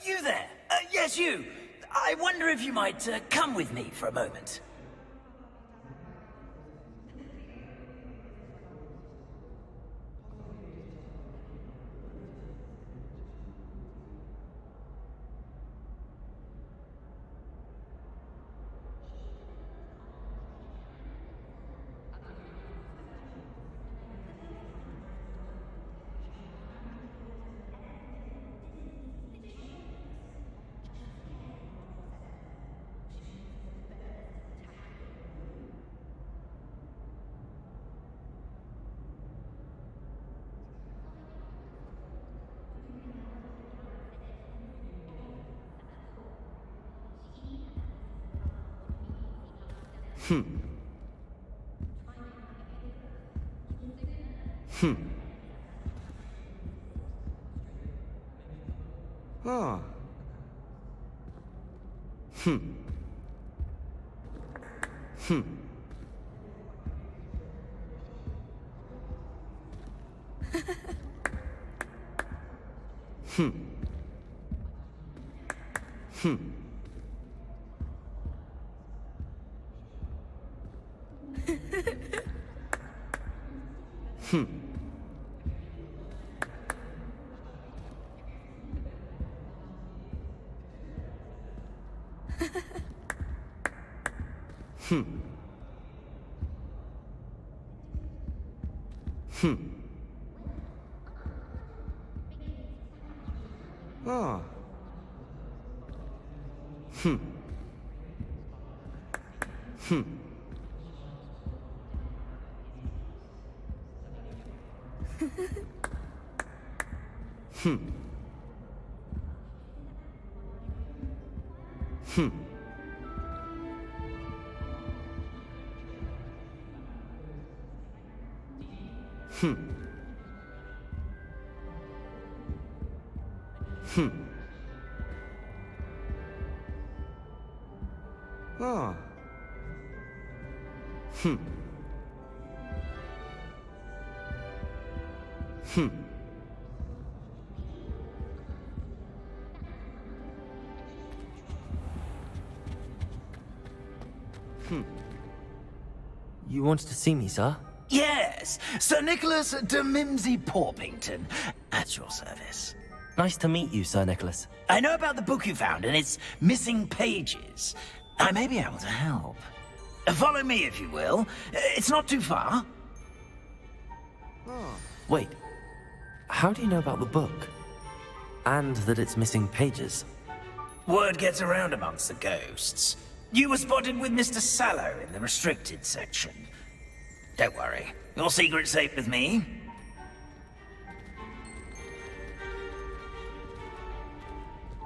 You there? Yes, you. I wonder if you might come with me for a moment. Ah. Ah. Ah. You wanted to see me, sir? Yes, Sir Nicholas de Mimsy Porpington, at your service. Nice to meet you, Sir Nicholas. I know about the book you found and its missing pages. I may be able to help. Follow me, if you will. It's not too far. Wait, how do you know about the book? And that it's missing pages? Word gets around amongst the ghosts. You were spotted with Mr. Sallow in the restricted section. Don't worry, your secret's safe with me.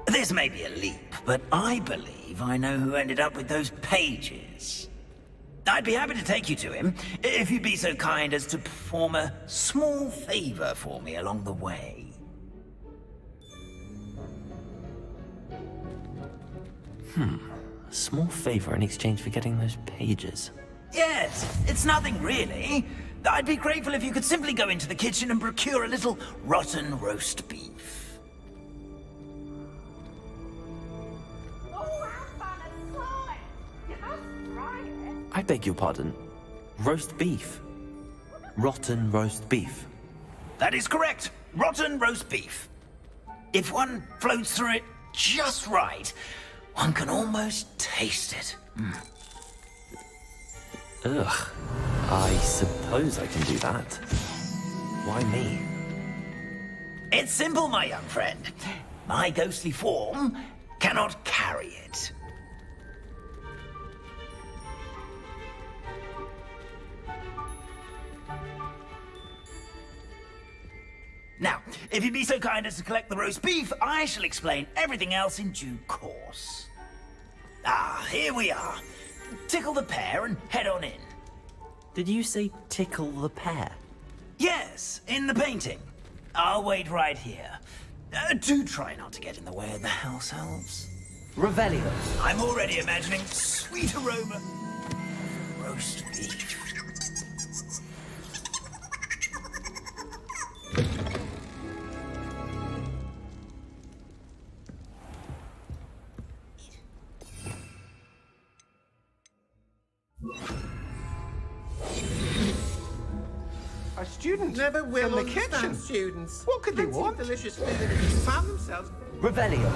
This may be a leap, but I believe I know who ended up with those pages. I'd be happy to take you to him, if you'd be so kind as to perform a small favor for me along the way. A small favor in exchange for getting those pages. Yes, it's nothing really. I'd be grateful if you could simply go into the kitchen and procure a little rotten roast beef. I beg your pardon. Roast beef. Rotten roast beef. That is correct. Rotten roast beef. If one floats through it just right, one can almost taste it. Ugh. I suppose I can do that. Why me? It's simple, my young friend. My ghostly form cannot carry it. Now, if you'd be so kind as to collect the roast beef, I shall explain everything else in due course. Ah, here we are. Tickle the pear and head on in. Did you say tickle the pear? Yes, in the painting. I'll wait right here. Do try not to get in the way of the house elves. Revelio. I'm already imagining sweet aroma. Roast beef. by students. Never will in the understand kitchen. students. What could they Plenty of want? delicious food that they found themselves. Revelio.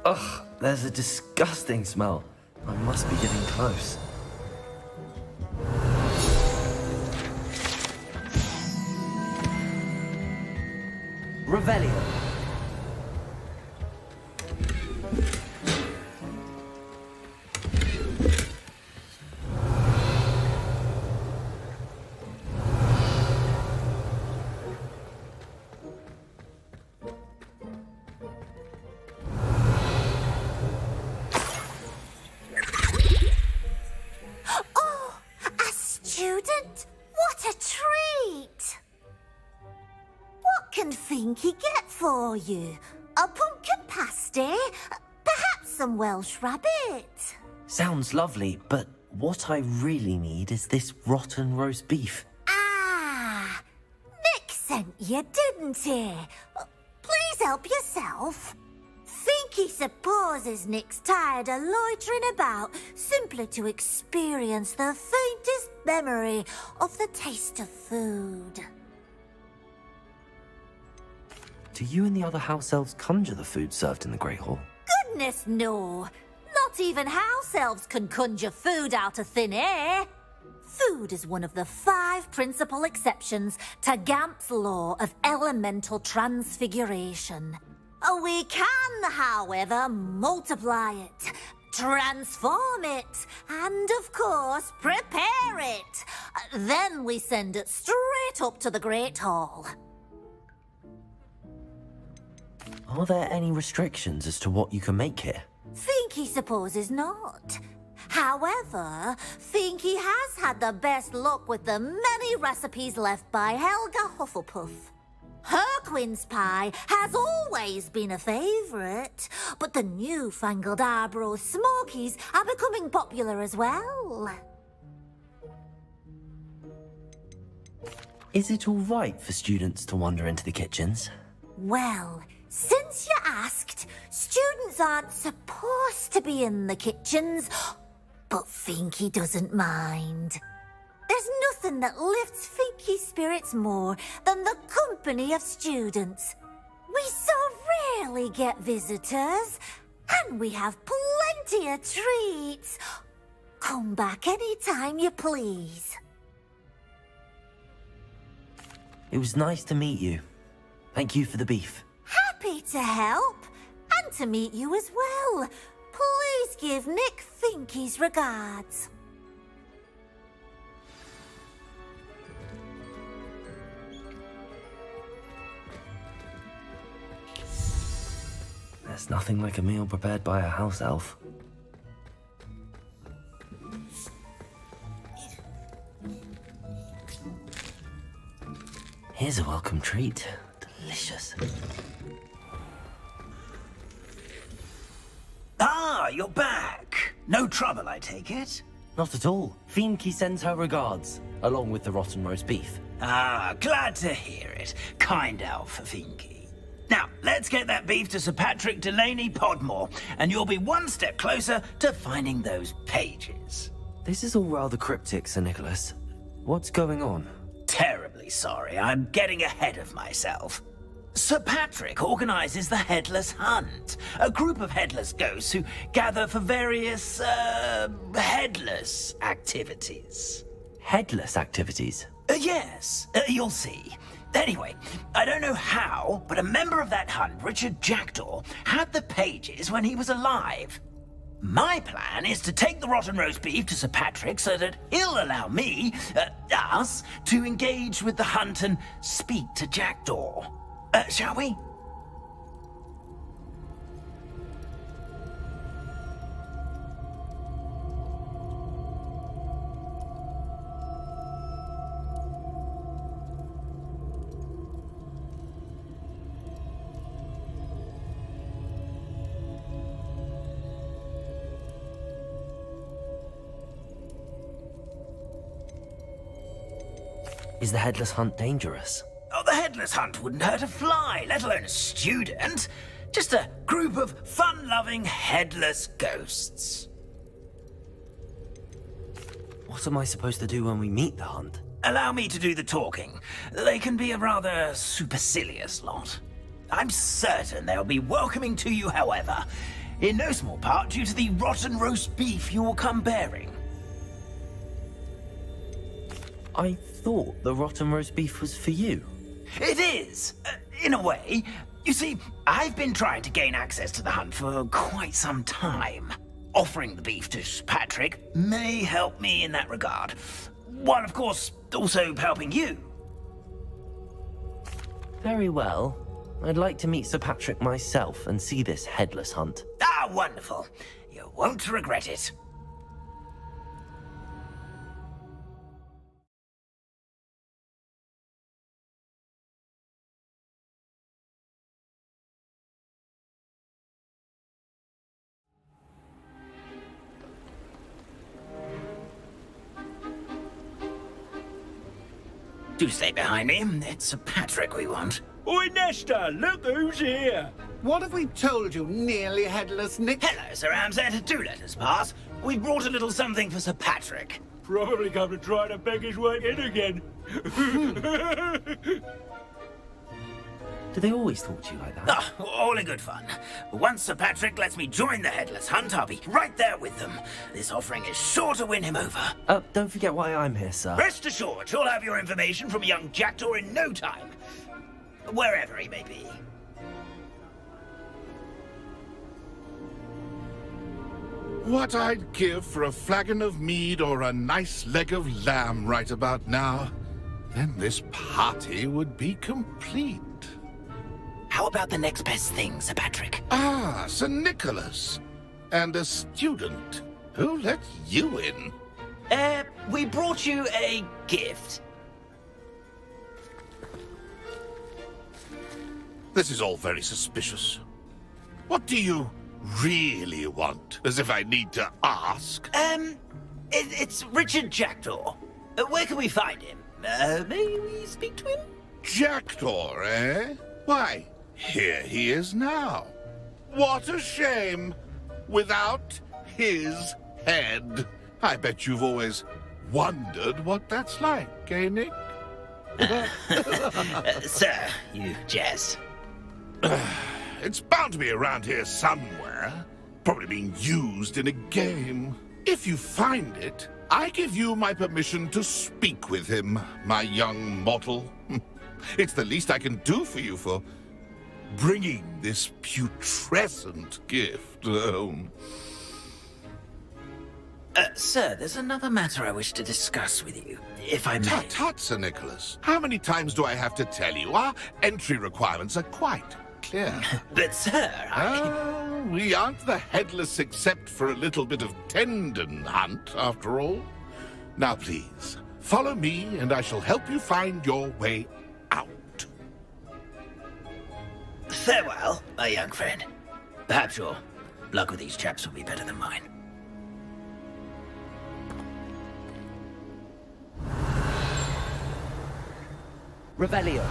Ugh, there's a disgusting smell. I must be getting close. Revelio. Oh, a student? What a treat! What can Finky get for you? A pumpkin pasty? Perhaps some Welsh rabbit? Sounds lovely, but what I really need is this rotten roast beef. Ah, Nick sent you, didn't he? Please help yourself. Finky supposes Nick's tired of loitering about simply to experience the faintest memory of the taste of food. Do you and the other house elves conjure the food served in the Great Hall? Goodness, no. Not even house elves can conjure food out of thin air. Food is one of the 5 principal exceptions to Gamp's law of elemental transfiguration. We can, however, multiply it, transform it, and, of course, prepare it. Then we send it straight up to the Great Hall. Are there any restrictions as to what you can make here? Finky supposes not. However, Finky has had the best luck with the many recipes left by Helga Hufflepuff. Her quince pie has always been a favourite, but the newfangled Arborough Smokies are becoming popular as well. Is it all right for students to wander into the kitchens? Well, since you asked, students aren't supposed to be in the kitchens, but Finky doesn't mind. There's nothing that lifts Finky's spirits more than the company of students. We so rarely get visitors, and we have plenty of treats. Come back any time you please. It was nice to meet you. Thank you for the beef. Happy to help, and to meet you as well. Please give Nick Finky's regards. There's nothing like a meal prepared by a house elf. Here's a welcome treat. Delicious. Ah, you're back. No trouble, I take it? Not at all. Finky sends her regards, along with the rotten roast beef. Ah, glad to hear it. Kind elf, Finky. Now, let's get that beef to Sir Patrick Delaney Podmore, and you'll be one step closer to finding those pages. This is all rather cryptic, Sir Nicholas. What's going on? Terribly sorry, I'm getting ahead of myself. Sir Patrick organizes the Headless Hunt, a group of headless ghosts who gather for various, headless activities. Headless activities? Yes, you'll see. Anyway, I don't know how, but a member of that hunt, Richard Jackdaw, had the pages when he was alive. My plan is to take the rotten roast beef to Sir Patrick so that he'll allow me, us, to engage with the hunt and speak to Jackdaw. Shall we? Is the headless hunt dangerous? Oh, the headless hunt wouldn't hurt a fly, let alone a student. Just a group of fun-loving headless ghosts. What am I supposed to do when we meet the hunt? Allow me to do the talking. They can be a rather supercilious lot. I'm certain they'll be welcoming to you, however, in no small part due to the rotten roast beef you will come bearing. I thought the rotten roast beef was for you. It is, in a way. You see, I've been trying to gain access to the hunt for quite some time. Offering the beef to Sir Patrick may help me in that regard, while of course also helping you. Very well. I'd like to meet Sir Patrick myself and see this headless hunt. Ah, wonderful. You won't regret it. Do stay behind me. It's Sir Patrick we want. Oi, Nesta, look who's here. What have we told you, nearly headless Nick? Hello, Sir Ramsed. Do let us pass. We brought a little something for Sir Patrick. Probably come to try to beg his way in again. Do they always talk to you like that? Ah, all in good fun. Once Sir Patrick lets me join the headless hunt, I'll be right there with them. This offering is sure to win him over. Don't forget why I'm here, sir. Rest assured, you'll have your information from young Jackdaw in no time. Wherever he may be. What I'd give for a flagon of mead or a nice leg of lamb right about now. Then this party would be complete. How about the next best thing, Sir Patrick? Ah, Sir Nicholas. And a student. Who let you in? We brought you a gift. This is all very suspicious. What do you really want? As if I need to ask. It's Richard Jackdaw. Where can we find him? May we speak to him? Jackdaw, eh? Why, here he is now. What a shame. Without his head. I bet you've always wondered what that's like, eh, Nick? Sir, you jest. It's bound to be around here somewhere. Probably being used in a game. If you find it, I give you my permission to speak with him, my young mortal. It's the least I can do for you for bringing this putrescent gift home. Sir, there's another matter I wish to discuss with you, if I may. Tut, tut, Sir Nicholas. How many times do I have to tell you? Our entry requirements are quite clear. But, sir, We aren't the headless except for a little bit of tendon hunt, after all. Now, please, follow me, and I shall help you find your way out. Farewell, my young friend. Perhaps your luck with these chaps will be better than mine. Revelio.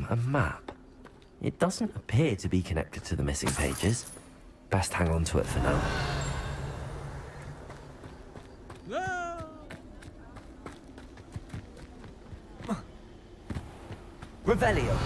A map. It doesn't appear to be connected to the missing pages. Best hang on to it for now. Revelio.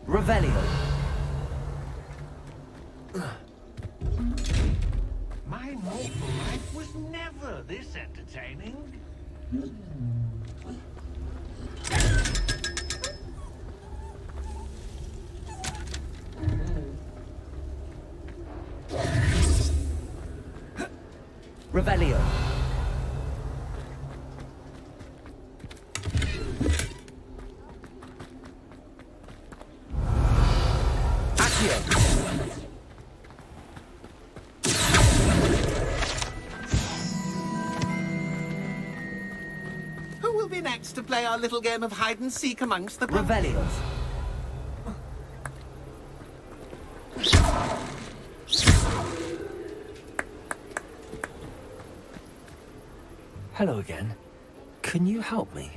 Revelio. entertaining. Revelio. Accio. Who will be next to play our little game of hide and seek amongst the Revelio. Hello again. Can you help me?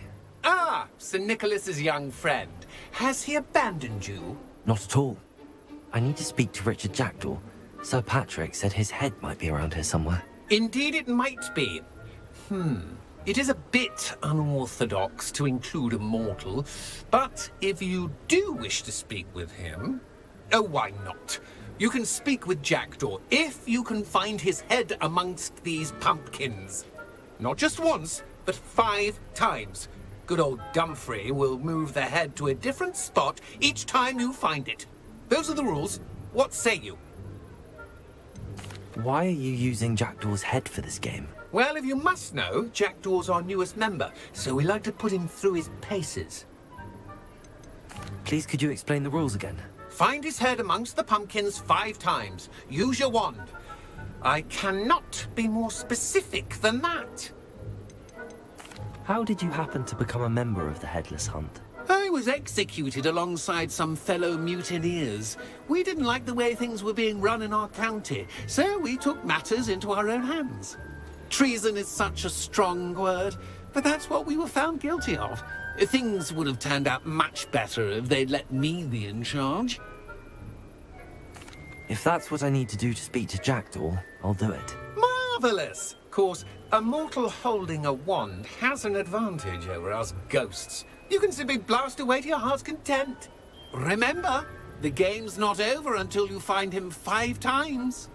Ah, Sir Nicholas's young friend. Has he abandoned you? Not at all. I need to speak to Richard Jackdaw. Sir Patrick said his head might be around here somewhere. Indeed it might be. It is a bit unorthodox to include a mortal, but if you do wish to speak with him... Oh, why not? You can speak with Jackdaw if you can find his head amongst these pumpkins. Not just once, but 5 times. Good old Dumfrey will move the head to a different spot each time you find it. Those are the rules. What say you? Why are you using Jackdaw's head for this game? Well, if you must know, Jackdaw's our newest member, so we like to put him through his paces. Please could you explain the rules again? Find his head amongst the pumpkins 5 times. Use your wand. I cannot be more specific than that. How did you happen to become a member of the Headless Hunt? I was executed alongside some fellow mutineers. We didn't like the way things were being run in our county, so we took matters into our own hands. Treason is such a strong word, but that's what we were found guilty of. Things would have turned out much better if they'd let me be in charge. If that's what I need to do to speak to Jackdaw, I'll do it. Marvellous! Of course, a mortal holding a wand has an advantage over us ghosts. You can simply blast away to your heart's content. Remember, the game's not over until you find him 5 times.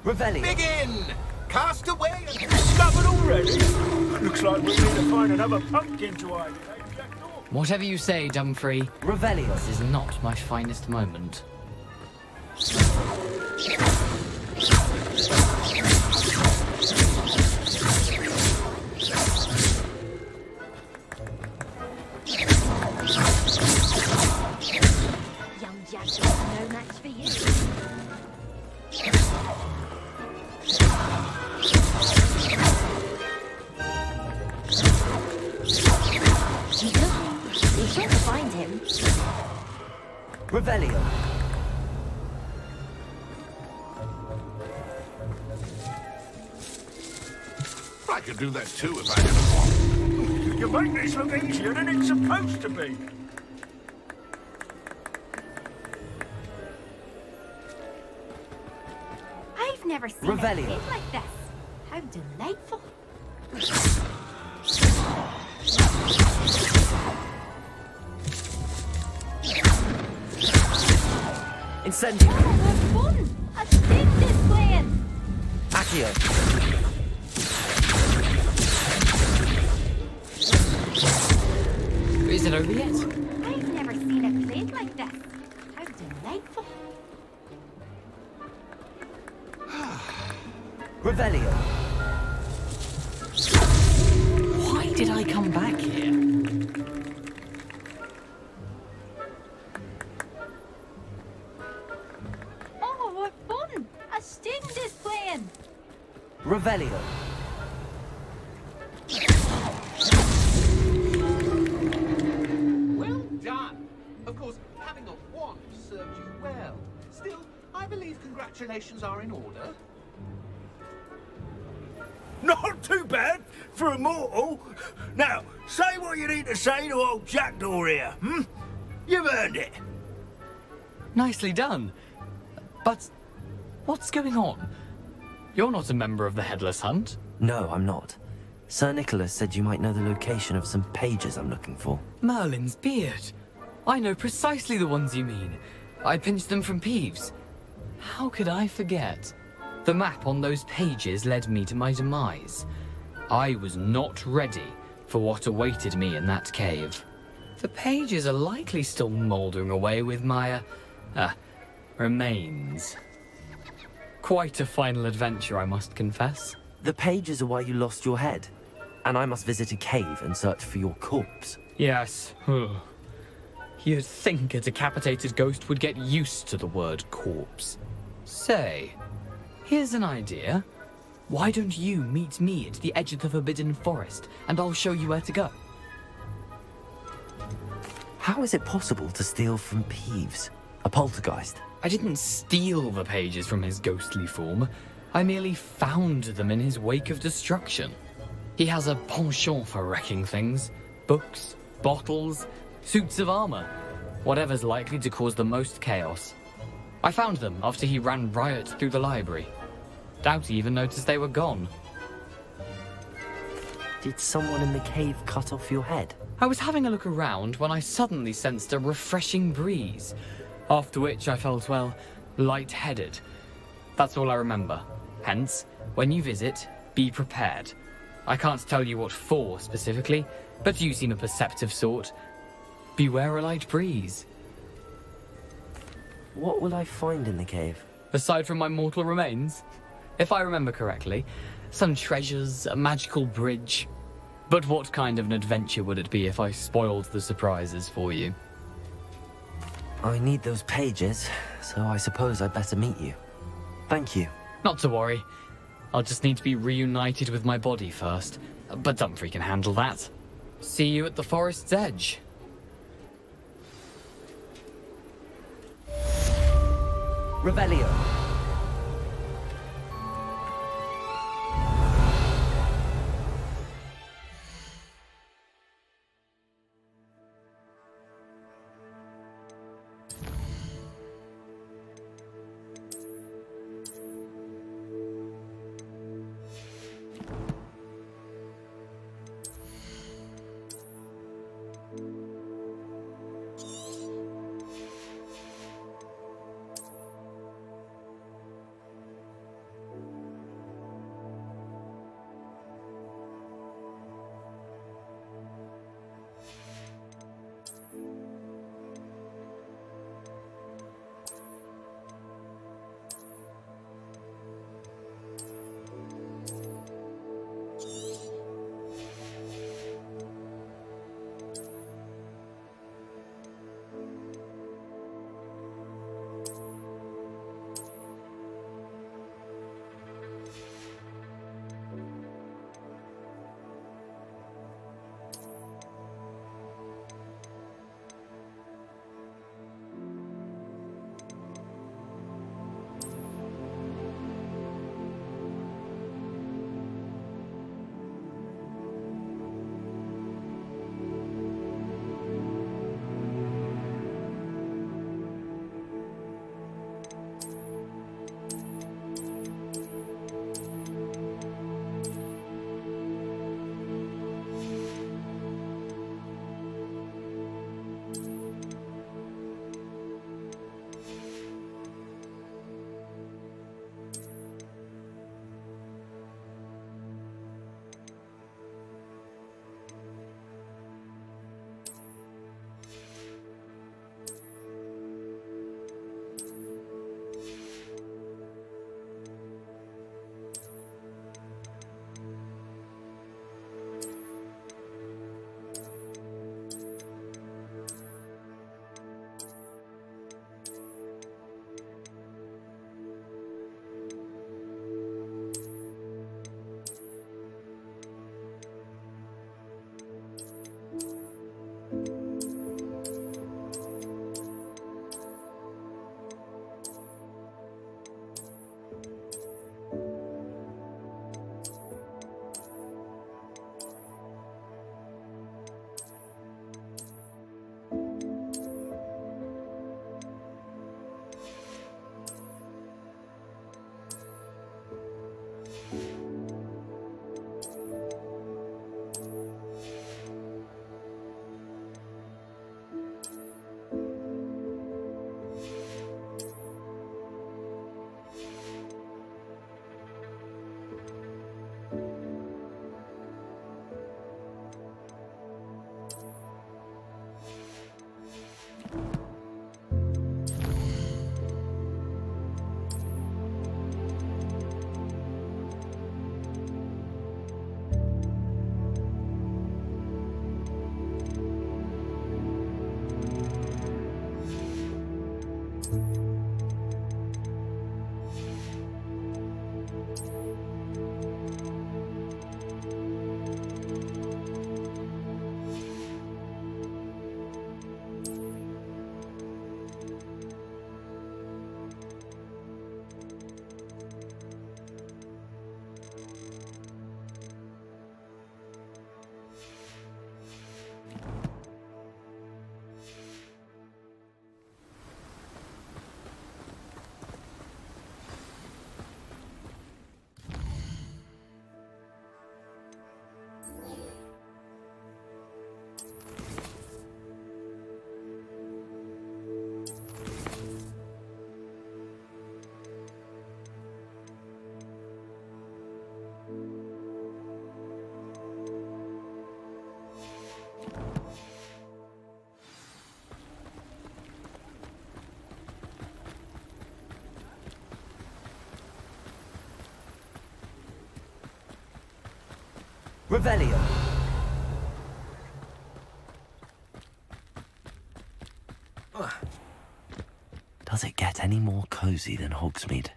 Revelio. Begin! Cast away and... Discovered already? Looks like we need to find another pumpkin to hide in, eh, Jackdaw? Whatever you say, Dumfrey. Revelio. This is not my finest moment. Young Jack's no match for you. He could be. Be sure to find him. Revelio. I could do that too if I had a wand. You make this look easier than it's supposed to be. I've never seen Revelio. a kid like this. How delightful. Incendio. Oh, what fun! A sting is playing. Accio. Is it over yet? I've never seen it played like this. How delightful. Revelio. Why did I come back here? Oh, what fun! A sting is playing. Revelio. Well done! Of course, having a wand served you well. Still, I believe congratulations are in order. Not too bad for a mortal. Now, say what you need to say to old Jackdaw here, hmm? You've earned it. Nicely done. But what's going on? You're not a member of the Headless Hunt. No, I'm not. Sir Nicholas said you might know the location of some pages I'm looking for. Merlin's beard. I know precisely the ones you mean. I pinched them from Peeves. How could I forget? The map on those pages led me to my demise. I was not ready for what awaited me in that cave. The pages are likely still mouldering away with my, remains. Quite a final adventure, I must confess. The pages are why you lost your head, and I must visit a cave and search for your corpse. Yes. You'd think a decapitated ghost would get used to the word corpse. Say, here's an idea. Why don't you meet me at the edge of the Forbidden Forest, and I'll show you where to go? How is it possible to steal from Peeves, a poltergeist? I didn't steal the pages from his ghostly form. I merely found them in his wake of destruction. He has a penchant for wrecking things. Books, bottles, suits of armor. Whatever's likely to cause the most chaos. I found them after he ran riot through the library. Doubt he even noticed they were gone. Did someone in the cave cut off your head? I was having a look around when I suddenly sensed a refreshing breeze. After which I felt, well, lightheaded. That's all I remember. Hence, when you visit, be prepared. I can't tell you what for specifically, but you seem a perceptive sort. Beware a light breeze. What will I find in the cave? Aside from my mortal remains, if I remember correctly, some treasures, a magical bridge. But what kind of an adventure would it be if I spoiled the surprises for you? I need those pages, so I suppose I'd better meet you. Thank you. Not to worry. I'll just need to be reunited with my body first. But Dumfries can handle that. See you at the forest's edge. Revelio. Revelio. Does it get any more cozy than Hogsmeade?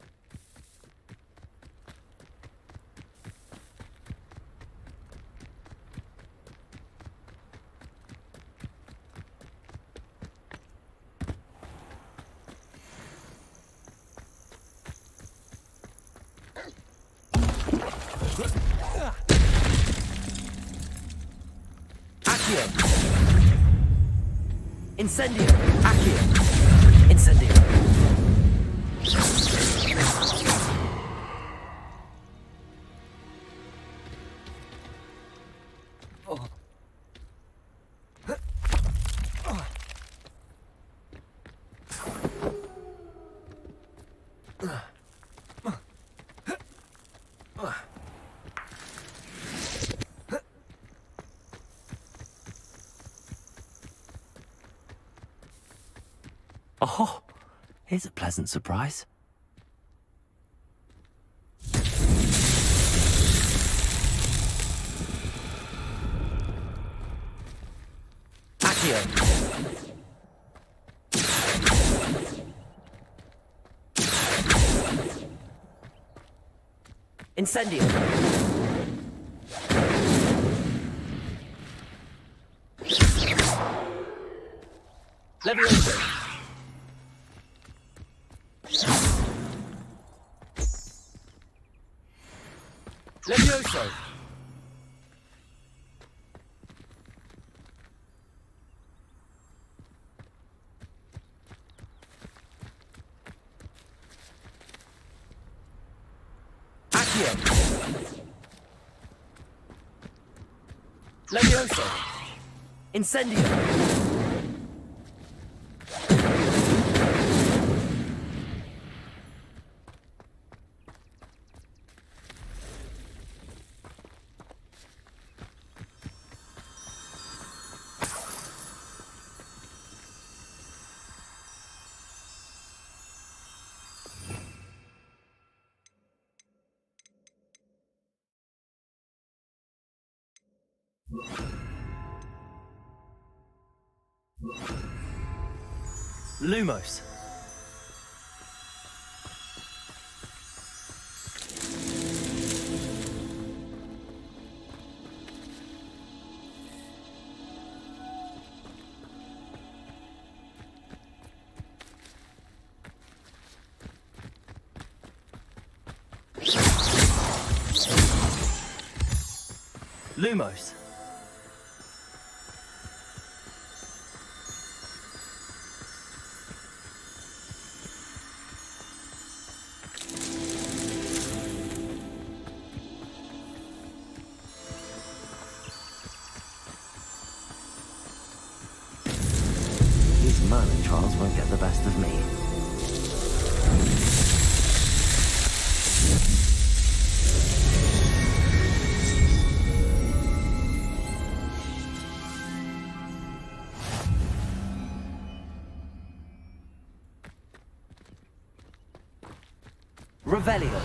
Incendio! Accio! Incendio! Oh, here's a pleasant surprise. Accio. Incendio. Levioso. Levioso! Accio! Levioso! Incendio! Lumos. Lumos. These mana trials won't get the best of me. Revelio.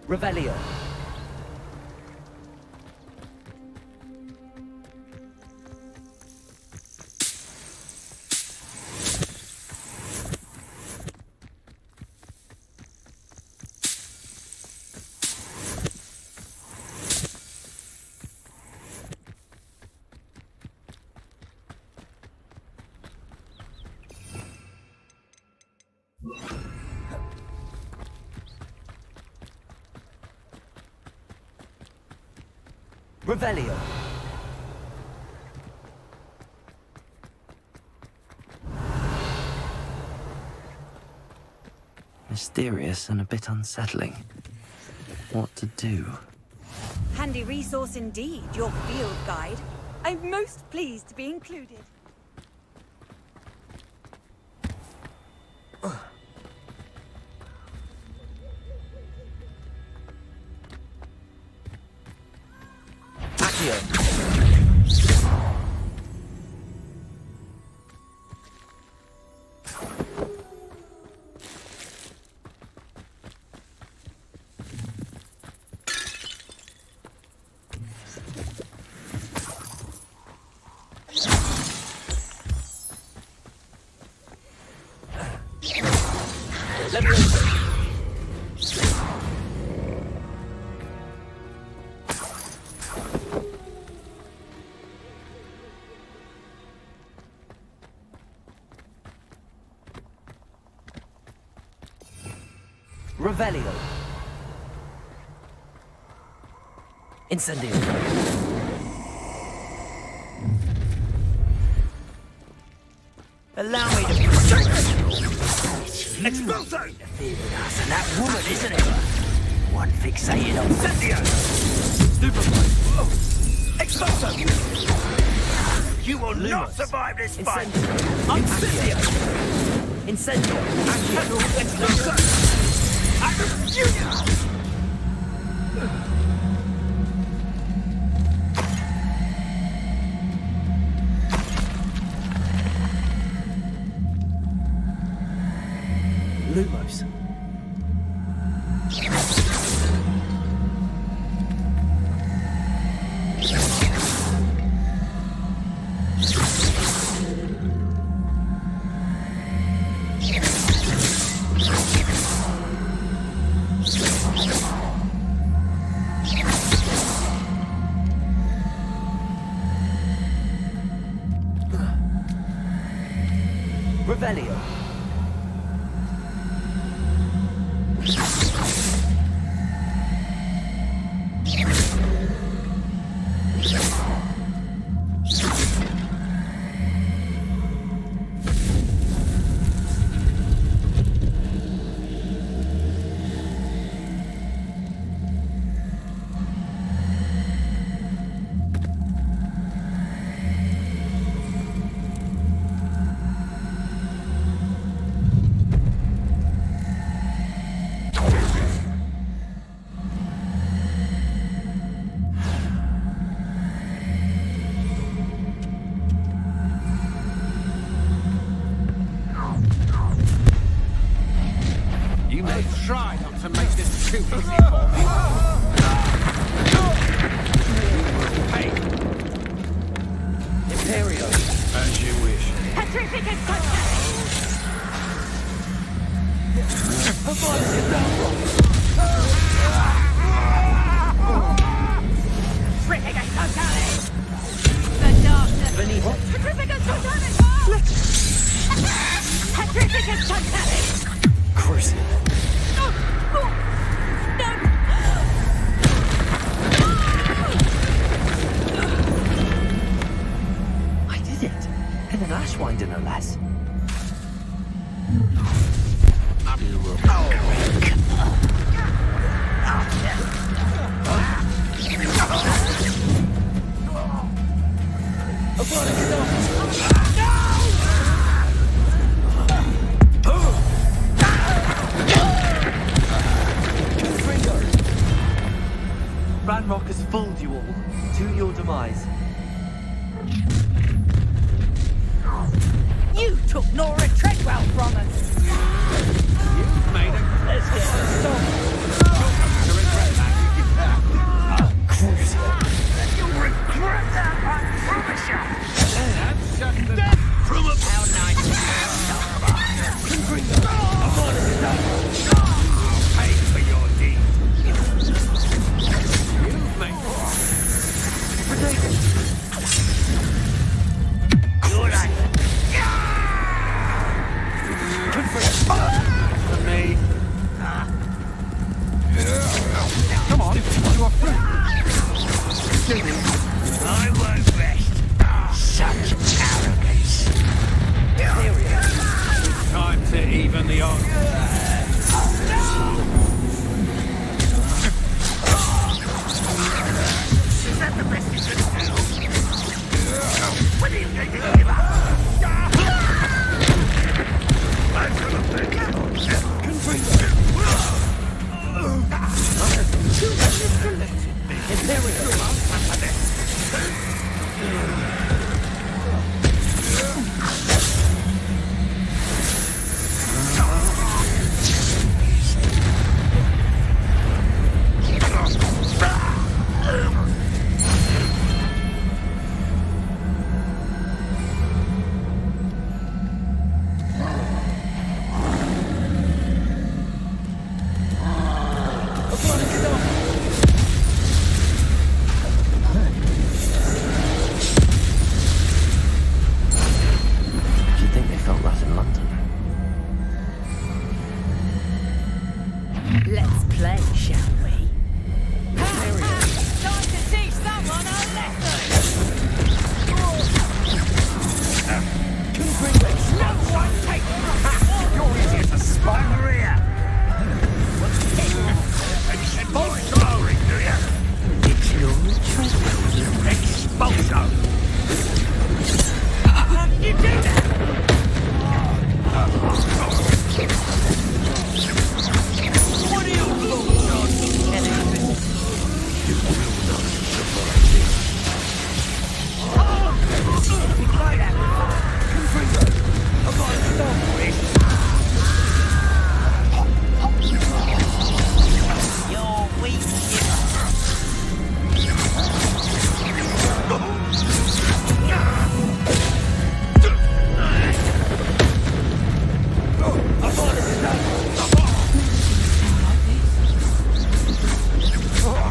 Revelio. Revelio. Mysterious and a bit unsettling. What to do? Handy resource indeed, your field guide. I'm most pleased to be included. Incendio! Revelio. Incendio. Allow me to... Expulso! Interfere with us and that woman, isn't it? One fixated on... Incendio! Expulso! You will not survive this fight! Incendio. Incendio. Expulso! Junior! Lumos. Revelio. You may try not to make this too easy for me. Hey, Imperio. as you wish. Crucial. I did it. And an Ashwinder, no less. Ranrock has fooled you all to your demise. You took Nora Treadwell from us. You've made a... Let's get her stopped. To regret that. You'll regret that, I promise you! That's just the... From a How nice. pay for your deed. You've made... You're like... For me. Come on, you are through. I won't rest. Such arrogance. Time to even the odds. Is that the best you can do? When are you going to give up? I'm gonna pick you. play, shall we? Time to teach someone a lesson! No one take You're easier to spy Maria! Exploring, do you? It's your retreat. Expulso! You do that! What are your thoughts on anything? You will not survive this. Like that. Confringo. I've got a stop for it. You're weak.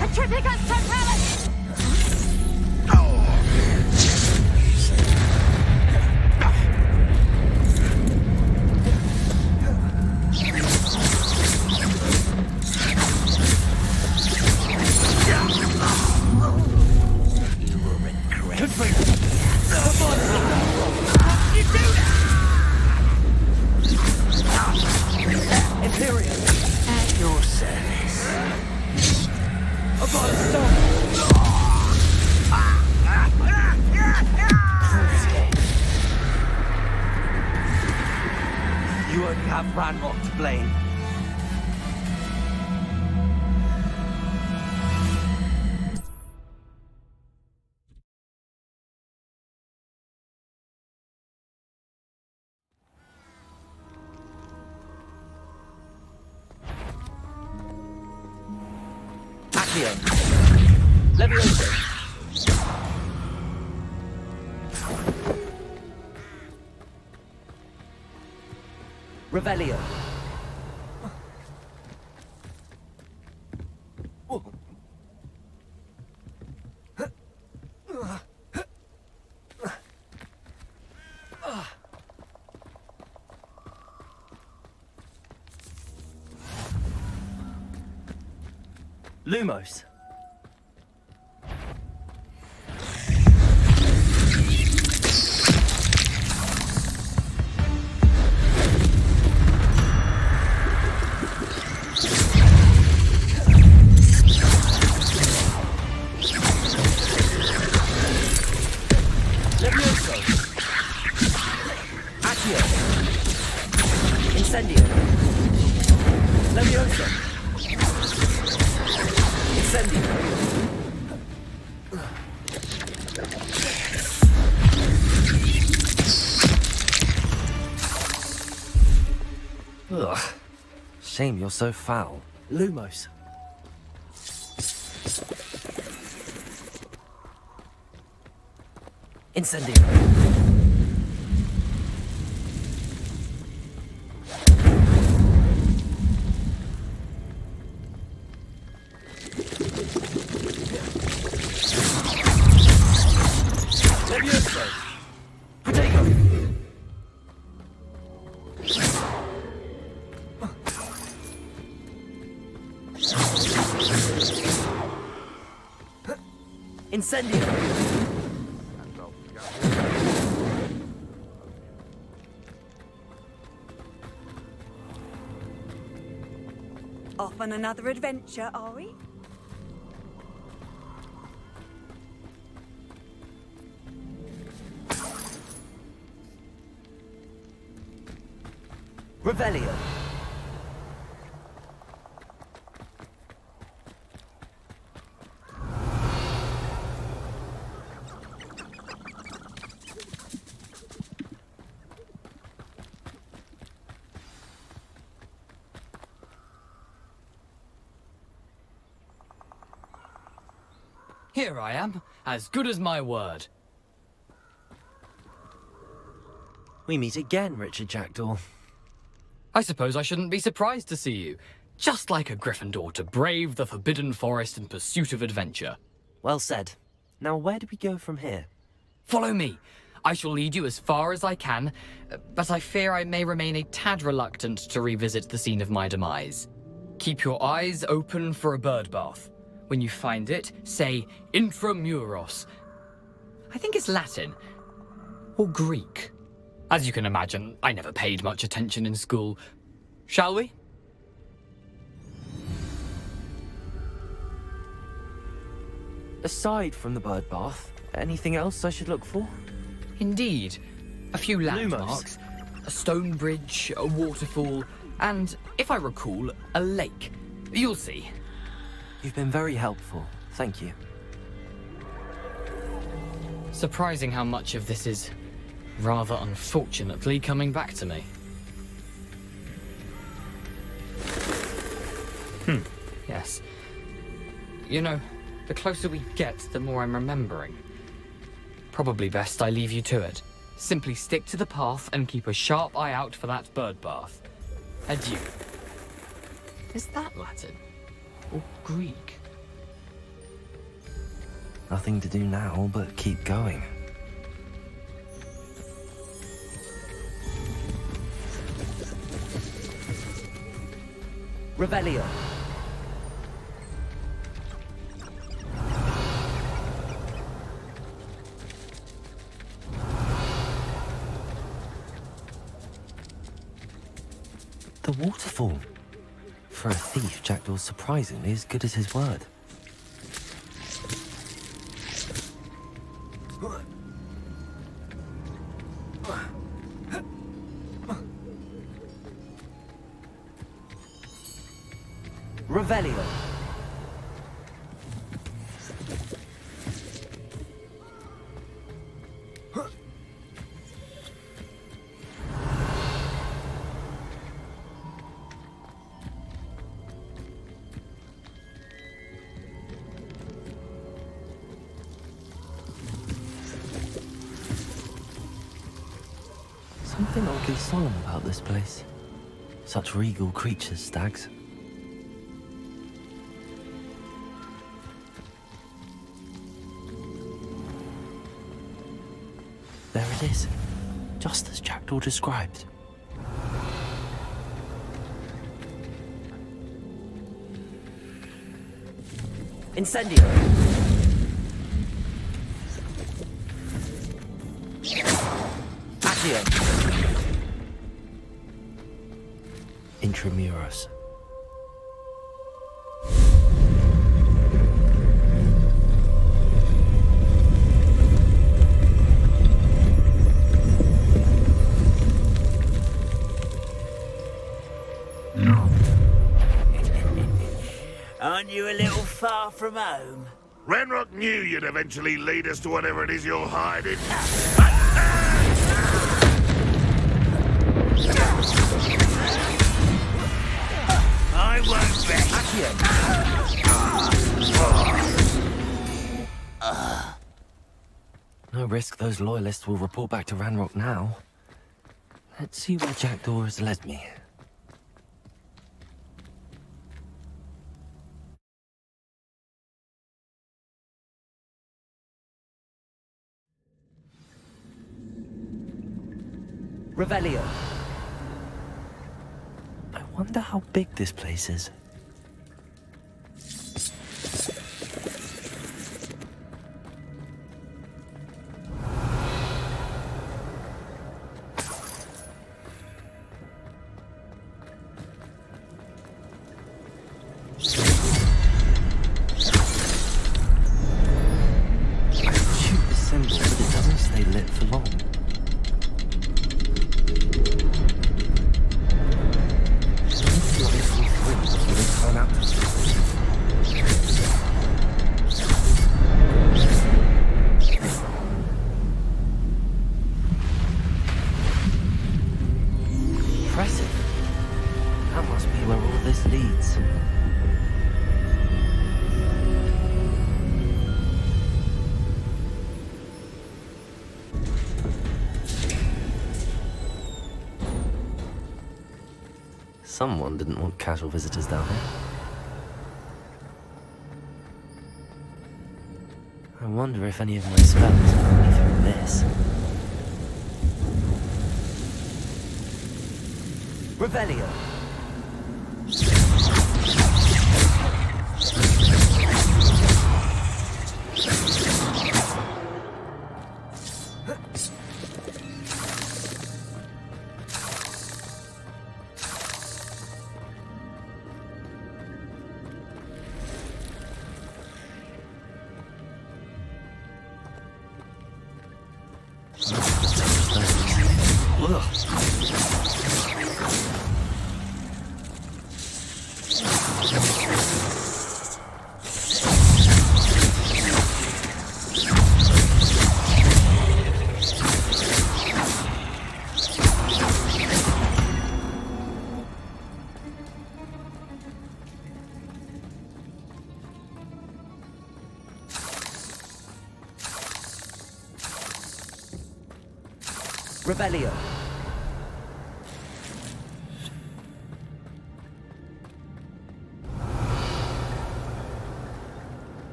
Petrificus totalis! At your service. I've got a stop. You only have Ranrock to blame. Accio. Levioso. Revelio. Lumos. Levioso. Accio. Incendio. Levioso. Incendio. Ugh. Shame you're so foul. Lumos. Incendio. Levioso. Protego. Incendio. Off on another adventure, are we? Revelio. Here I am, as good as my word. We meet again, Richard Jackdaw. I suppose I shouldn't be surprised to see you. Just like a Gryffindor to brave the Forbidden Forest in pursuit of adventure. Well said. Now where do we go from here? Follow me. I shall lead you as far as I can, but I fear I may remain a tad reluctant to revisit the scene of my demise. Keep your eyes open for a bird bath. When you find it, say intramuros. I think it's Latin. Or Greek. As you can imagine, I never paid much attention in school. Shall we? Aside from the bird bath, anything else I should look for? Indeed. A few landmarks, a stone bridge, a waterfall, and, if I recall, a lake. You'll see. You've been very helpful. Thank you. Surprising how much of this is, rather unfortunately, coming back to me. Yes. You know, the closer we get, the more I'm remembering. Probably best I leave you to it. Simply stick to the path and keep a sharp eye out for that bird bath. Adieu. Is that Latin? Or Greek? Nothing to do now but keep going. Revelio. The waterfall. For a thief, Jackdaw's surprisingly as good as his word. Revelio. Something oddly solemn about this place. Such regal creatures, stags. There it is, just as Jackdaw described. Incendio! Accio! Intramuros. Aren't you a little far from home? Ranrock knew you'd eventually lead us to whatever it is you're hiding. I won't bet. No risk those loyalists will report back to Ranrock now. Let's see where Jackdaw has led me. Revelio. I wonder how big this place is. Shoot the symbol, but it doesn't stay lit for long. Impressive. That must be where all this leads. Someone didn't want casual visitors down here. I wonder if any of my spells put me through this. Revelio. Revelio.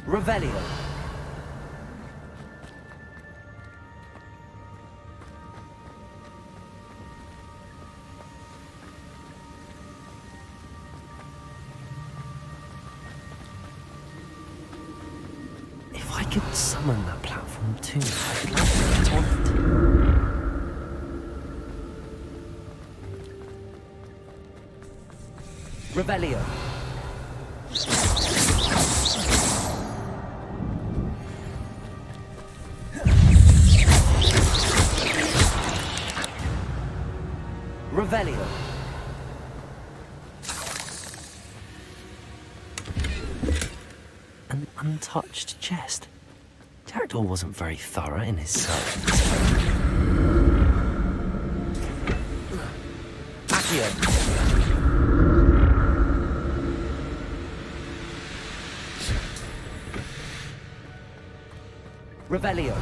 Revelio. If I could summon that platform too, I'd like to get on it. Revelio. Revelio. An untouched chest. Jackdaw wasn't very thorough in his search. Accio. Revelio.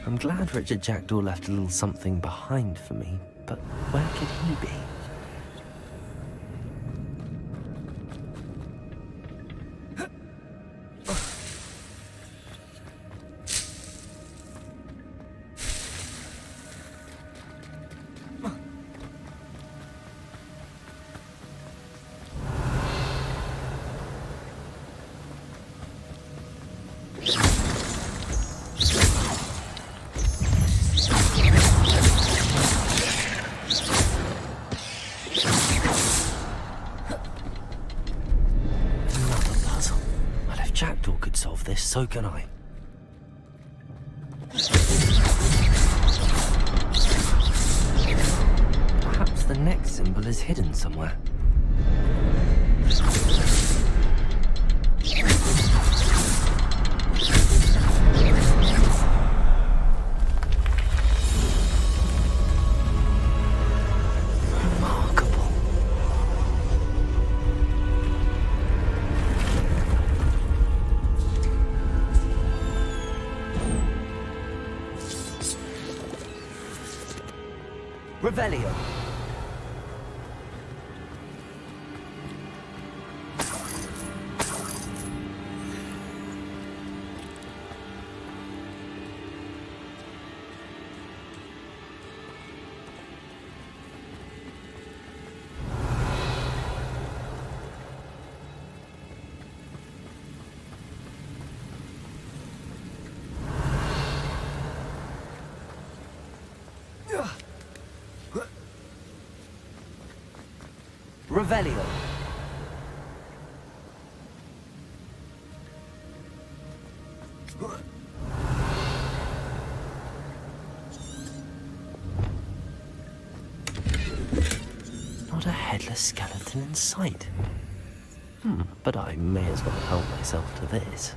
I'm glad Richard Jackdaw left a little something behind for me, but where could he be? So can I. Perhaps the next symbol is hidden somewhere. Revelio. Revelio. Not a headless skeleton in sight. But I may as well help myself to this.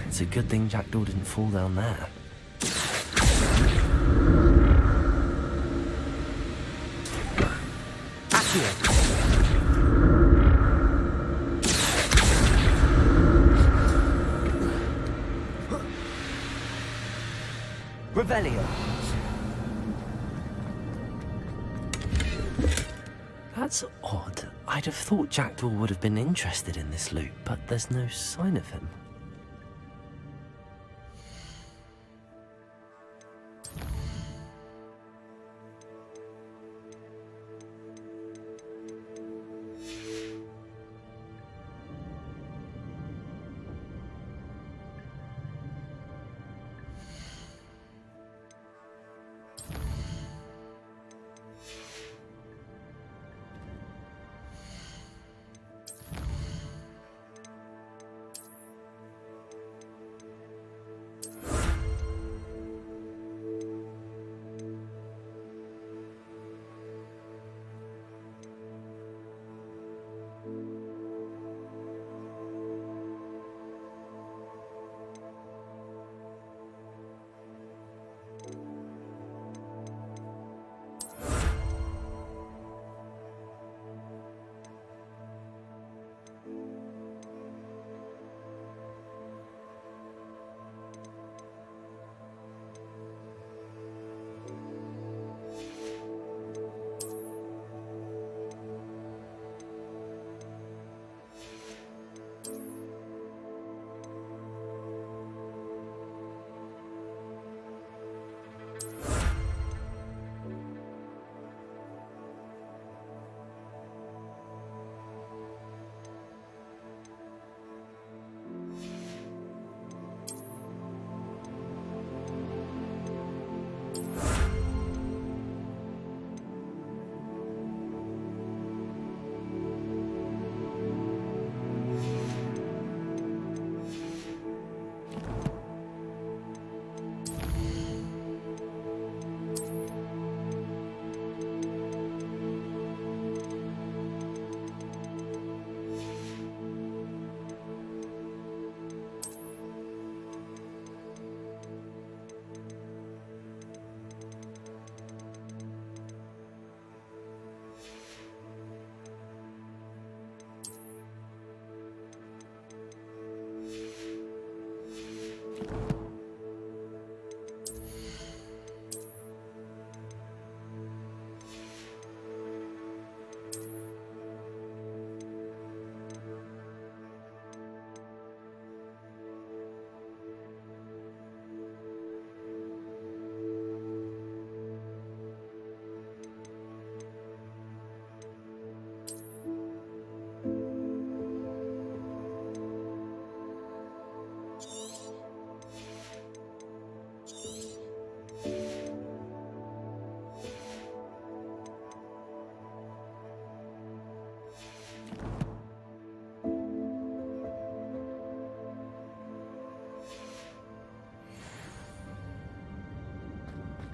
It's a good thing Jackdaw didn't fall down there. Revelio. That's odd. I'd have thought Jackdaw would have been interested in this loot, but there's no sign of him.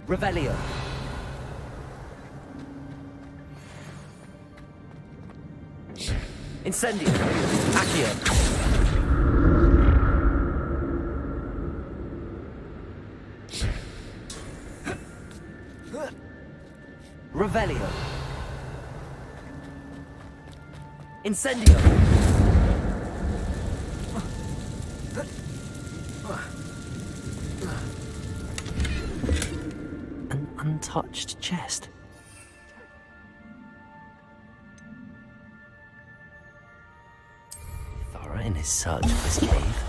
Revelio. Incendio. Accio. Revelio. Incendio. An untouched chest. Thorough in his search for this cave.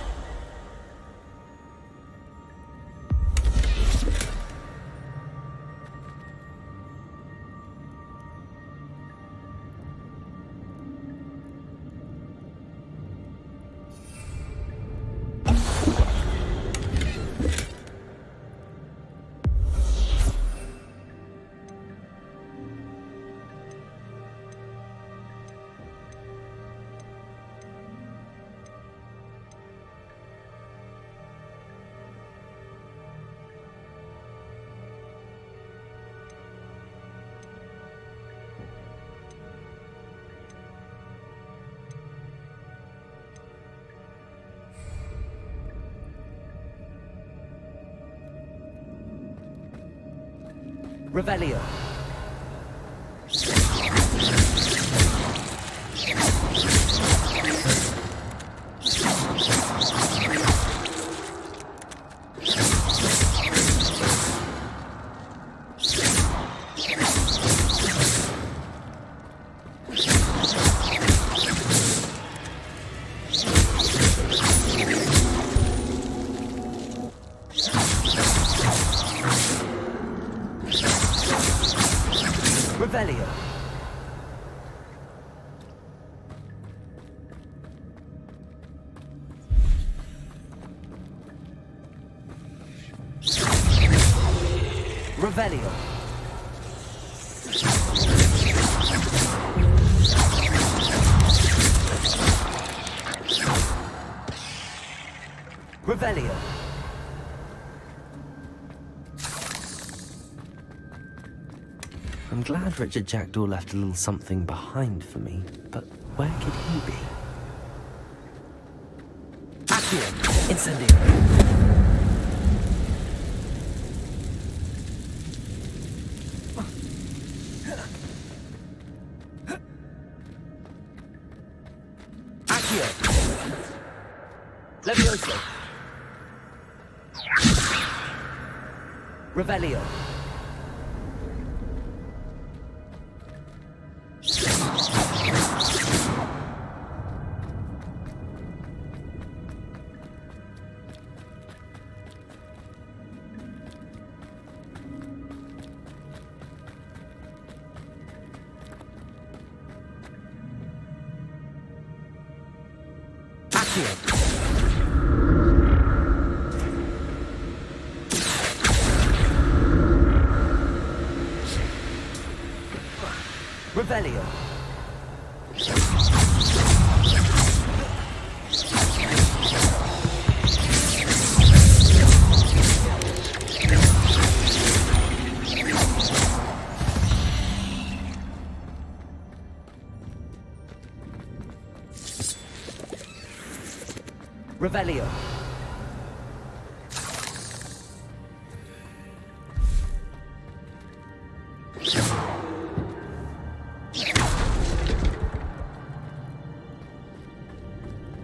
Revelio. Revelio. Revelio. Revelio. I'm glad Richard Jackdaw left a little something behind for me, but where could he be? Accio! Incendio! Levioso. Revelio. Accio. Revelio. Revelio.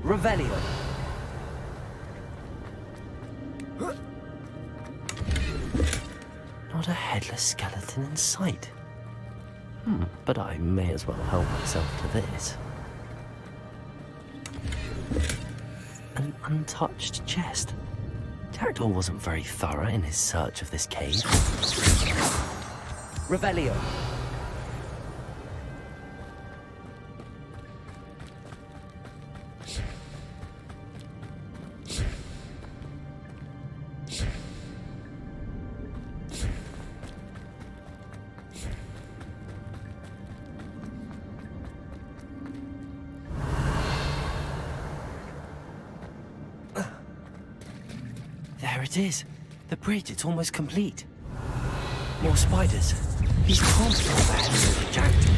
Revelio. Not a headless skeleton in sight. But I may as well help myself to this. An untouched chest. Jackdaw wasn't very thorough in his search of this cave. Revelio. There it is. The bridge, it's almost complete. More spiders. These can't be all bad for Jackdaw.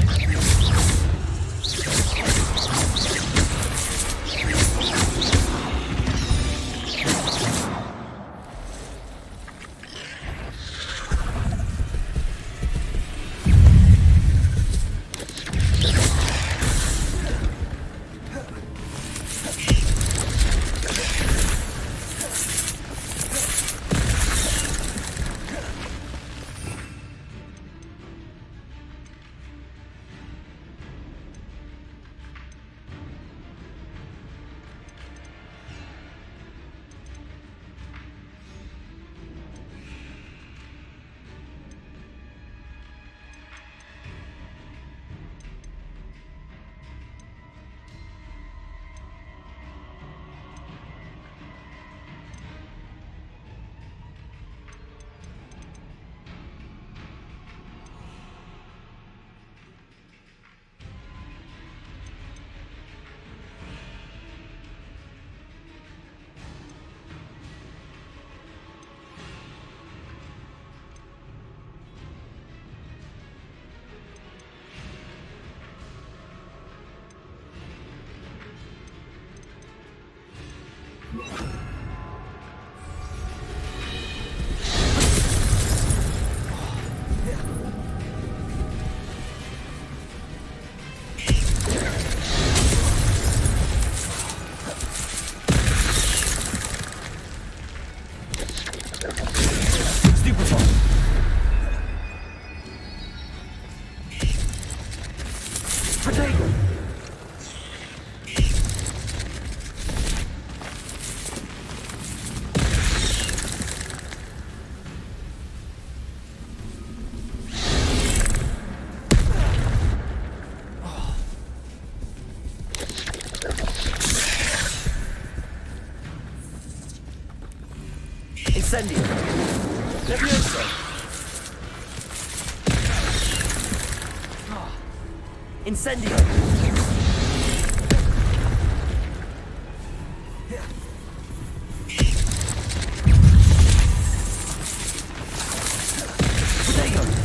Incendio. Levioso. Incendio. Protego.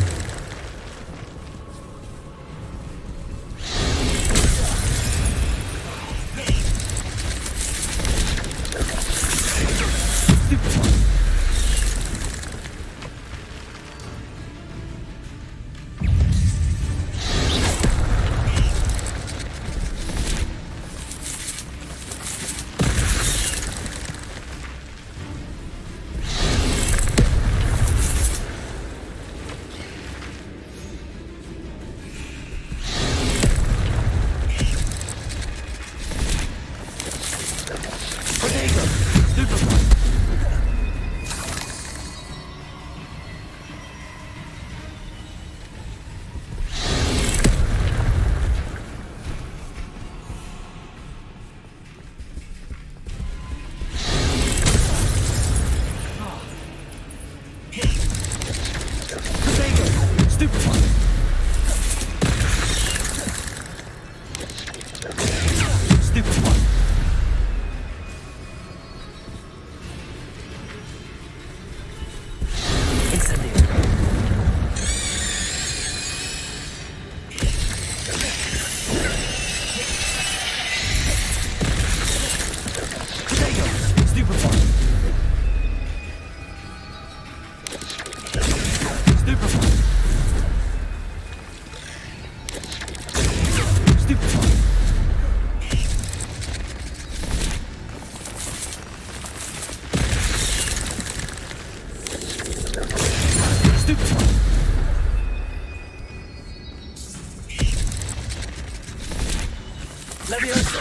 Levioso.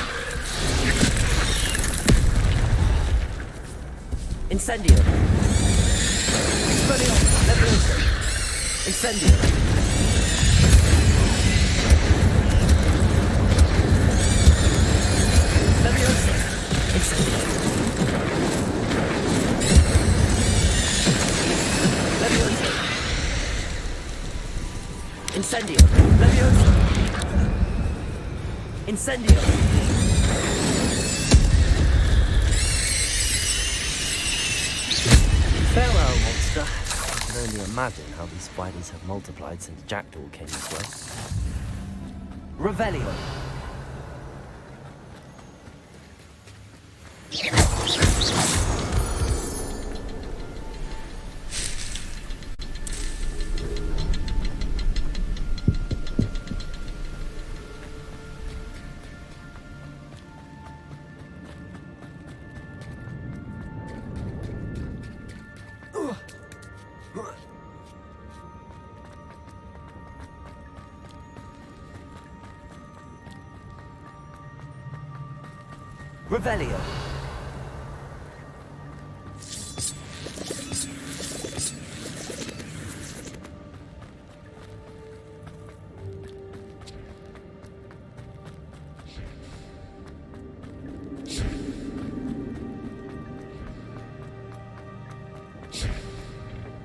Incendio. Exploding. Levioso. Incendio. Levioso. Incendio. Levioso. Incendio. Levioso. Incendio. Farewell, monster. I can only imagine how these spiders have multiplied since Jackdaw came this way. Revelio. Revelio.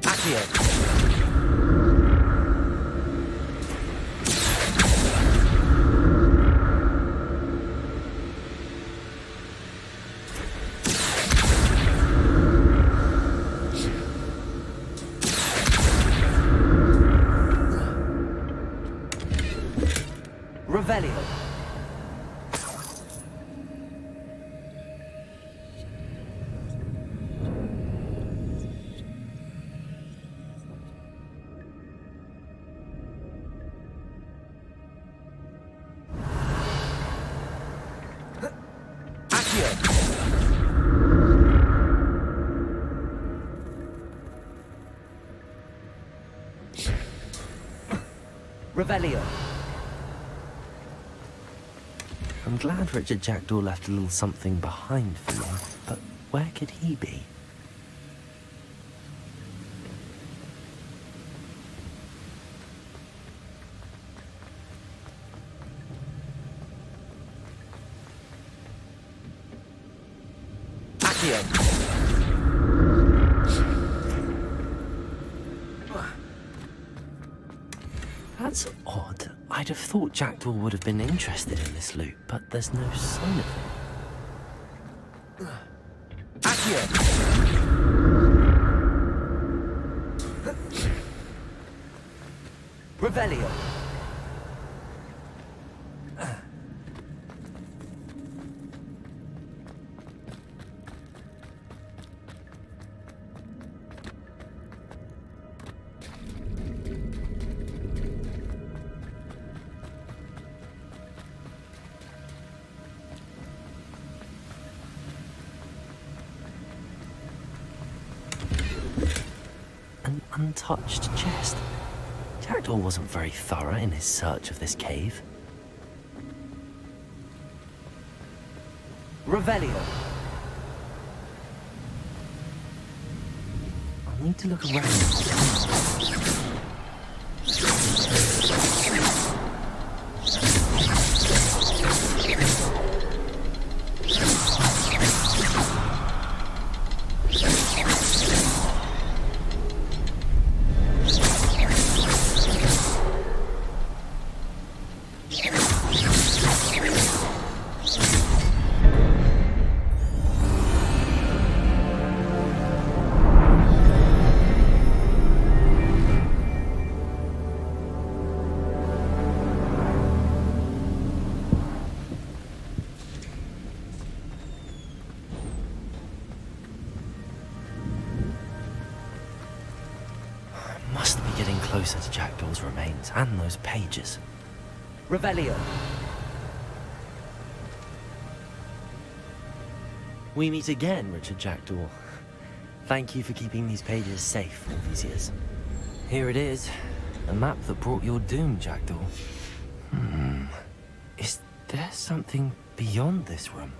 Accio. Revelio. Accio. Revelio. I'm glad Richard Jackdaw left a little something behind for me, but where could he be? Accio. That's odd. I'd have thought Jackdaw would have been interested in this loot, but there's no sign of him. Accio! Revelio! An untouched chest. Jackdaw wasn't very thorough in his search of this cave. Revelio. I'll need to look around. Must be getting closer to Jackdaw's remains and those pages. Revelio. We meet again, Richard Jackdaw. Thank you for keeping these pages safe all these years. Here it is, a map that brought your doom, Jackdaw. Is there something beyond this room?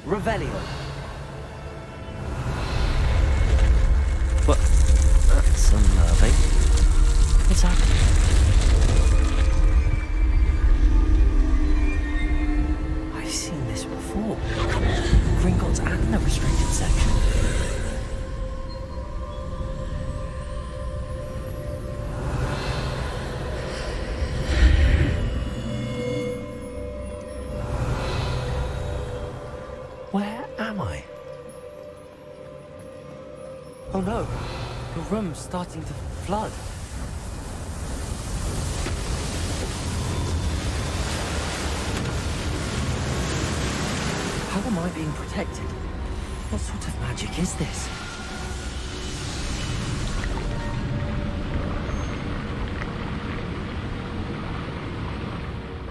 Revelio. What? That's unnerving. What's happening? I've seen this before. Gringotts and the restricted section. Where am I? Oh no, the room's starting to flood. How am I being protected? What sort of magic is this?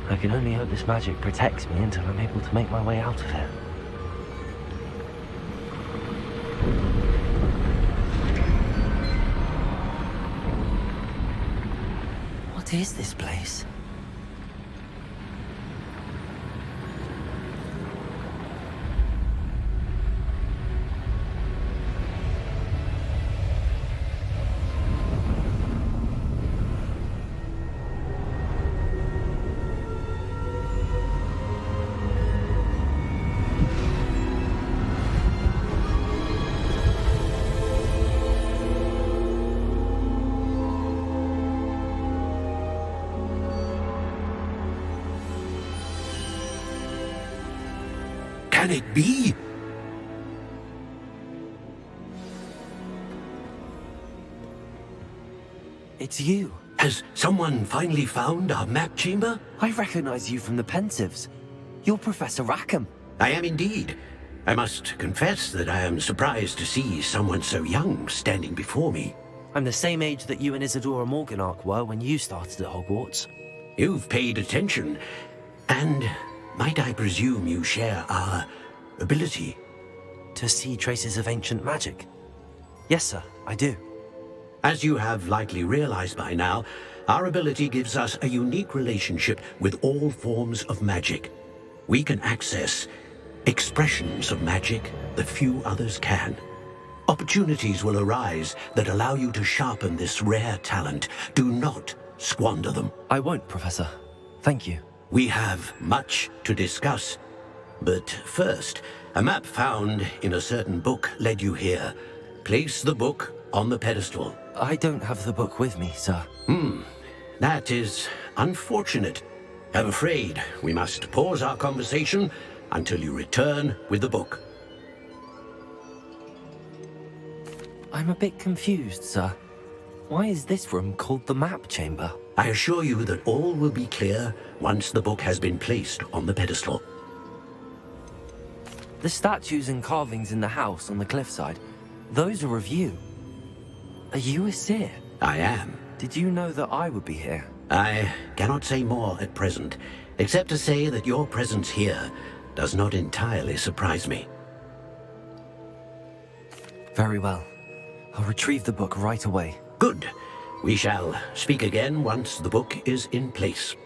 I can only hope this magic protects me until I'm able to make my way out of here. What is this place? can it be? It's you. Has someone finally found our map chamber? I recognize you from the Pensives. You're Professor Rackham. I am indeed. I must confess that I am surprised to see someone so young standing before me. I'm the same age that you and Isadora Morganach were when you started at Hogwarts. You've paid attention, and might I presume you share our ability? To see traces of ancient magic? Yes, sir, I do. As you have likely realized by now, our ability gives us a unique relationship with all forms of magic. We can access expressions of magic that few others can. Opportunities will arise that allow you to sharpen this rare talent. Do not squander them. I won't, Professor. Thank you. We have much to discuss. But first, a map found in a certain book led you here. Place the book on the pedestal. I don't have the book with me, sir. That is unfortunate. I'm afraid we must pause our conversation until you return with the book. I'm a bit confused, sir. Why is this room called the map chamber? I assure you that all will be clear once the book has been placed on the pedestal. The statues and carvings in the house on the cliffside, those are of you. Are you a seer? I am. Did you know that I would be here? I cannot say more at present, except to say that your presence here does not entirely surprise me. Very well. I'll retrieve the book right away. Good. We shall speak again once the book is in place.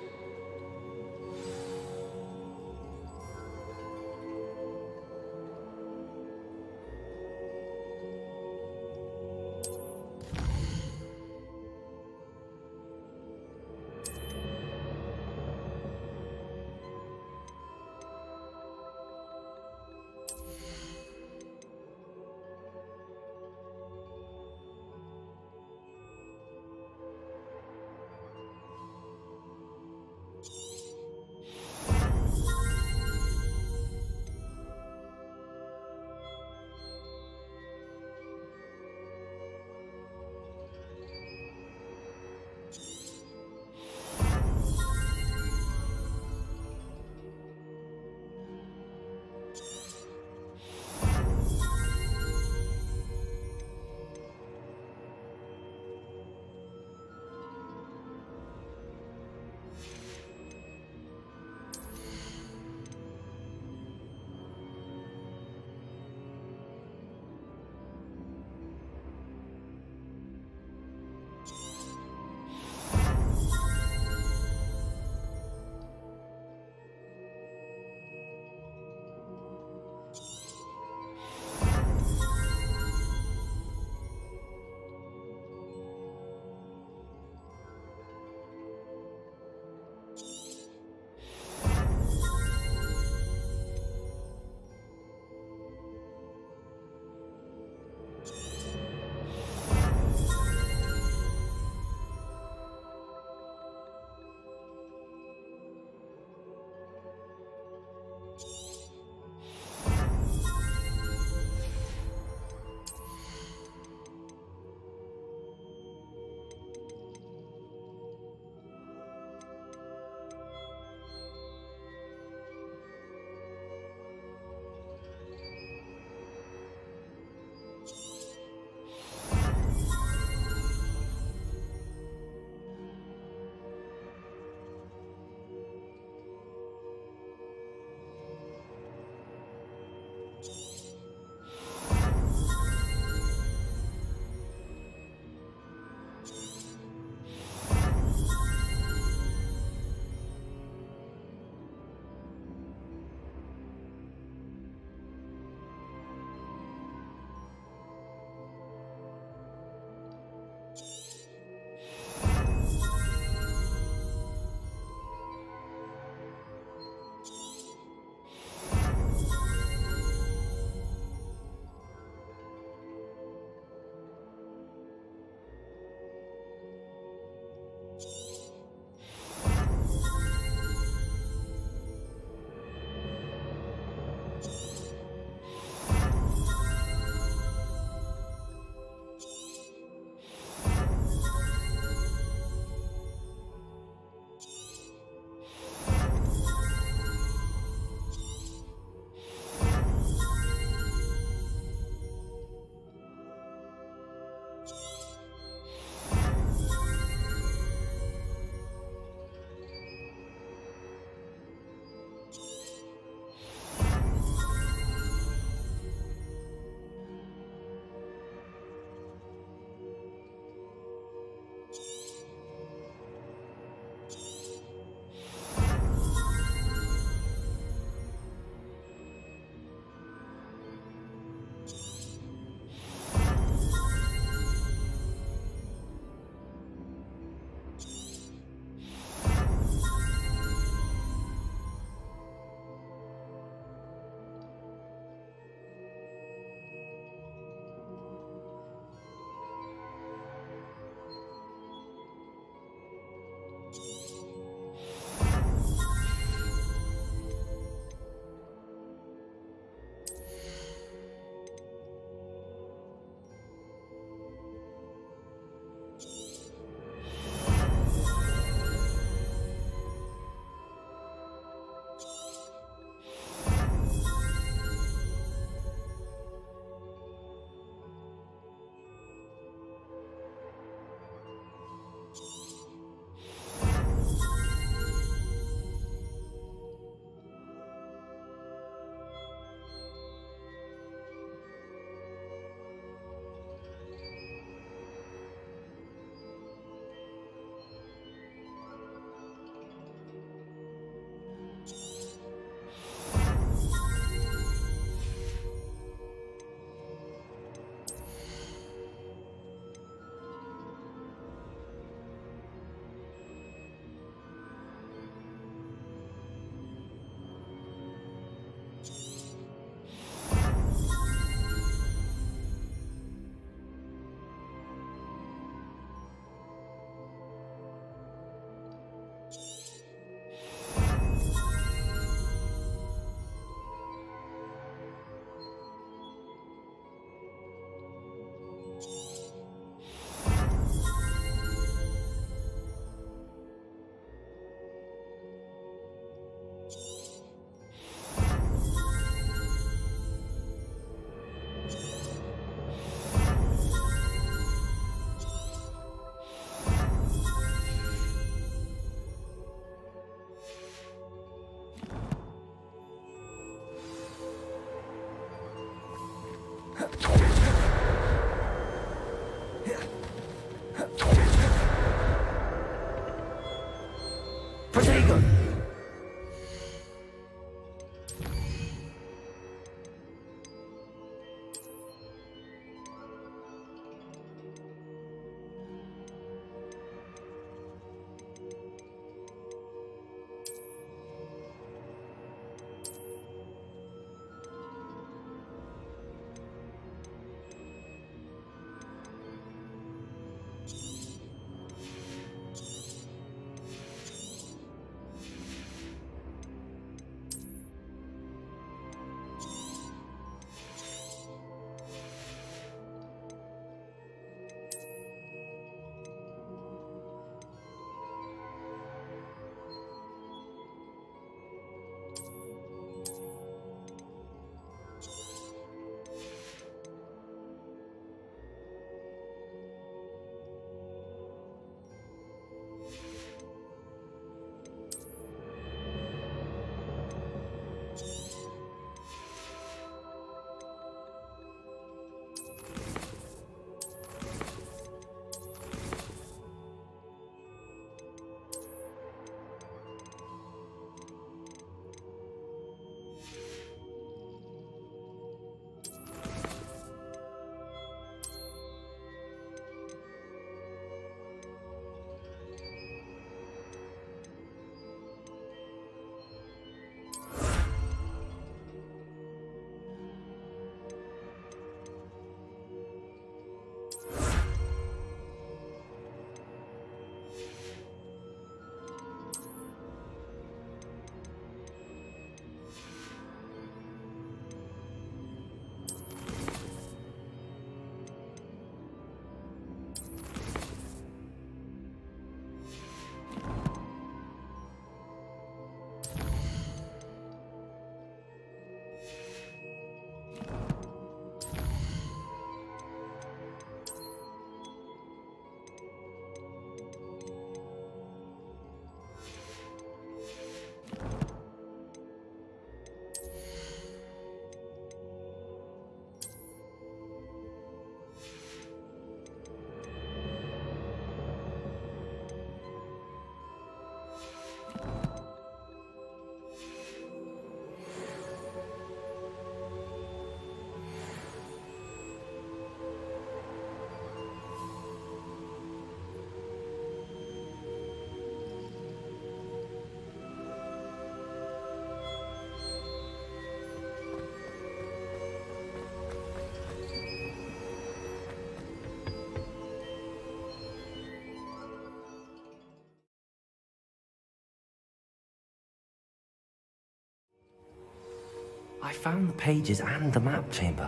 I found the pages and the map chamber.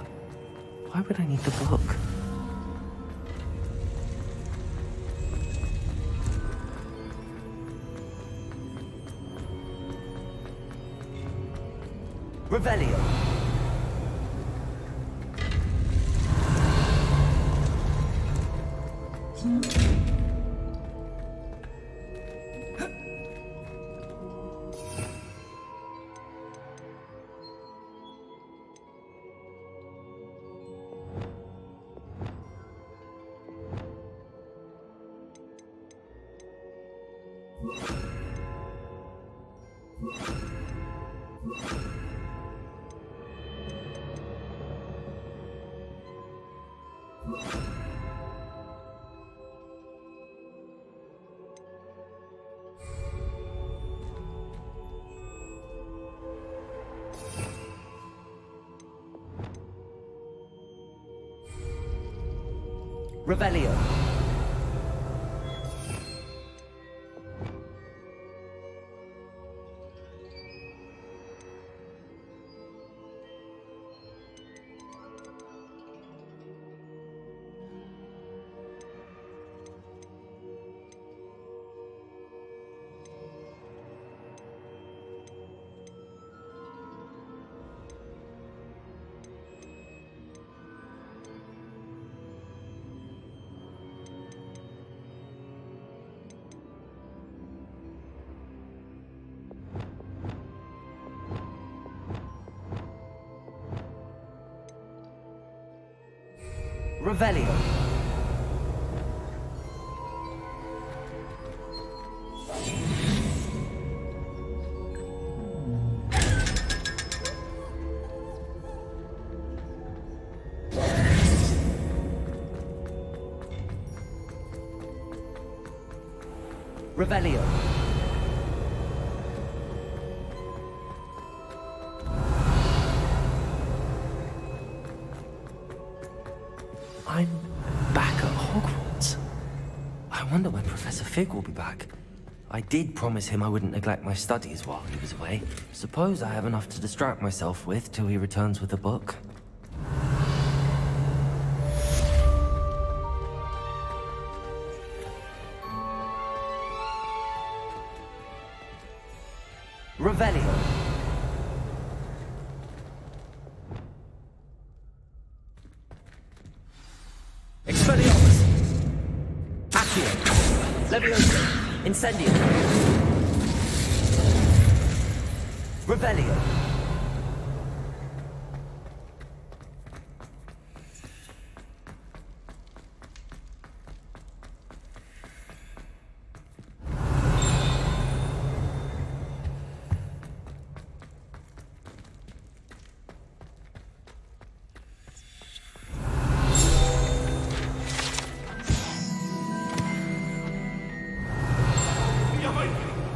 Why would I need the book? Revelio. Revelio. Revelio. Revelio. I'm back at Hogwarts. I wonder when Professor Fig will be back. I did promise him I wouldn't neglect my studies while he was away. Suppose I have enough to distract myself with till he returns with the book. Revelio. Expelliarmus! Accio! Leviosa! Incendio! Revelio!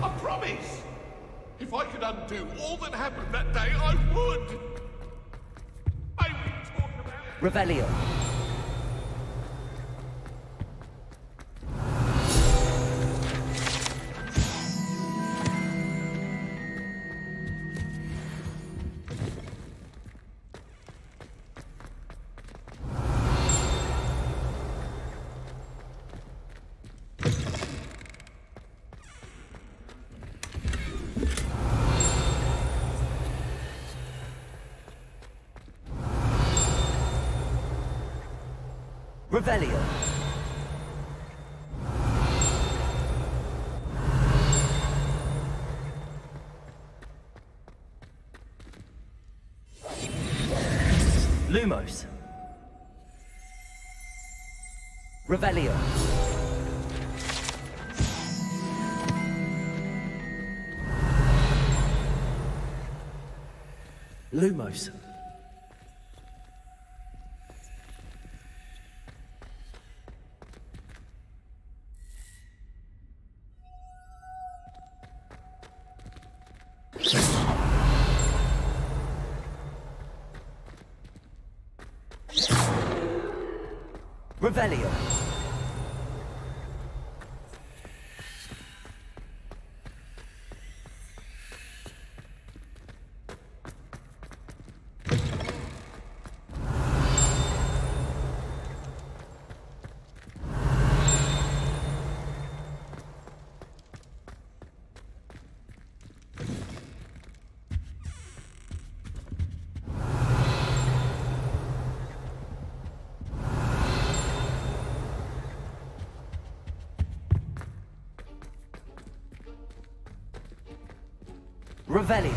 I promise! If I could undo all that happened that day, I would! I will talk about... Revelio! Revelio. Lumos. Revelio. Lumos. Revelio. Revelio.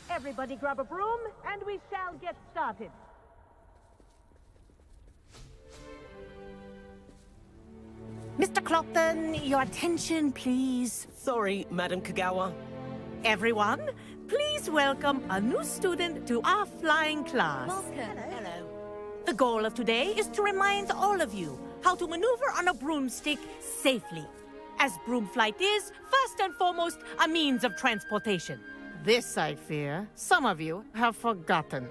Everybody grab a broom, and we shall get started. Mr. Clopton, your attention, please. Sorry, Madam Kagawa. Everyone, please welcome a new student to our flying class. Hello. The goal of today is to remind all of you how to maneuver on a broomstick safely, as broom flight is, first and foremost, a means of transportation. This, I fear, some of you have forgotten.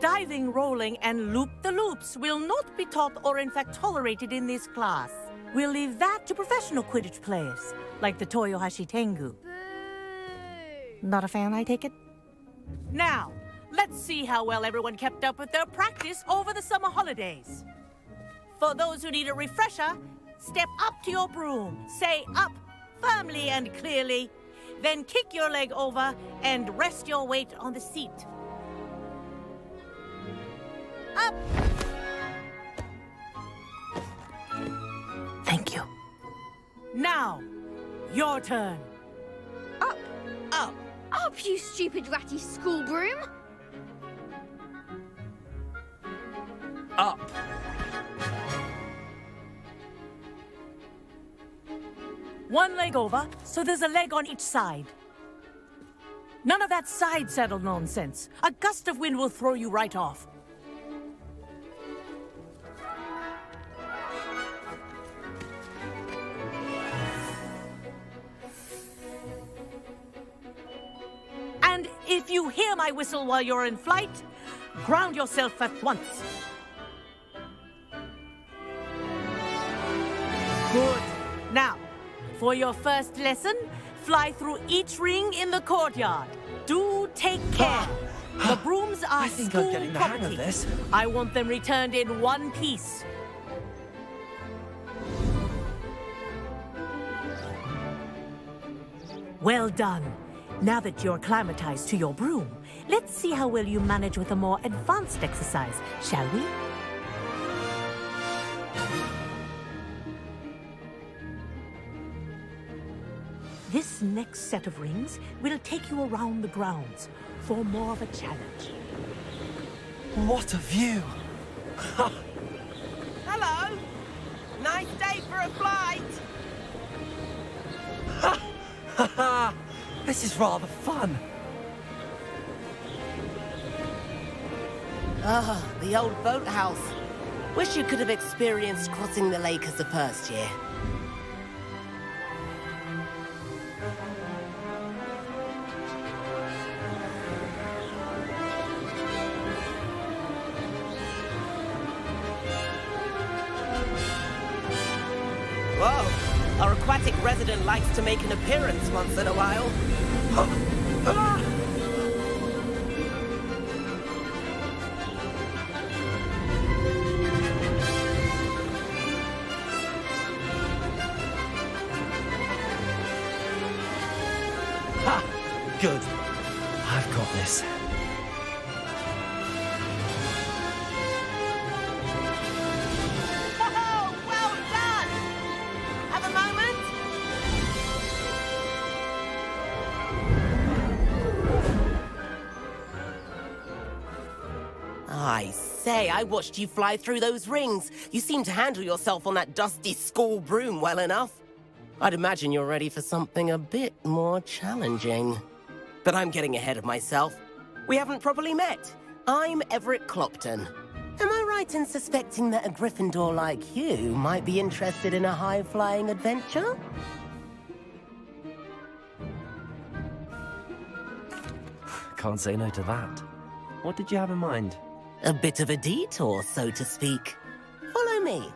Diving, rolling, and loop-the-loops will not be taught or in fact tolerated in this class. We'll leave that to professional Quidditch players, like the Toyohashi Tengu. Not a fan, I take it? Now, let's see how well everyone kept up with their practice over the summer holidays. For those who need a refresher, step up to your broom, say up firmly and clearly, then kick your leg over and rest your weight on the seat. Up! Thank you. Now, your turn. Up, up, up, you stupid ratty school broom! Up. One leg over, so there's a leg on each side. None of that side saddle nonsense. A gust of wind will throw you right off. And if you hear my whistle while you're in flight, ground yourself at once. Good. Now, for your first lesson, fly through each ring in the courtyard. Do take care. The brooms are I think I'm school getting the hang of property. this. I want them returned in one piece. Well done. Now that you're acclimatized to your broom, let's see how well you manage with a more advanced exercise, shall we? This next set of rings will take you around the grounds for more of a challenge. What a view! Hello! Nice day for a flight! This is rather fun. Ah, the old boathouse. Wish you could have experienced crossing the lake as a first year. Whoa! Our aquatic resident likes to make an appearance once in a while. Ha! Good. I've got this. Whoa! Well done! Have a moment? I say, I watched you fly through those rings. You seem to handle yourself on that dusty school broom well enough. I'd imagine you're ready for something a bit more challenging. But I'm getting ahead of myself. We haven't properly met. I'm Everett Clopton. Am I right in suspecting that a Gryffindor like you might be interested in a high-flying adventure? Can't say no to that. What did you have in mind? A bit of a detour, so to speak. Follow me.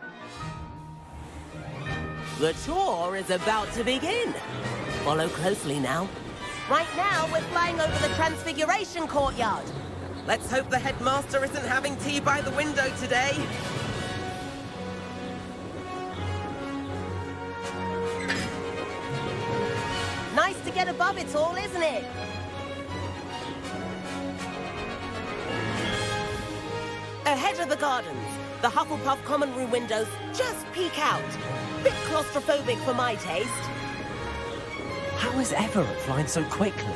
The tour is about to begin. Follow closely now. Right now, we're flying over the Transfiguration Courtyard. Let's hope the headmaster isn't having tea by the window today. Nice to get above it all, isn't it? Ahead of the gardens, the Hufflepuff common room windows just peek out. Bit claustrophobic for my taste. How is Everett flying so quickly?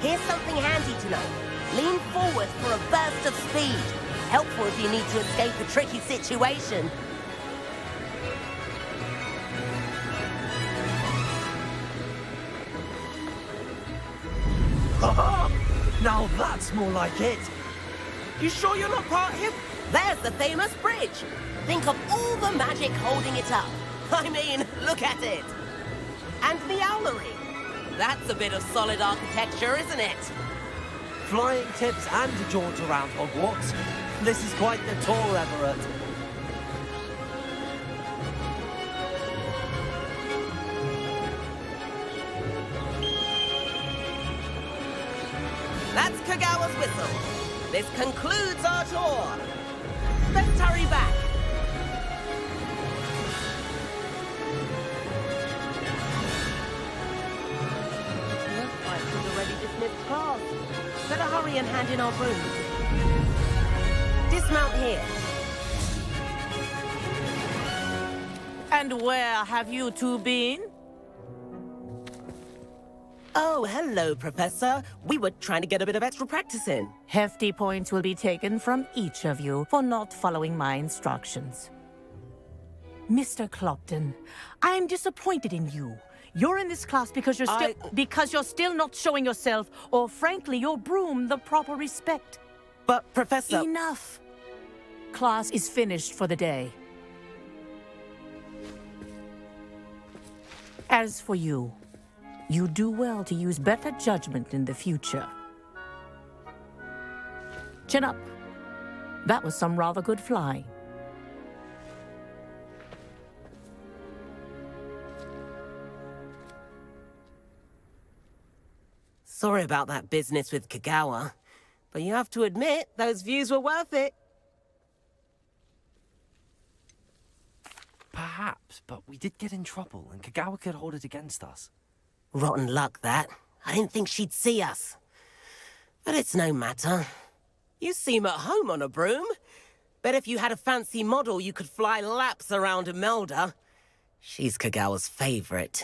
Here's something handy to know. Lean forward for a burst of speed. Helpful if you need to escape a tricky situation. Now that's more like it. You sure you're not part him? There's the famous bridge. Think of all the magic holding it up. I mean, look at it. And the owlery. That's a bit of solid architecture, isn't it? Flying tips and a jaunt around Hogwarts. This is quite the tour, Everett. That's Kagawa's whistle. This concludes our tour. Let's hurry back. Looks like we've already dismissed class. Better hurry and hand in our brooms. Dismount here. And where have you two been? Oh, hello, Professor. We were trying to get a bit of extra practice in. Hefty points will be taken from each of you for not following my instructions. Mr. Clopton, I'm disappointed in you. You're in this class because you're still not showing yourself, or frankly, your broom, the proper respect. But, Professor... Enough. Class is finished for the day. As for you, you do well to use better judgment in the future. Chin up. That was some rather good flying. Sorry about that business with Kagawa, but you have to admit, those views were worth it. Perhaps, but we did get in trouble, and Kagawa could hold it against us. Rotten luck, that. I didn't think she'd see us. But it's no matter. You seem at home on a broom. Bet if you had a fancy model, you could fly laps around Imelda. She's Kagawa's favorite.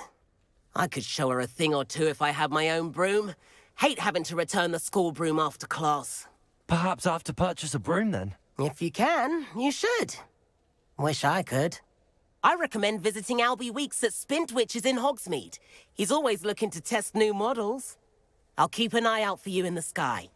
I could show her a thing or two if I had my own broom. Hate having to return the school broom after class. Perhaps I have to purchase a broom, then? If you can, you should. Wish I could. I recommend visiting Albie Weeks at Spintwitches in Hogsmeade. He's always looking to test new models. I'll keep an eye out for you in the sky.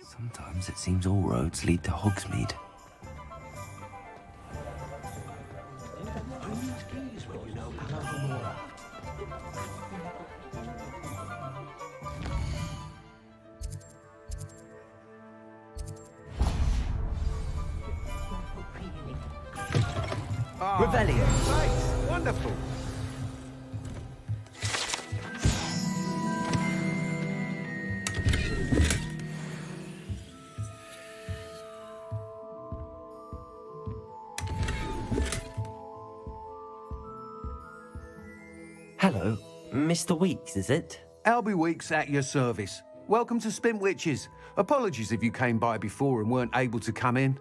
Sometimes it seems all roads lead to Hogsmeade. Revelio. Nice, wonderful. Hello, Mr. Weeks, is it? Albie Weeks at your service. Welcome to Spintwitches. Apologies if you came by before and weren't able to come in.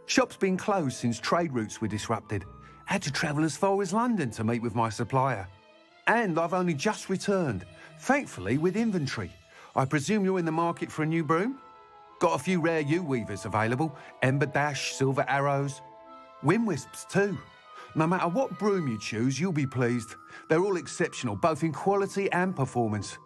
Shop's been closed since trade routes were disrupted. Had to travel as far as London to meet with my supplier. And I've only just returned, thankfully with inventory. I presume you're in the market for a new broom? Got a few rare U-weavers available. Ember Dash, Silver Arrows. Wind Wisps too. No matter what broom you choose, you'll be pleased. They're all exceptional, both in quality and performance.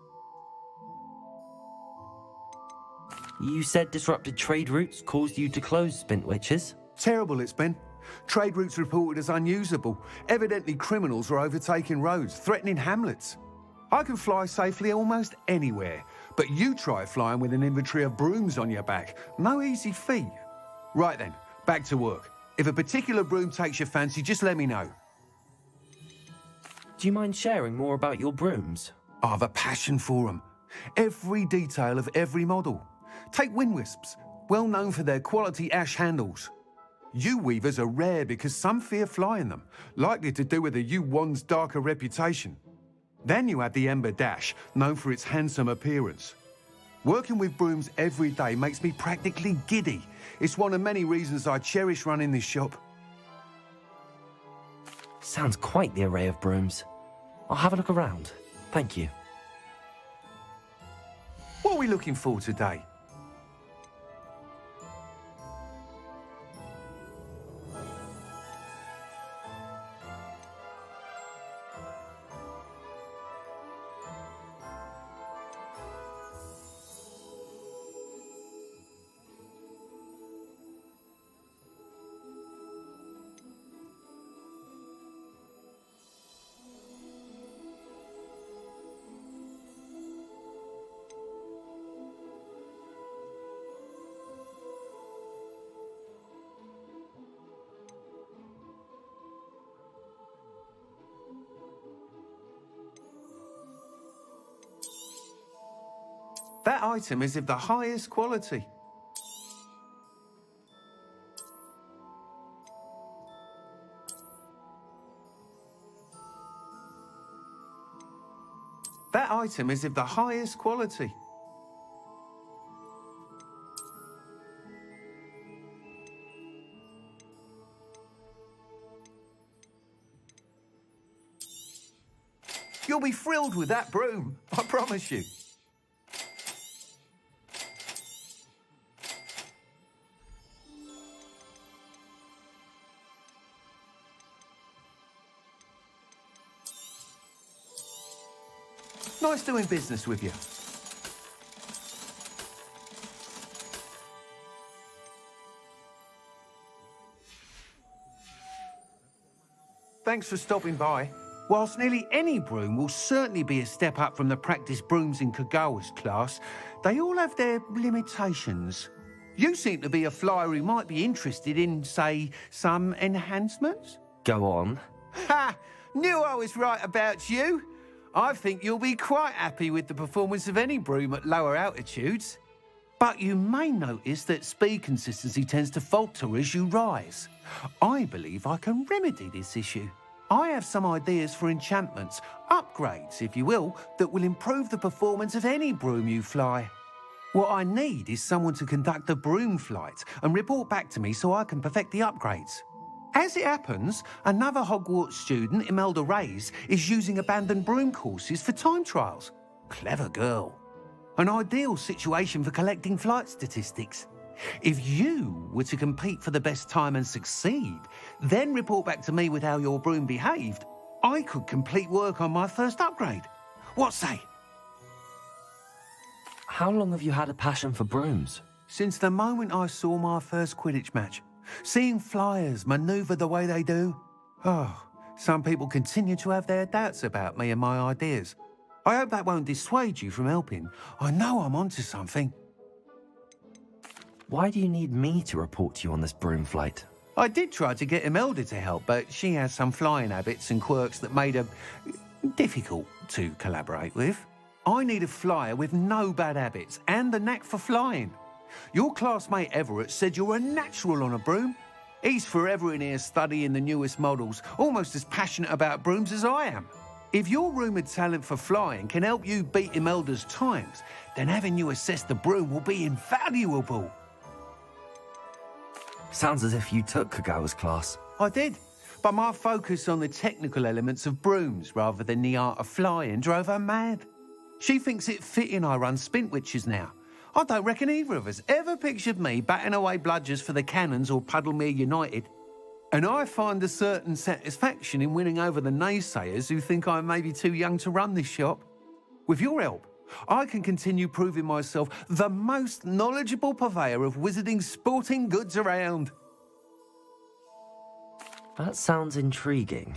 You said disrupted trade routes caused you to close Spintwitches? Terrible it's been. Trade routes reported as unusable. Evidently criminals are overtaking roads, threatening hamlets. I can fly safely almost anywhere, but you try flying with an inventory of brooms on your back. No easy feat. Right then, back to work. If a particular broom takes your fancy, just let me know. Do you mind sharing more about your brooms? I've a passion for them. Every detail of every model. Take Wind Wisps, well known for their quality ash handles. U-weavers are rare because some fear flying them, likely to do with the U-wand's darker reputation. Then you have the Ember Dash, known for its handsome appearance. Working with brooms every day makes me practically giddy. It's one of many reasons I cherish running this shop. Sounds quite the array of brooms. I'll have a look around. Thank you. What are we looking for today? That item is of the highest quality. That item is of the highest quality. You'll be thrilled with that broom, I promise you. Nice doing business with you. Thanks for stopping by. Whilst nearly any broom will certainly be a step up from the practice brooms in Kagawa's class, they all have their limitations. You seem to be a flyer who might be interested in, say, some enhancements? Go on. Ha! Knew I was right about you. I think you'll be quite happy with the performance of any broom at lower altitudes. But you may notice that speed consistency tends to falter as you rise. I believe I can remedy this issue. I have some ideas for enchantments, upgrades, if you will, that will improve the performance of any broom you fly. What I need is someone to conduct a broom flight and report back to me so I can perfect the upgrades. As it happens, another Hogwarts student, Imelda Reyes, is using abandoned broom courses for time trials. Clever girl. An ideal situation for collecting flight statistics. If you were to compete for the best time and succeed, then report back to me with how your broom behaved, I could complete work on my first upgrade. What say? How long have you had a passion for brooms? Since the moment I saw my first Quidditch match. Seeing flyers manoeuvre the way they do. Oh, some people continue to have their doubts about me and my ideas. I hope that won't dissuade you from helping. I know I'm onto something. Why do you need me to report to you on this broom flight? I did try to get Imelda to help, but she has some flying habits and quirks that made her difficult to collaborate with. I need a flyer with no bad habits and the knack for flying. Your classmate Everett said you're a natural on a broom. He's forever in here studying the newest models, almost as passionate about brooms as I am. If your rumoured talent for flying can help you beat Imelda's times, then having you assess the broom will be invaluable. Sounds as if you took Kagawa's class. I did, but my focus on the technical elements of brooms rather than the art of flying drove her mad. She thinks it fitting I run Spintwitches now. I don't reckon either of us ever pictured me batting away bludgers for the Cannons or Puddlemere United. And I find a certain satisfaction in winning over the naysayers who think I'm maybe too young to run this shop. With your help, I can continue proving myself the most knowledgeable purveyor of wizarding sporting goods around. That sounds intriguing.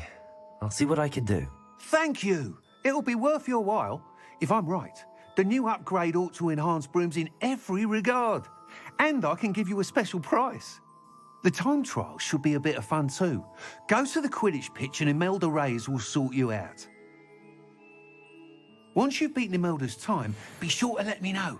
I'll see what I can do. Thank you. It'll be worth your while. If I'm right, the new upgrade ought to enhance brooms in every regard. And I can give you a special price. The time trial should be a bit of fun too. Go to the Quidditch pitch and Imelda Reyes will sort you out. Once you've beaten Imelda's time, be sure to let me know.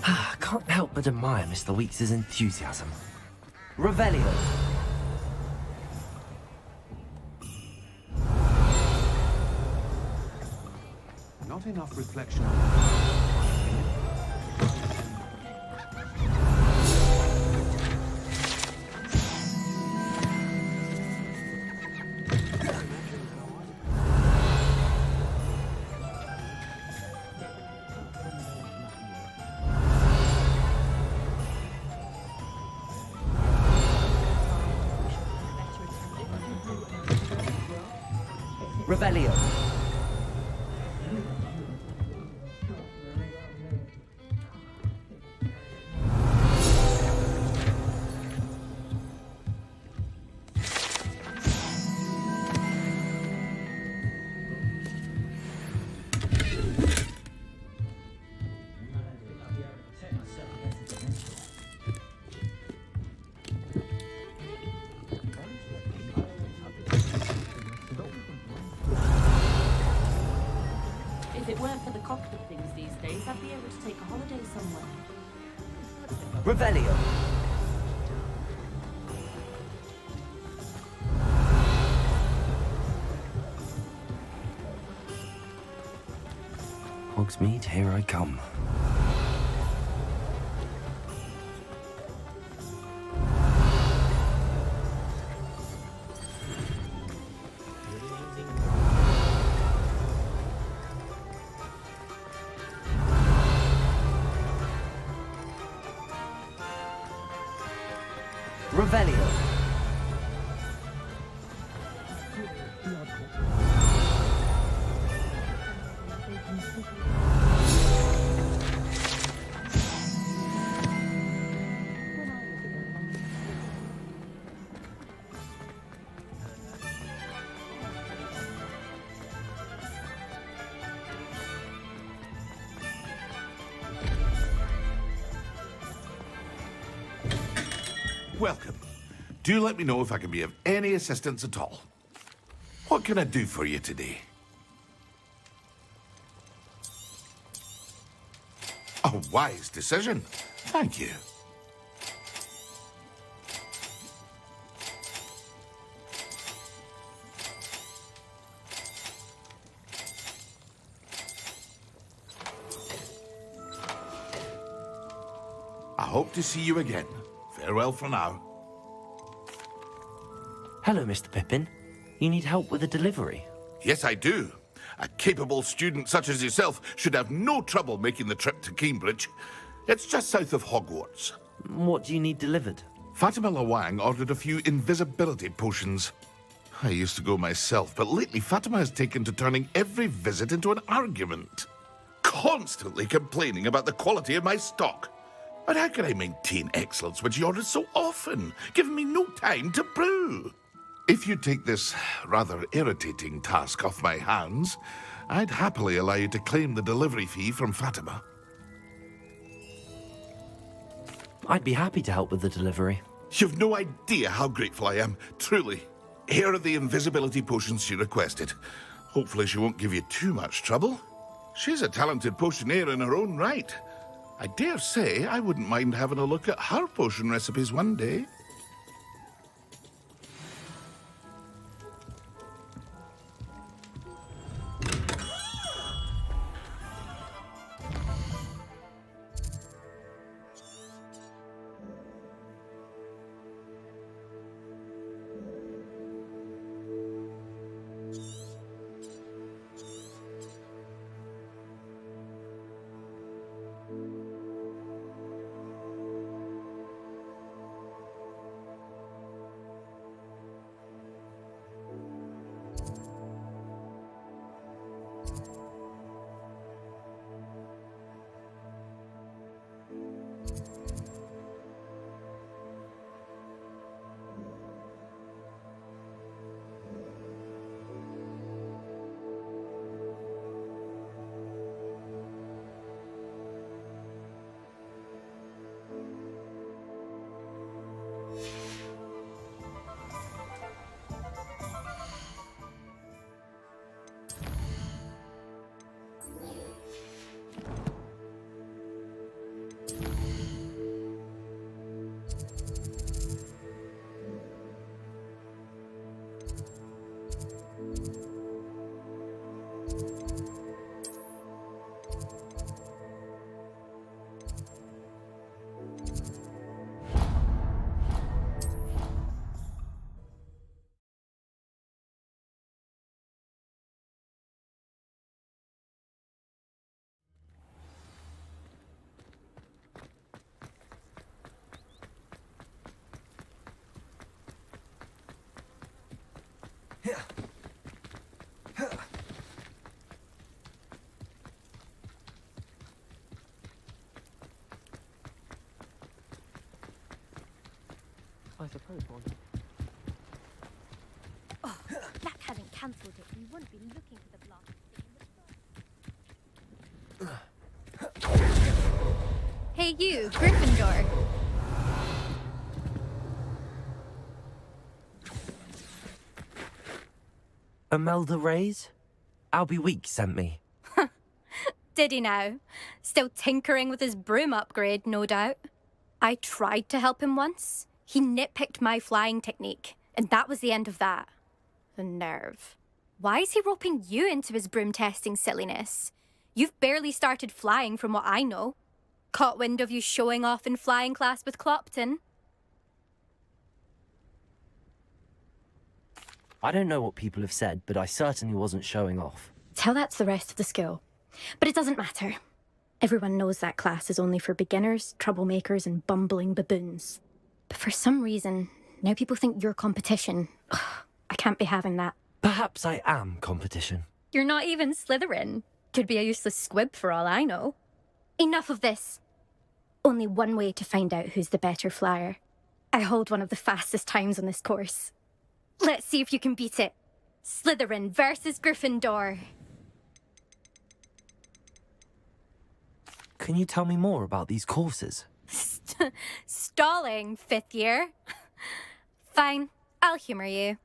I can't help but admire Mr. Weeks' enthusiasm. Revelio. Not enough reflection. Revelio. If it weren't for the cockpit things these days, I'd be able to take a holiday somewhere. Revelio. Hogsmeade, here I come. Revelio. Welcome. Do let me know if I can be of any assistance at all. What can I do for you today? A wise decision. Thank you. I hope to see you again. Farewell for now. Hello, Mr. Pippin. You need help with a delivery? Yes, I do. A capable student such as yourself should have no trouble making the trip to Cambridge. It's just south of Hogwarts. What do you need delivered? Fatima Lawang ordered a few invisibility potions. I used to go myself, but lately Fatima has taken to turning every visit into an argument. Constantly complaining about the quality of my stock. But how can I maintain excellence when she orders so often, giving me no time to brew? If you take this rather irritating task off my hands, I'd happily allow you to claim the delivery fee from Fatima. I'd be happy to help with the delivery. You've no idea how grateful I am, truly. Here are the invisibility potions she requested. Hopefully she won't give you too much trouble. She's a talented potioneer in her own right. I dare say I wouldn't mind having a look at her potion recipes one day. I suppose, Molly. Oh, Black hadn't cancelled it, we wouldn't be looking for the blast. Hey you, Gryffindor. Imelda Reyes? Albie Weeks sent me. Did he now? Still tinkering with his broom upgrade, no doubt. I tried to help him once. He nitpicked my flying technique, and that was the end of that. The nerve. Why is he roping you into his broom testing silliness? You've barely started flying from what I know. Caught wind of you showing off in flying class with Clopton. I don't know what people have said, but I certainly wasn't showing off. Tell that to the rest of the school. But it doesn't matter. Everyone knows that class is only for beginners, troublemakers, and bumbling baboons. But for some reason, now people think you're competition. I can't be having that. Perhaps I am competition. You're not even Slytherin. Could be a useless squib for all I know. Enough of this. Only one way to find out who's the better flyer. I hold one of the fastest times on this course. Let's see if you can beat it. Slytherin versus Gryffindor. Can you tell me more about these courses? Stalling, 5th year. Fine, I'll humour you.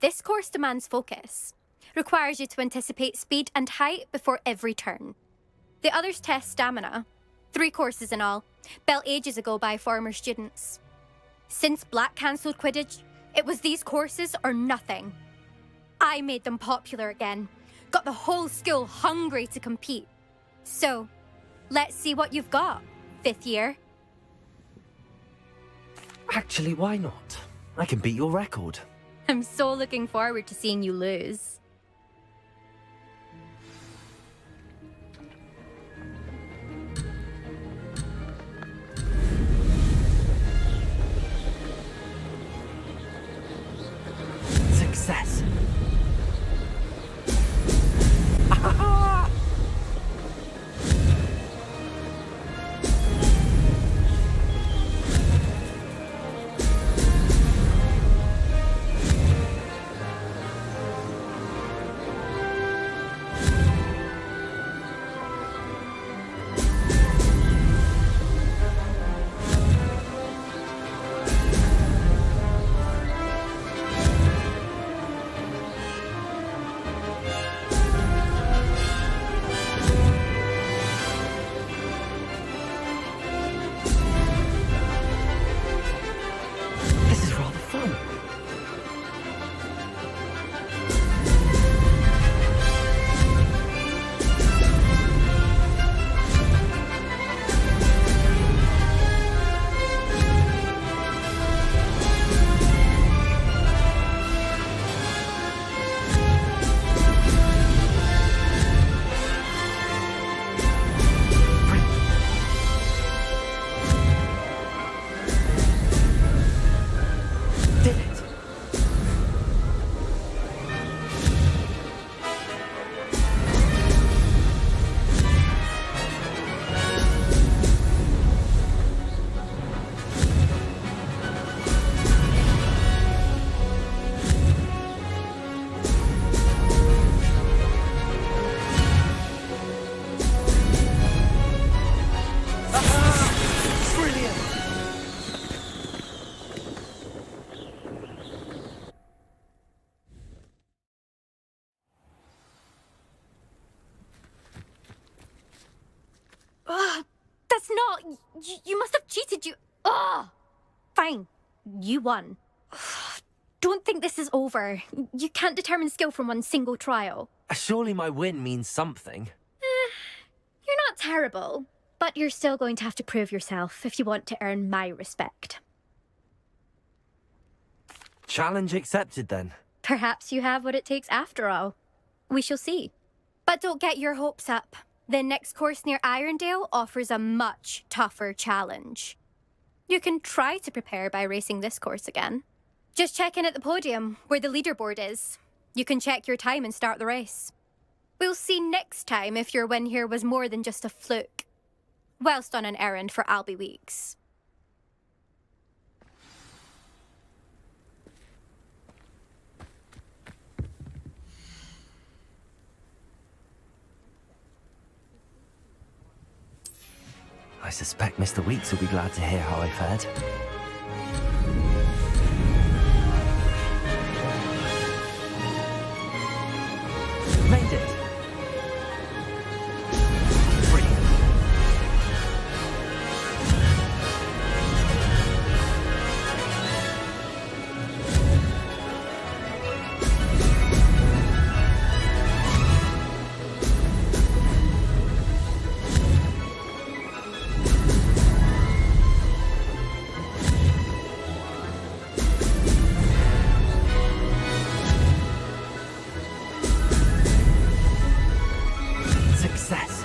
This course demands focus. Requires you to anticipate speed and height before every turn. The others test stamina. 3 courses in all, built ages ago by former students. Since Black cancelled Quidditch, it was these courses or nothing. I made them popular again. Got the whole school hungry to compete. So, let's see what you've got, 5th year. Actually, why not? I can beat your record. I'm so looking forward to seeing you lose. Success. That's not... You must have cheated, you... Ugh! Fine. You won. Don't think this is over. You can't determine skill from one single trial. Surely my win means something. You're not terrible, but you're still going to have to prove yourself if you want to earn my respect. Challenge accepted, then. Perhaps you have what it takes after all. We shall see. But don't get your hopes up. The next course near Irondale offers a much tougher challenge. You can try to prepare by racing this course again. Just check in at the podium, where the leaderboard is. You can check your time and start the race. We'll see next time if your win here was more than just a fluke. Whilst on an errand for Albie Weeks. I suspect Mr. Weeks will be glad to hear how I fared. Made it! Success!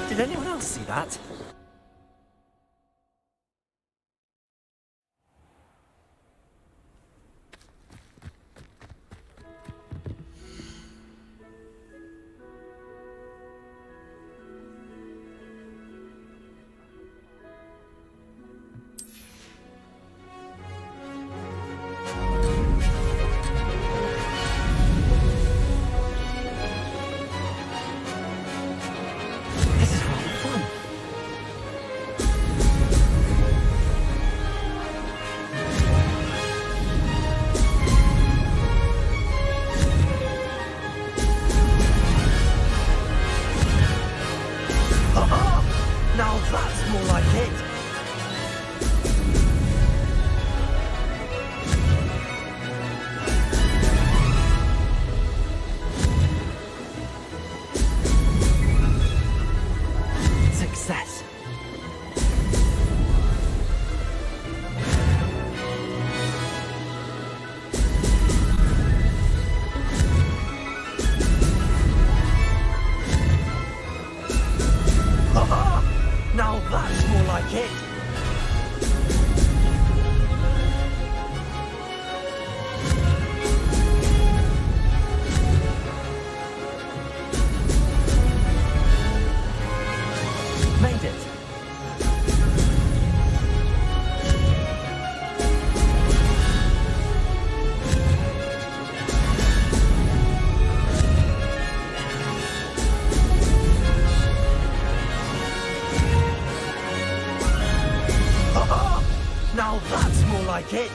Did anyone else see that? Now that's more like it. Success. Now that's more like it. Made it. Now that's more like it.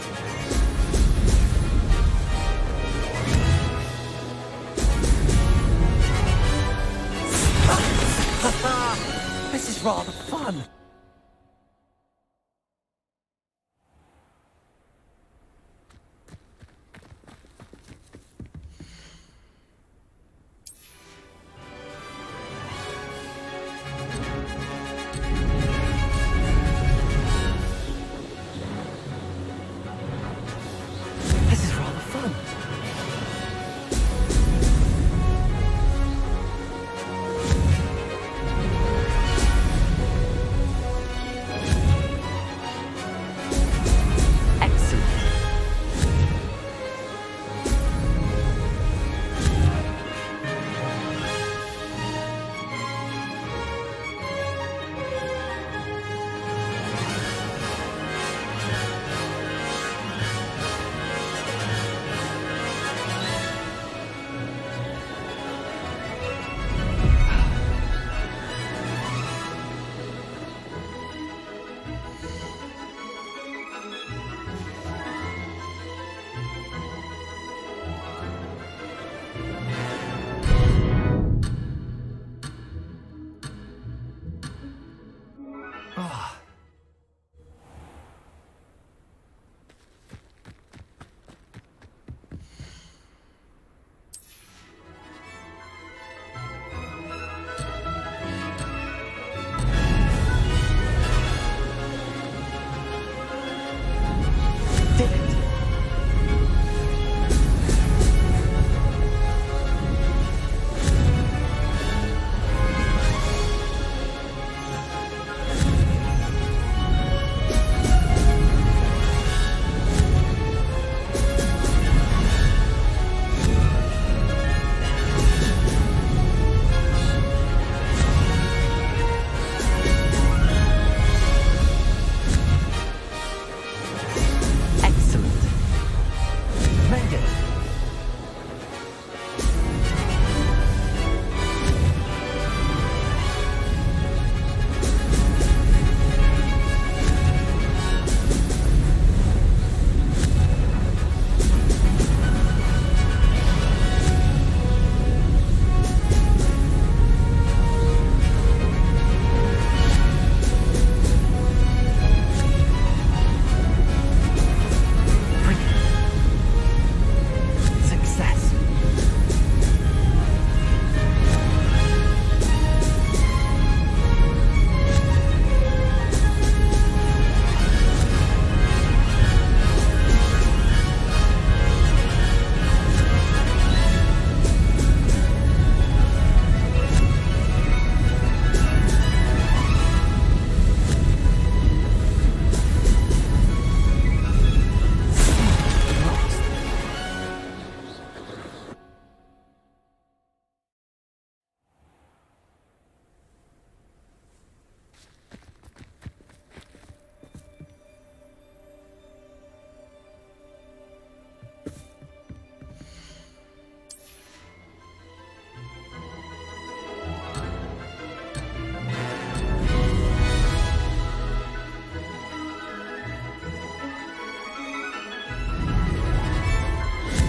This is rather fun. This is rather fun. Ah. Did it. Excellent. Made it. Success.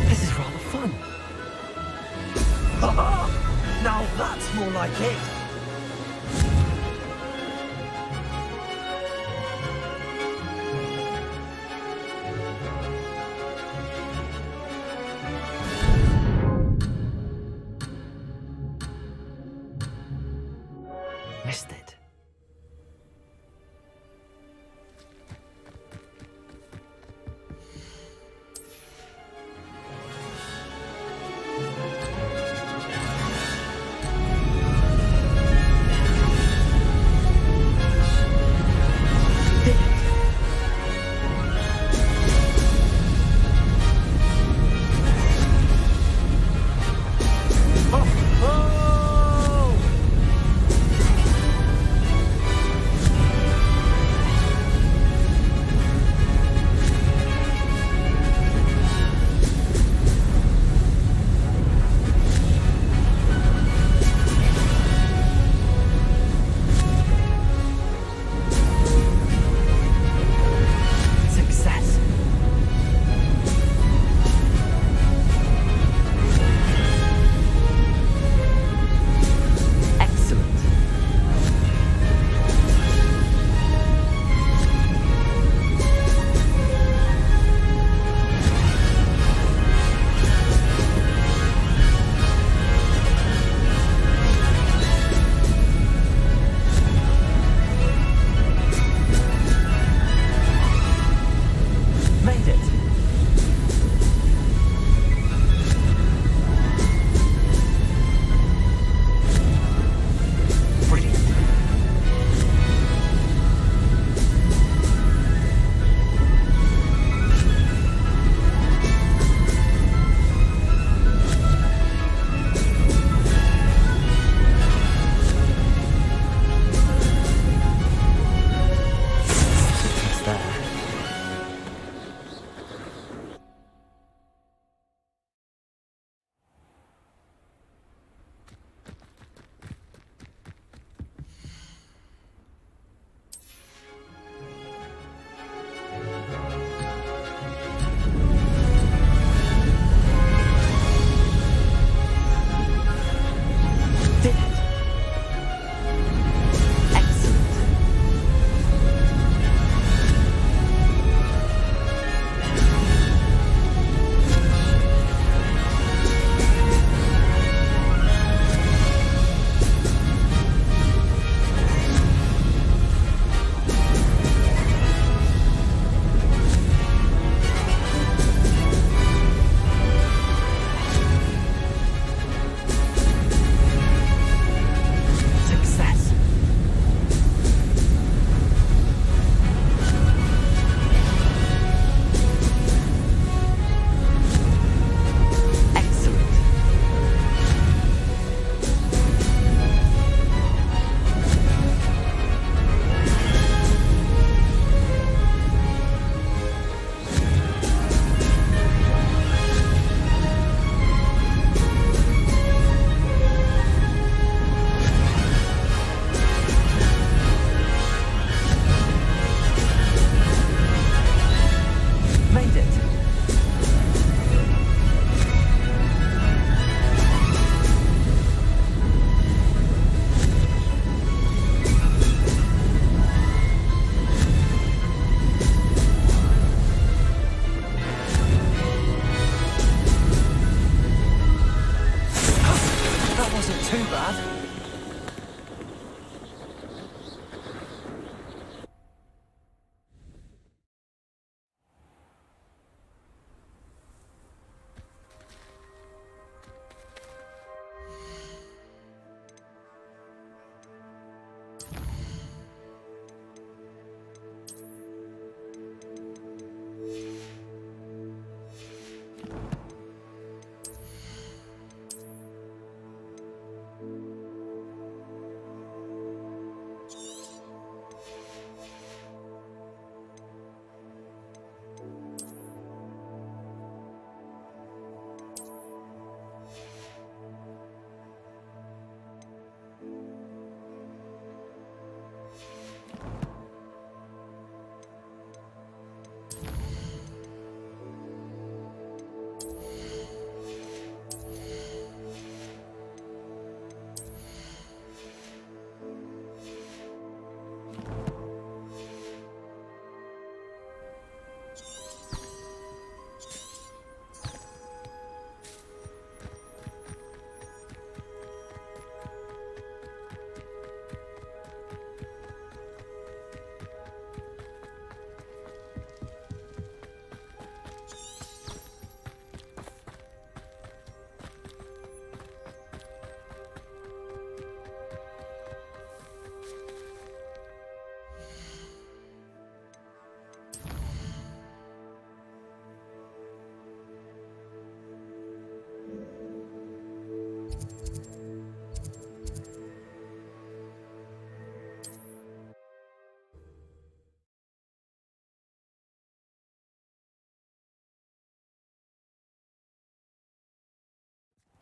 This is rather fun. Now that's more like it. Missed it. Did it. Oh, oh!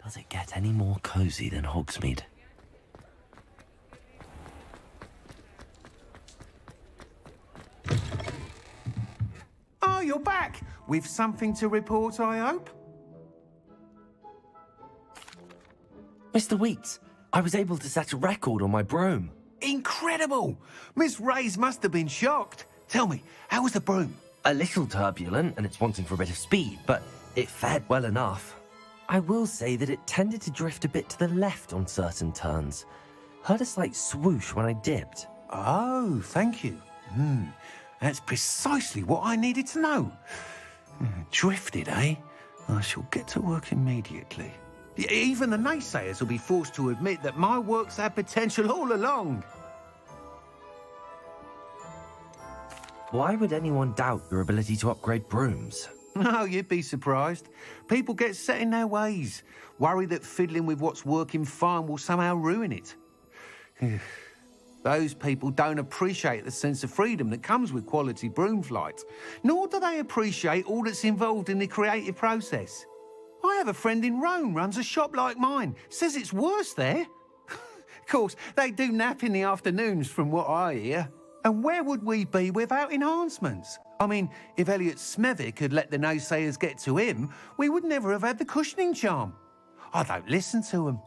Does it get any more cozy than Hogsmeade? Oh, you're back! With something to report, I hope? Mr. Weeks, I was able to set a record on my broom. Incredible! Miss Reyes must have been shocked. Tell me, how was the broom? A little turbulent, and it's wanting for a bit of speed, but it fared well enough. I will say that it tended to drift a bit to the left on certain turns. Heard a slight swoosh when I dipped. Oh, thank you. That's precisely what I needed to know. Drifted, eh? I shall get to work immediately. Even the naysayers will be forced to admit that my work's had potential all along. Why would anyone doubt your ability to upgrade brooms? Oh, you'd be surprised. People get set in their ways, worry that fiddling with what's working fine will somehow ruin it. Those people don't appreciate the sense of freedom that comes with quality broom flight, nor do they appreciate all that's involved in the creative process. I have a friend in Rome runs a shop like mine, says it's worse there. Of course, they do nap in the afternoons from what I hear. And where would we be without enhancements? I mean, if Elliot Smethwick had let the naysayers get to him, we would never have had the cushioning charm. I don't listen to them.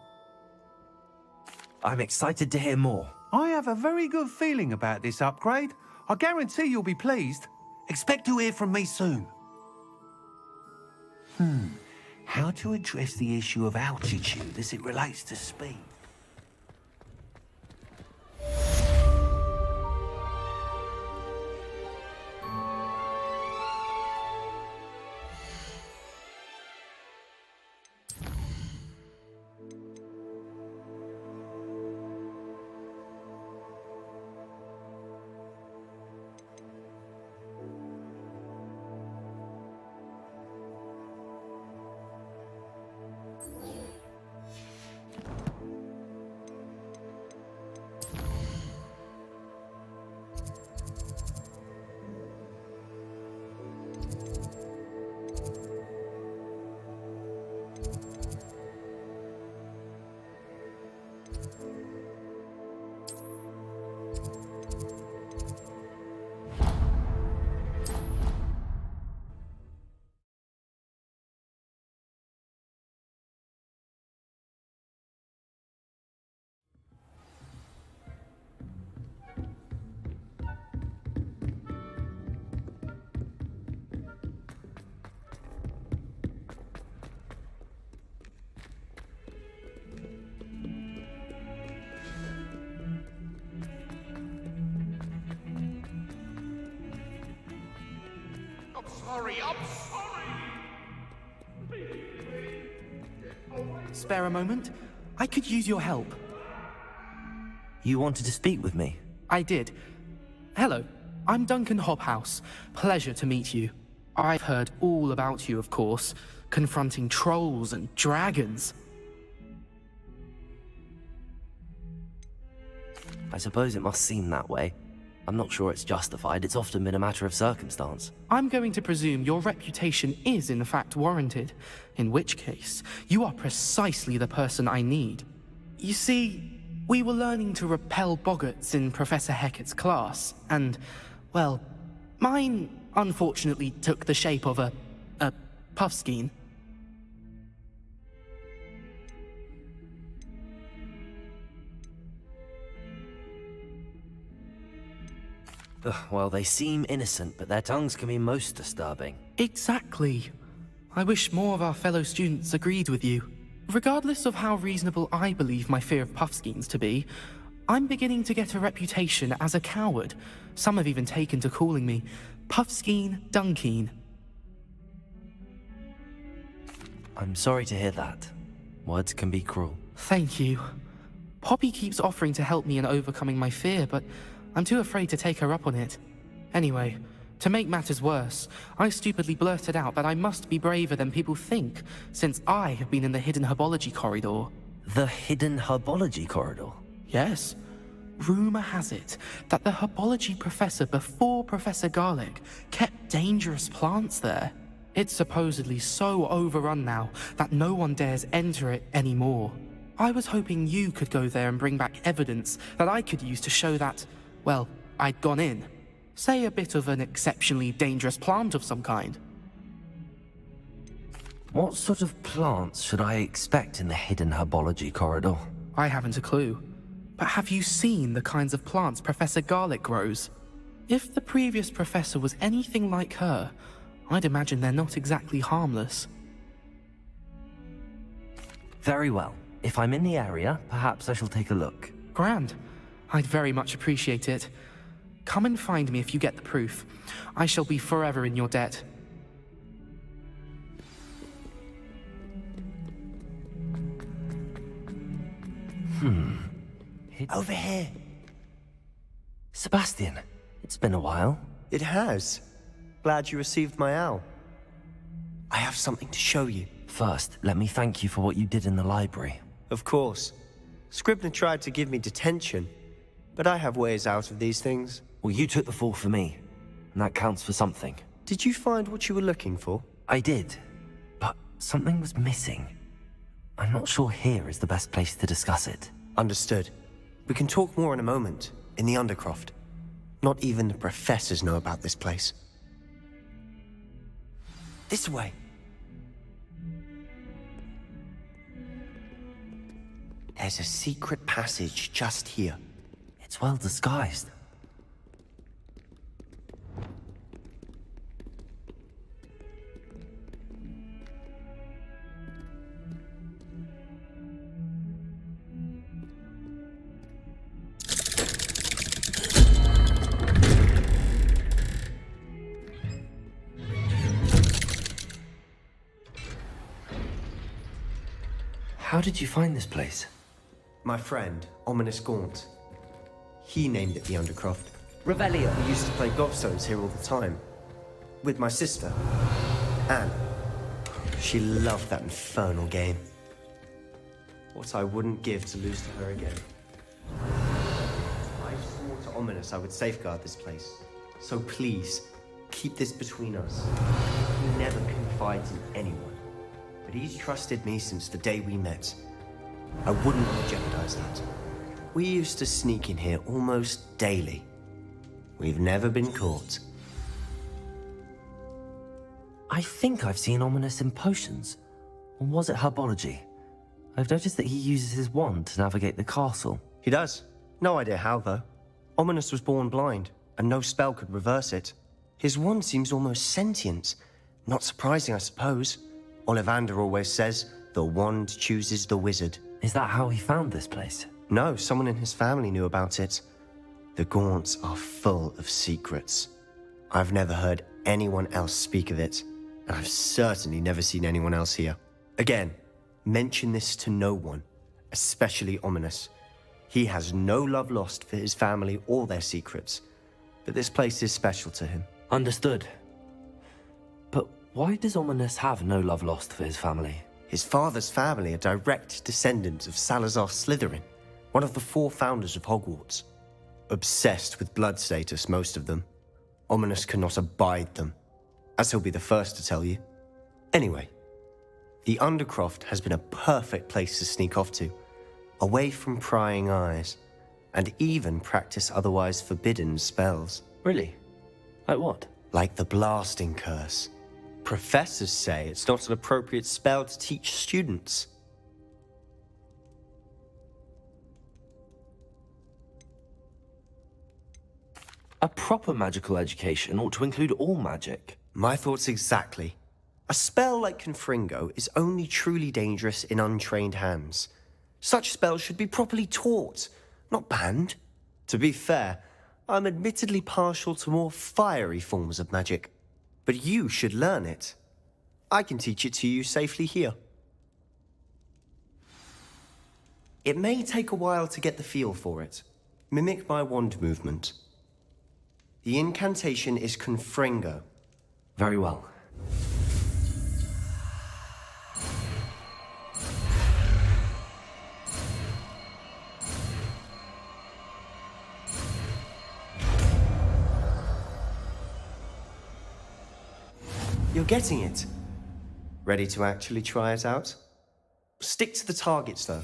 I'm excited to hear more. I have a very good feeling about this upgrade. I guarantee you'll be pleased. Expect to hear from me soon. How to address the issue of altitude as it relates to speed? I'm sorry. Spare a moment? I could use your help. You wanted to speak with me? I did. Hello, I'm Duncan Hobhouse. Pleasure to meet you. I've heard all about you, of course, confronting trolls and dragons. I suppose it must seem that way. I'm not sure it's justified. It's often been a matter of circumstance. I'm going to presume your reputation is in fact warranted, in which case, you are precisely the person I need. You see, We were learning to repel boggarts in Professor Hecat's class, and, well, mine unfortunately took the shape of a puffskein. Well, they seem innocent, but their tongues can be most disturbing. Exactly. I wish more of our fellow students agreed with you. Regardless of how reasonable I believe my fear of puffskeins to be, I'm beginning to get a reputation as a coward. Some have even taken to calling me Puffskeen Dunkeen. I'm sorry to hear that. Words can be cruel. Thank you. Poppy keeps offering to help me in overcoming my fear, but I'm too afraid to take her up on it. Anyway, to make matters worse, I stupidly blurted out that I must be braver than people think, since I have been in the hidden herbology corridor. The hidden herbology corridor? Yes. Rumor has it that the herbology professor before Professor Garlic kept dangerous plants there. It's supposedly so overrun now that no one dares enter it anymore. I was hoping you could go there and bring back evidence that I could use to show that, well, I'd gone in. Say a bit of an exceptionally dangerous plant of some kind. What sort of plants should I expect in the hidden herbology corridor? I haven't a clue. But have you seen the kinds of plants Professor Garlic grows? If the previous professor was anything like her, I'd imagine they're not exactly harmless. Very well. If I'm in the area, perhaps I shall take a look. Grand. I'd very much appreciate it. Come and find me if you get the proof. I shall be forever in your debt. Over here. Sebastian, it's been a while. It has. Glad you received my owl. I have something to show you. First, let me thank you for what you did in the library. Of course. Scribner tried to give me detention, but I have ways out of these things. Well, you took the fall for me, and that counts for something. Did you find what you were looking for? I did, but something was missing. I'm not sure here is the best place to discuss it. Understood. We can talk more in a moment, in the Undercroft. Not even the professors know about this place. This way. There's a secret passage just here. It's well disguised. How did you find this place? My friend, Ominous Gaunt. He named it the Undercroft. Revelia used to play gobstones here all the time. With my sister, Anne. She loved that infernal game. What I wouldn't give to lose to her again. I swore to Ominous I would safeguard this place. So please, keep this between us. He never confides in anyone. But he's trusted me since the day we met. I wouldn't want to jeopardize that. We used to sneak in here almost daily. We've never been caught. I think I've seen Ominous in potions. Or was it herbology? I've noticed that he uses his wand to navigate the castle. He does. No idea how, though. Ominous was born blind, and no spell could reverse it. His wand seems almost sentient. Not surprising, I suppose. Ollivander always says, the wand chooses the wizard. Is that how he found this place? No, someone in his family knew about it. The Gaunts are full of secrets. I've never heard anyone else speak of it, and I've certainly never seen anyone else here. Again, mention this to no one, especially Ominous. He has no love lost for his family or their secrets, but this place is special to him. Understood. But why does Ominous have no love lost for his family? His father's family are direct descendants of Salazar Slytherin, one of the 4 founders of Hogwarts. Obsessed with blood status, most of them. Ominous cannot abide them, as he'll be the first to tell you. Anyway, the Undercroft has been a perfect place to sneak off to. away from prying eyes, and even practice otherwise forbidden spells. Really? Like what? Like the blasting curse. Professors say it's not an appropriate spell to teach students. A proper magical education ought to include all magic. My thoughts exactly. A spell like Confringo is only truly dangerous in untrained hands. Such spells should be properly taught, not banned. To be fair, I'm admittedly partial to more fiery forms of magic. But you should learn it. I can teach it to you safely here. It may take a while to get the feel for it. Mimic my wand movement. The incantation is Confringo. Very well. You're getting it. Ready to actually try it out? Stick to the targets, though.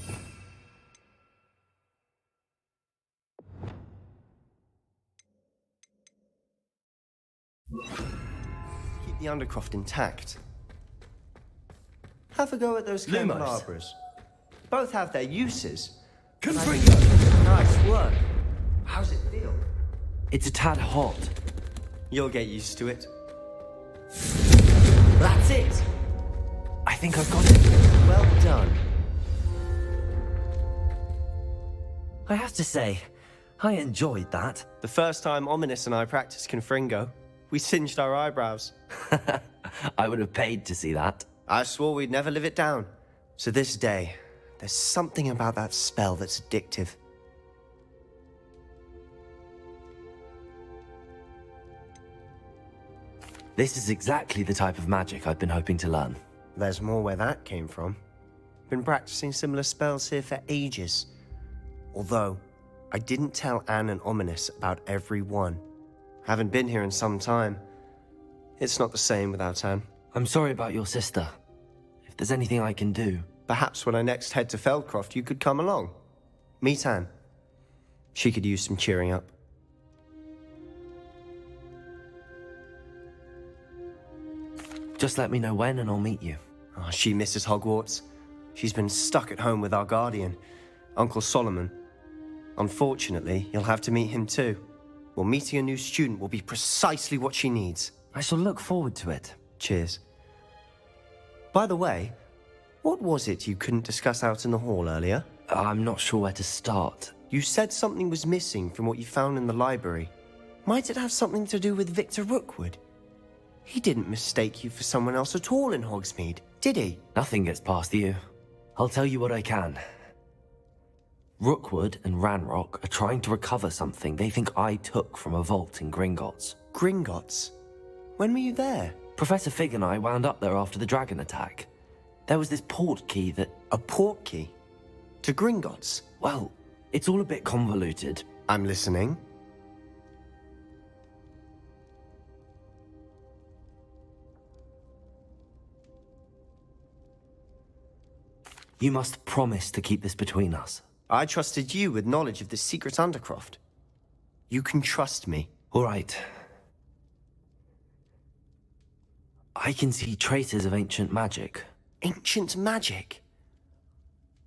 Keep the undercroft intact. Have a go at those candelabras. Both have their uses. Confringo! Nice work. How's it feel? It's a tad hot. You'll get used to it. That's it! I think I've got it. Well done. I have to say, I enjoyed that. The first time Ominous and I practiced Confringo, we singed our eyebrows. I would have paid to see that. I swore we'd never live it down. To this day, there's something about that spell that's addictive. This is exactly the type of magic I've been hoping to learn. There's more where that came from. Been practicing similar spells here for ages. Although, I didn't tell Anne and Ominous about every one. Haven't been here in some time. It's not the same without Anne. I'm sorry about your sister. If there's anything I can do... Perhaps when I next head to Feldcroft, you could come along. Meet Anne. She could use some cheering up. Just let me know when and I'll meet you. Oh, she misses Hogwarts. She's been stuck at home with our guardian, Uncle Solomon. Unfortunately, you'll have to meet him too. Well, meeting a new student will be precisely what she needs. I shall look forward to it. Cheers. By the way, what was it you couldn't discuss out in the hall earlier? I'm not sure where to start. You said something was missing from what you found in the library. Might it have something to do with Victor Rookwood? He didn't mistake you for someone else at all in Hogsmeade, did he? Nothing gets past you. I'll tell you what I can. Rookwood and Ranrock are trying to recover something they think I took from a vault in Gringotts. Gringotts? When were you there? Professor Fig and I wound up there after the dragon attack. There was this port key that... A port key? To Gringotts? Well, it's all a bit convoluted. I'm listening. You must promise to keep this between us. I trusted you with knowledge of the secret undercroft. You can trust me. All right. I can see traces of ancient magic. Ancient magic?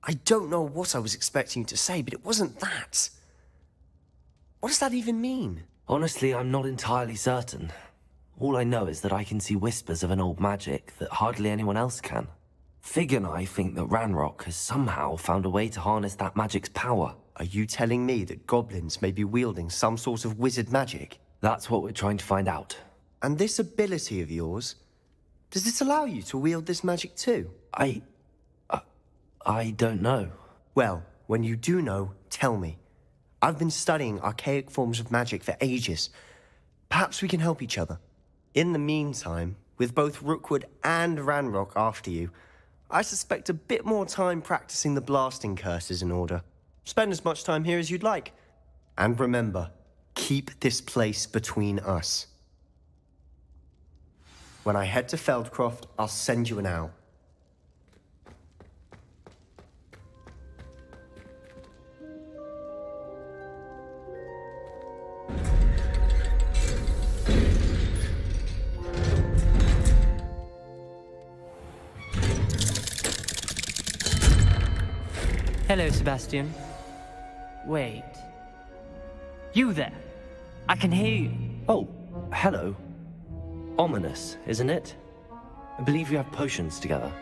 I don't know what I was expecting you to say, but it wasn't that. What does that even mean? Honestly, I'm not entirely certain. All I know is that I can see whispers of an old magic that hardly anyone else can. Fig and I think that Ranrock has somehow found a way to harness that magic's power. Are you telling me that goblins may be wielding some sort of wizard magic? That's what we're trying to find out. And this ability of yours, does it allow you to wield this magic too? I don't know. Well, when you do know, tell me. I've been studying archaic forms of magic for ages. Perhaps we can help each other. In the meantime, with both Rookwood and Ranrock after you, I suspect a bit more time practicing the blasting curse is in order. Spend as much time here as you'd like. And remember, keep this place between us. When I head to Feldcroft, I'll send you an owl. Hello, Sebastian. Wait. You there? I can hear you. Oh, hello. Ominous, isn't it? I believe you have potions together.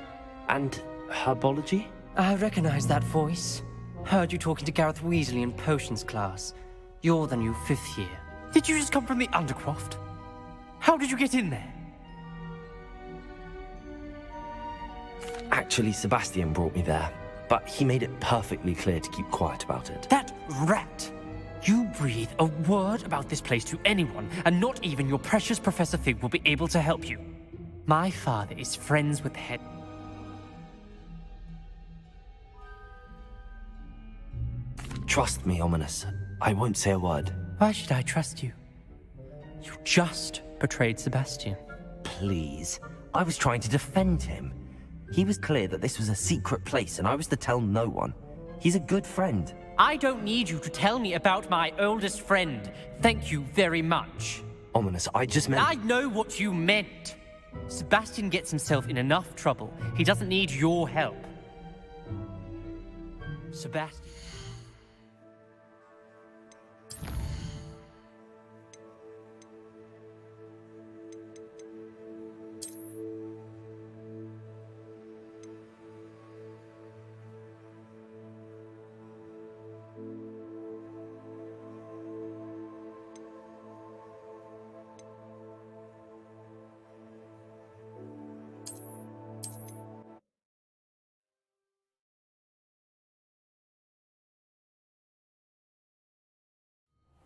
And herbology? I recognize that voice. Heard you talking to Gareth Weasley in potions class. You're the new 5th year. Did you just come from the Undercroft? How did you get in there? Actually, Sebastian brought me there, but he made it perfectly clear to keep quiet about it. That rat! You breathe a word about this place to anyone, and not even your precious Professor Fig will be able to help you. My father is friends with the head. Trust me, Ominous. I won't say a word. Why should I trust you? You just betrayed Sebastian. Please. I was trying to defend him. He was clear that this was a secret place, and I was to tell no one. He's a good friend. I don't need you to tell me about my oldest friend. Thank you very much. Ominous, I just meant... I know what you meant. Sebastian gets himself in enough trouble. He doesn't need your help. Sebastian...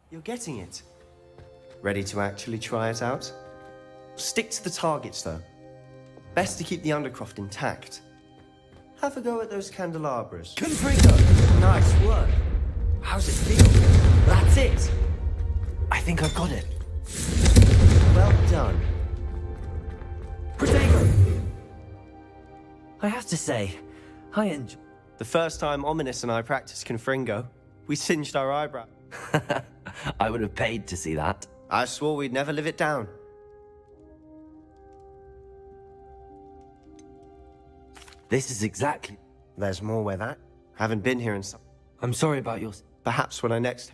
You're getting it. Ready to actually try it out? Stick to the targets, though. Best to keep the Undercroft intact. Have a go at those candelabras. Confringo! Nice work. How's it feel? That's it! I think I've got it. Well done. Protego! I have to say, I enjoy... The first time Ominous and I practiced Confringo, we singed our eyebrow. I would have paid to see that. I swore we'd never live it down. This is exactly... There's more where that. Haven't been here in some... I'm sorry about yours. Perhaps when I next...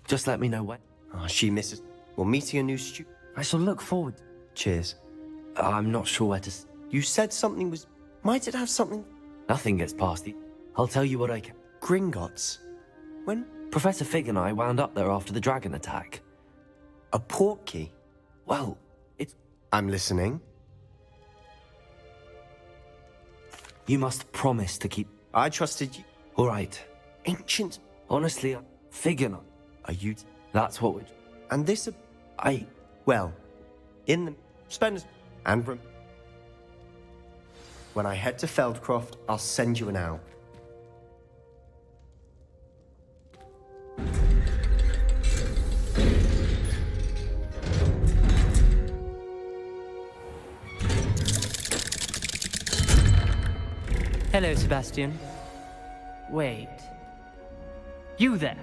Just let me know when. Oh, she misses... Well, meeting a new student... I shall look forward. Cheers. I'm not sure where to... You said something was... Might it have something... Nothing gets past the... I'll tell you what I can... Gringotts? When... Professor Fig and I wound up there after the dragon attack. A portkey? Well, it's... I'm listening. You must promise to keep... I trusted you. All right. Ancient... Honestly, Fig and I... Are you... That's what would... And this... I... Well... In the... Spend... And... When I head to Feldcroft, I'll send you an owl. Hello, Sebastian. Wait. You there?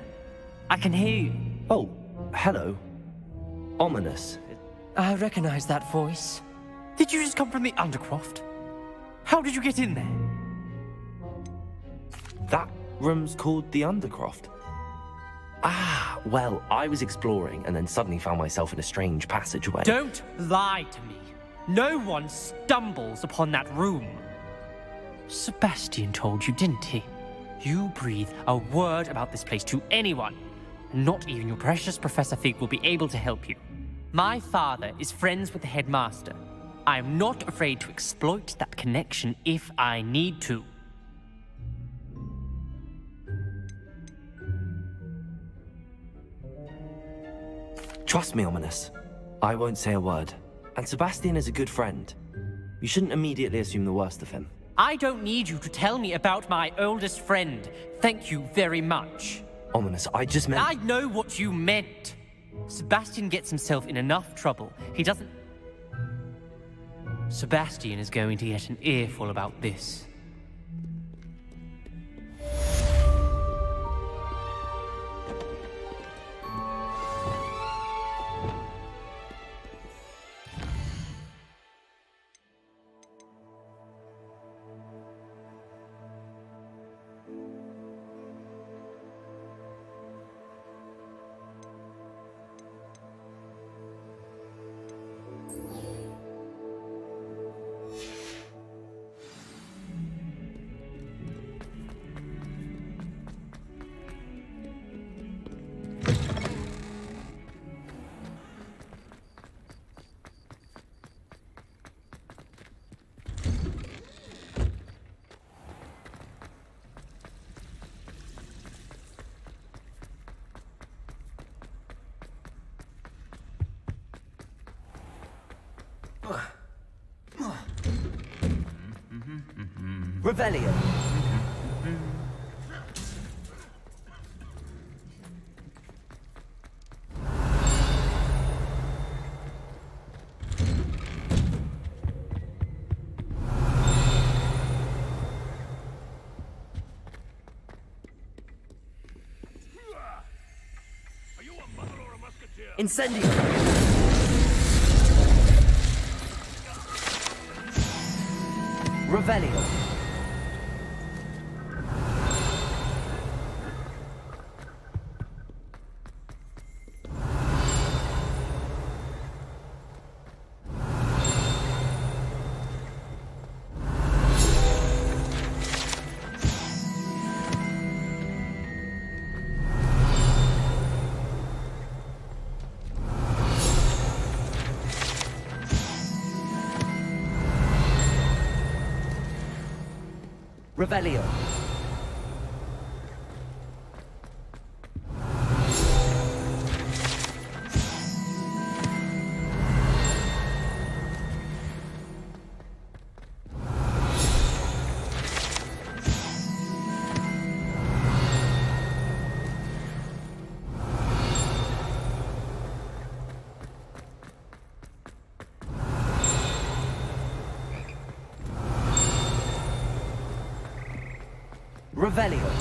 I can hear you. Oh, hello. Ominous. I recognize that voice. Did you just come from the Undercroft? How did you get in there? That room's called the Undercroft. Ah, well, I was exploring and then suddenly found myself in a strange passageway. Don't lie to me. No one stumbles upon that room. Sebastian told you, didn't he? You breathe a word about this place to anyone, and not even your precious Professor Fig will be able to help you. My father is friends with the headmaster. I am not afraid to exploit that connection if I need to. Trust me, Ominous. I won't say a word. And Sebastian is a good friend. You shouldn't immediately assume the worst of him. I don't need you to tell me about my oldest friend. Thank you very much. Ominous, I just meant... I know what you meant. Sebastian gets himself in enough trouble. He doesn't... Sebastian is going to get an earful about this. Revelio. Incendio. Revelio. Revelio. Revelio.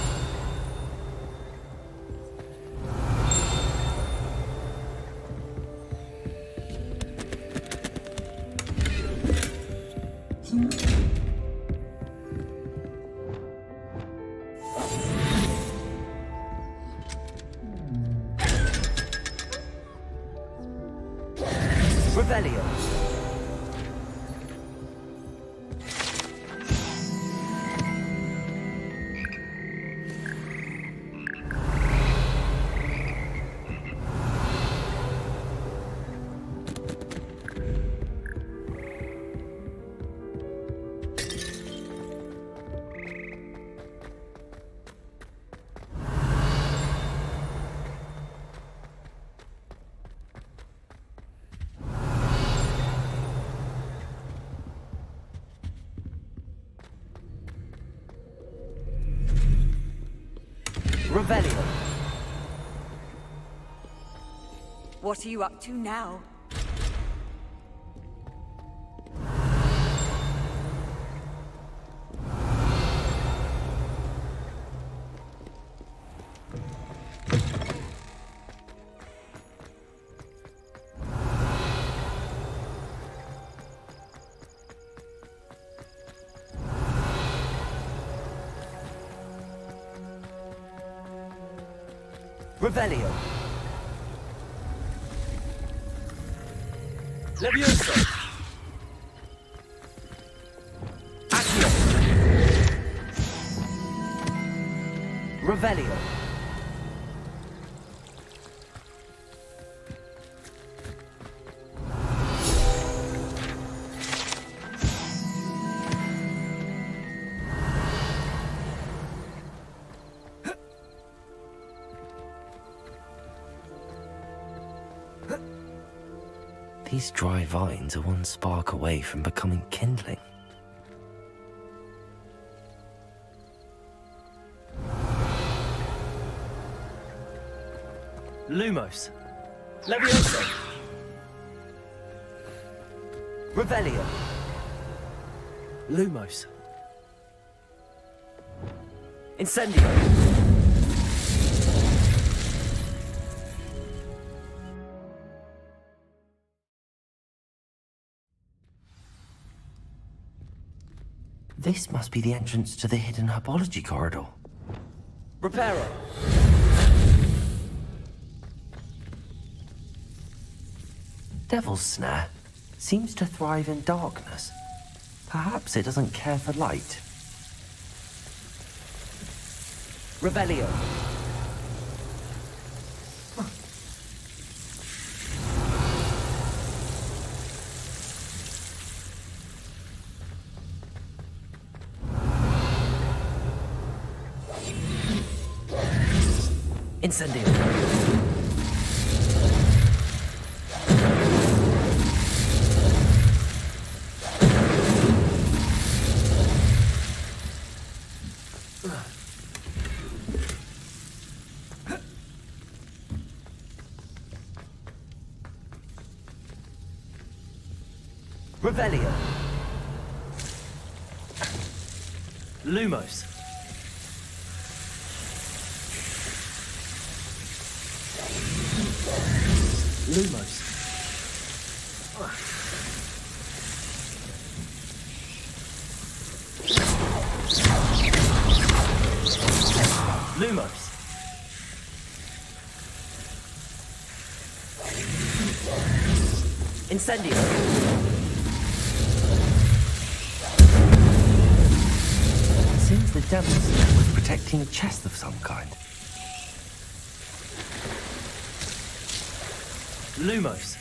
Revelio. Revelio. What are you up to now? Revelio. Levioso. Accio. Revelio. These dry vines are one spark away from becoming kindling. Lumos. Levioso. Revelio. Lumos. Incendio. This must be the entrance to the hidden herbology corridor. Reparo. Devil's Snare seems to thrive in darkness. Perhaps it doesn't care for light. Revelio. Incendio. Revelio. Lumos. Lumos. Lumos. Incendio. Seems the devil was protecting a chest of some kind. Lumos.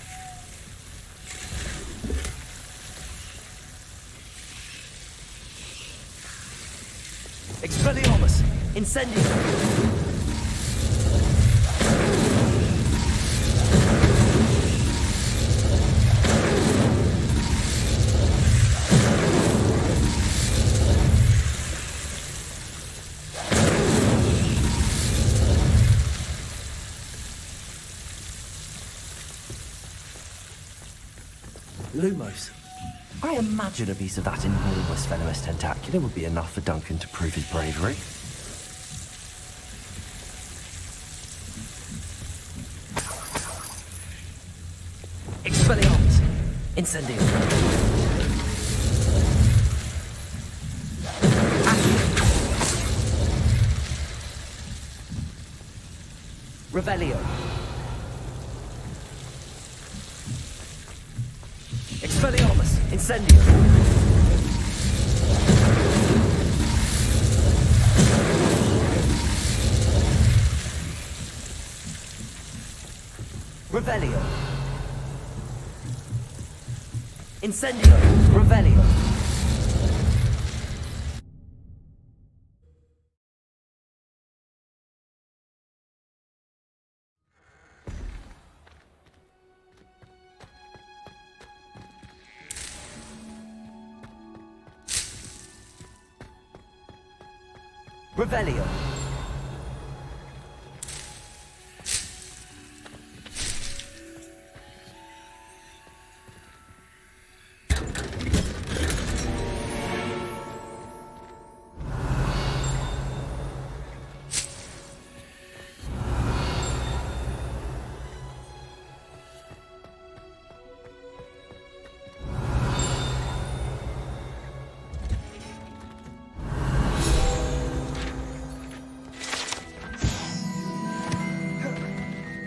Expelliarmus. Incendio. Lumos. I imagine a piece of that enormous venomous tentacular would be enough for Duncan to prove his bravery. Expelliarmus. Incendio. Revelio. Expelliarmus. Incendio. Revelio. Incendio. Revelio. Revelio.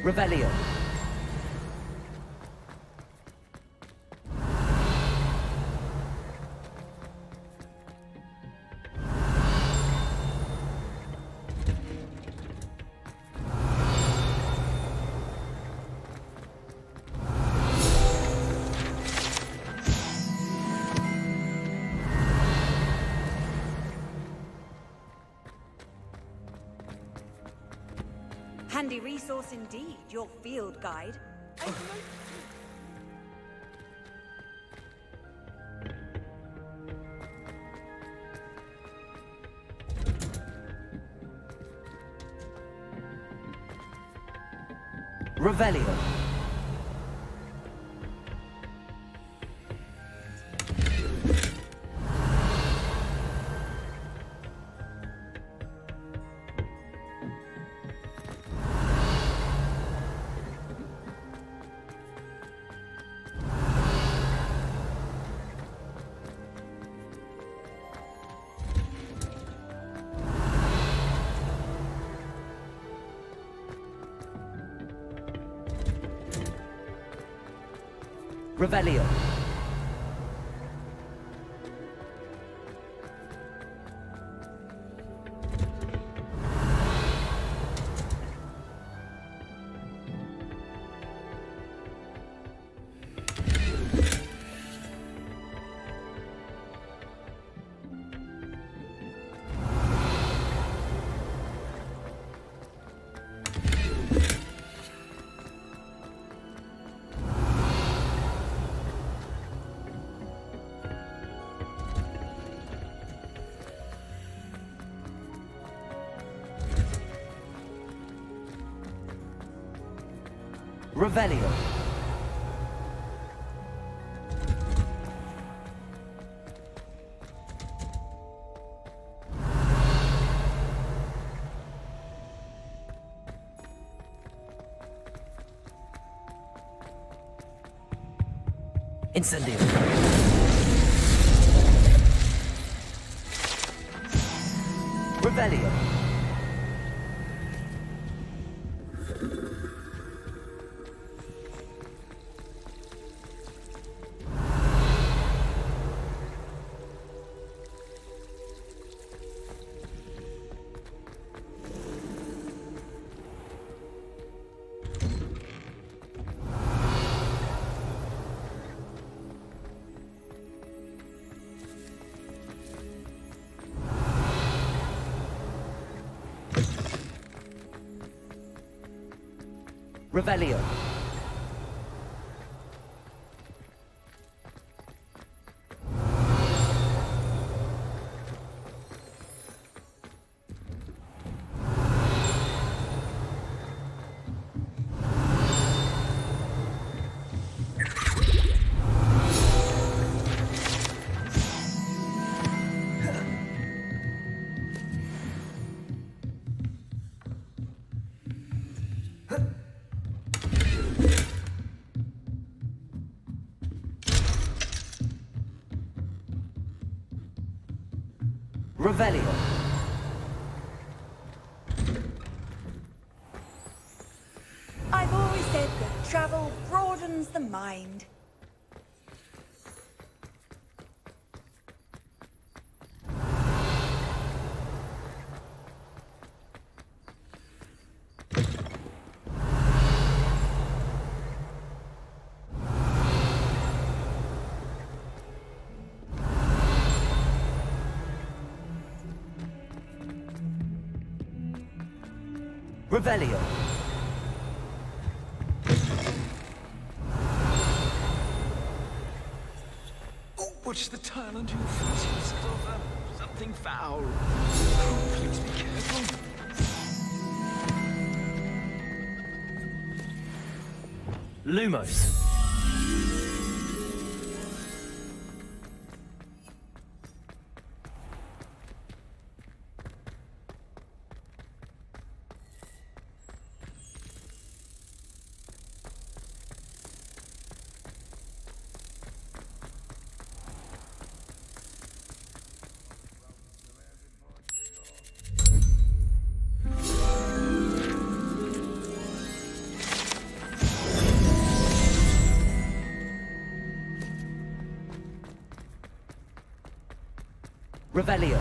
Revelio. Handy resource indeed, your field guide. Revelio. Revelio. Revelio. Incendio. Revelio. Revelio. Revelio. I've always said that travel broadens the mind. Revelio. Oh, watch the turn onto your feet, Silver. Something foul. Oh, please be careful. Lumos. Revelio.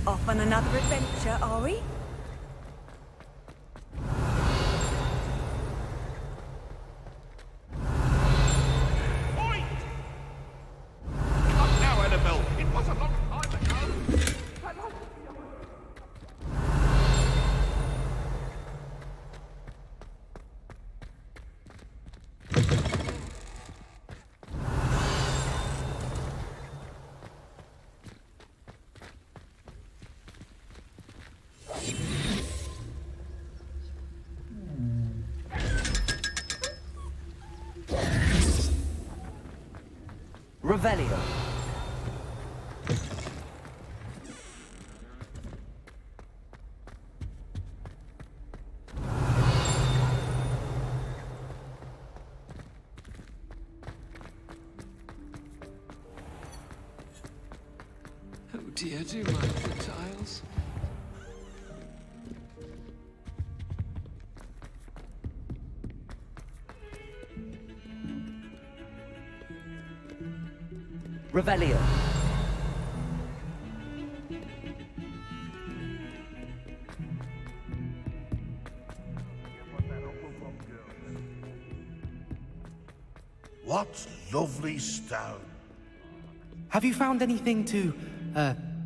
Off on another adventure, are we? Come now, Annabelle. It was a long time ago. Revelio. Oh dear, do you mind the tiles? Revelio. What lovely stone. Have you found anything to,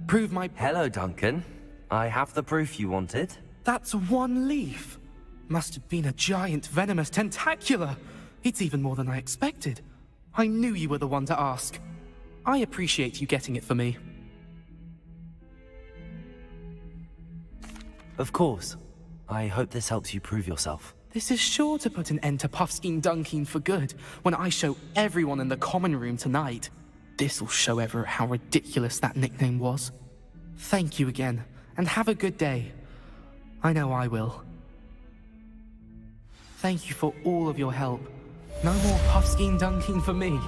prove my... Hello, Duncan. I have the proof you wanted. That's one leaf. Must have been a giant venomous tentacula. It's even more than I expected. I knew you were the one to ask. I appreciate you getting it for me. Of course. I hope this helps you prove yourself. This is sure to put an end to Puffskein Dunkeen for good when I show everyone in the common room tonight. This'll show Everett how ridiculous that nickname was. Thank you again, and have a good day. I know I will. Thank you for all of your help. No more puffskein dunking for me.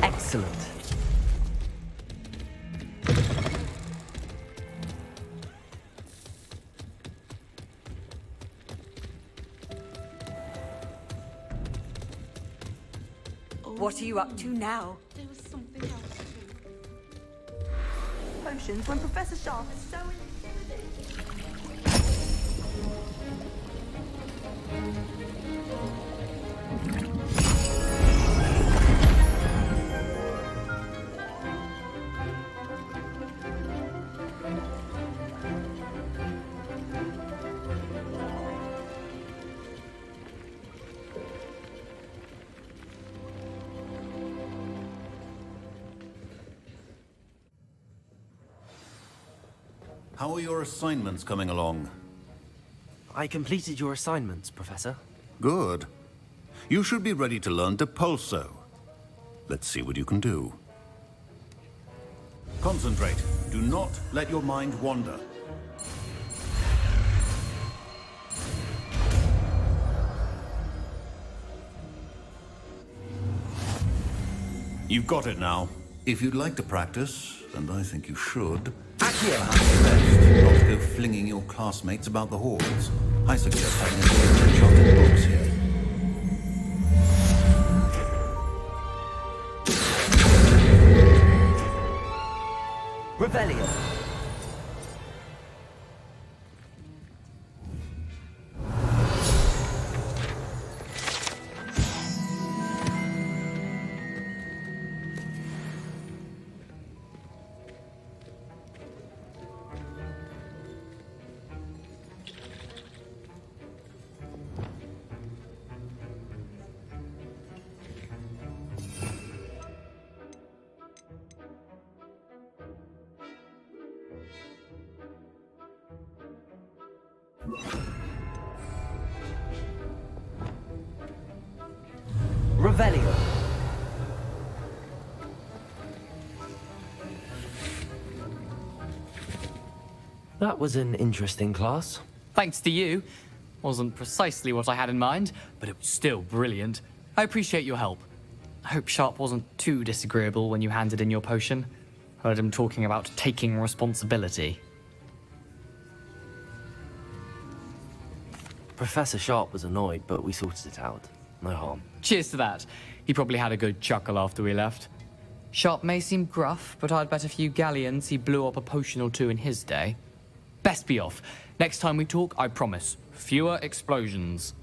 Excellent. What are you up to now? There was something else too. Potions when Professor Sharp is so intimidating. How are your assignments coming along? I completed your assignments, Professor. Good. You should be ready to learn Depulso. Let's see what you can do. Concentrate. Do not let your mind wander. You've got it now. If you'd like to practice, and I think you should, best not to go flinging your classmates about the halls. I suggest having a few enchanted books here. Revelio. Revelio. That was an interesting class. Thanks to you. Wasn't precisely what I had in mind, but it was still brilliant. I appreciate your help. I hope Sharp wasn't too disagreeable when you handed in your potion. Heard him talking about taking responsibility. Professor Sharp was annoyed, but we sorted it out. No harm. Cheers to that. He probably had a good chuckle after we left. Sharp may seem gruff, but I'd bet a few galleons he blew up a potion or two in his day. Best be off. Next time we talk, I promise, fewer explosions.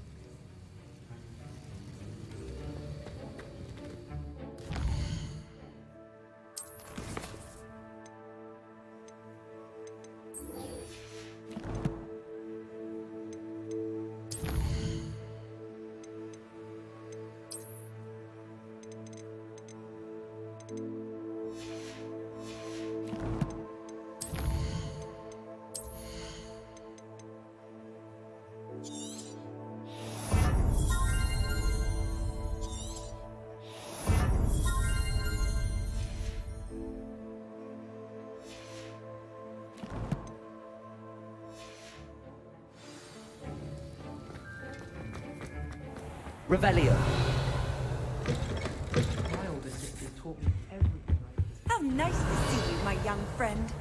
Revelio. How nice to see you, my young friend.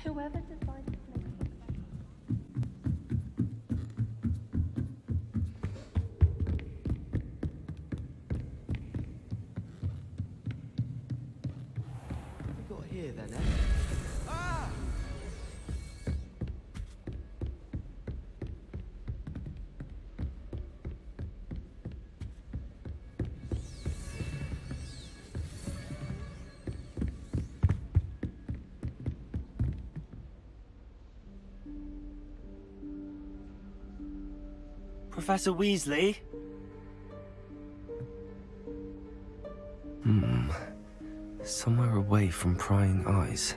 Whoever decided to make We got here then, eh? Professor Weasley? Somewhere away from prying eyes.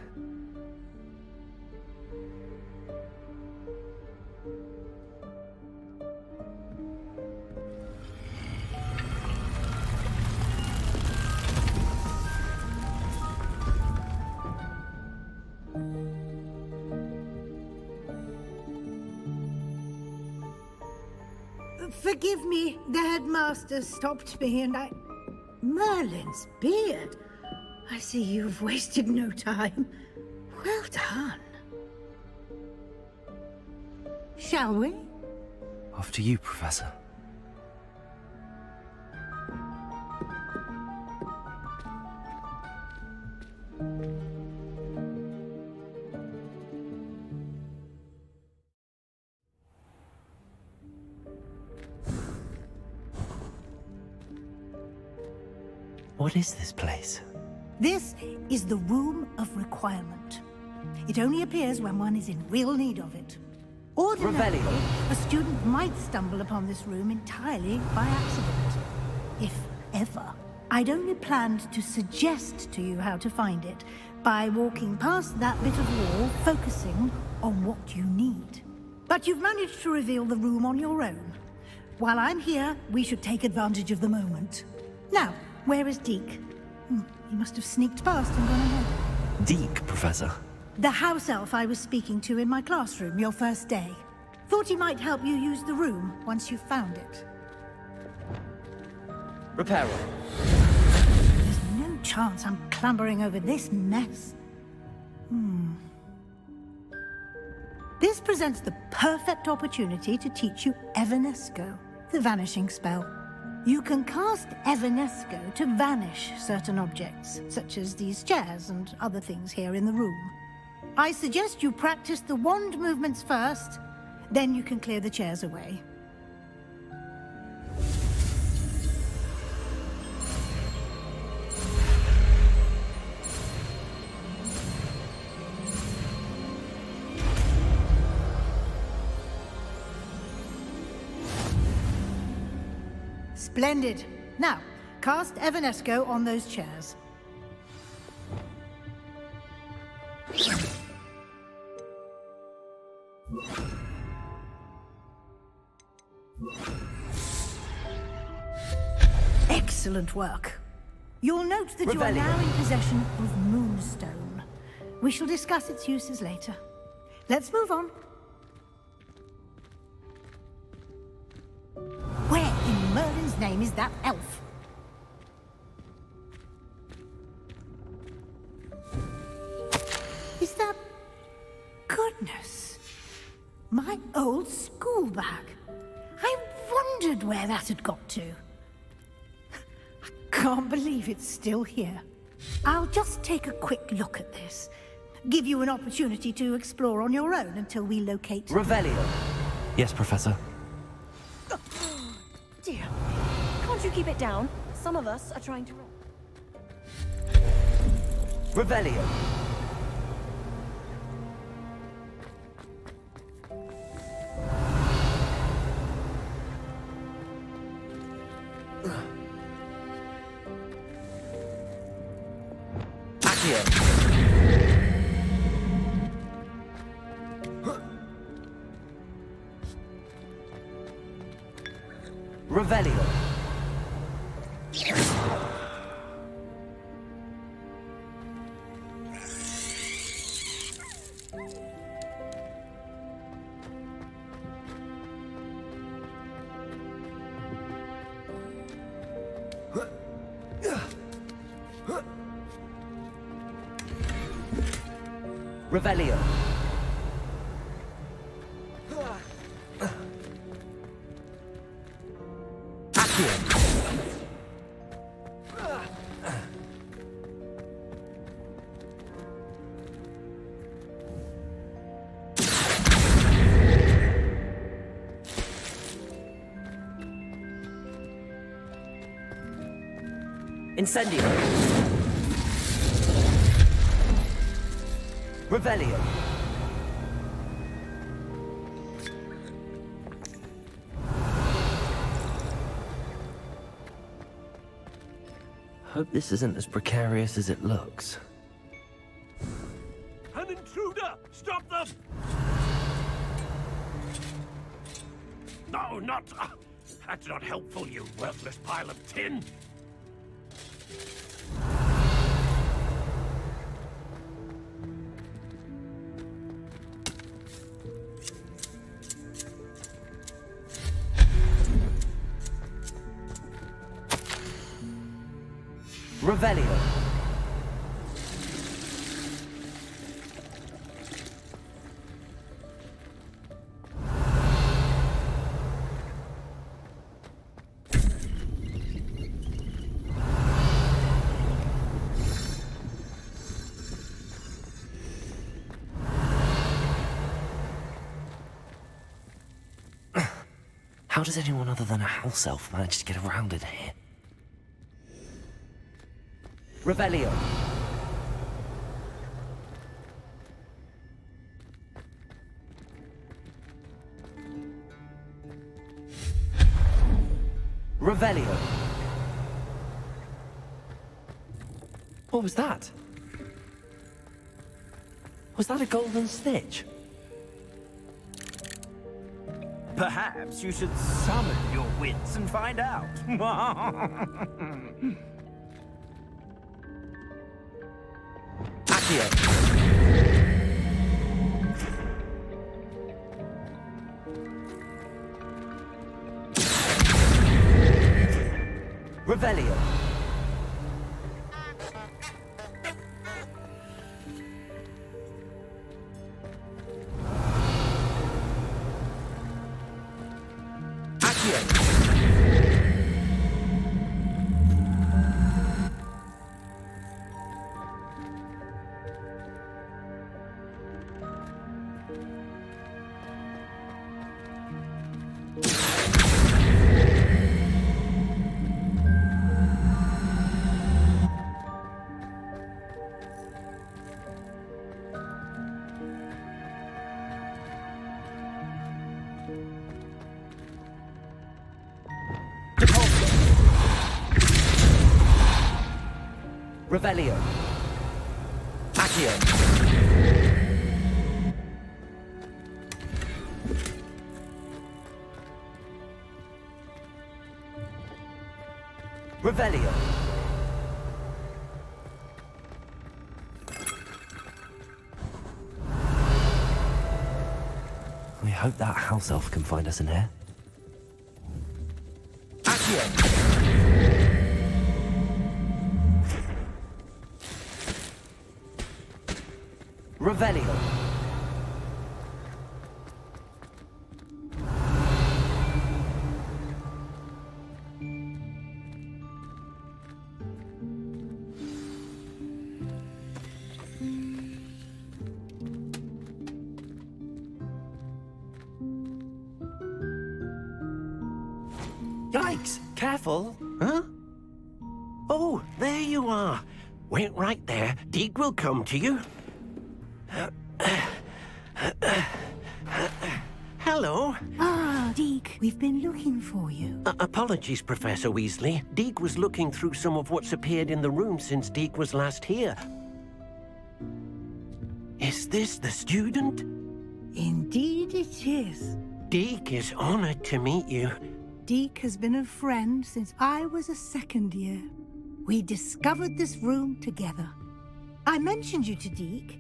Forgive me, the headmaster stopped me and I... Merlin's beard. I see you've wasted no time. Well done. Shall we? After you, Professor. What is this place? This is the Room of Requirement. It only appears when one is in real need of it. Ordinarily, a student might stumble upon this room entirely by accident. If ever. I'd only planned to suggest to you how to find it by walking past that bit of wall, focusing on what you need. But you've managed to reveal the room on your own. While I'm here, we should take advantage of the moment. Now, where is Deke? He must have sneaked past and gone ahead. Deke, Professor. The house elf I was speaking to in my classroom your first day. Thought he might help you use the room once you've found it. Reparo. There's no chance I'm clambering over this mess. This presents the perfect opportunity to teach you Evanesco, the vanishing spell. You can cast Evanesco to vanish certain objects, such as these chairs and other things here in the room. I suggest you practice the wand movements first, then you can clear the chairs away. Splendid. Now, cast Evanesco on those chairs. Excellent work. You'll note that you are now in possession of Moonstone. We shall discuss its uses later. Let's move on. Where in Merlin's name is that elf? Is that... Goodness. My old school bag. I wondered where that had got to. I can't believe it's still here. I'll just take a quick look at this. Give you an opportunity to explore on your own until we locate... Revelio. Yes, Professor. Dear, can't you keep it down? Some of us are trying to... Revelio. Revelio. Revelio. Incendio. Revelio. Hope this isn't as precarious as it looks. An intruder! Stop them! No, not... that's not helpful, you worthless pile of tin! Revelio. How does anyone other than a house elf manage to get around in here? Revelio. Revelio. What was that? Was that a golden snitch? Perhaps you should summon your wits and find out. Revelio. Revelio. Accio. Revelio. We hope that house elf can find us in here. Accio. Revelio. Yikes! Careful! Huh? Oh, there you are. Wait right there. Deke will come to you. Hello. Ah, Deke, we've been looking for you. Apologies, Professor Weasley. Deke was looking through some of what's appeared in the room since Deke was last here. Is this the student? Indeed it is. Deke is honored to meet you. Deke has been a friend since I was a second year. We discovered this room together. I mentioned you to Deke.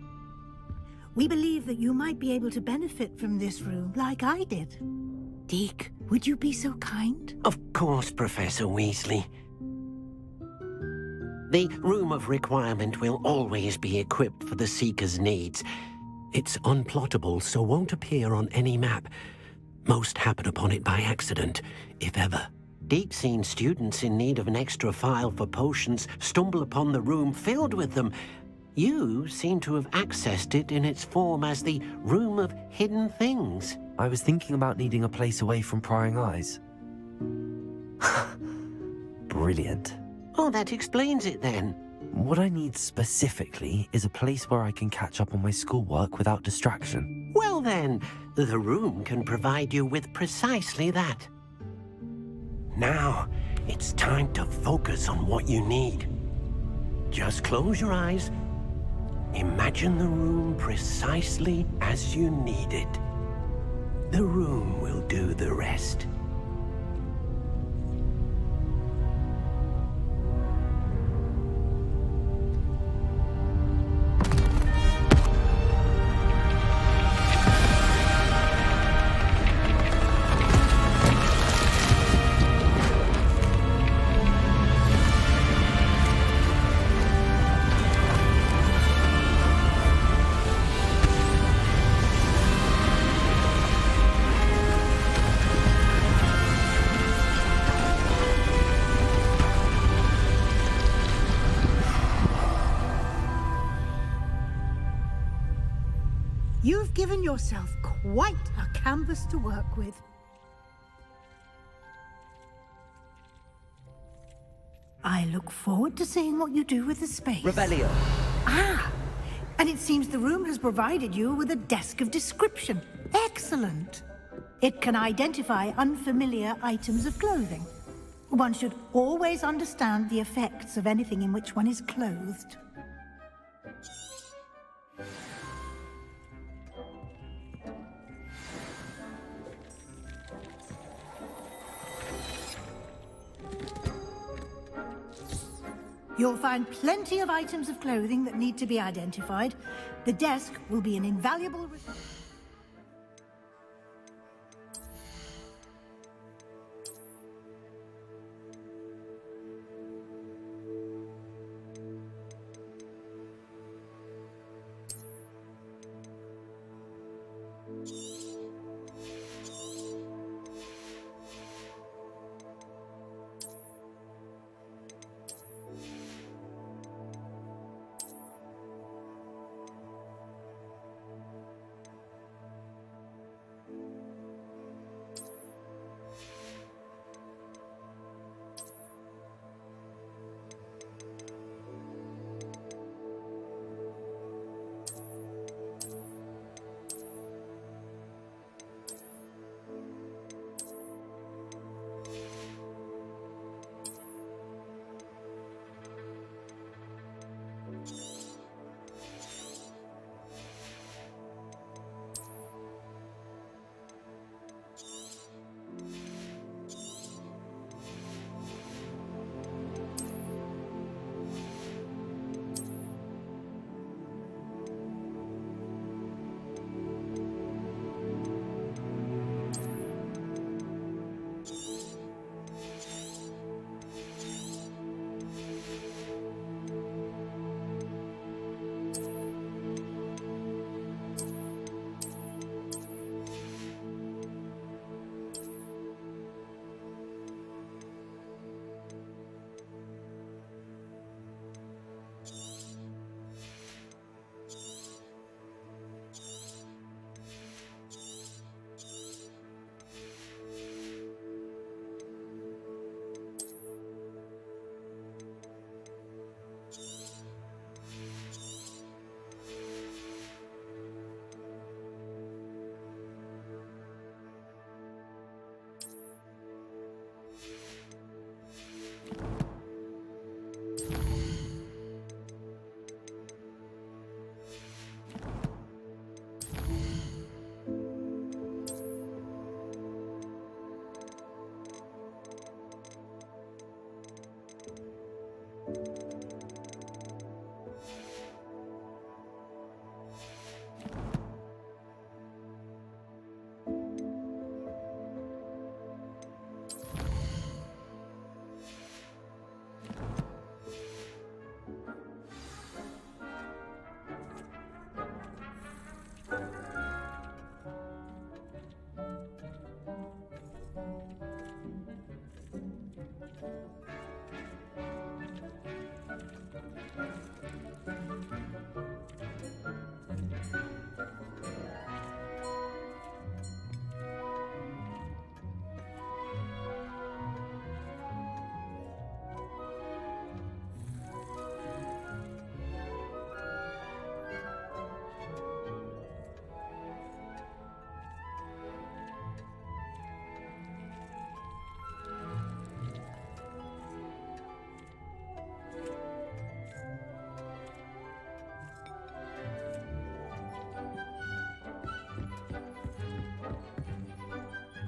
We believe that you might be able to benefit from this room like I did. Deke, would you be so kind? Of course, Professor Weasley. The Room of Requirement will always be equipped for the Seeker's needs. It's unplottable, so won't appear on any map. Most happen upon it by accident, if ever. Deke's seen students in need of an extra file for potions stumble upon the room filled with them. You seem to have accessed it in its form as the Room of Hidden Things. I was thinking about needing a place away from prying eyes. Brilliant. Oh, that explains it then. What I need specifically is a place where I can catch up on my schoolwork without distraction. Well then, the room can provide you with precisely that. Now, it's time to focus on what you need. Just close your eyes. Imagine the room precisely as you need it. The room will do the rest. You've given yourself quite a canvas to work with. I look forward to seeing what you do with the space. Revelio. Ah! And it seems the room has provided you with a desk of description. Excellent! It can identify unfamiliar items of clothing. One should always understand the effects of anything in which one is clothed. You'll find plenty of items of clothing that need to be identified. The desk will be an invaluable...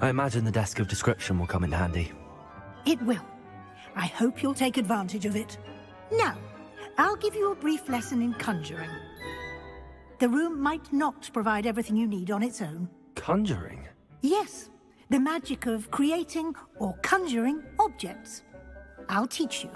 I imagine the desk of description will come in handy. It will. I hope you'll take advantage of it. Now, I'll give you a brief lesson in conjuring. The room might not provide everything you need on its own. Conjuring? Yes, the magic of creating or conjuring objects. I'll teach you.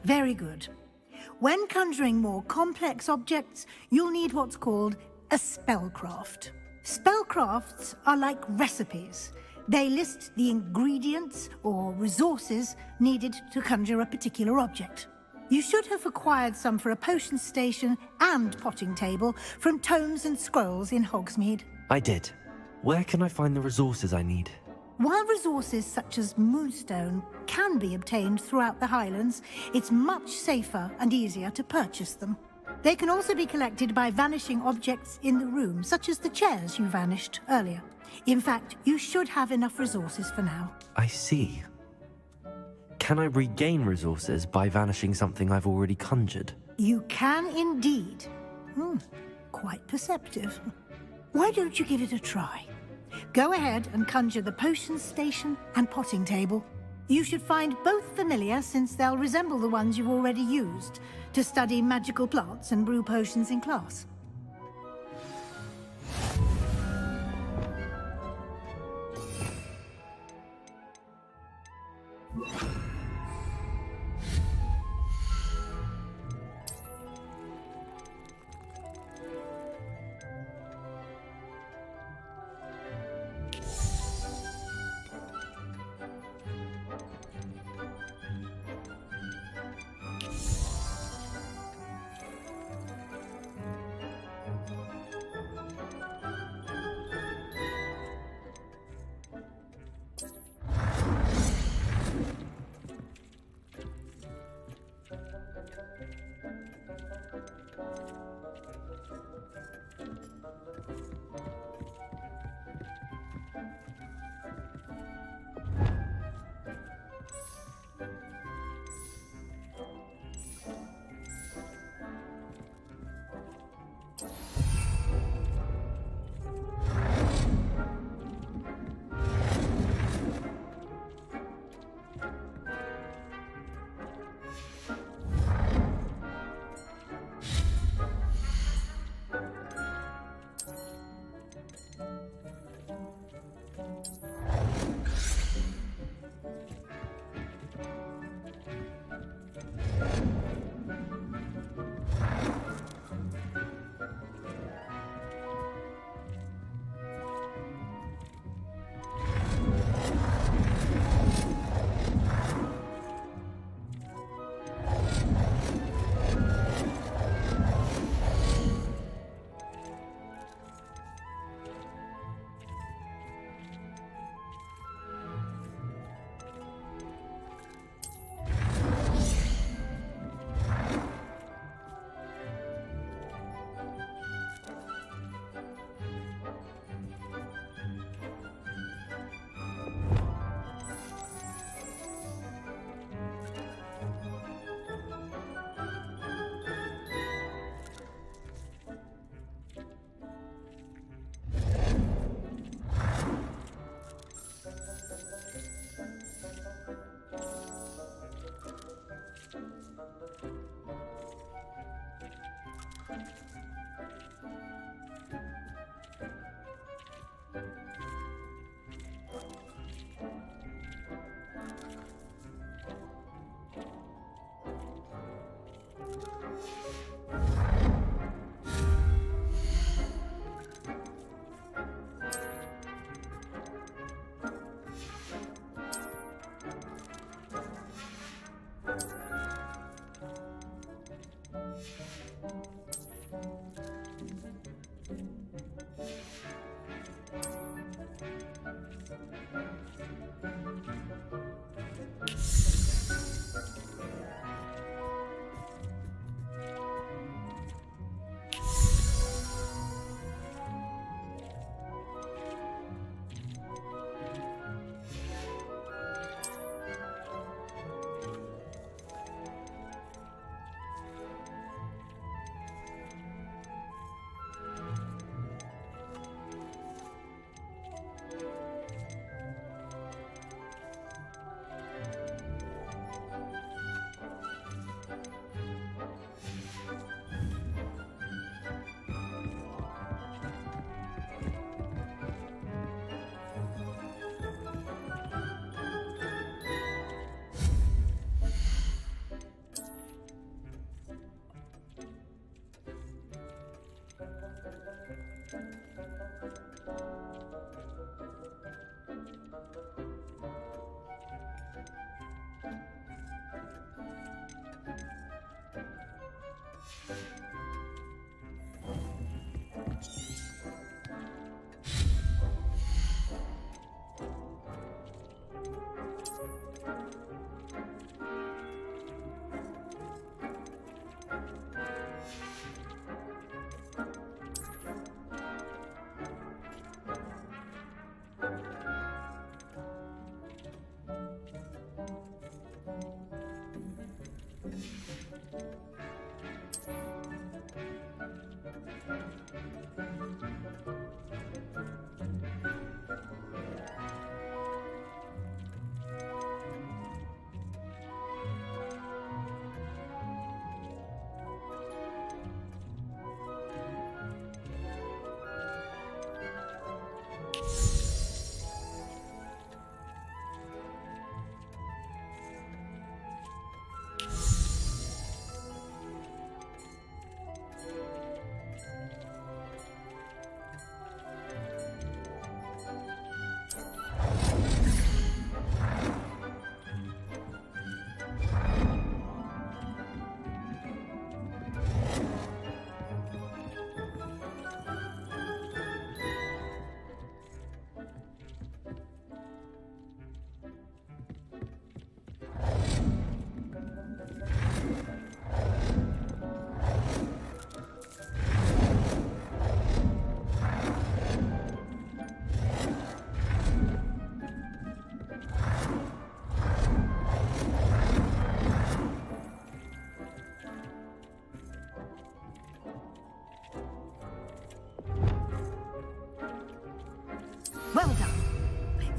Very good. When conjuring more complex objects, you'll need what's called a spellcraft. Spellcrafts are like recipes. They list the ingredients or resources needed to conjure a particular object. You should have acquired some for a potion station and potting table from tomes and scrolls in Hogsmeade. I did. Where can I find the resources I need? While resources such as moonstone can be obtained throughout the Highlands, it's much safer and easier to purchase them. They can also be collected by vanishing objects in the room, such as the chairs you vanished earlier. In fact, you should have enough resources for now. I see. Can I regain resources by vanishing something I've already conjured? You can indeed. Quite perceptive. Why don't you give it a try? Go ahead and conjure the potion station and potting table. You should find both familiar, since they'll resemble the ones you've already used to study magical plants and brew potions in class.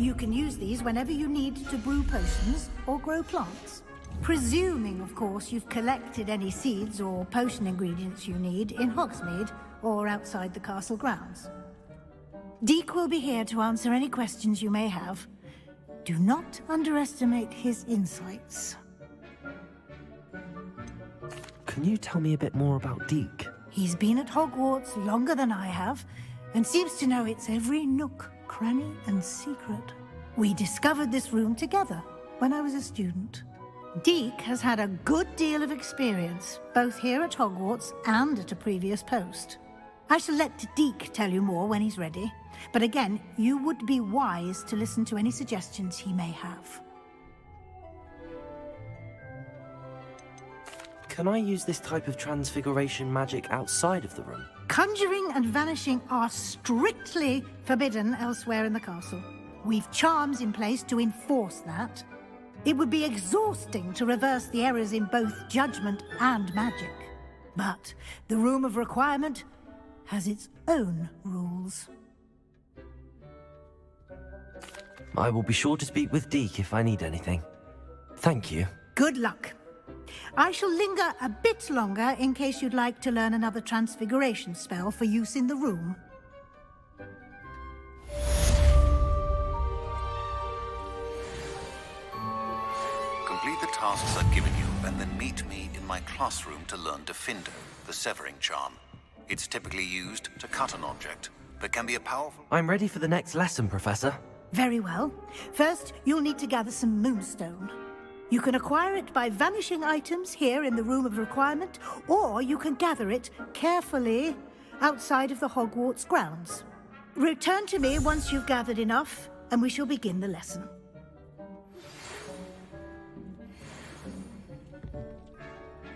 You can use these whenever you need to brew potions or grow plants. Presuming, of course, you've collected any seeds or potion ingredients you need in Hogsmeade or outside the castle grounds. Deek will be here to answer any questions you may have. Do not underestimate his insights. Can you tell me a bit more about Deke? He's been at Hogwarts longer than I have, and seems to know its every nook, cranny, and secret. We discovered this room together when I was a student. Deke has had a good deal of experience, both here at Hogwarts and at a previous post. I shall let Deke tell you more when he's ready, but again, you would be wise to listen to any suggestions he may have. Can I use this type of transfiguration magic outside of the room? Conjuring and vanishing are strictly forbidden elsewhere in the castle. We've charms in place to enforce that. It would be exhausting to reverse the errors in both judgment and magic. But the Room of Requirement has its own rules. I will be sure to speak with Deke if I need anything. Thank you. Good luck. I shall linger a bit longer in case you'd like to learn another transfiguration spell for use in the room. Complete the tasks I've given you, and then meet me in my classroom to learn Defender, the severing charm. It's typically used to cut an object, but can be a powerful... I'm ready for the next lesson, Professor. Very well. First, you'll need to gather some moonstone. You can acquire it by vanishing items here in the Room of Requirement, or you can gather it carefully outside of the Hogwarts grounds. Return to me once you've gathered enough, and we shall begin the lesson.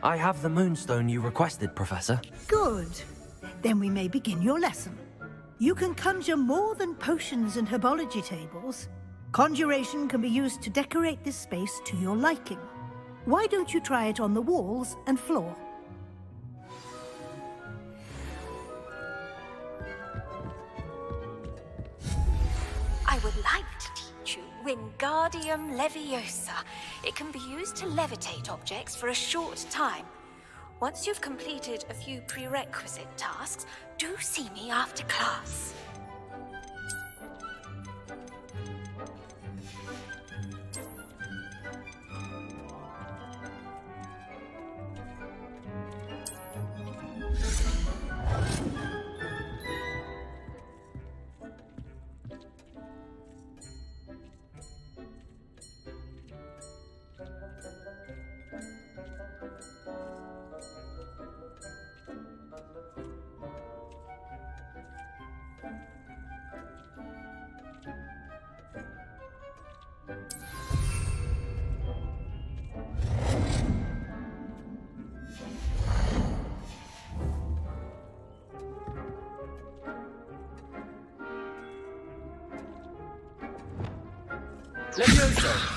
I have the moonstone you requested, Professor. Good. Then we may begin your lesson. You can conjure more than potions and herbology tables. Conjuration can be used to decorate this space to your liking. Why don't you try it on the walls and floor? I would like to teach you Wingardium Leviosa. It can be used to levitate objects for a short time. Once you've completed a few prerequisite tasks, do see me after class. Leviosa!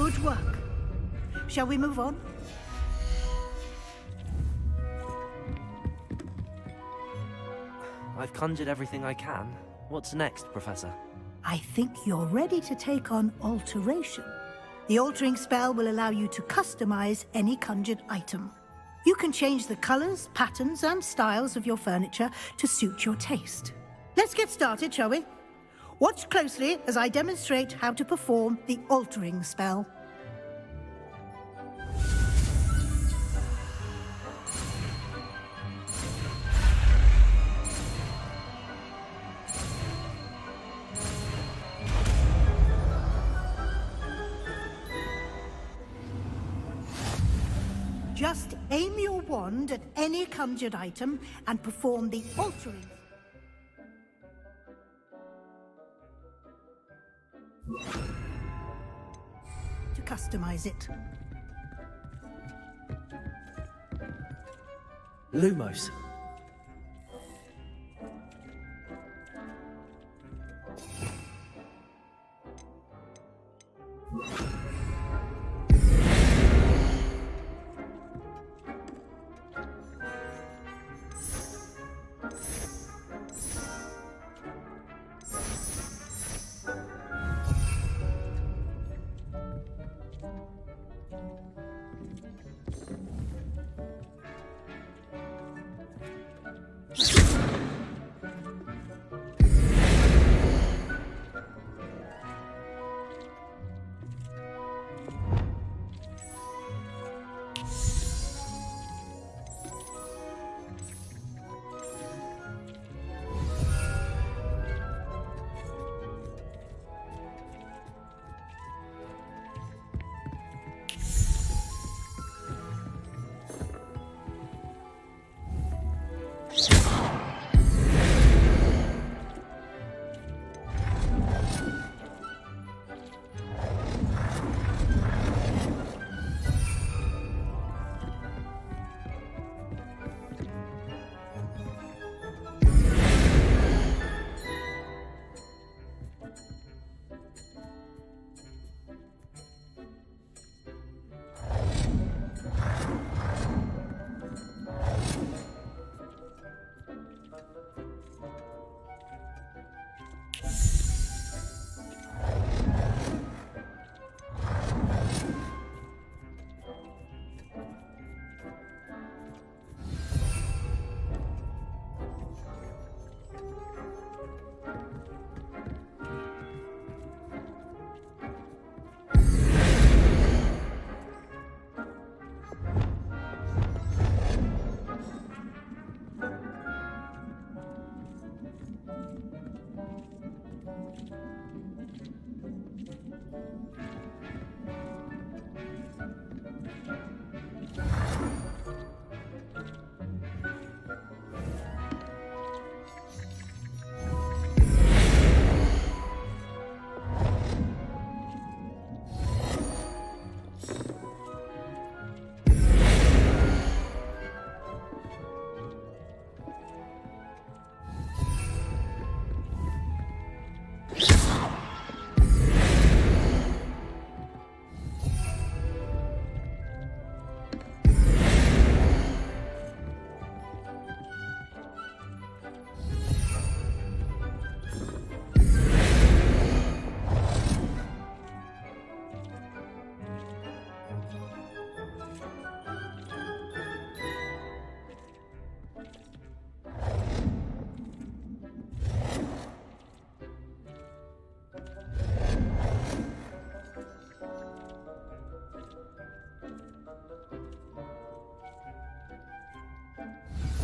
Good work. Shall we move on? I've conjured everything I can. What's next, Professor? I think you're ready to take on alteration. The altering spell will allow you to customize any conjured item. You can change the colors, patterns, and styles of your furniture to suit your taste. Let's get started, shall we? Watch closely as I demonstrate how to perform the altering spell. Just aim your wand at any conjured item and perform the altering. To customize it. Lumos.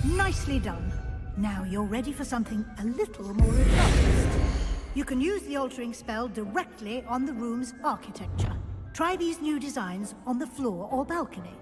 Nicely done. Now you're ready for something a little more advanced. You can use the altering spell directly on the room's architecture. Try these new designs on the floor or balcony.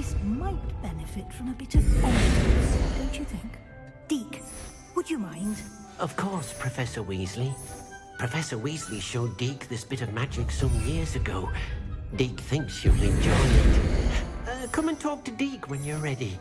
place might benefit from a bit of ambience, don't you think? Deke, would you mind? Of course, Professor Weasley. Professor Weasley showed Deke this bit of magic some years ago. Deke thinks you'll enjoy it. Come and talk to Deke when you're ready.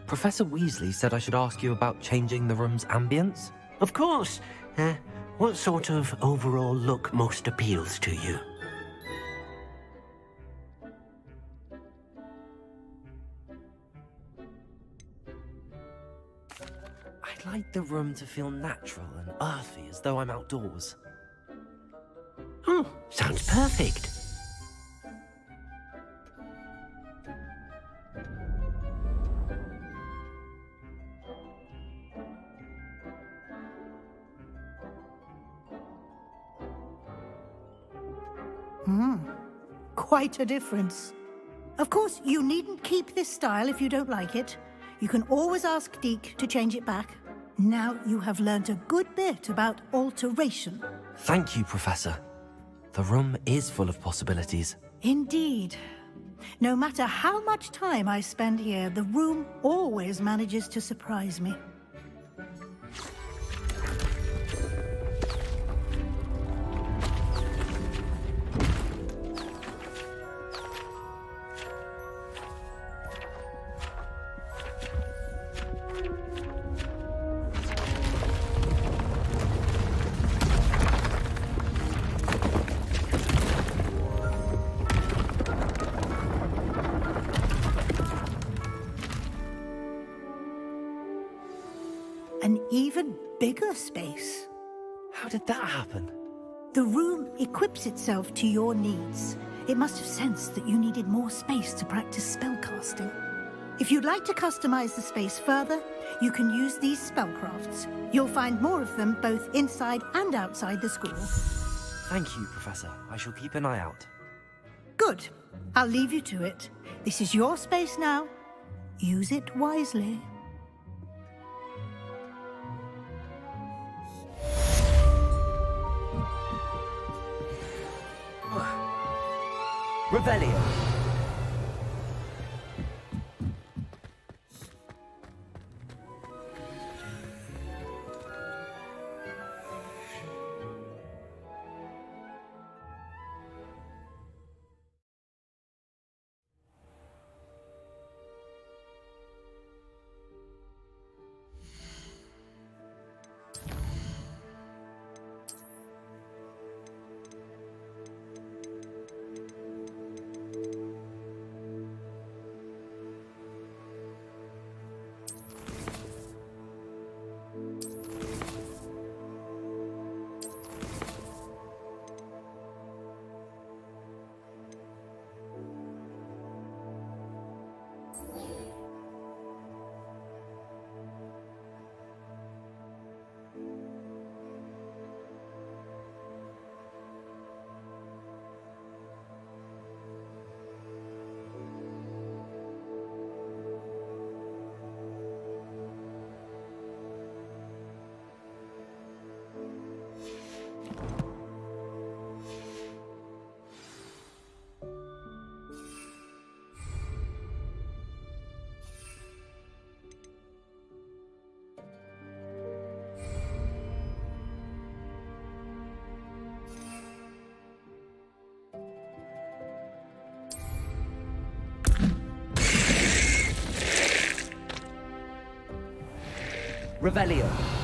Professor Weasley said I should ask you about changing the room's ambience? Of course. What sort of overall look most appeals to you? I'd like the room to feel natural and earthy, as though I'm outdoors. Oh, sounds perfect. Quite a difference. Of course, you needn't keep this style if you don't like it. You can always ask Deke to change it back. Now you have learnt a good bit about alteration. Thank you, Professor. The room is full of possibilities. Indeed. No matter how much time I spend here, the room always manages to surprise me. An even bigger space. How did that happen? The room equips itself to your needs. It must have sensed that you needed more space to practice spellcasting. If you'd like to customize the space further, you can use these spellcrafts. You'll find more of them both inside and outside the school. Thank you, Professor. I shall keep an eye out. Good. I'll leave you to it. This is your space now. Use it wisely. Revelio. Revelio.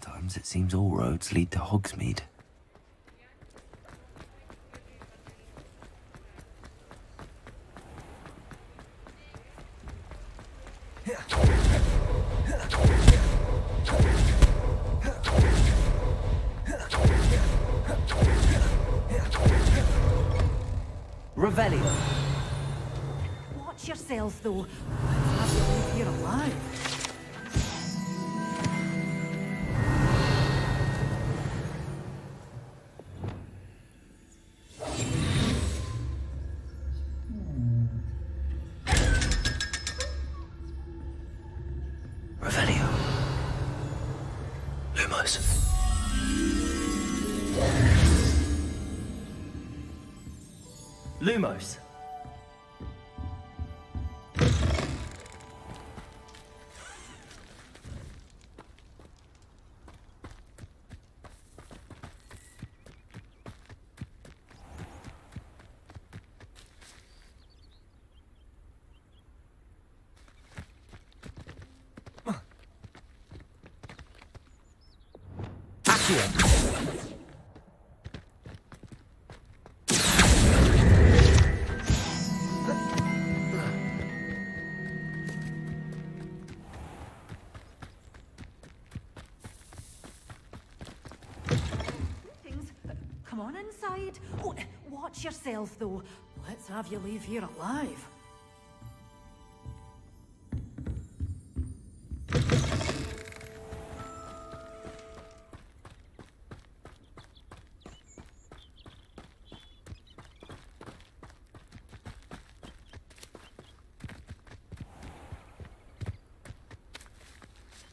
Sometimes it seems all roads lead to Hogsmeade. Revelio. Watch yourself, though. Let's have you leave here alive. Revelio. Lumos. Lumos. Come on inside. Oh, watch yourself, though. Let's have you leave here alive.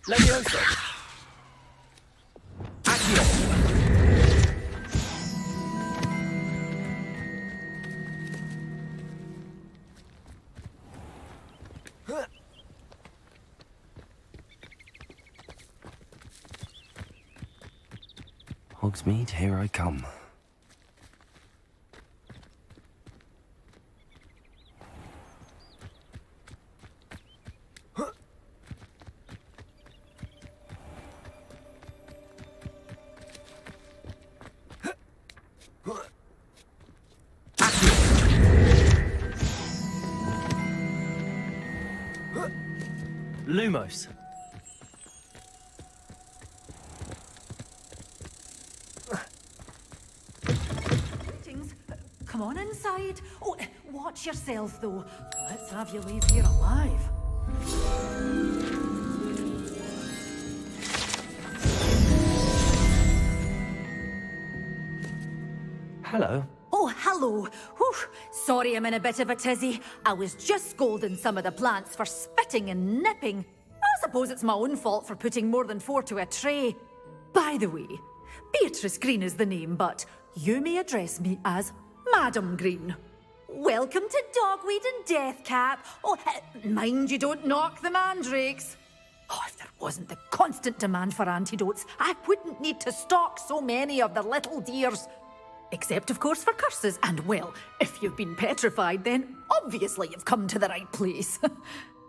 Levioso. Hogsmeade, here I come. Lumos. Come on inside. Oh, watch yourself, though. Let's have you leave here alive. Hello. Oh, hello. Whew. Sorry I'm in a bit of a tizzy. I was just scolding some of the plants for spitting and nipping. I suppose it's my own fault for putting more than 4 to a tray. By the way, Beatrice Green is the name, but you may address me as Madam Green. Welcome to Dogweed and Deathcap. Oh, mind you don't knock the mandrakes. Oh, if there wasn't the constant demand for antidotes, I wouldn't need to stock so many of the little dears. Except, of course, for curses. And, well, if you've been petrified, then obviously you've come to the right place.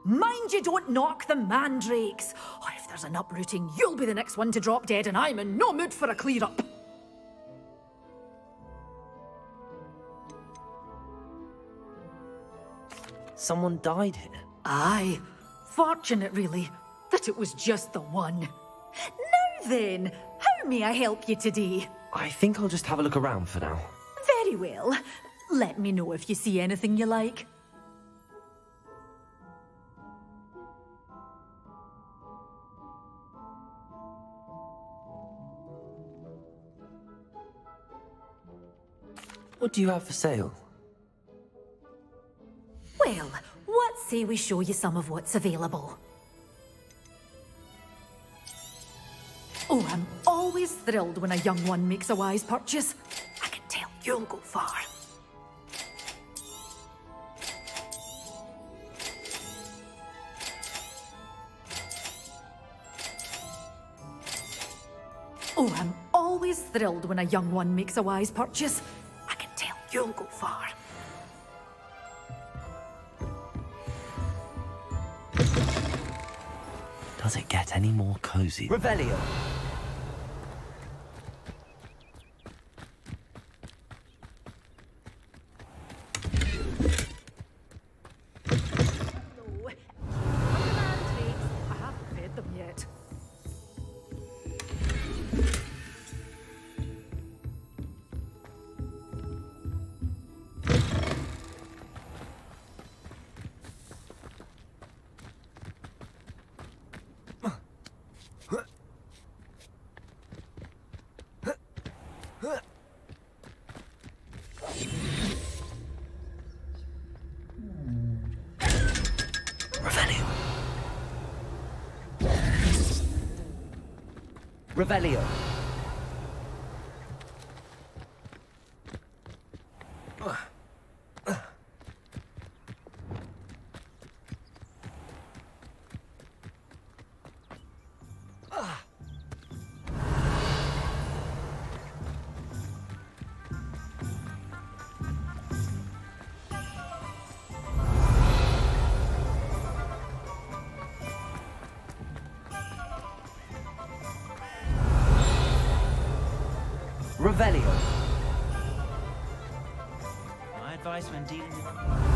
Mind you don't knock the mandrakes. Oh, if there's an uprooting, you'll be the next one to drop dead, and I'm in no mood for a clear-up. Someone died here. Aye. Fortunate, really, that it was just the one. Now then, how may I help you today? I think I'll just have a look around for now. Very well. Let me know if you see anything you like. What do you have for sale? Well, what say we show you some of what's available? Oh, I'm always thrilled when a young one makes a wise purchase. I can tell you'll go far. Oh, I'm always thrilled when a young one makes a wise purchase. I can tell you'll go far. Does it get any more cozy? Revelio. Revelio. Revelio. My advice when dealing with...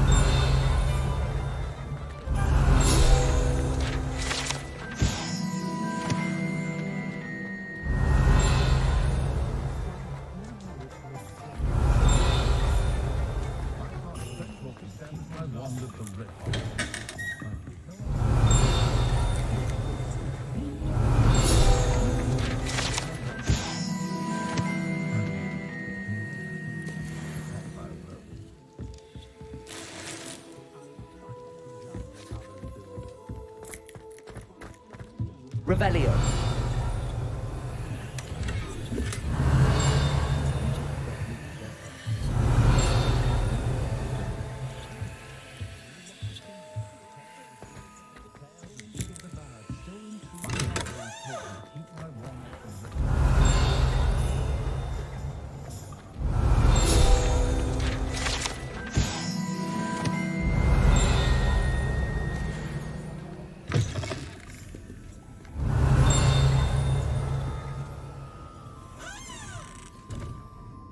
Revelio.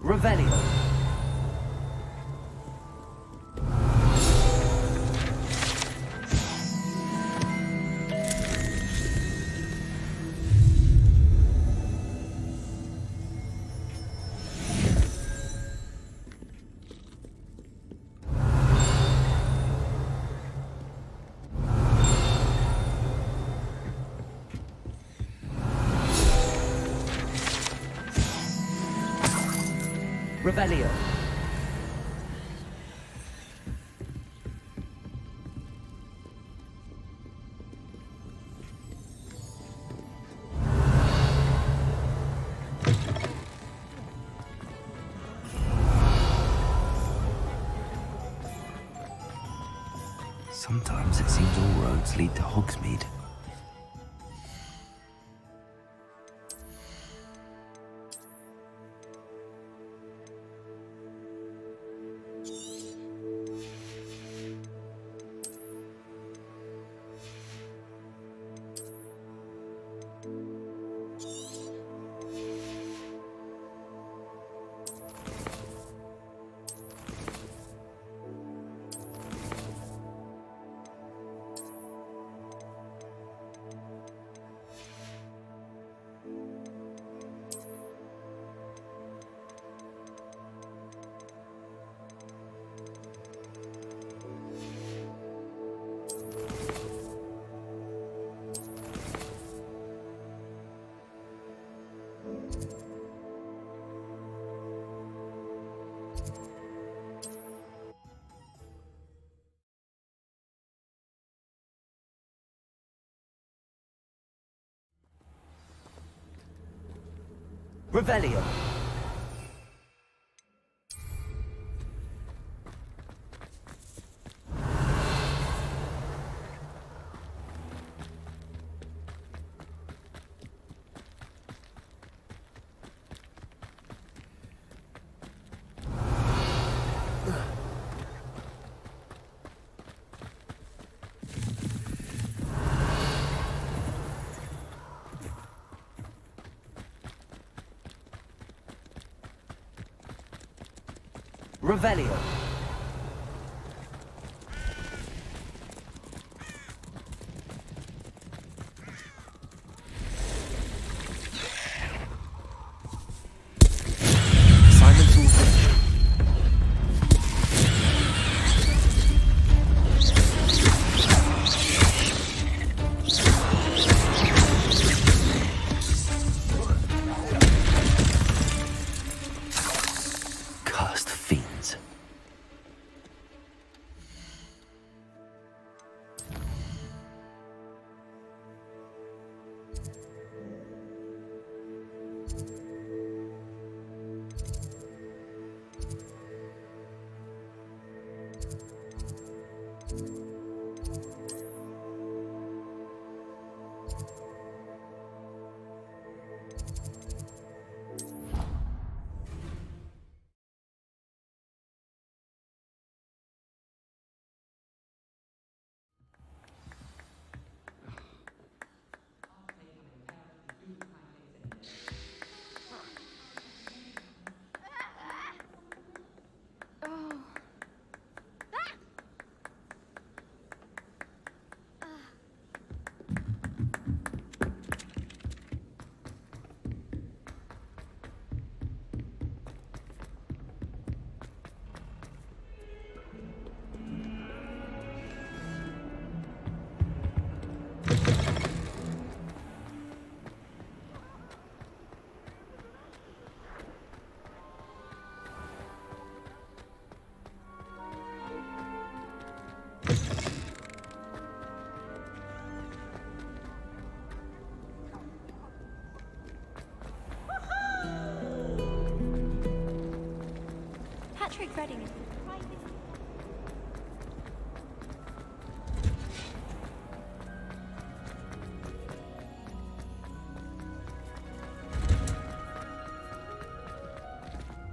Revelio. Revelio. Sometimes it seems all roads lead to Hogsmeade. Revelio. Revelio. Simon's all finished. Cursed fiends. Patrick Redding is private.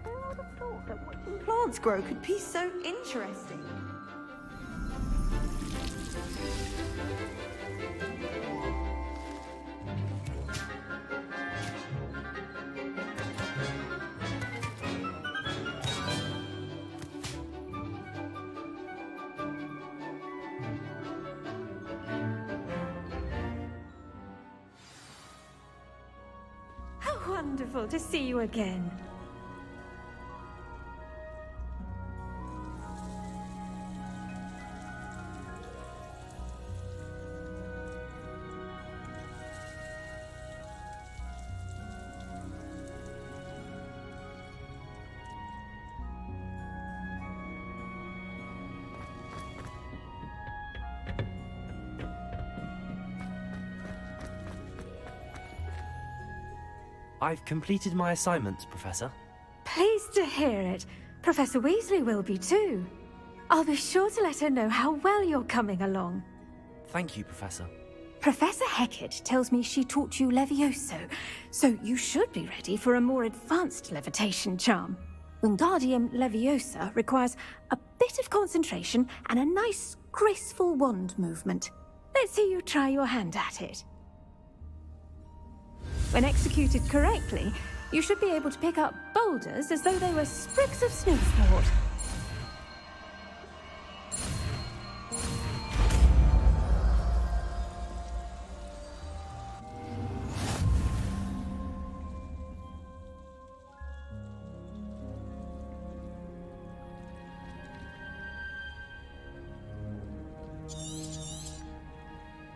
I would have thought that watching plants grow could be so interesting. How wonderful to see you again. I've completed my assignments, Professor. Pleased to hear it. Professor Weasley will be too. I'll be sure to let her know how well you're coming along. Thank you, Professor. Professor Hecat tells me she taught you Levioso, so you should be ready for a more advanced levitation charm. Wingardium Leviosa requires a bit of concentration and a nice, graceful wand movement. Let's see you try your hand at it. When executed correctly, you should be able to pick up boulders as though they were sprigs of snowsport.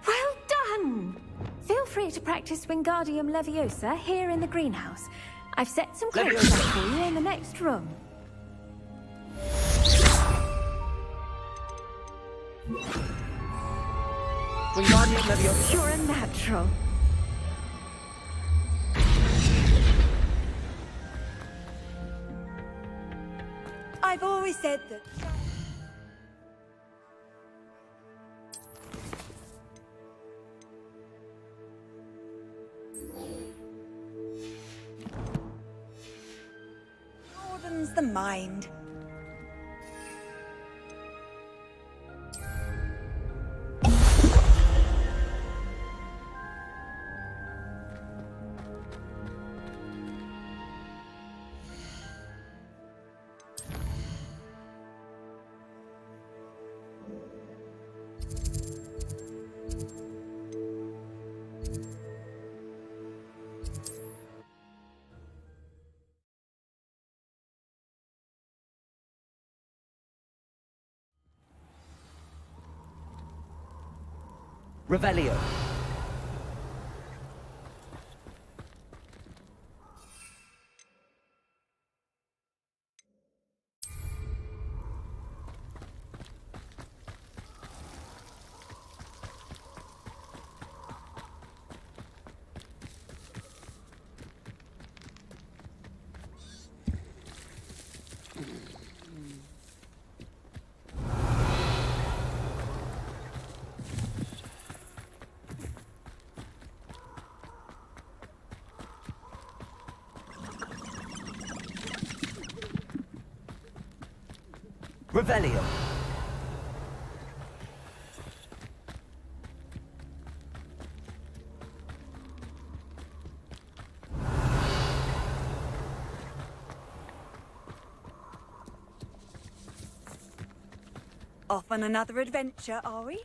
Well done! Feel free to practice Wingardium Leviosa here in the greenhouse. I've set some credits up for you in the next room. Wingardium Leviosa. You're a natural. I've always said that. Broadens the mind. Revelio. Revelio. Off on another adventure, are we?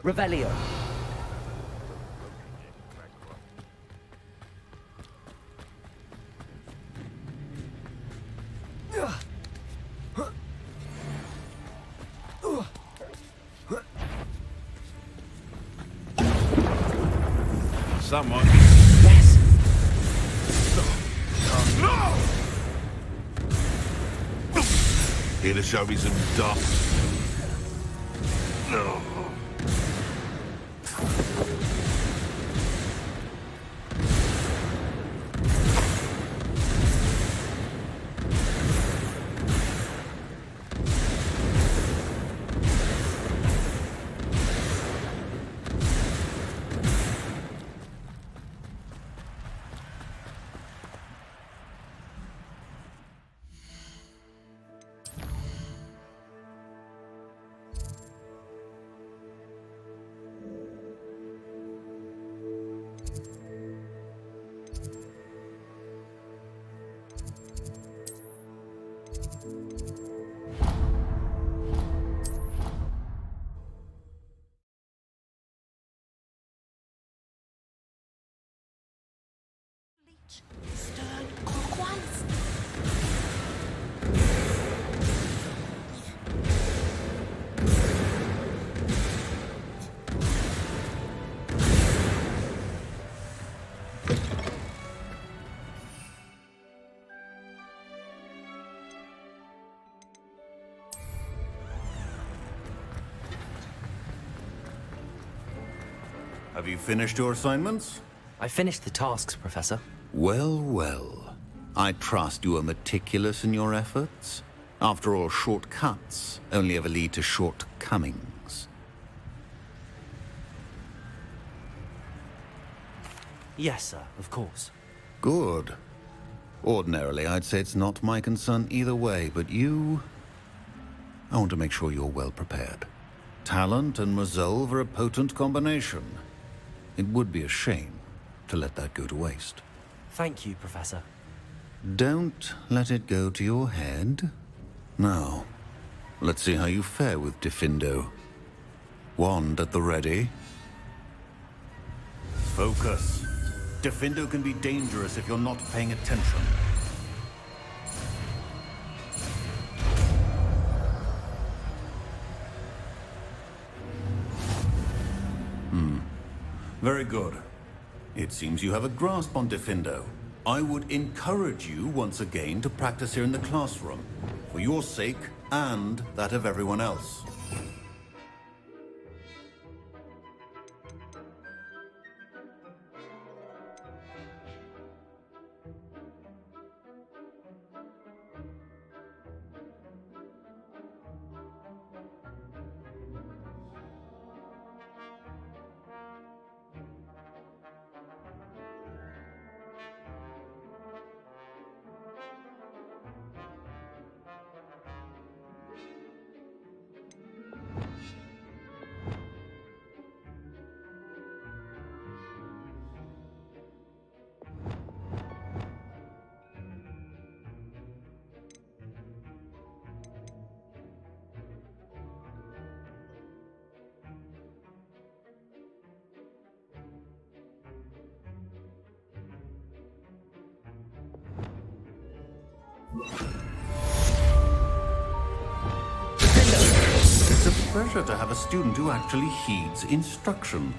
Revelio. Someone. Yes. No! Here to show me some dust. No. Stern clockwise. Have you finished your assignments? I finished the tasks, Professor. Well, well. I trust you are meticulous in your efforts. After all, shortcuts only ever lead to shortcomings. Yes, sir, of course. Good. Ordinarily, I'd say it's not my concern either way, but you... I want to make sure you're well prepared. Talent and resolve are a potent combination. It would be a shame to let that go to waste. Thank you, Professor. Don't let it go to your head. Now, let's see how you fare with Diffindo. Wand at the ready. Focus. Diffindo can be dangerous if you're not paying attention. Very good. It seems you have a grasp on Diffindo. I would encourage you once again to practice here in the classroom, for your sake and that of everyone else. It's a pleasure to have a student who actually heeds instruction.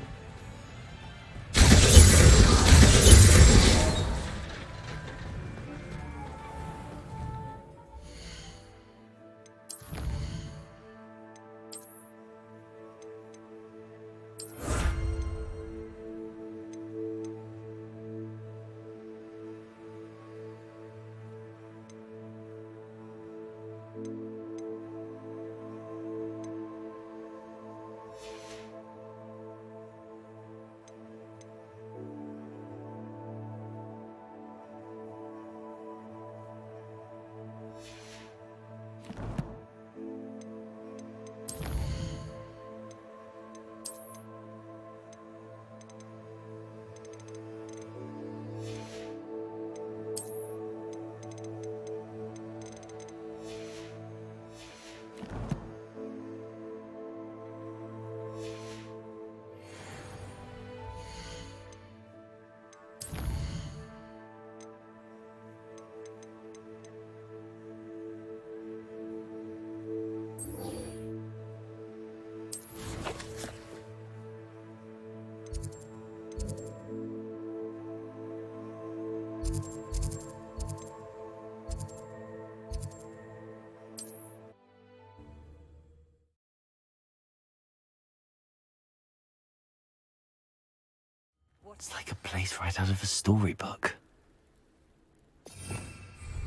It's like a place right out of a storybook.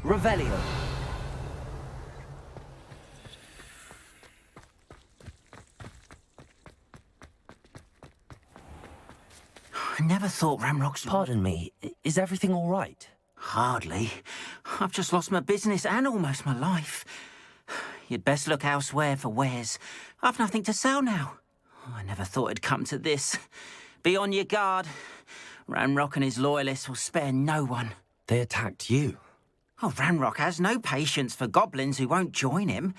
Revelio. I never thought Ramrock's... Pardon me, is everything all right? Hardly. I've just lost my business and almost my life. You'd best look elsewhere for wares. I've nothing to sell now. I never thought it'd come to this. Be on your guard. Ramrock and his loyalists will spare no one. They attacked you. Oh, Ramrock has no patience for goblins who won't join him.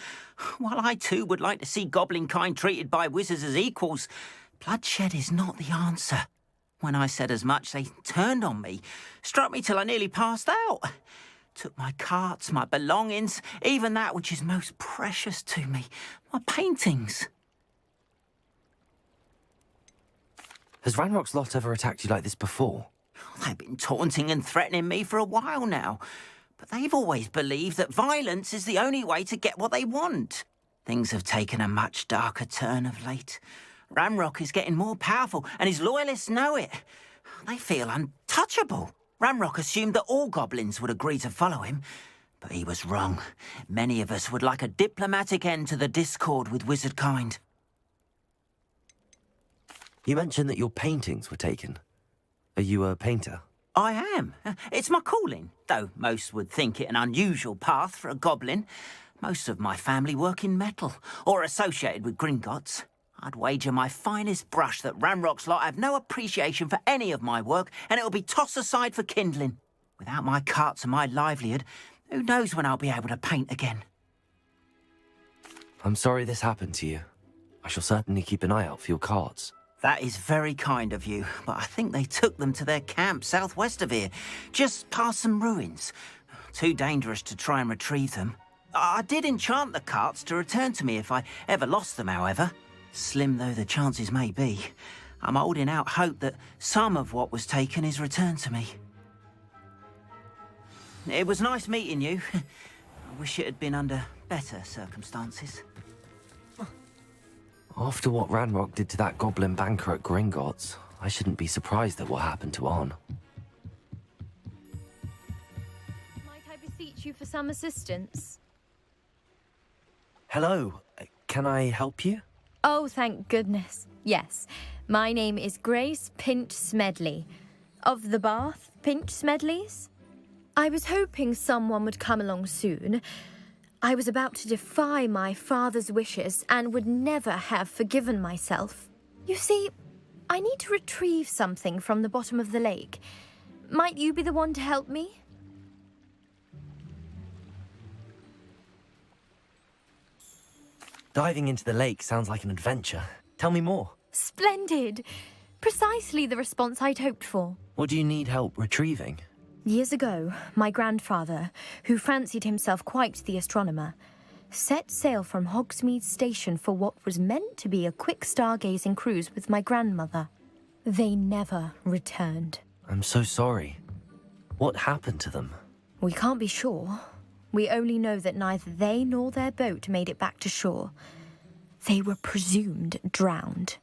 While I too would like to see goblin kind treated by wizards as equals, bloodshed is not the answer. When I said as much, they turned on me, struck me till I nearly passed out. Took my carts, my belongings, even that which is most precious to me, my paintings. Has Ranrock's lot ever attacked you like this before? They've been taunting and threatening me for a while now, but they've always believed that violence is the only way to get what they want. Things have taken a much darker turn of late. Ramrock is getting more powerful, and his loyalists know it. They feel untouchable. Ramrock assumed that all goblins would agree to follow him, but he was wrong. Many of us would like a diplomatic end to the discord with wizard kind. You mentioned that your paintings were taken. Are you a painter? I am. It's my calling, though most would think it an unusual path for a goblin. Most of my family work in metal, or associated with Gringotts. I'd wager my finest brush that Ramrock's lot have no appreciation for any of my work, and it'll be tossed aside for kindling. Without my carts and my livelihood, who knows when I'll be able to paint again. I'm sorry this happened to you. I shall certainly keep an eye out for your cards. That is very kind of you, but I think they took them to their camp southwest of here, just past some ruins. Too dangerous to try and retrieve them. I did enchant the carts to return to me if I ever lost them, however. Slim though the chances may be, I'm holding out hope that some of what was taken is returned to me. It was nice meeting you. I wish it had been under better circumstances. After what Ranrock did to that goblin banker at Gringotts, I shouldn't be surprised at what happened to Arn. Might I beseech you for some assistance? Hello, can I help you? Oh, thank goodness. Yes, my name is Grace Pinch Smedley, of the Bath Pinch Smedleys. I was hoping someone would come along soon. I was about to defy my father's wishes and would never have forgiven myself. You see, I need to retrieve something from the bottom of the lake. Might you be the one to help me? Diving into the lake sounds like an adventure. Tell me more. Splendid! Precisely the response I'd hoped for. What do you need help retrieving? Years ago, my grandfather, who fancied himself quite the astronomer, set sail from Hogsmeade Station for what was meant to be a quick stargazing cruise with my grandmother. They never returned. I'm so sorry. What happened to them? We can't be sure. We only know that neither they nor their boat made it back to shore. They were presumed drowned.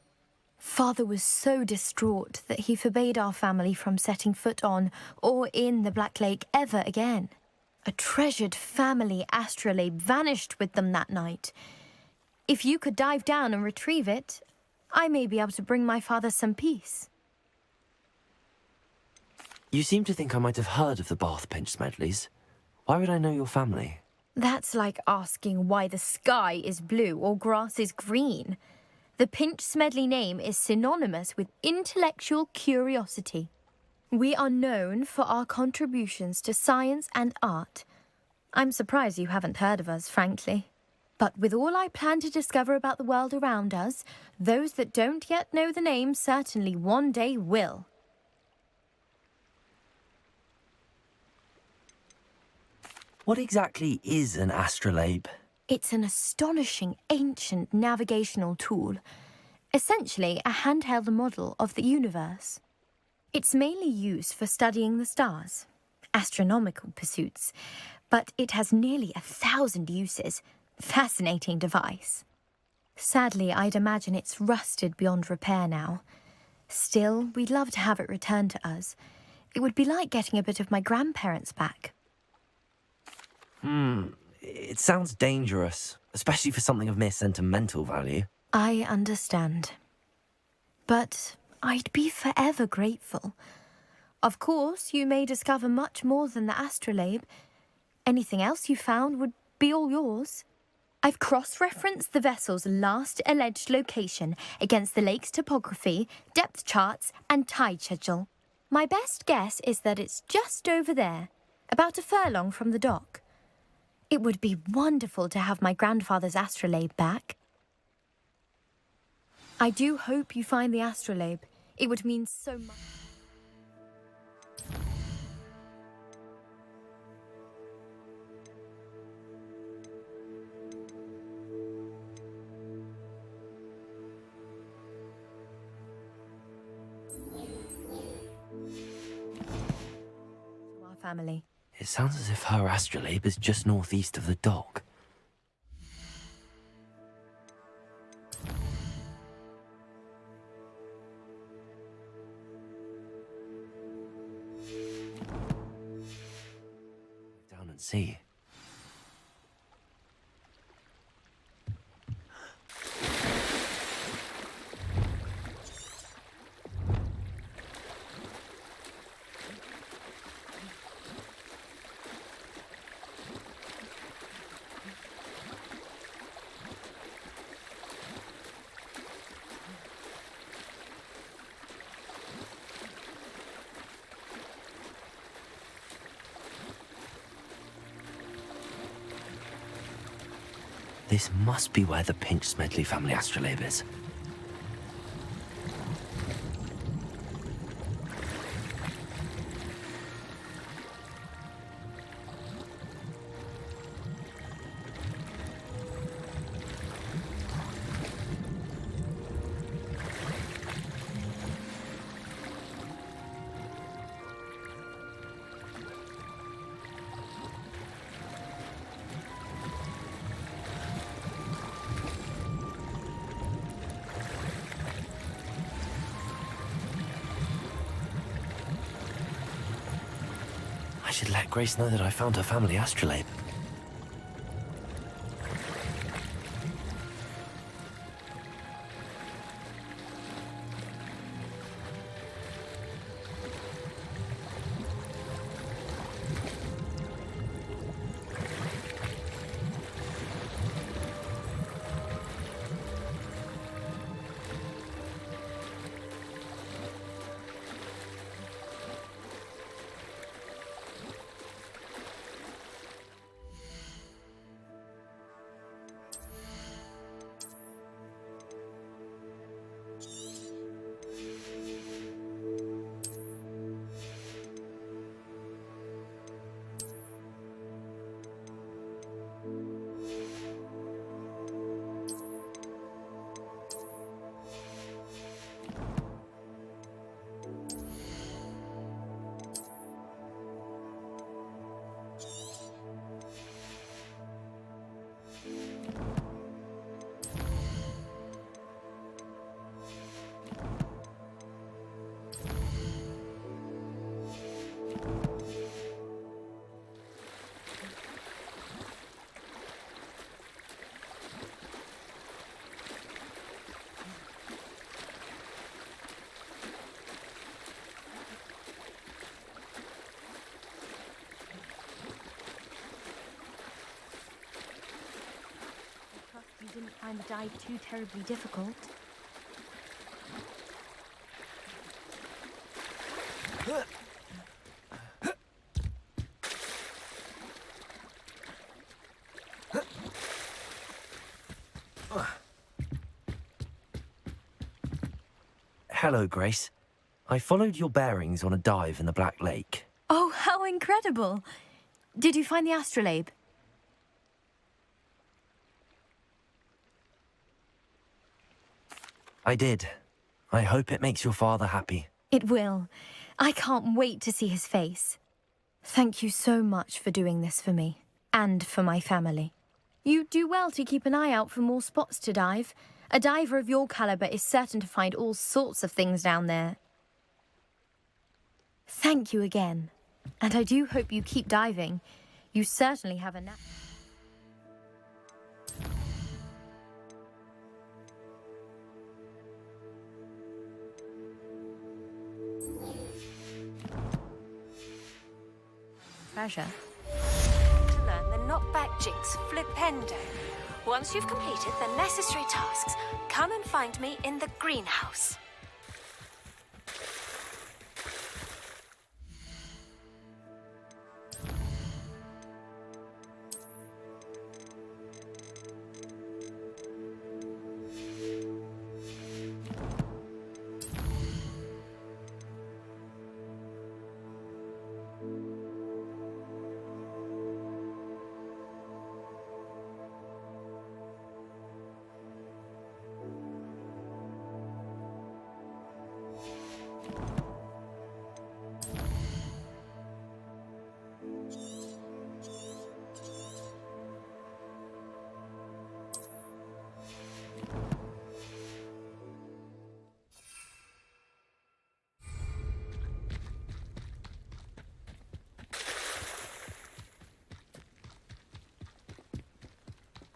Father was so distraught that he forbade our family from setting foot on or in the Black Lake ever again. A treasured family astrolabe vanished with them that night. If you could dive down and retrieve it, I may be able to bring my father some peace. You seem to think I might have heard of the Bath Pinch Smedleys. Why would I know your family? That's like asking why the sky is blue or grass is green. The Pinch Smedley name is synonymous with intellectual curiosity. We are known for our contributions to science and art. I'm surprised you haven't heard of us, frankly. But with all I plan to discover about the world around us, those that don't yet know the name certainly one day will. What exactly is an astrolabe? It's an astonishing ancient navigational tool, essentially a handheld model of the universe. It's mainly used for studying the stars, astronomical pursuits, but it has nearly 1,000 uses. Fascinating device. Sadly, I'd imagine it's rusted beyond repair now. Still, we'd love to have it returned to us. It would be like getting a bit of my grandparents back. It sounds dangerous, especially for something of mere sentimental value. I understand. But I'd be forever grateful. Of course, you may discover much more than the astrolabe. Anything else you found would be all yours. I've cross-referenced the vessel's last alleged location against the lake's topography, depth charts, and tide schedule. My best guess is that it's just over there, about a furlong from the dock. It would be wonderful to have my grandfather's astrolabe back. I do hope you find the astrolabe. It would mean so much. To our family. It sounds as if her astrolabe is just northeast of the dock. Down and see. This must be where the Pinch Smedley family astrolabe is. I should let Grace know that I found her family astrolabe. You didn't find the dive too terribly difficult. Hello, Grace. I followed your bearings on a dive in the Black Lake. Oh, how incredible! Did you find the astrolabe? I did. I hope it makes your father happy. It will. I can't wait to see his face. Thank you so much for doing this for me, and for my family. You do well to keep an eye out for more spots to dive, A diver of your caliber is certain to find all sorts of things down there. Thank you again. And I do hope you keep diving. You certainly have a knack. Treasure. To learn the knockback jinx flipendo. Once you've completed the necessary tasks, come and find me in the greenhouse.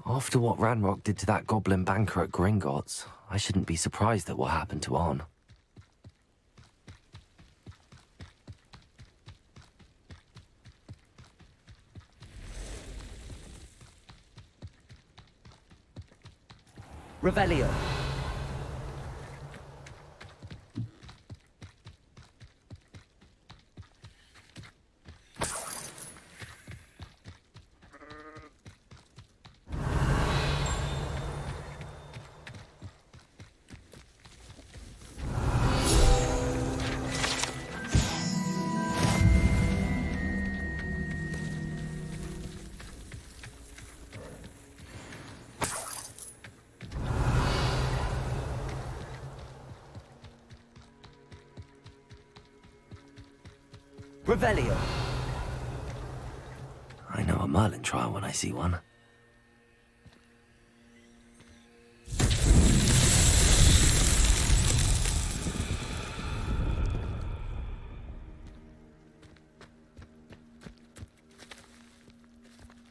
After what Ranrock did to that goblin banker at Gringotts, I shouldn't be surprised at what happened to On. Revelio. Revelio. I know a Merlin trial when I see one.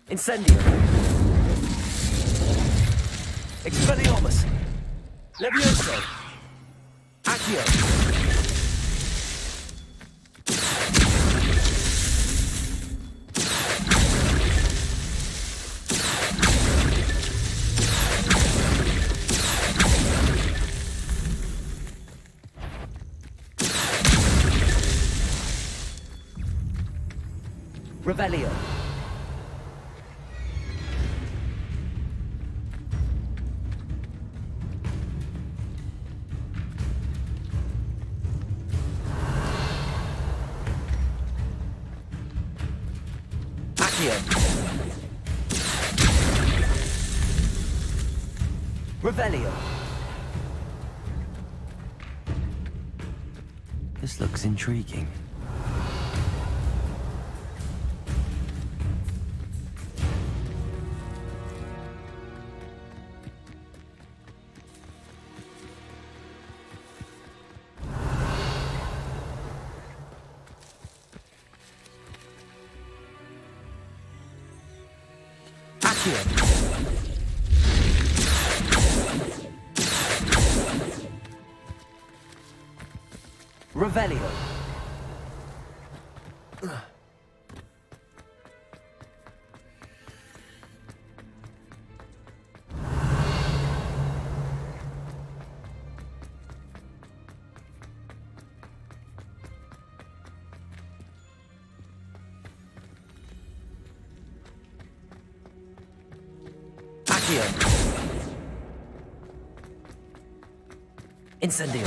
Incendio. Expelliarmus. Levioso. Accio. Revelio. Accio. Revelio. This looks intriguing. Revelio. Accio. Incendio.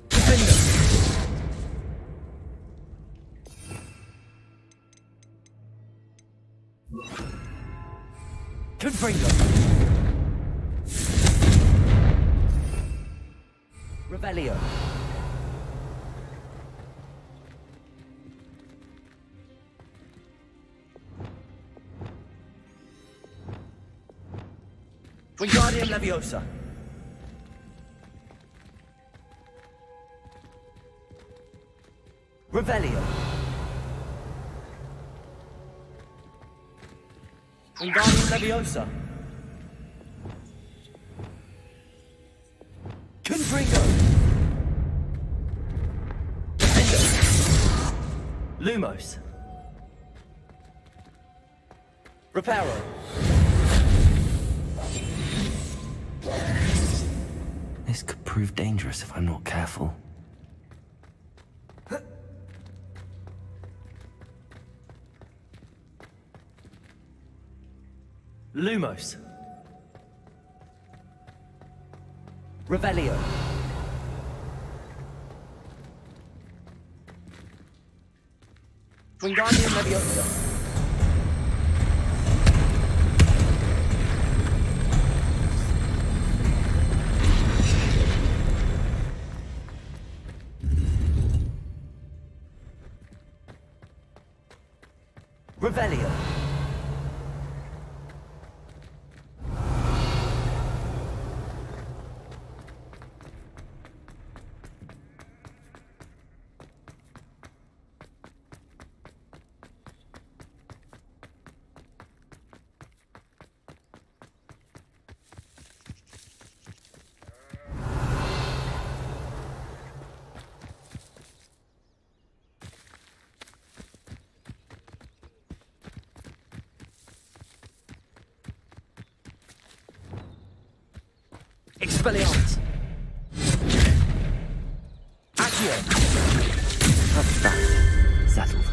Defender. Confringo. Revelio. Wingardium Leviosa. Revelio. Wingardium Leviosa. Confringo. Lumos. Reparo. This could prove dangerous if I'm not careful. Lumos. Revelio. Wingardium Leviosa. Revelio. Expelliarmus. Accio. That's that. Settled.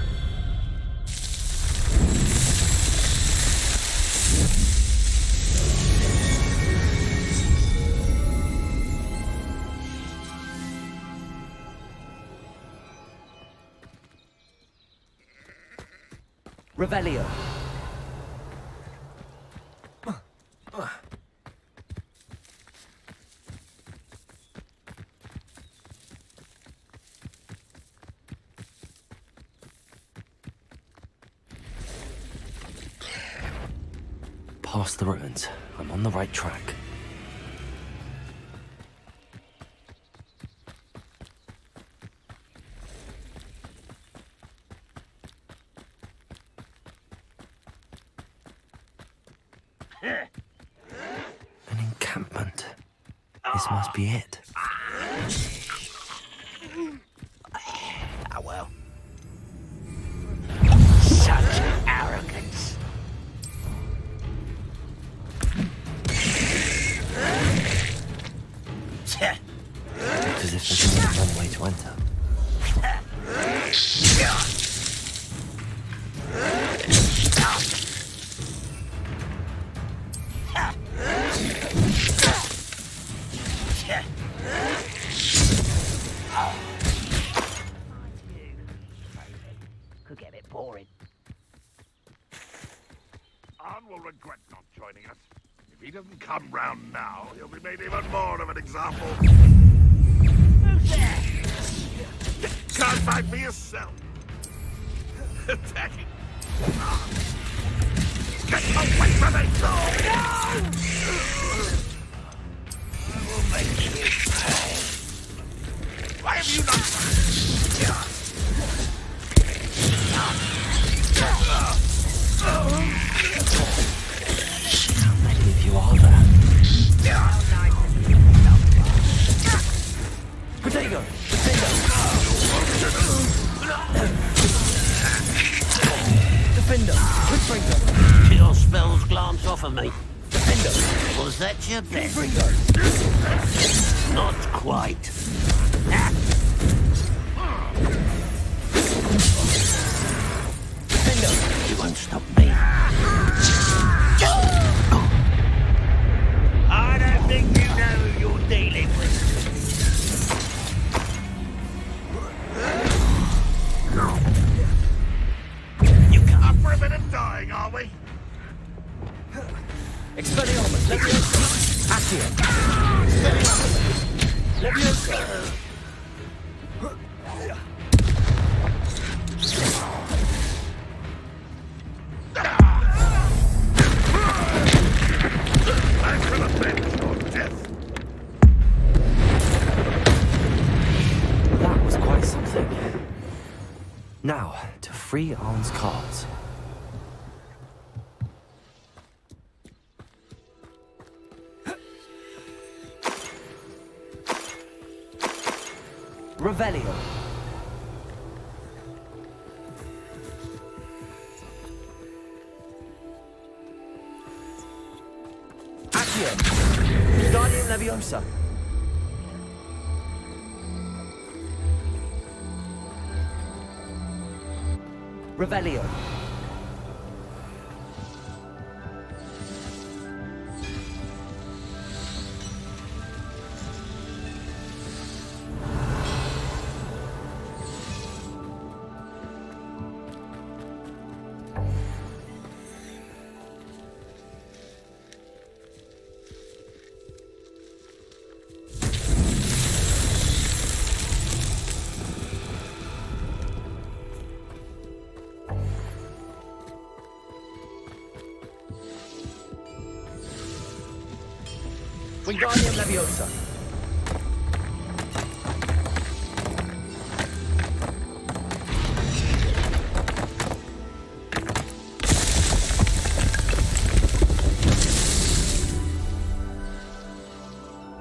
Revelio. Past the ruins. I'm on the right track. An encampment. This must be it. Ah, well. Such arrogance. Looks as if there's only one way to enter. Could get a bit boring. Arn will regret not joining us. If he doesn't come round now, he'll be made even more of an example. Who's there? Can't fight for yourself. Attacking. Get away from me! No! I will make you pay. Why have you not... How many of you are there? Protego! Defender! Confringo! Your spells glance off of me. Defender! Was that your best? Confringo! Not quite. Defender! You won't stop me. I don't think you know who you're dealing with. Up for a bit of dying, are we? Expelliarmus, Leviosa! Accio! Expelliarmus! Leviosa! I shall avenge your death. That was quite something. Now, to free Arn's cards. Revelio. Accio. Guardian Leviosa. Revelio. Wingardium Leviosa.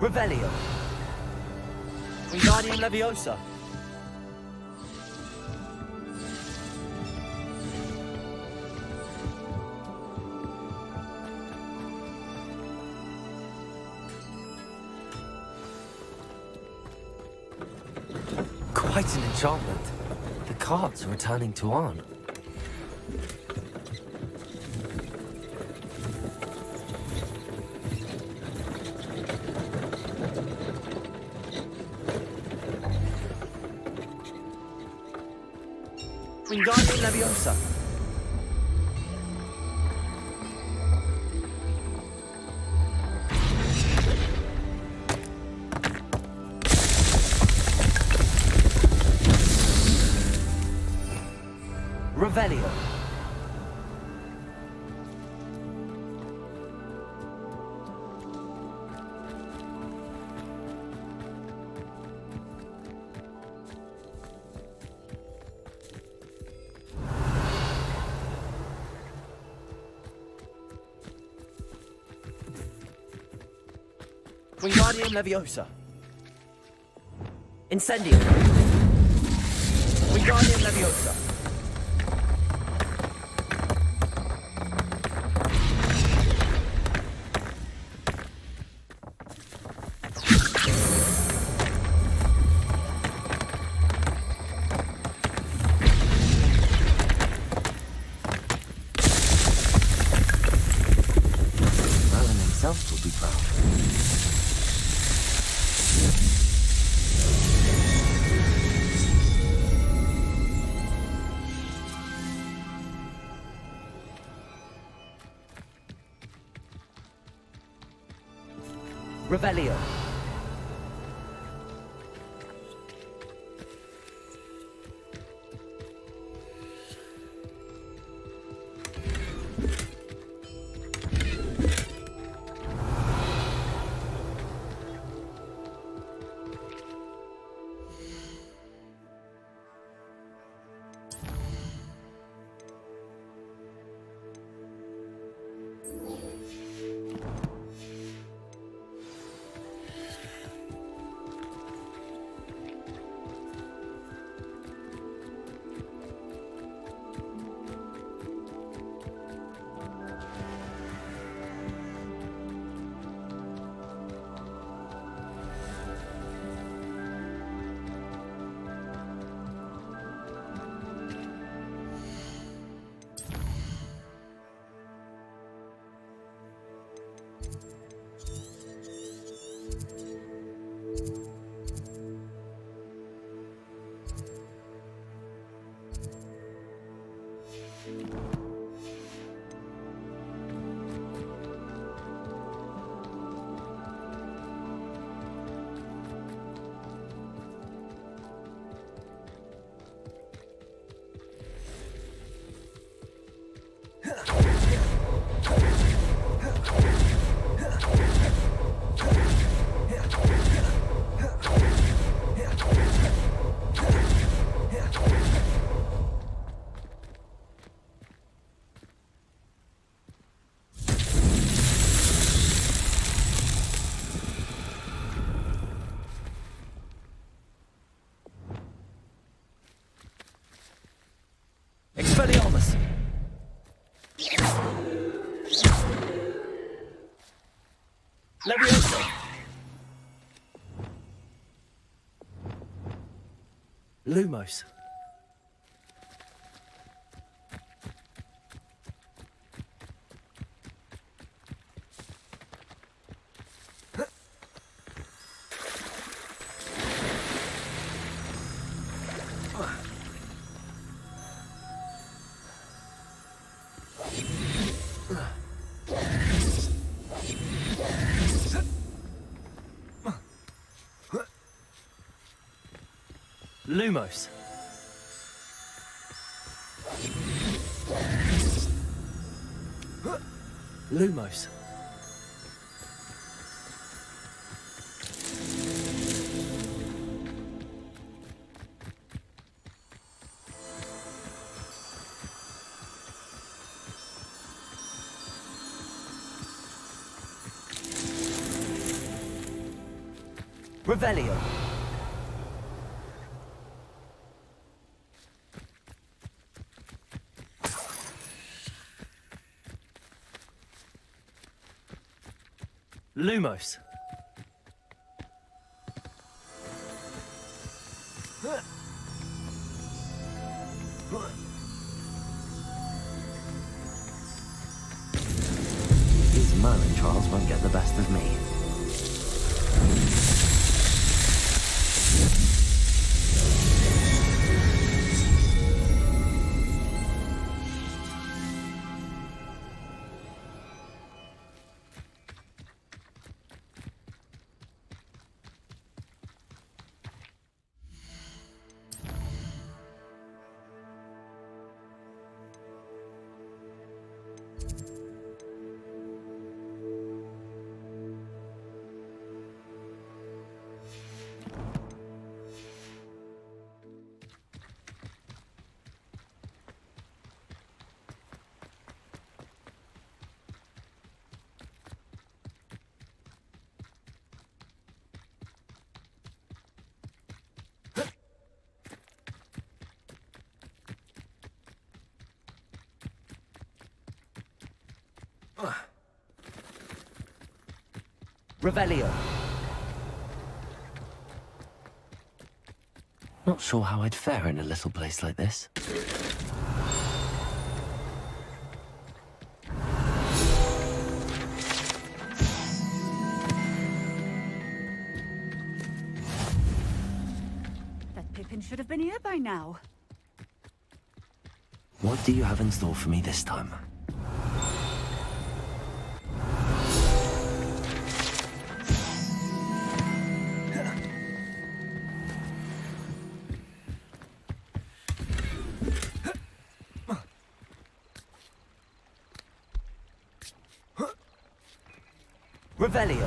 Revelio. Wingardium Leviosa. Quite an enchantment. The cards are returning to Arn. Wingardium Leviosa. Revelio. Wingardium Leviosa. Incendio. Wingardium Leviosa. Merlin himself will be proud. Revelio. Lumos. Leviosa! Lumos. Lumos. Lumos. Revelio. Lumos. These Merlin trials won't get the best of me. Revelio. Not sure how I'd fare in a little place like this. That Pippin should have been here by now. What do you have in store for me this time? Revelio.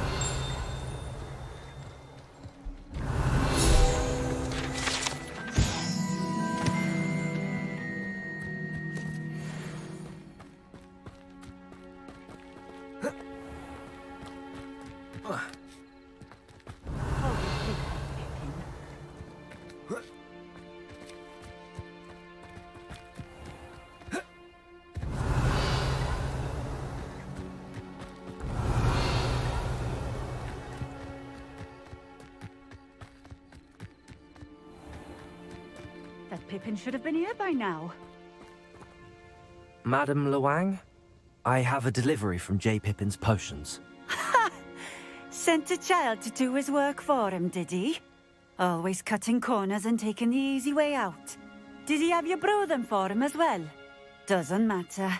That Pippin should have been here by now. Madam Luang, I have a delivery from J. Pippin's potions. Sent a child to do his work for him, did he? Always cutting corners and taking the easy way out. Did he have you brew them for him as well? Doesn't matter.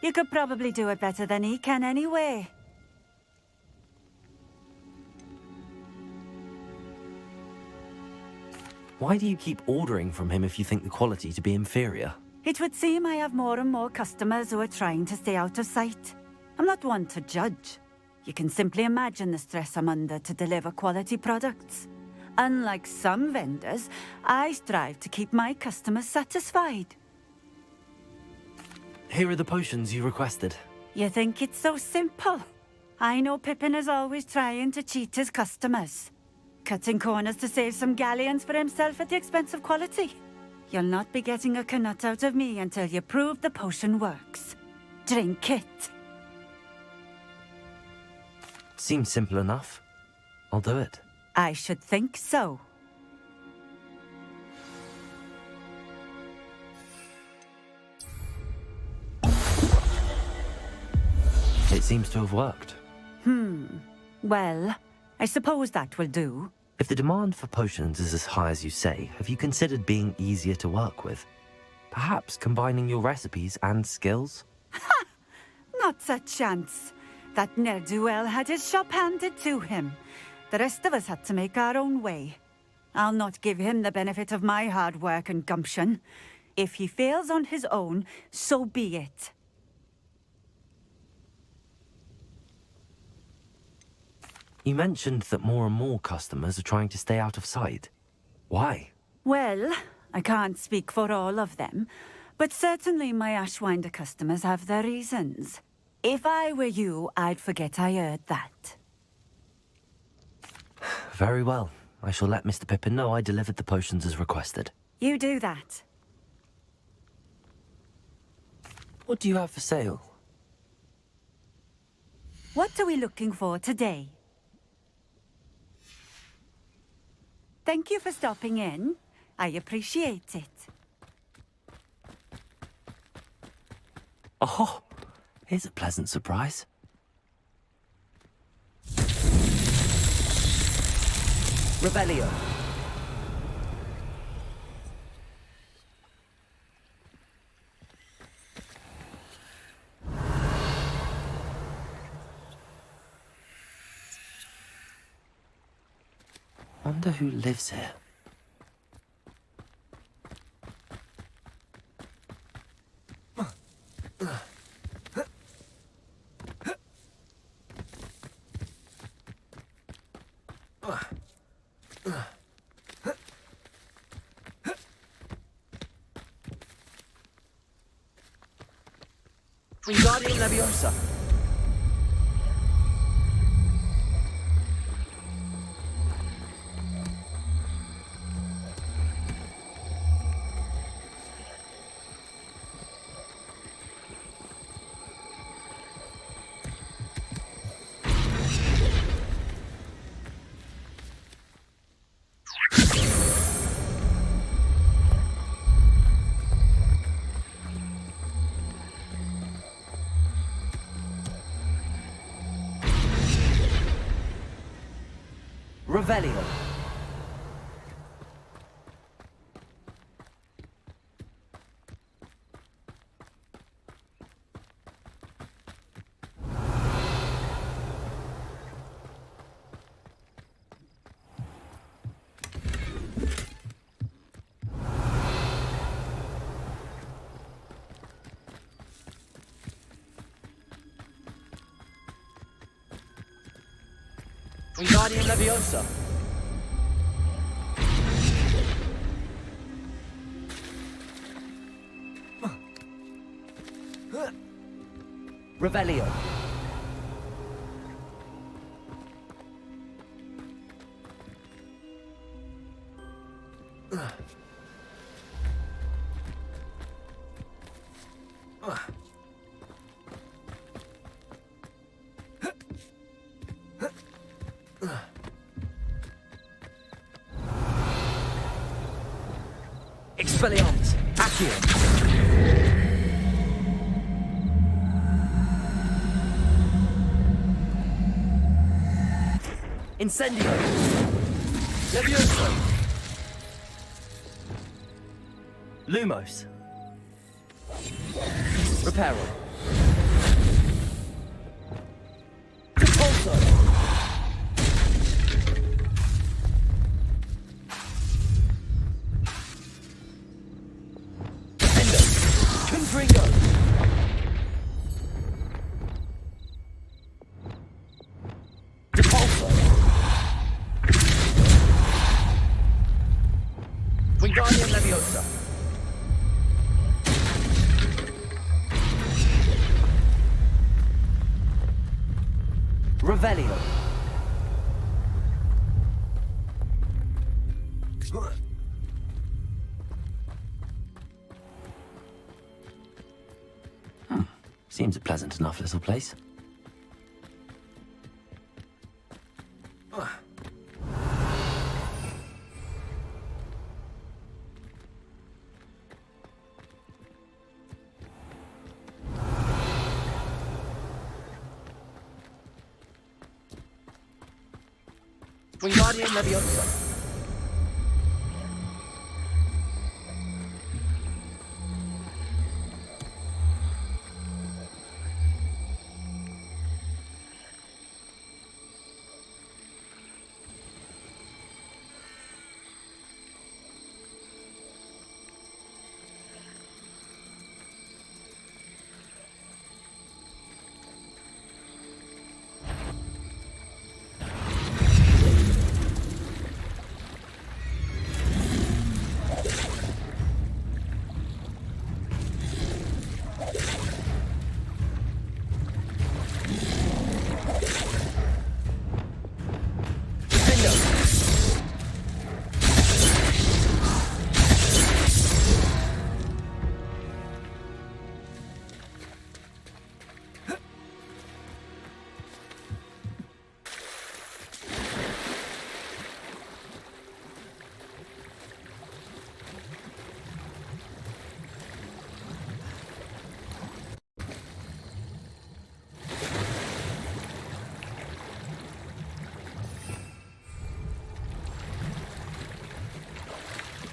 You could probably do it better than he can anyway. Why do you keep ordering from him if you think the quality to be inferior? It would seem I have more and more customers who are trying to stay out of sight. I'm not one to judge. You can simply imagine the stress I'm under to deliver quality products. Unlike some vendors, I strive to keep my customers satisfied. Here are the potions you requested. You think it's so simple? I know Pippin is always trying to cheat his customers. Cutting corners to save some galleons for himself at the expense of quality. You'll not be getting a canut out of me until you prove the potion works. Drink it. Seems simple enough. I'll do it. I should think so. It seems to have worked. Well, I suppose that will do. If the demand for potions is as high as you say, have you considered being easier to work with? Perhaps combining your recipes and skills? Not a chance. That ne'er-do-well had his shop handed to him. The rest of us had to make our own way. I'll not give him the benefit of my hard work and gumption. If he fails on his own, so be it. You mentioned that more and more customers are trying to stay out of sight. Why? Well, I can't speak for all of them, but certainly my Ashwinder customers have their reasons. If I were you, I'd forget I heard that. Very well. I shall let Mr. Pippin know I delivered the potions as requested. You do that. What do you have for sale? What are we looking for today? Thank you for stopping in. I appreciate it. Oh, here's a pleasant surprise. Revelio. Wonder who lives here. Wingardium Leviosa. Revelio. Wingardium Leviosa. Revelio. Expelliarmus. Accio. Incendio. Levioso. Lumos. Reparo. Repulso. Defendo. Confringo. Repulso. Wingardium Leviosa. Revelio. Seems a pleasant enough little place. Wingardium Leviosa.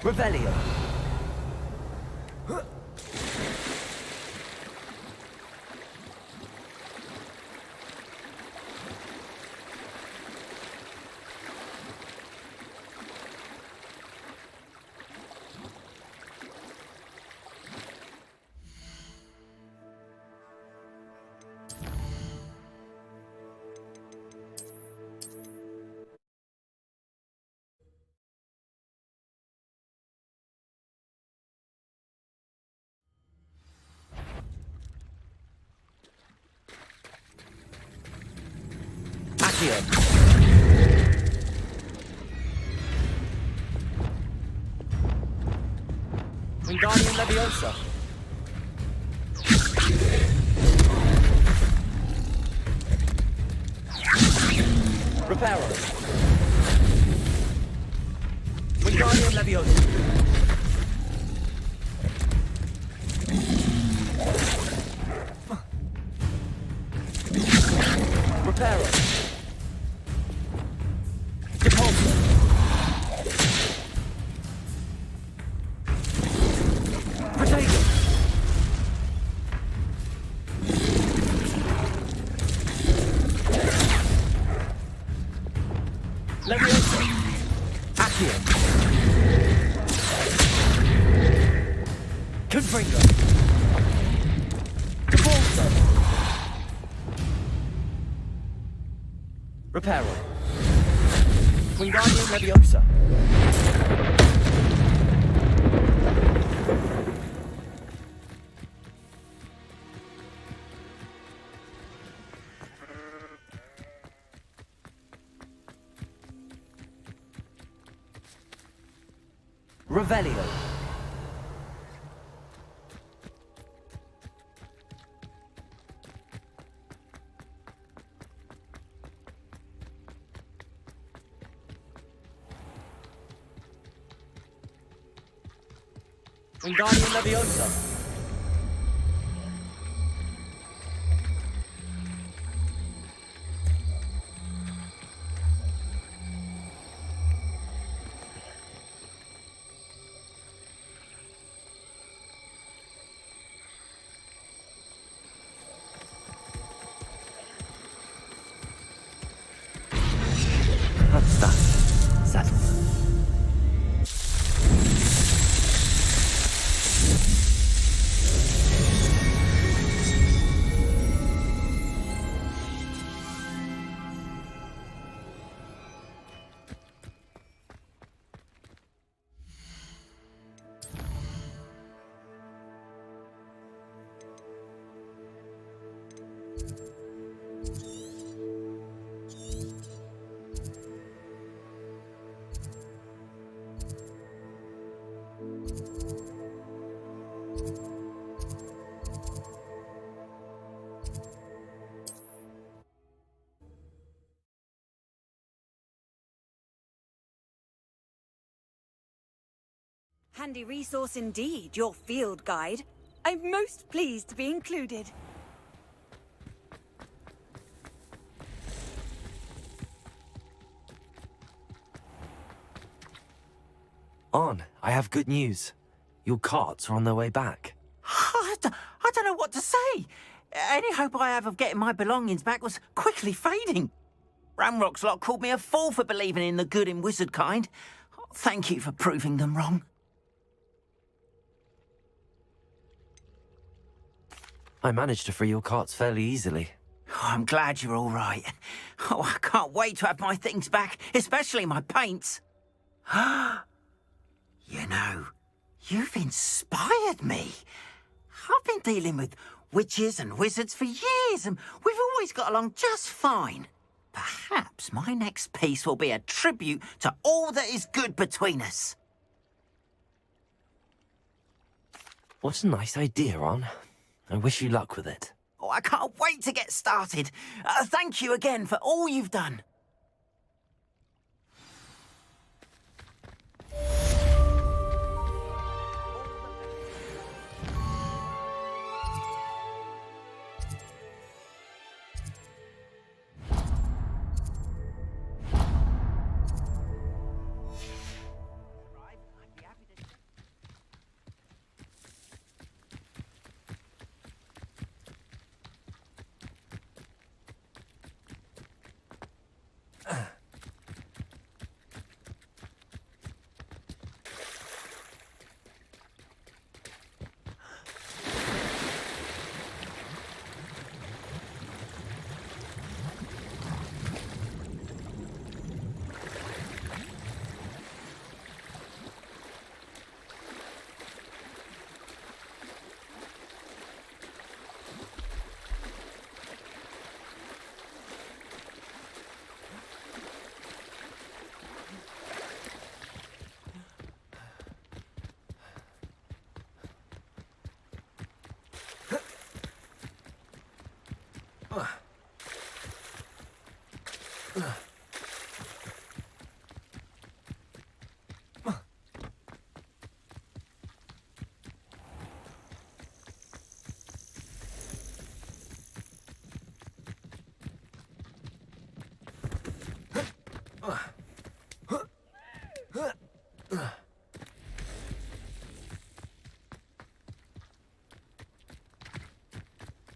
Revelio. Wingardium Leviosa. Reparo. Wingardium Leviosa. Reparo. Reparo. Wingardium Leviosa. Revelio. Wingardium Leviosa. That's that. Settled. handy resource indeed, your field guide. I'm most pleased to be included. On, I have good news. Your carts are on their way back. I don't know what to say. Any hope I have of getting my belongings back was quickly fading. Ramrock's lot called me a fool for believing in the good in wizard kind. Thank you for proving them wrong. I managed to free your carts fairly easily. Oh, I'm glad you're all right. Oh, I can't wait to have my things back, especially my paints. You know, you've inspired me. I've been dealing with witches and wizards for years, and we've always got along just fine. Perhaps my next piece will be a tribute to all that is good between us. What a nice idea, Ron. I wish you luck with it. Oh, I can't wait to get started. Thank you again for all you've done.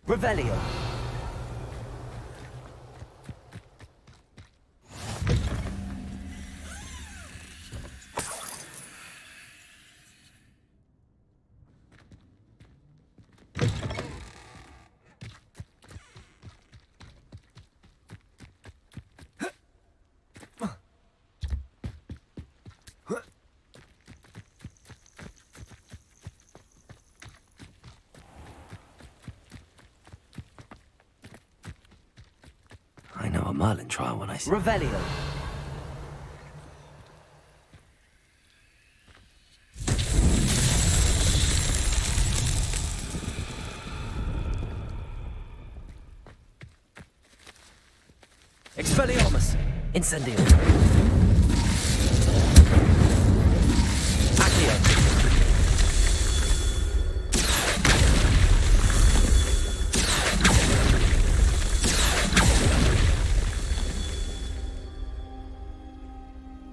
Revelio. I know a Merlin trial when I see Revelio. Expelliarmus! Incendio! Accio!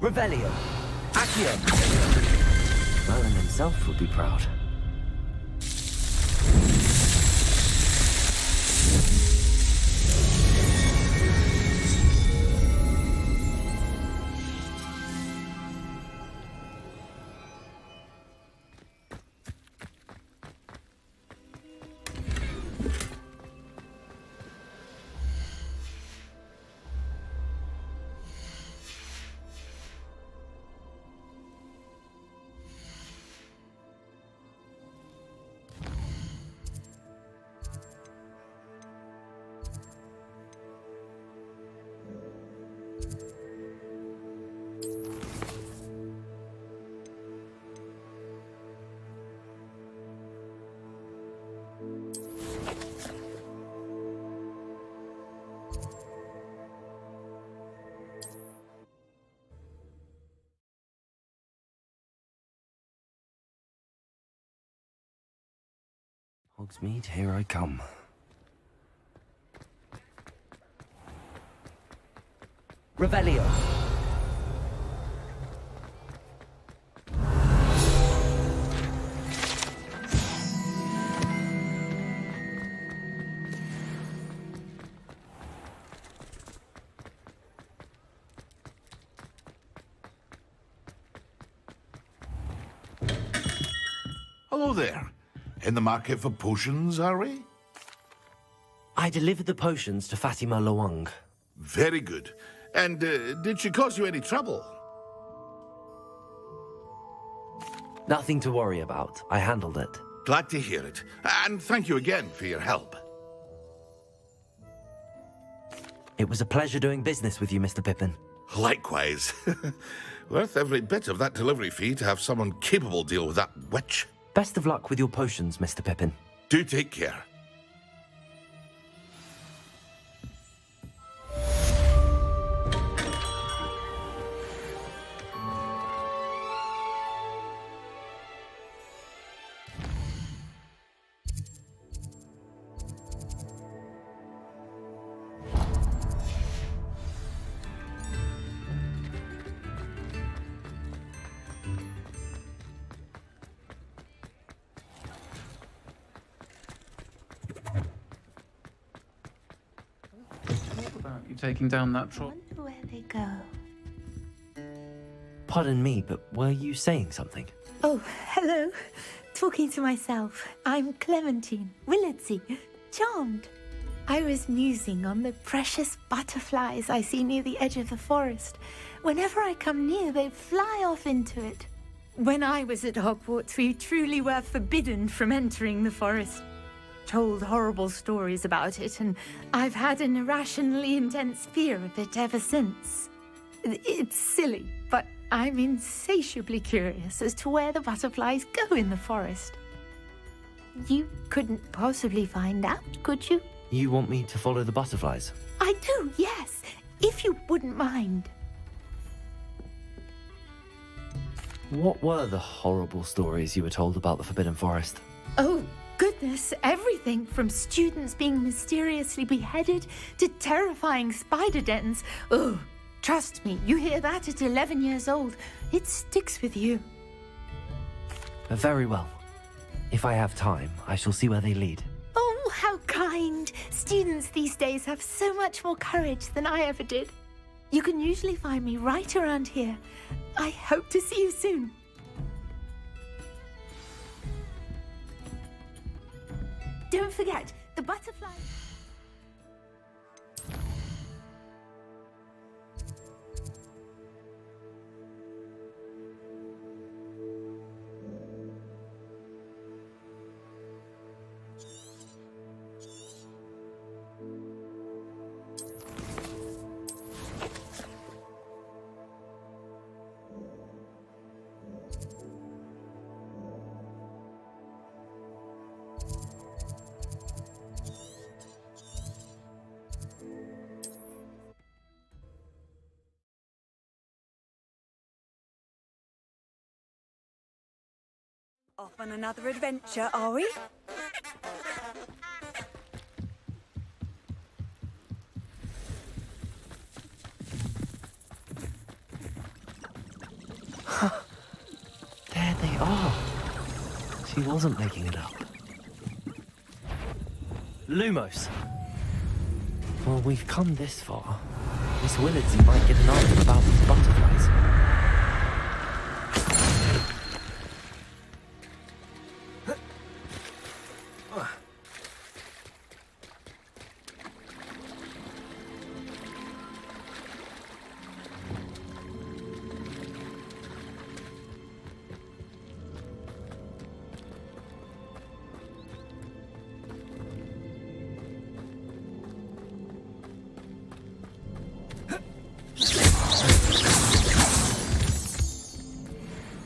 Revelio. Accio! Merlin himself would be proud. Hogsmeade, here I come. Revelio. Hello there. In the market for potions, are we? I delivered the potions to Fatima Lawang. Very good. And did she cause you any trouble? Nothing to worry about. I handled it. Glad to hear it. And thank you again for your help. It was a pleasure doing business with you, Mr. Pippin. Likewise. Worth every bit of that delivery fee to have someone capable deal with that witch. Best of luck with your potions, Mr. Pippin. Do take care. You taking down that troll? Wonder where they go. Pardon me, but were you saying something? Oh, hello. Talking to myself. I'm Clementine, Willardsey, charmed. I was musing on the precious butterflies I see near the edge of the forest. Whenever I come near, they fly off into it. When I was at Hogwarts, we truly were forbidden from entering the forest. Told horrible stories about it, and I've had an irrationally intense fear of it ever since. It's silly, but I'm insatiably curious as to where the butterflies go in the forest. You couldn't possibly find out, could you? You want me to follow the butterflies? I do, yes, if you wouldn't mind. What were the horrible stories you were told about the Forbidden Forest? Oh, goodness, everything from students being mysteriously beheaded to terrifying spider dens. Oh, trust me, you hear that at 11 years old, it sticks with you. Very well. If I have time, I shall see where they lead. Oh, how kind. Students these days have so much more courage than I ever did. You can usually find me right around here. I hope to see you soon. Don't forget, the butterfly... Off on another adventure, are we? There they are. She wasn't making it up. Lumos. Well, we've come this far. Miss Willardsey might get an answer about these butterflies.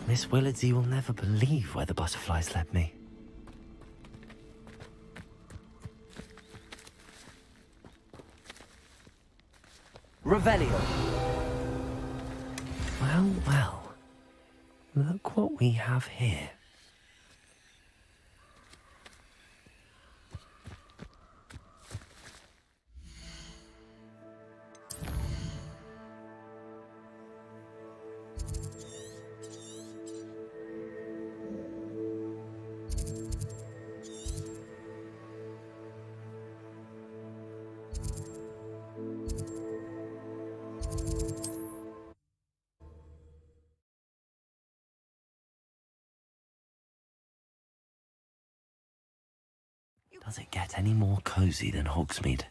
Miss Willardsey will never believe where the butterflies led me. Revelio. Well, well. Look what we have here. Does it get any more cozy than Hogsmeade?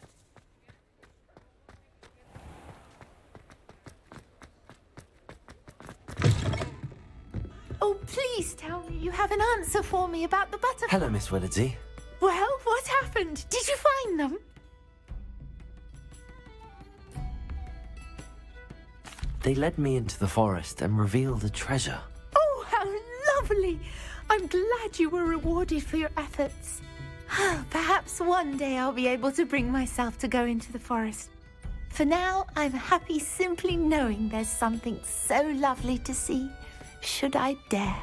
Oh, please tell me you have an answer for me about the butterfly. Hello, Miss Willardsey. Well, what happened? Did you find them? They led me into the forest and revealed a treasure. Oh, how lovely! I'm glad you were rewarded for your efforts. Perhaps one day I'll be able to bring myself to go into the forest. For now, I'm happy simply knowing there's something so lovely to see, should I dare.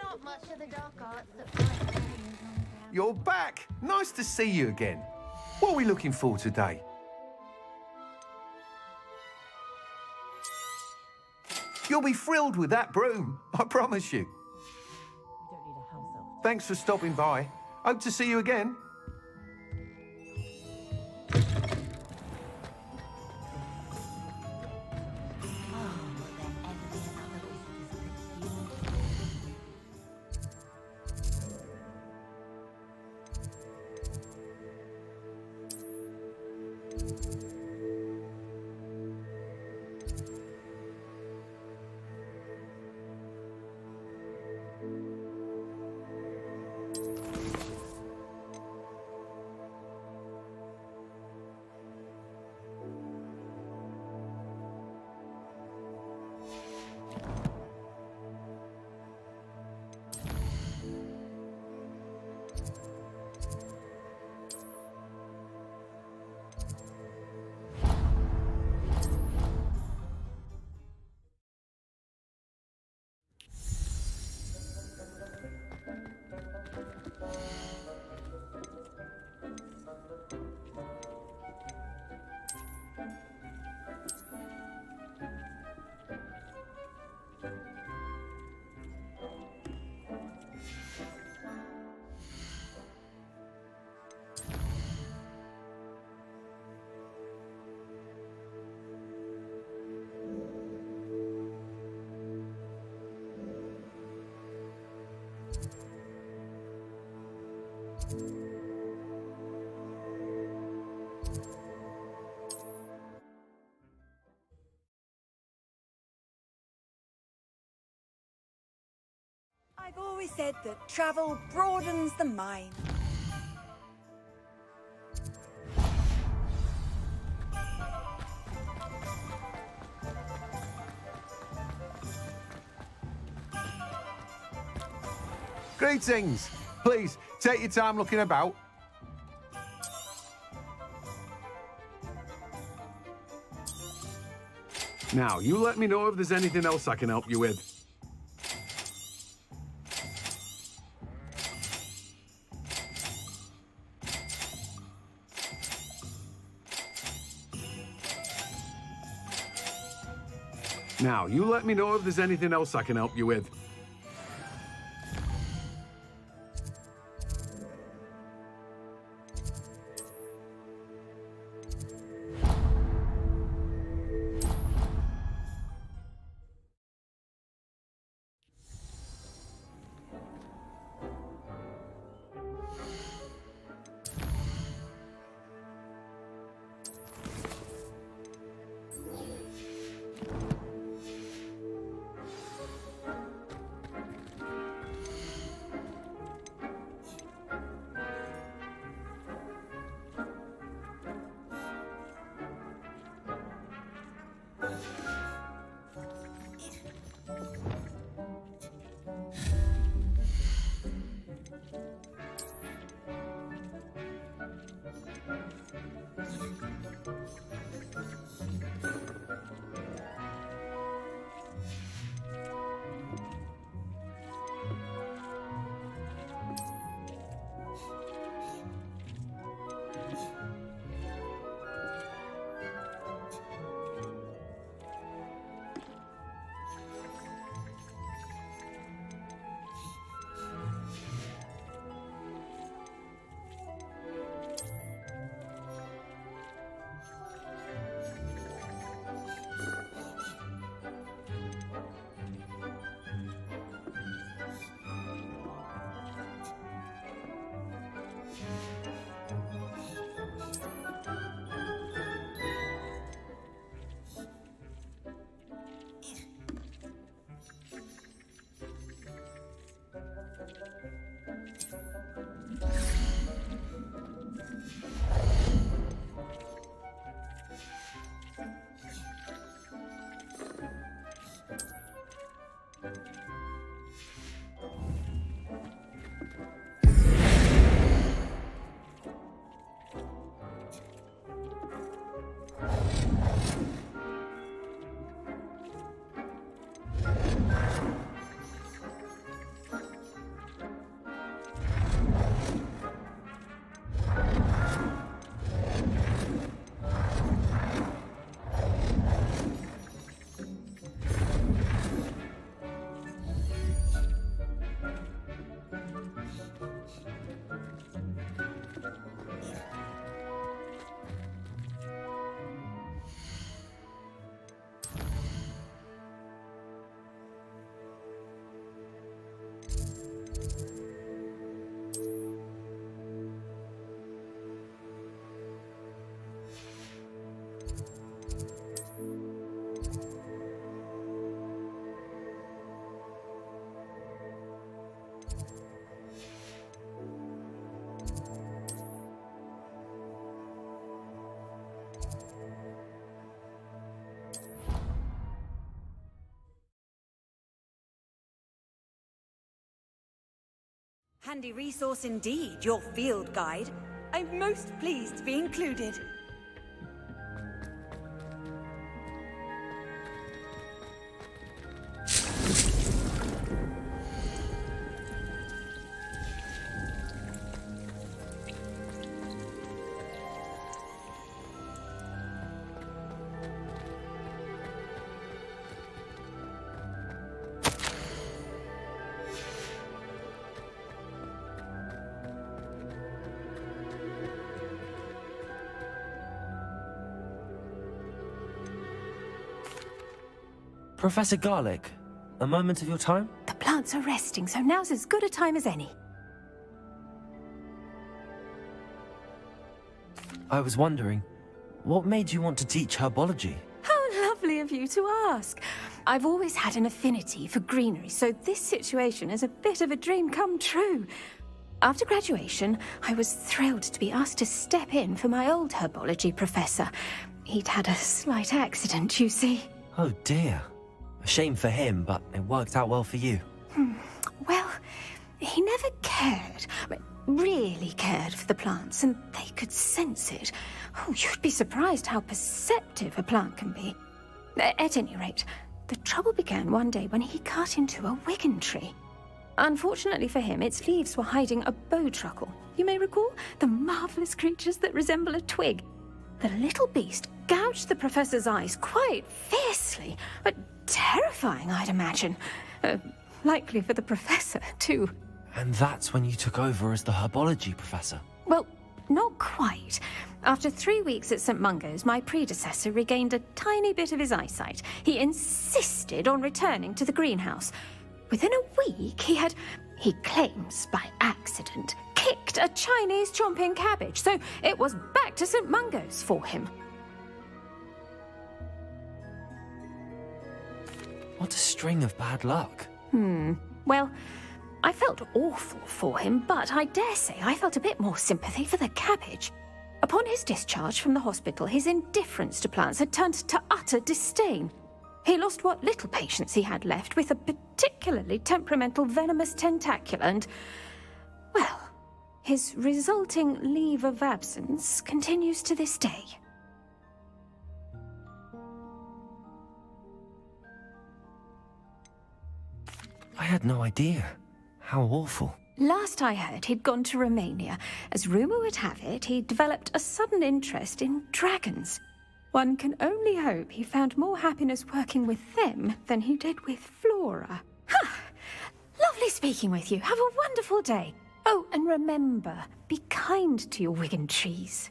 Not much of the dark arts that You're back! Nice to see you again. What are we looking for today? You'll be thrilled with that broom, I promise you. Thanks for stopping by. Hope to see you again. I've always said that travel broadens the mind. Greetings! Please, take your time looking about. Now, you let me know if there's anything else I can help you with. Now, you let me know if there's anything else I can help you with. handy resource indeed, your field guide. I'm most pleased to be included. Professor Garlic, a moment of your time? The plants are resting, so now's as good a time as any. I was wondering, what made you want to teach herbology? How lovely of you to ask. I've always had an affinity for greenery, so this situation is a bit of a dream come true. After graduation, I was thrilled to be asked to step in for my old herbology professor. He'd had a slight accident, you see. Oh dear. A shame for him, but it worked out well for you. Well, he never cared, really cared for the plants, and they could sense it. Oh, you'd be surprised how perceptive a plant can be. At any rate, the trouble began one day when he cut into a wigan tree. Unfortunately for him, its leaves were hiding a bowtruckle. You may recall the marvelous creatures that resemble a twig. The little beast gouged the professor's eyes quite fiercely, but terrifying, I'd imagine. Likely for the professor, too. And that's when you took over as the herbology professor? Well, not quite. After 3 weeks at St. Mungo's, my predecessor regained a tiny bit of his eyesight. He insisted on returning to the greenhouse. Within a week, he claims by accident, kicked a Chinese chomping cabbage, so it was back to St. Mungo's for him. What a string of bad luck. Well, I felt awful for him, but I dare say I felt a bit more sympathy for the cabbage. Upon his discharge from the hospital, his indifference to plants had turned to utter disdain. He lost what little patience he had left with a particularly temperamental venomous tentacula and, well, his resulting leave of absence continues to this day. I had no idea. How awful. Last I heard, he'd gone to Romania. As rumour would have it, he developed a sudden interest in dragons. One can only hope he found more happiness working with them than he did with Flora. Ha! Lovely speaking with you. Have a wonderful day. Oh, and remember, be kind to your wigan trees.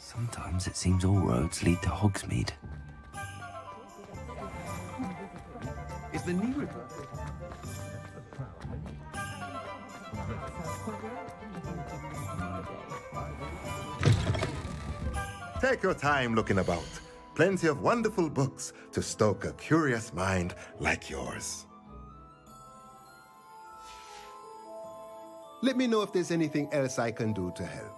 Sometimes it seems all roads lead to Hogsmeade. Is the new river? Take your time looking about. Plenty of wonderful books to stoke a curious mind like yours. Let me know if there's anything else I can do to help.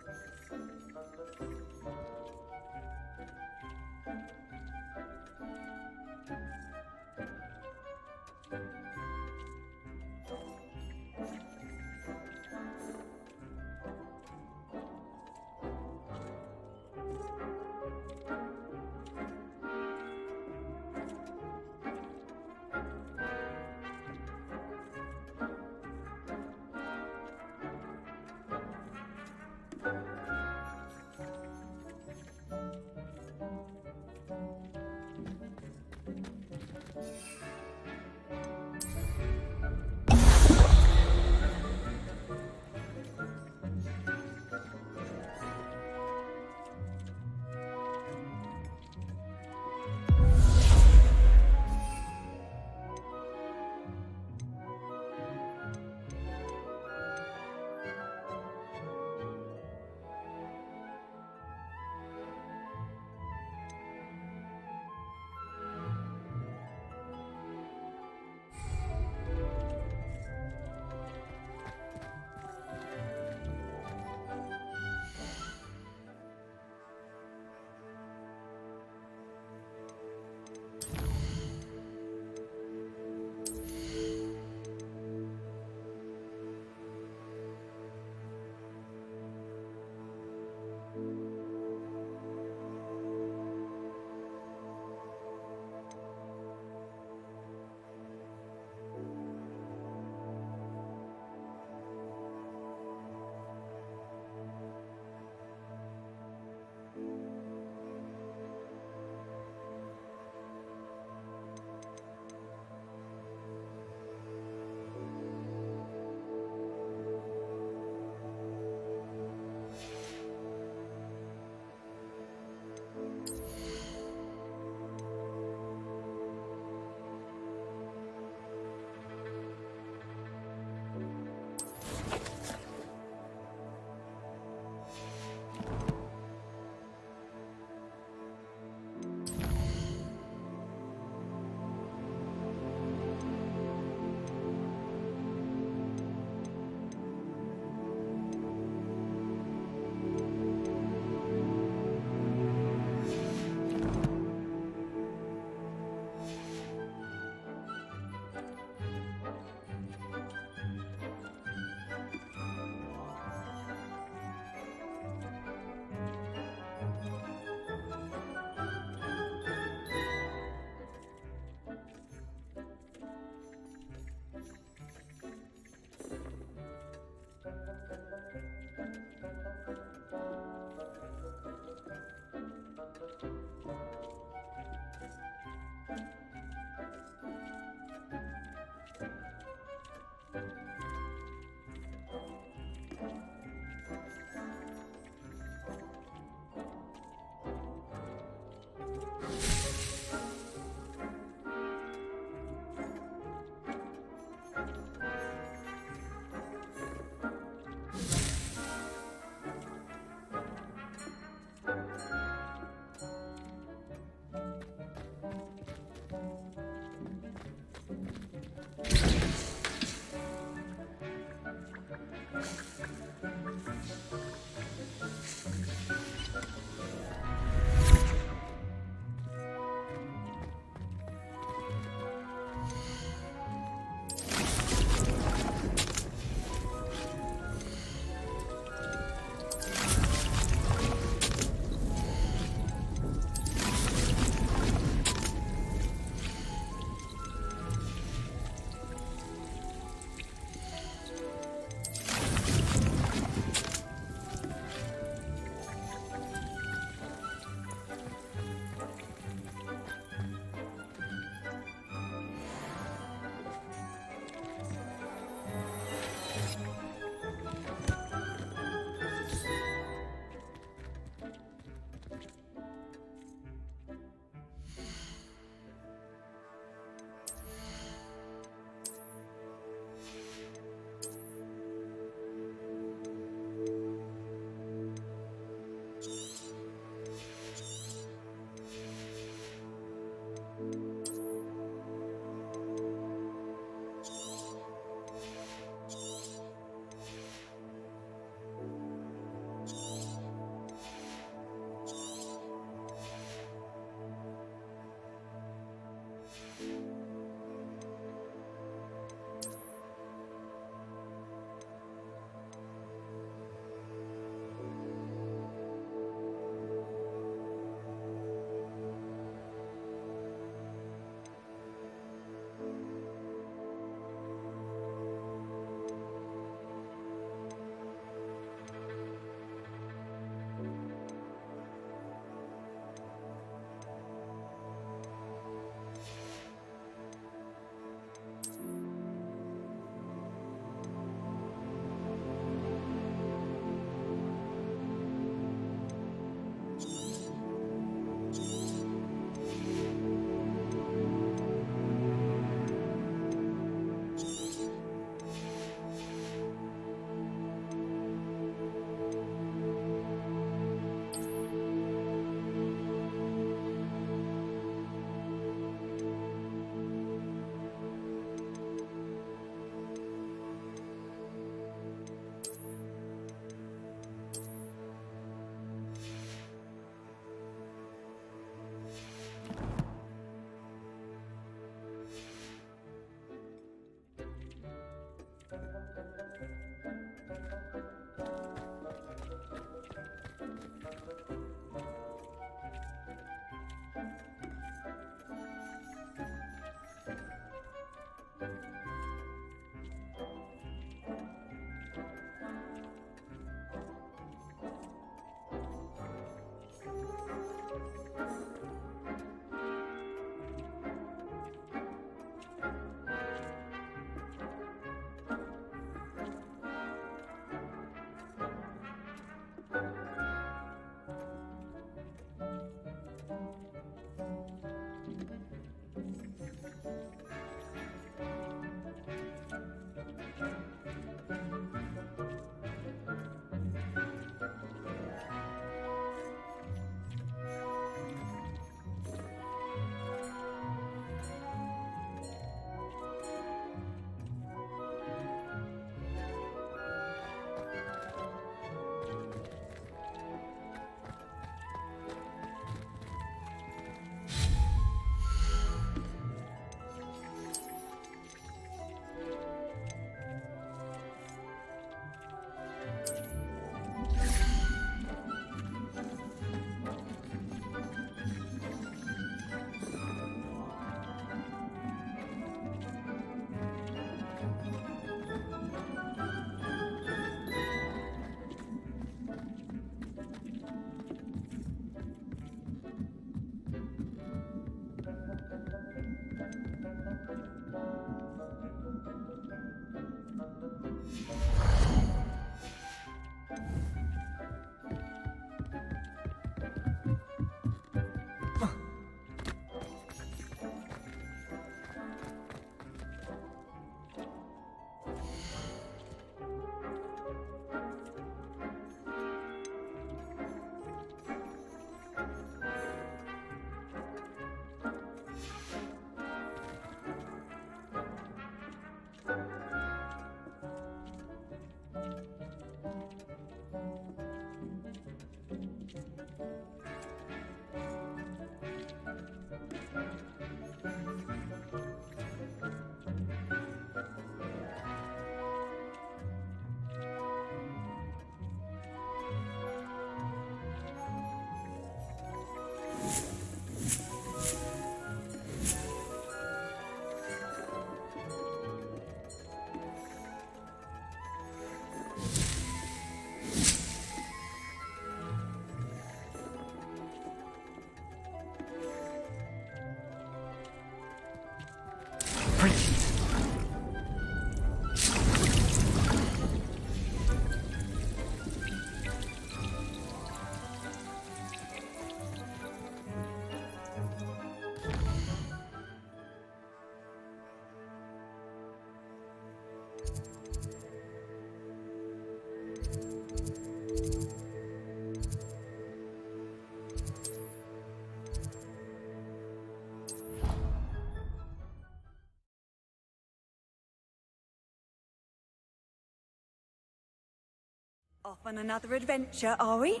Off on another adventure, are we?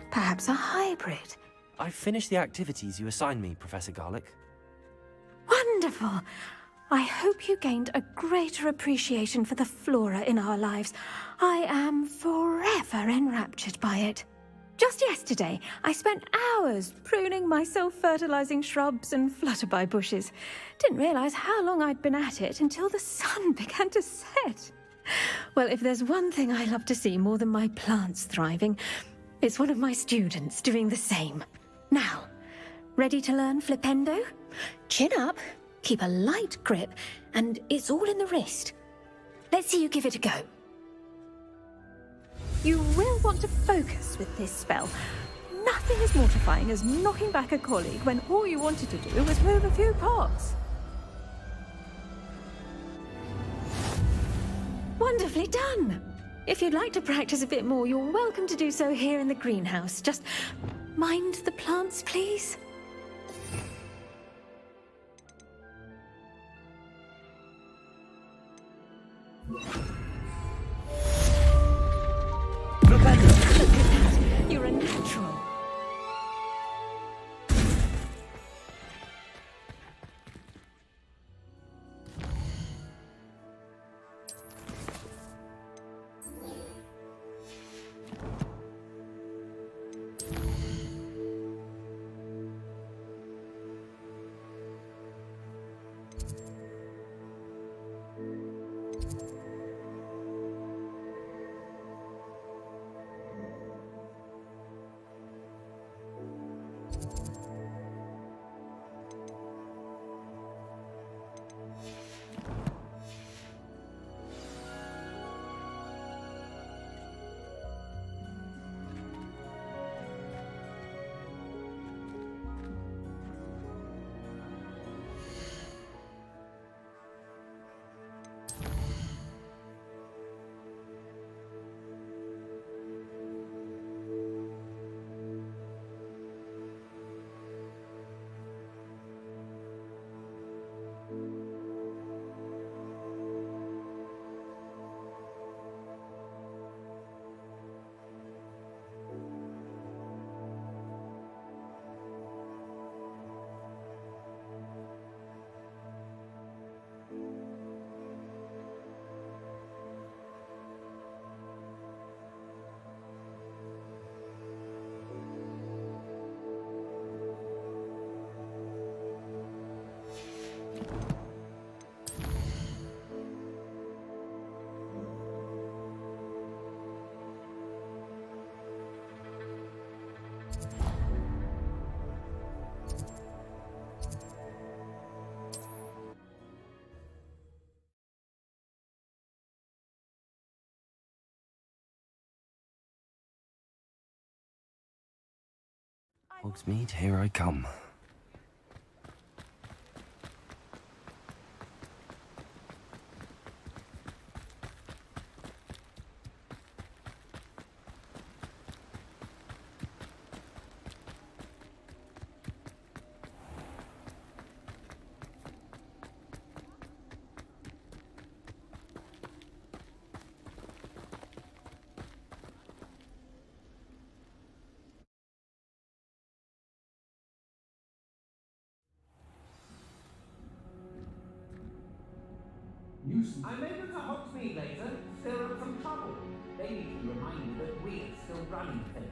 Perhaps a hybrid. I've finished the activities you assigned me, Professor Garlick. Wonderful! I hope you gained a greater appreciation for the flora in our lives. I am forever enraptured by it. Just yesterday, I spent hours pruning my self-fertilizing shrubs and flutterby bushes. Didn't realize how long I'd been at it until the sun began to set. Well, if there's one thing I love to see more than my plants thriving, it's one of my students doing the same. Now, ready to learn Flipendo? Chin up, keep a light grip, and it's all in the wrist. Let's see you give it a go. You will want to focus with this spell. Nothing as mortifying as knocking back a colleague when all you wanted to do was move a few pots. Wonderfully done! If you'd like to practice a bit more, you're welcome to do so here in the greenhouse. Just mind the plants, please. You're a natural. Hogsmeade, here I come. I made it to Hogsmeade later, stir up some trouble. They need to be reminded that we're still running things.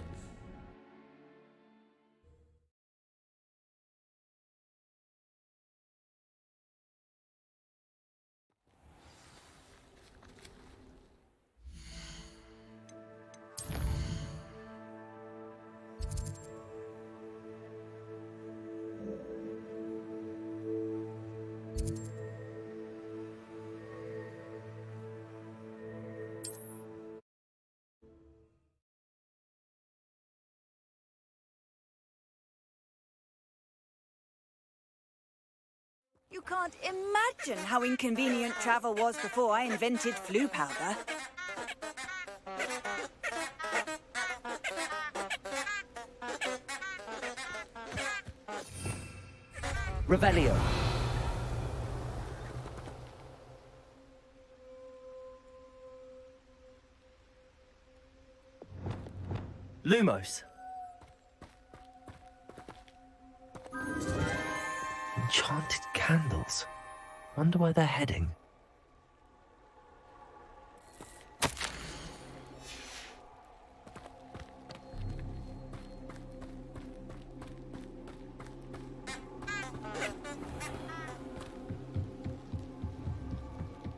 You can't imagine how inconvenient travel was before I invented flu powder. Revelio. Lumos. Enchanted candles. Wonder where they're heading.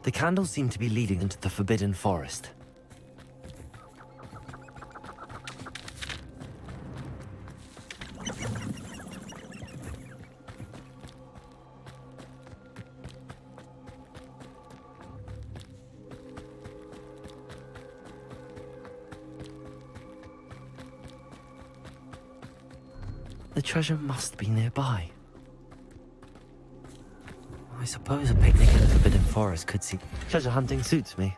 The candles seem to be leading into the Forbidden Forest. The treasure must be nearby. I suppose a picnic in the Forbidden Forest could see... Treasure hunting suits me.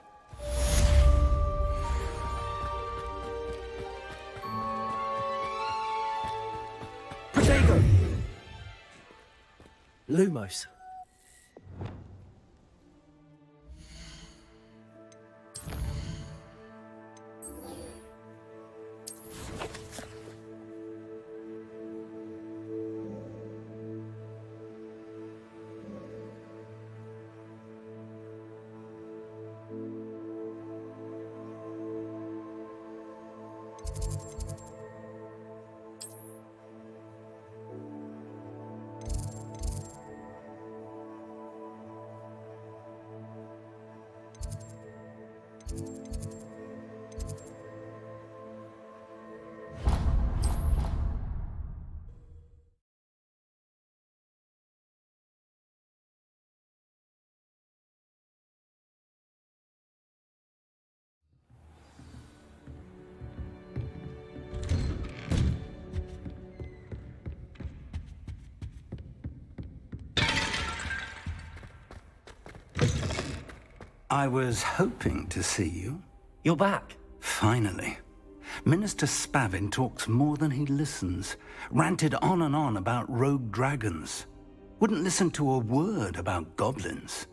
Protego! Lumos. I was hoping to see you. You're back. Finally. Minister Spavin talks more than he listens. Ranted on and on about rogue dragons. Wouldn't listen to a word about goblins.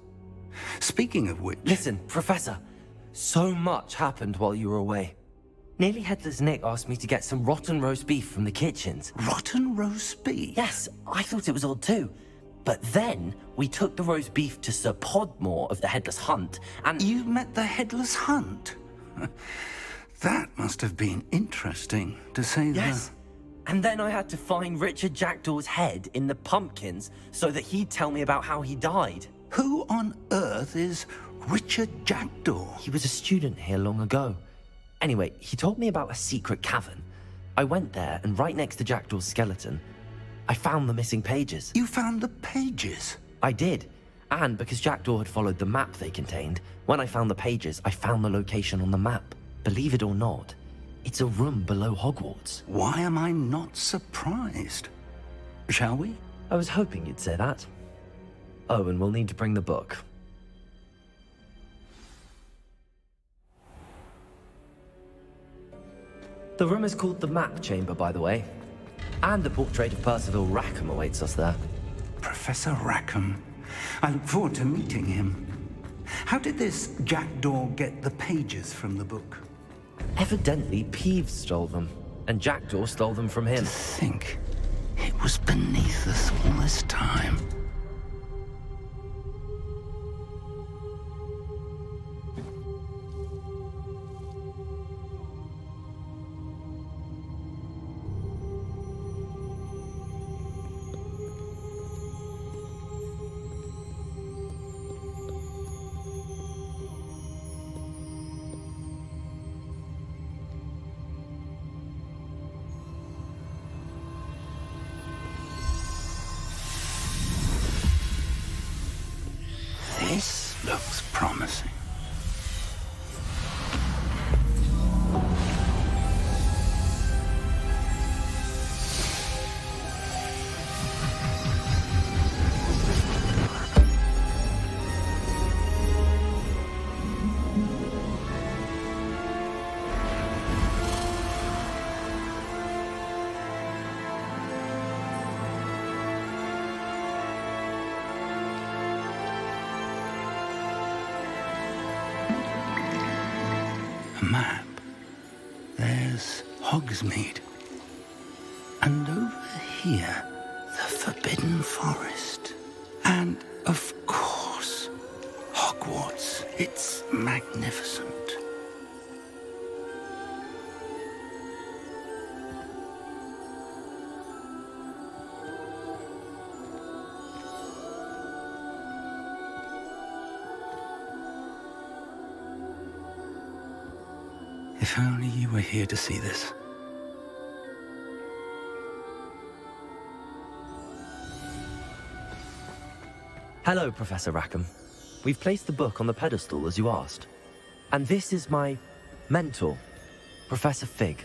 Speaking of which... Listen, Professor. So much happened while you were away. Nearly Headless Nick asked me to get some rotten roast beef from the kitchens. Rotten roast beef? Yes, I thought it was odd too. But then, we took the roast beef to Sir Podmore of the Headless Hunt, and... You met the Headless Hunt? That must have been interesting, to say the... Yes. And then I had to find Richard Jackdaw's head in the pumpkins so that he'd tell me about how he died. Who on earth is Richard Jackdaw? He was a student here long ago. Anyway, he told me about a secret cavern. I went there, and right next to Jackdaw's skeleton, I found the missing pages. You found the pages? I did. And because Jackdaw had followed the map they contained, when I found the pages, I found the location on the map. Believe it or not, it's a room below Hogwarts. Why am I not surprised? Shall we? I was hoping you'd say that. Oh, and we'll need to bring the book. The room is called the Map Chamber, by the way. And a portrait of Percival Rackham awaits us there. Professor Rackham. I look forward to meeting him. How did this Jackdaw get the pages from the book? Evidently, Peeves stole them, and Jackdaw stole them from him. To think it was beneath us all this time. there's Hogsmeade. And over here, the Forbidden Forest. And, of course, Hogwarts. It's magnificent. If only you were here to see this. Hello, Professor Rackham. We've placed the book on the pedestal as you asked. And this is my mentor, Professor Fig.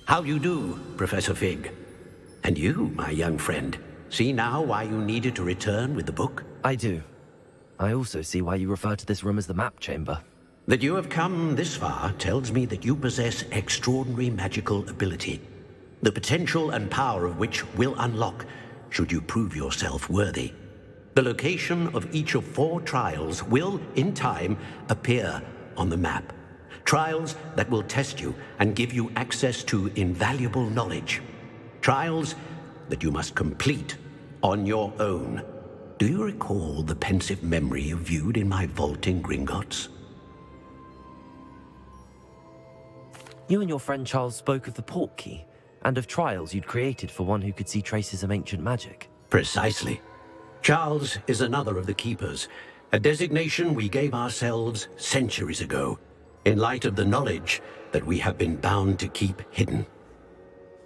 How do you do, Professor Fig? And you, my young friend, see now why you needed to return with the book? I do. I also see why you refer to this room as the map chamber. That you have come this far tells me that you possess extraordinary magical ability, the potential and power of which will unlock should you prove yourself worthy. The location of each of 4 trials will, in time, appear on the map. Trials that will test you and give you access to invaluable knowledge. Trials that you must complete on your own. Do you recall the pensive memory you viewed in my vault in Gringotts? You and your friend Charles spoke of the Portkey, and of trials you'd created for one who could see traces of ancient magic. Precisely. Charles is another of the Keepers, a designation we gave ourselves centuries ago, in light of the knowledge that we have been bound to keep hidden.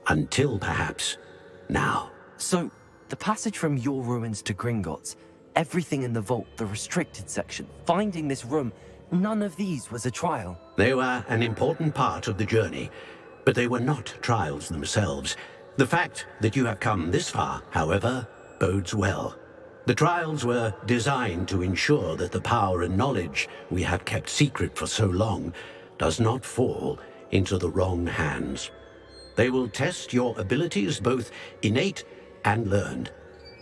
Until, perhaps, now. So, the passage from your ruins to Gringotts, everything in the vault, the restricted section, finding this room, none of these was a trial. They were an important part of the journey, but they were not trials themselves. The fact that you have come this far, however, bodes well. The trials were designed to ensure that the power and knowledge we have kept secret for so long does not fall into the wrong hands. They will test your abilities, both innate and learned.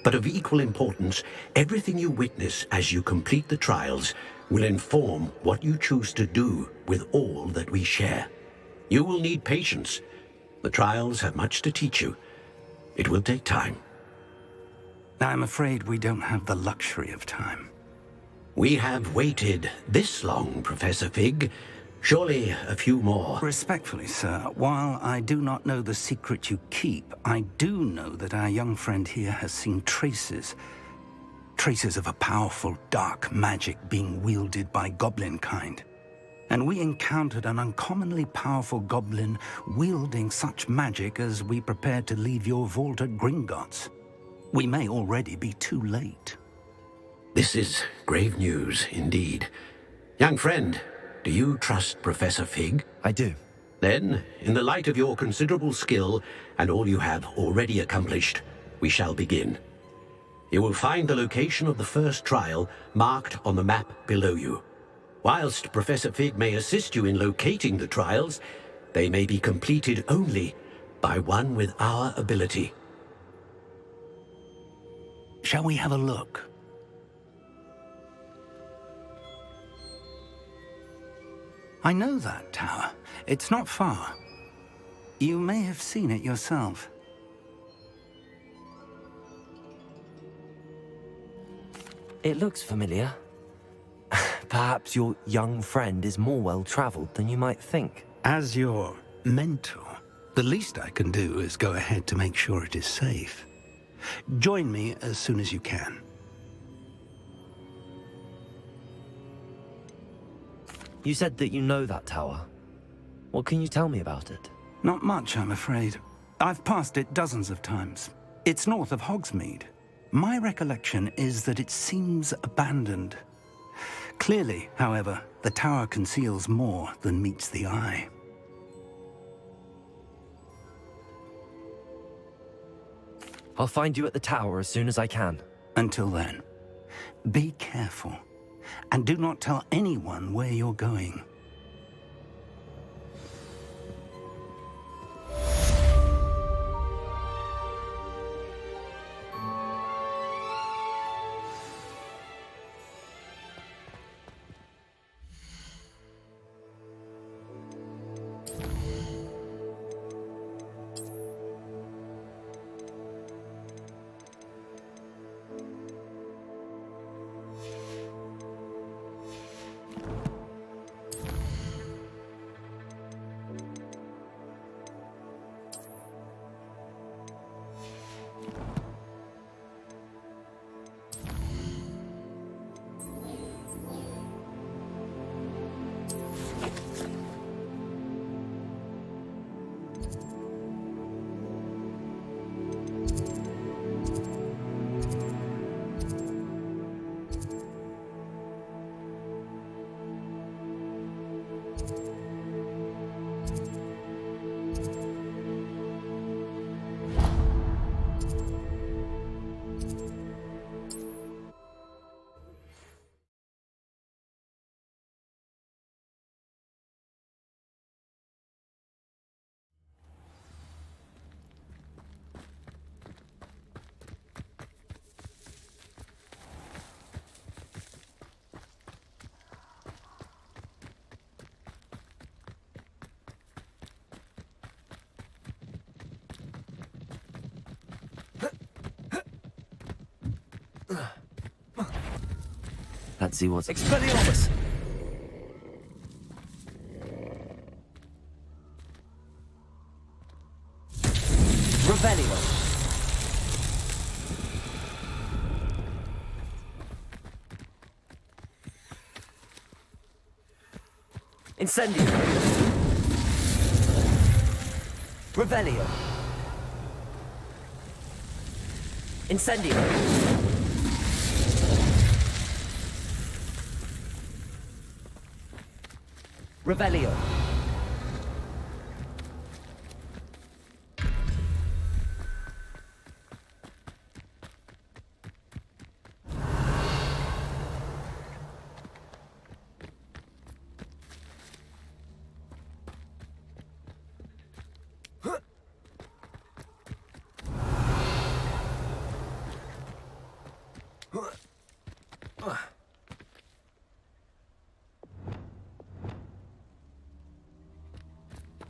But of equal importance, everything you witness as you complete the trials will inform what you choose to do with all that we share. You will need patience. The trials have much to teach you. It will take time. I'm afraid we don't have the luxury of time. We have waited this long, Professor Fig. Surely a few more. Respectfully, sir, while I do not know the secret you keep, I do know that our young friend here has seen traces of a powerful dark magic being wielded by goblin kind. And we encountered an uncommonly powerful goblin wielding such magic as we prepared to leave your vault at Gringotts. We may already be too late. This is grave news indeed. Young friend, do you trust Professor Fig? I do. Then, in the light of your considerable skill and all you have already accomplished, we shall begin. You will find the location of the first trial marked on the map below you. Whilst Professor Fig may assist you in locating the trials, they may be completed only by one with our ability. Shall we have a look? I know that tower. It's not far. You may have seen it yourself. It looks familiar. Perhaps your young friend is more well-traveled than you might think. As your mentor, the least I can do is go ahead to make sure it is safe. Join me as soon as you can. You said that you know that tower. What can you tell me about it? Not much, I'm afraid. I've passed it dozens of times. It's north of Hogsmeade. My recollection is that it seems abandoned. Clearly, however, the tower conceals more than meets the eye. I'll find you at the tower as soon as I can. Until then, be careful, and do not tell anyone where you're going. Let's see what's... Expelliarmus! Revelio! Incendio! Revelio! Incendio! Revelio!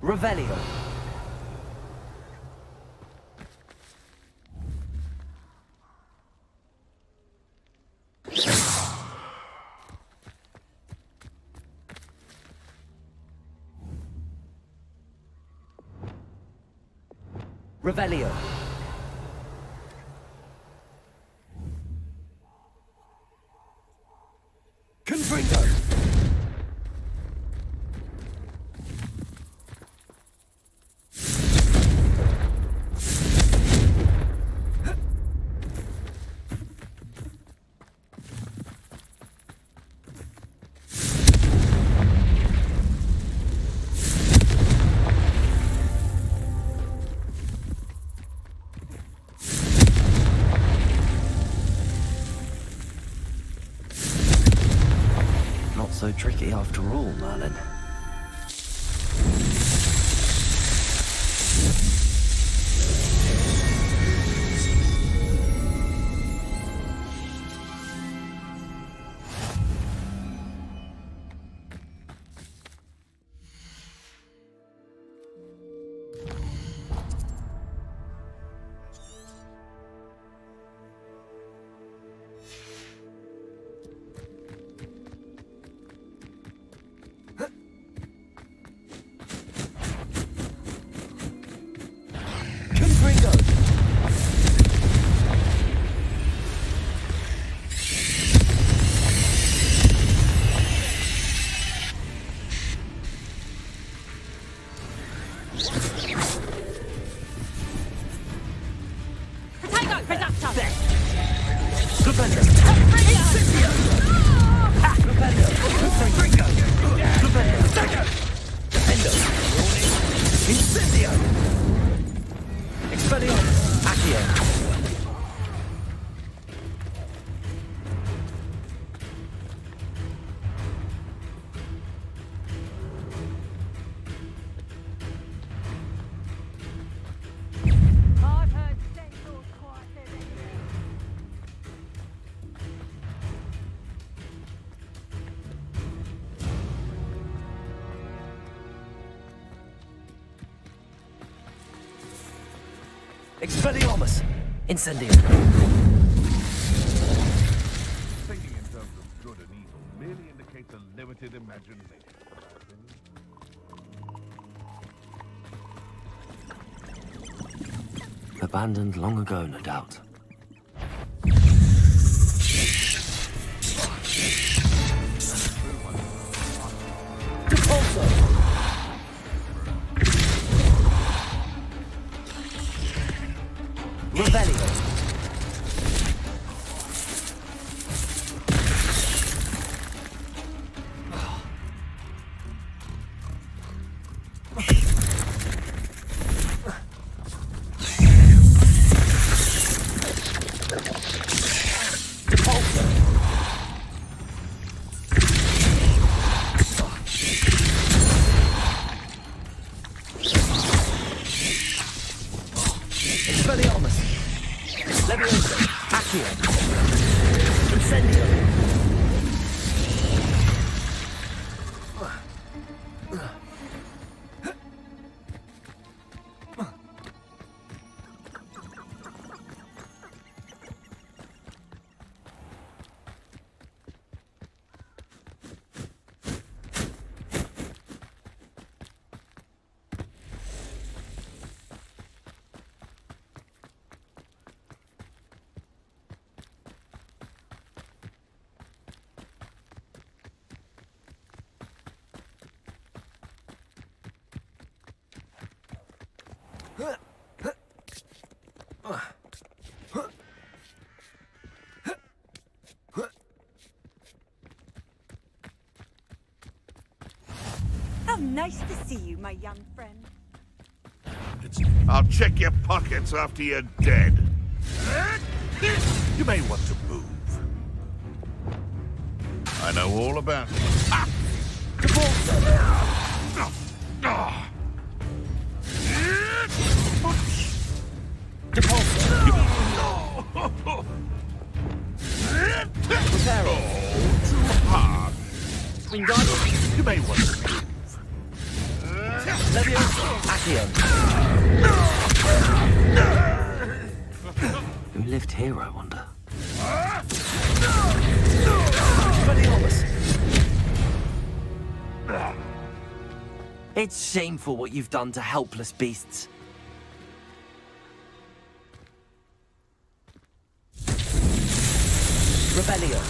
Revelio. Revelio. Confringo. So tricky after all, Merlin. Expelliarmus! Incendio! Thinking in terms of good and evil merely indicates a limited imagination. Abandoned long ago, no doubt. Revelio. Expelliarmus. Leviosa. Accio. Incendio. How nice to see you, my young friend. I'll check your pockets after you're dead. You may want to move. I know all about it. Too hard. You may want to move. Who lived here, I wonder? It's shameful what you've done to helpless beasts. Rebellion.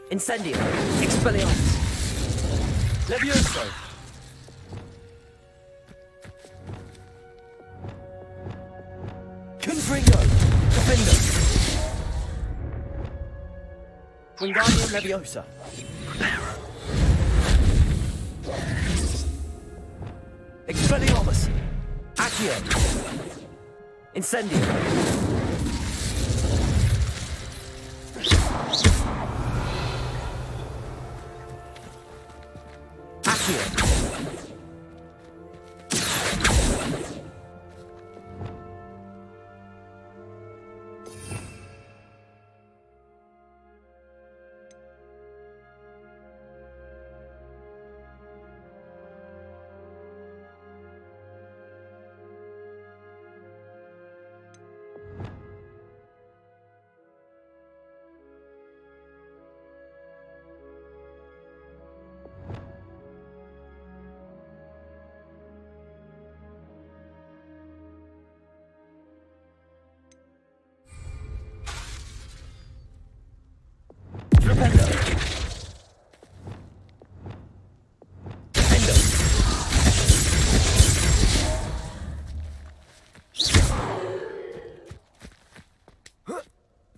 Incendio. Expelliarmus. Levioso. Confringo. Defendo. Wingardium Leviosa. Expelliarmus. Accio. Incendio. Accio.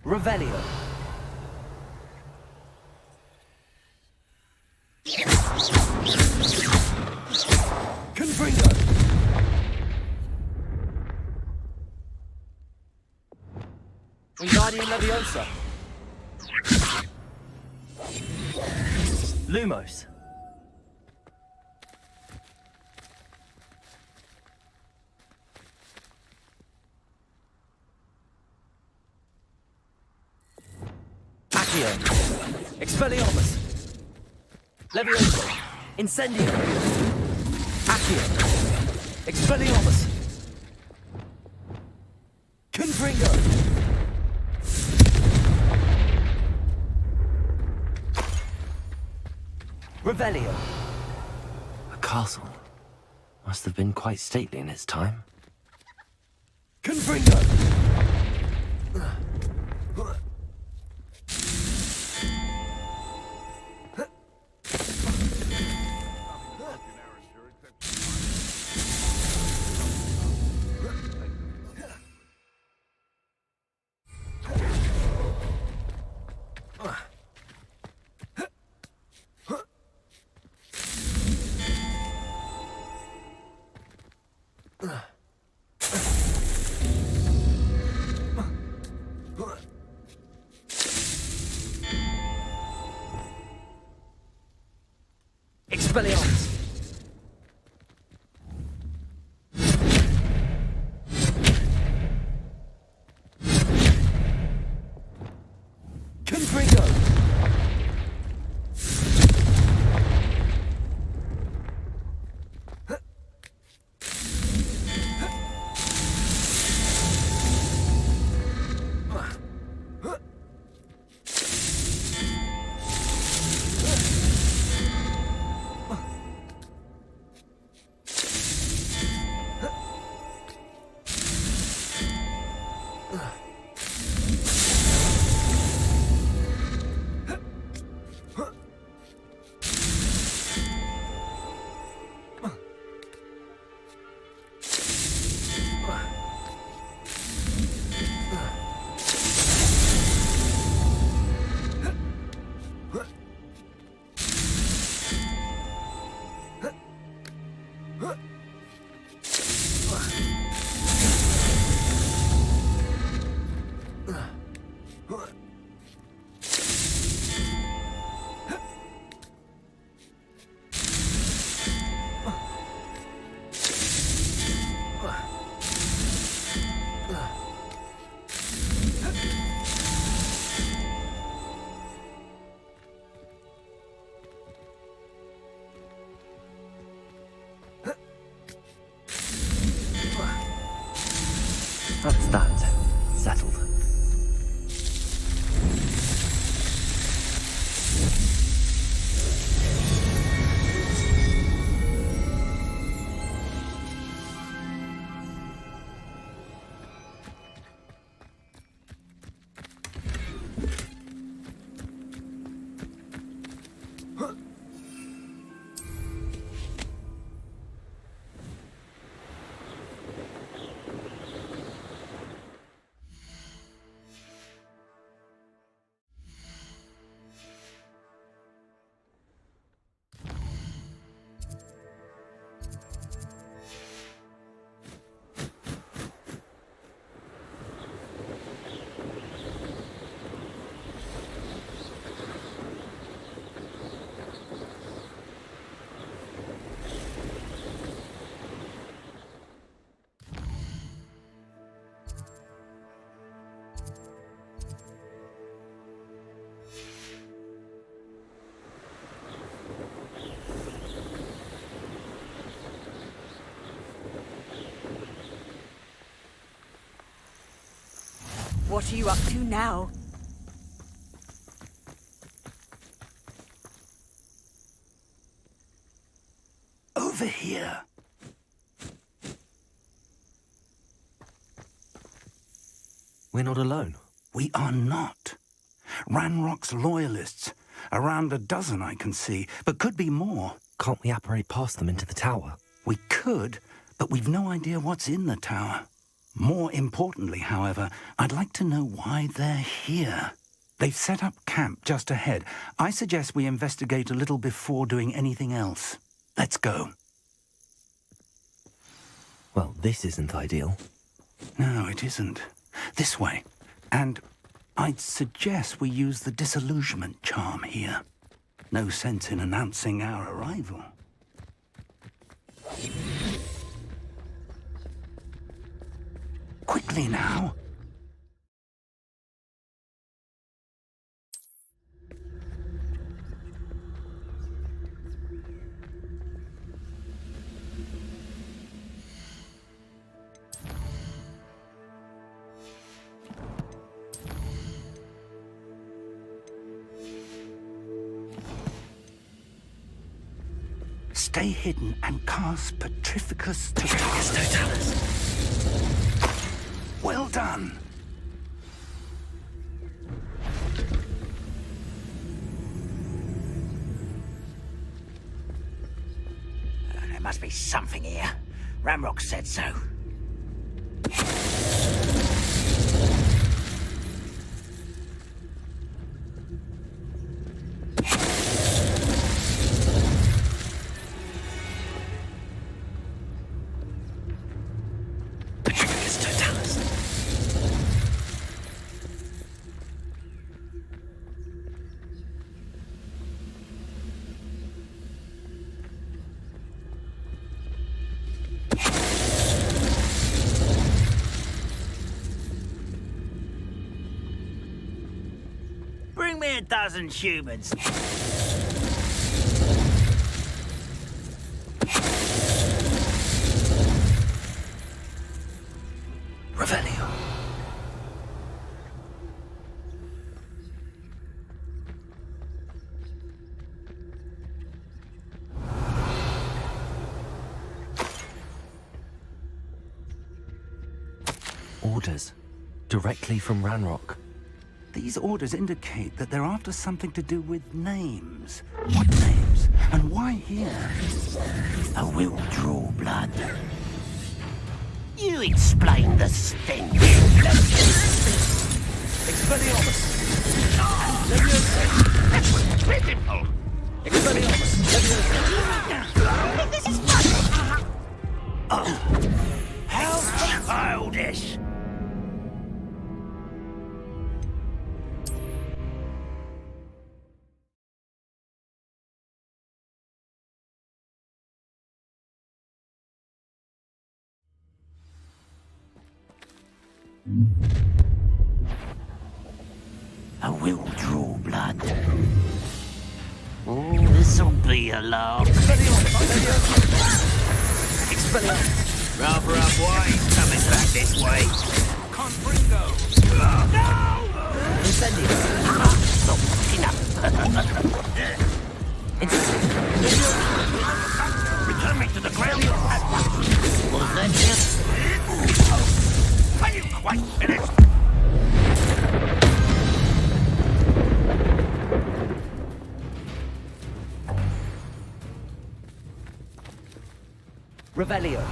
Revelio. Confringo. Wingardium Leviosa. Lumos. Accio. Expelliarmus. Levioso. Incendio. Accio. Expelliarmus. Confringo. Revelio. A castle. Must have been quite stately in its time. Confringo. Expelliarmus. Confringo. Understand. Settled. What are you up to now? Over here. We're not alone. We are not. Ranrock's loyalists. Around a dozen I can see, but could be more. Can't we apparate past them into the tower? We could, but we've no idea what's in the tower. More importantly, however, I'd like to know why they're here. They've set up camp just ahead. I suggest we investigate a little before doing anything else. Let's go. Well, this isn't ideal. No, it isn't. This way. And I'd suggest we use the disillusionment charm here. No sense in announcing our arrival. Quickly now. Stay hidden and cast Petrificus Totalis. Well done. There must be something here. Ramrock said so. Bring me a dozen humans. Revelio. Orders. Directly from Ranrock. These orders indicate that they're after something to do with names. What names? And why here? I will draw blood. You explain the stench. Expelliarmus! That was pitiful! Expelliarmus! This is funny! How childish! I will draw blood. Oh, this'll be a laugh. Expelliarmus! Rather up wide, coming back this way. Return me to the ground at once. Was that it? Are you quite finished? Revelio.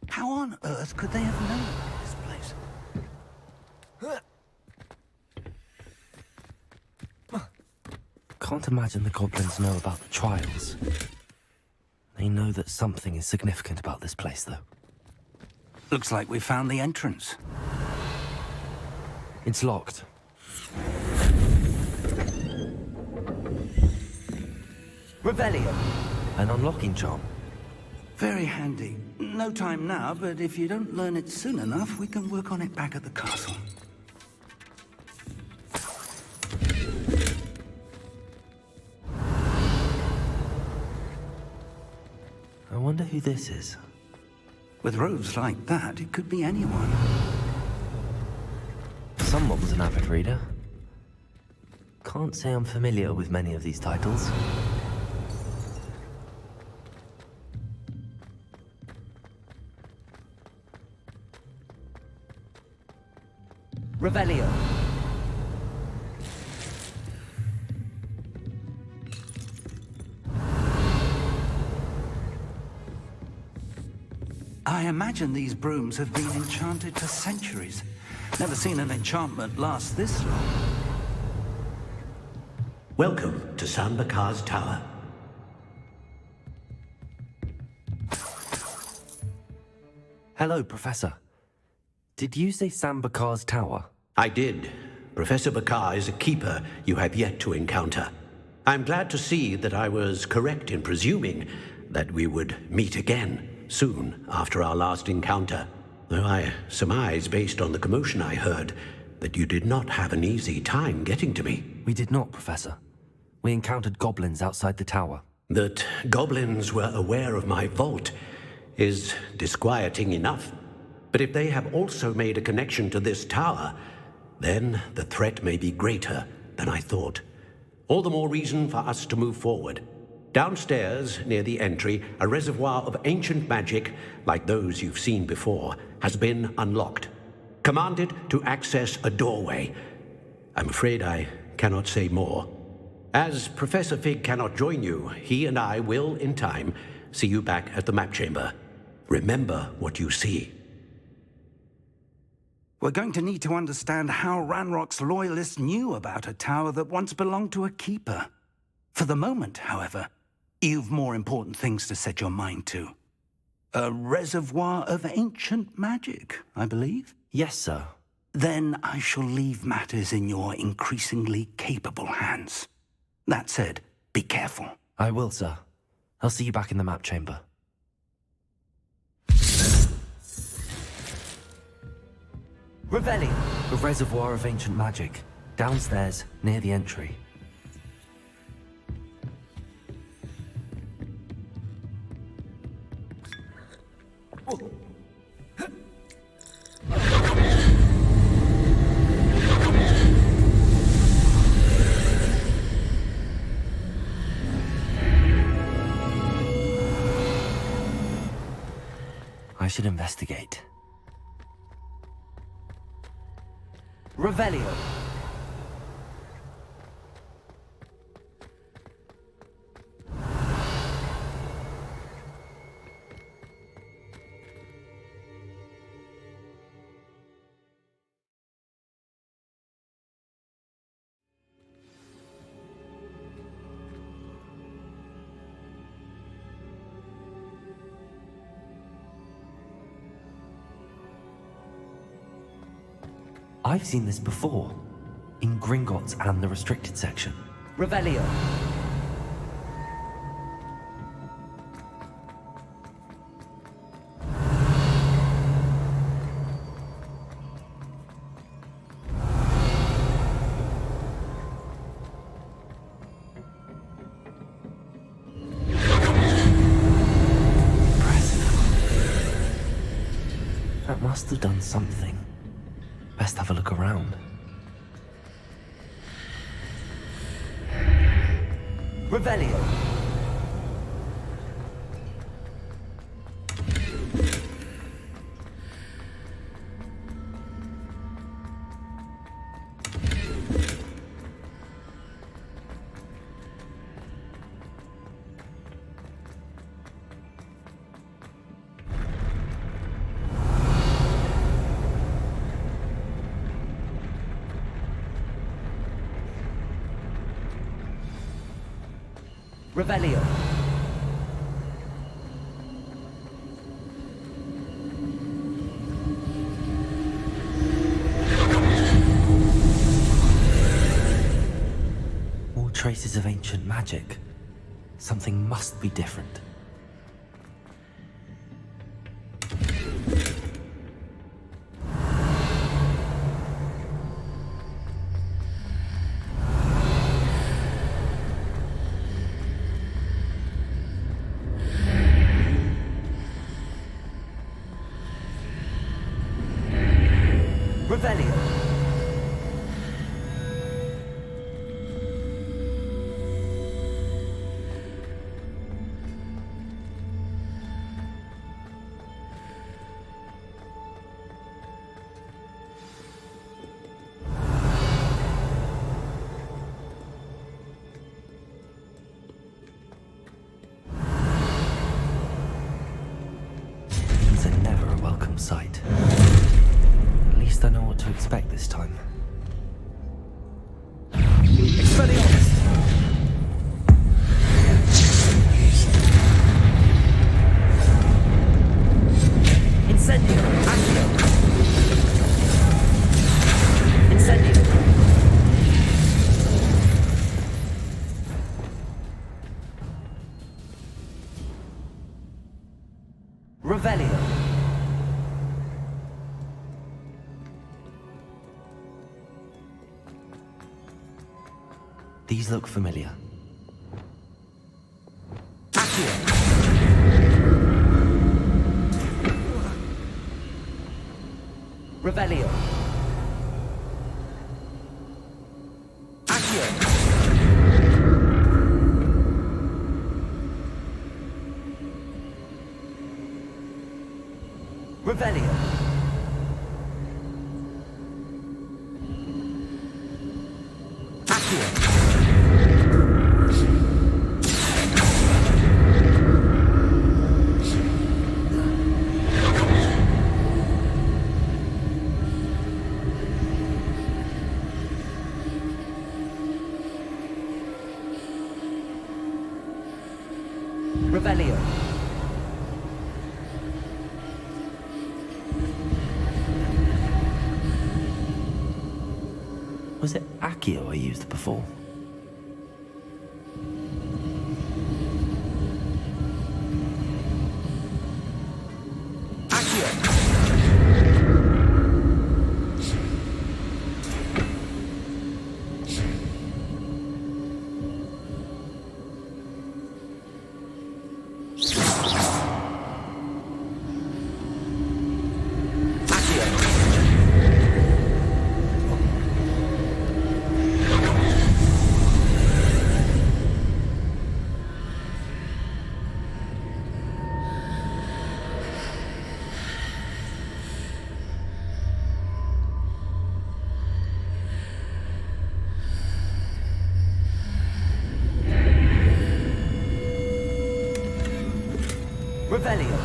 How on earth could they have known this place? Can't imagine the goblins know about the trials. They know that something is significant about this place, though. Looks like we found the entrance. It's locked. Revelio. An unlocking charm. Very handy. No time now, but if you don't learn it soon enough, we can work on it back at the castle. I wonder who this is. With robes like that, it could be anyone. Someone's an avid reader. Can't say I'm familiar with many of these titles. Revelio. I imagine these brooms have been enchanted for centuries. Never seen an enchantment last this long. Welcome to Sambakar's Tower. Hello, Professor. Did you say Sambakar's Tower? I did. Professor Bakar is a keeper you have yet to encounter. I'm glad to see that I was correct in presuming that we would meet again soon after our last encounter, though I surmise, based on the commotion I heard, that you did not have an easy time getting to me. We did not, Professor. We encountered goblins outside the tower. That goblins were aware of my vault is disquieting enough. But if they have also made a connection to this tower, then the threat may be greater than I thought. All the more reason for us to move forward. Downstairs, near the entry, a reservoir of ancient magic, like those you've seen before, has been unlocked. Commanded to access a doorway. I'm afraid I cannot say more. As Professor Fig cannot join you, he and I will, in time, see you back at the map chamber. Remember what you see. We're going to need to understand how Ranrock's loyalists knew about a tower that once belonged to a keeper. For the moment, however, you've more important things to set your mind to. A reservoir of ancient magic, I believe? Yes, sir. Then I shall leave matters in your increasingly capable hands. That said, be careful. I will, sir. I'll see you back in the map chamber. Revelio. A reservoir of ancient magic. Downstairs, near the entry. I should investigate. Revelio. I've seen this before. In Gringotts and the restricted section. Revelio. must have done something. Best have a look around. Revelio. Revelio. More traces of ancient magic. Something must be different. Revelio. These are never a welcome sight. At least I know what to expect this time. Expelliarmus! Incendio! Accio! Incendio! Revelio! These look familiar. Accio! Revelio! Accio! Revelio! Accio! Revelio. Was it Accio I used before? Revelio.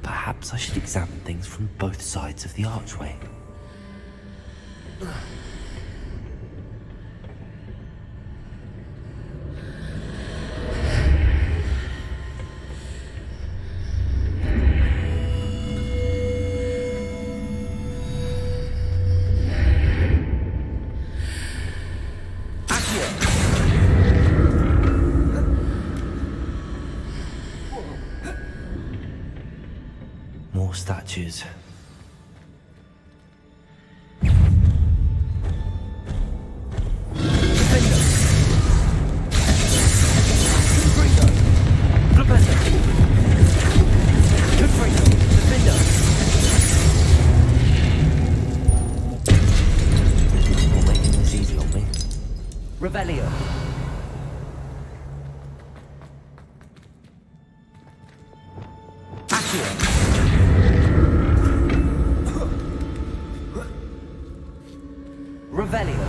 Perhaps I should examine things from both sides of the archway. more statues. Not making this easy on me. Revelio. Revelio.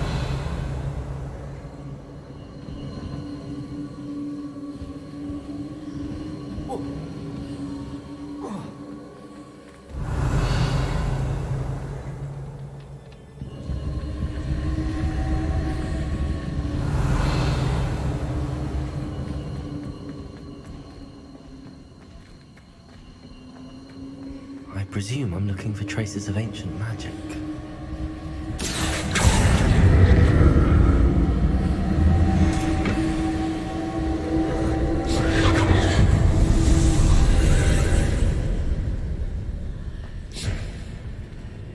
I presume I'm looking for traces of ancient magic.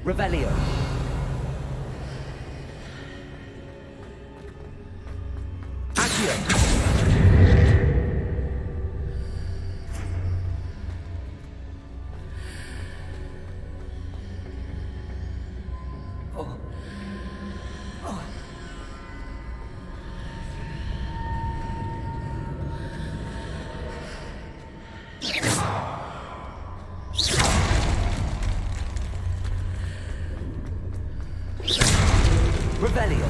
Revelio. Accio. Revelio.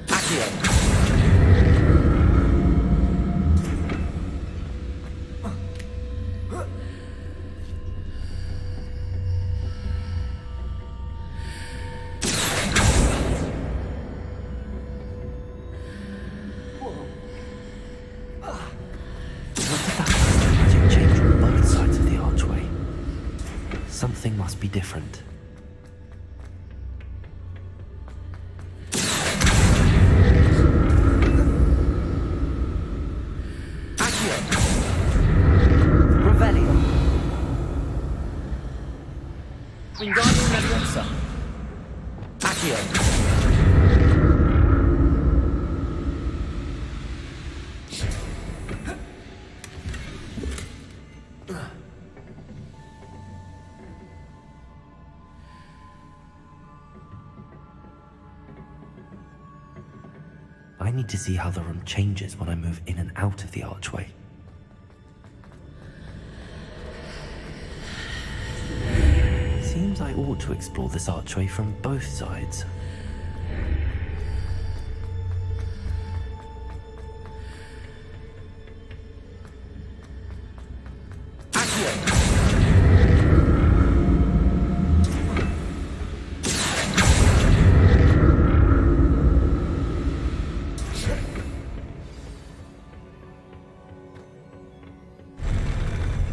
Accio. Magic change on both sides of the archway. Something must be different. Accio. Revelio. Wingardium Leviosa. Accio. I need to see how the room changes when I move in and out of the archway. Seems I ought to explore this archway from both sides.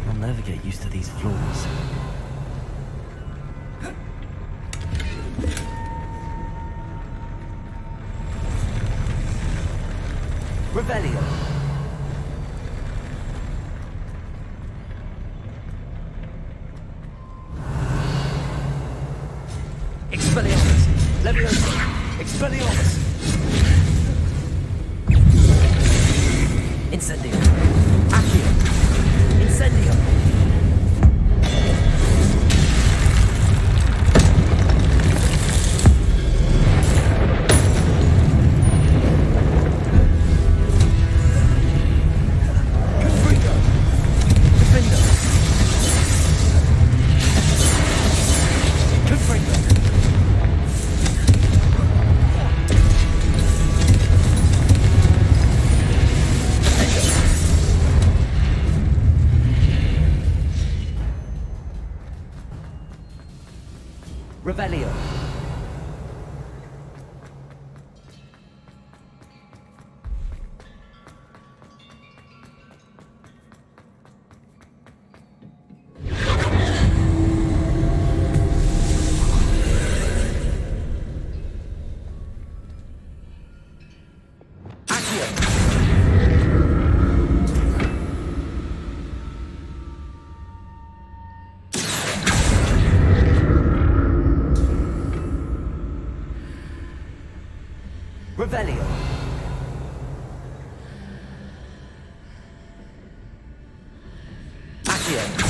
I'll never get used to these floors. Revelio. Expelliarmus. Leviosa. Expelliarmus. Incendio. Accio. Incendio. Revelio. Revelio. Accio.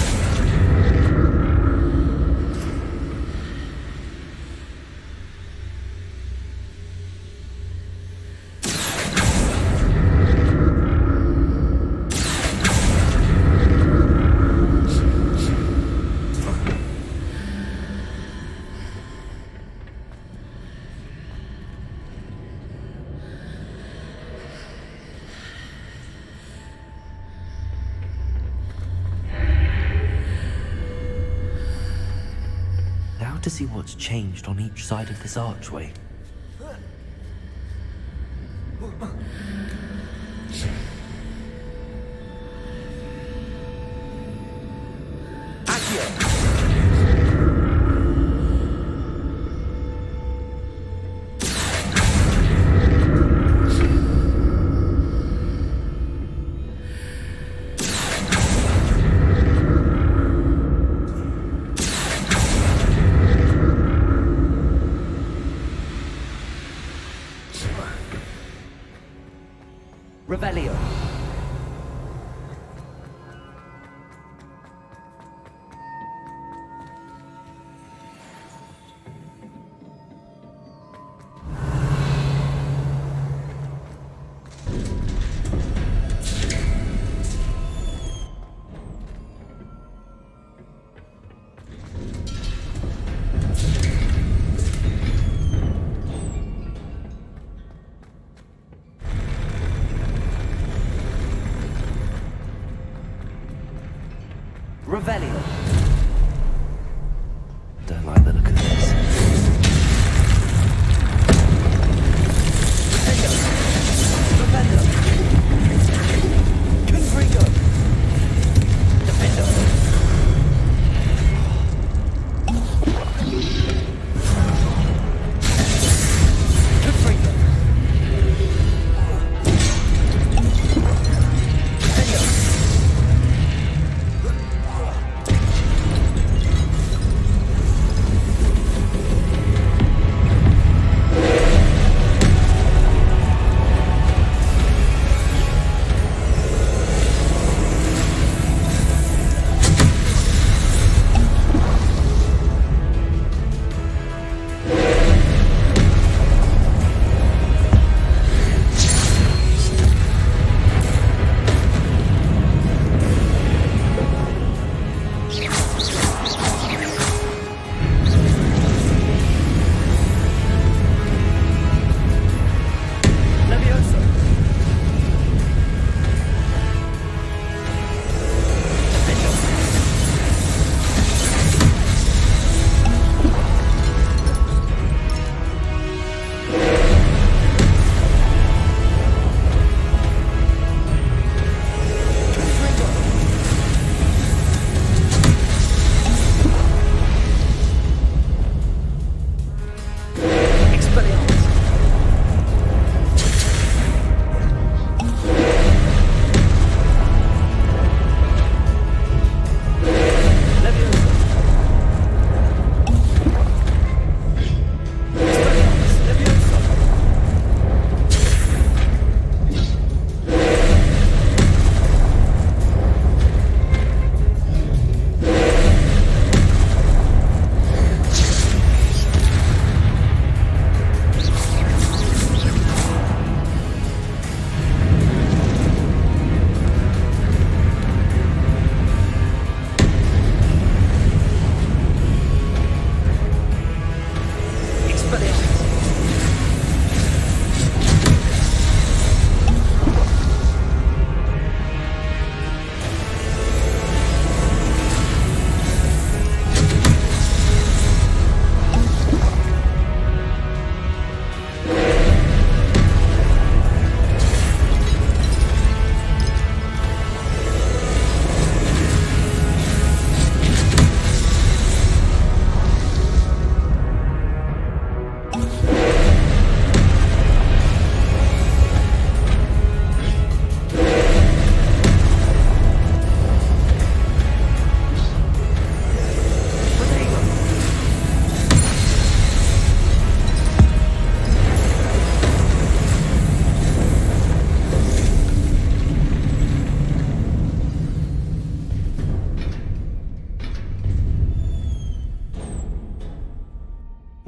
Now to see what's changed on each side of this archway.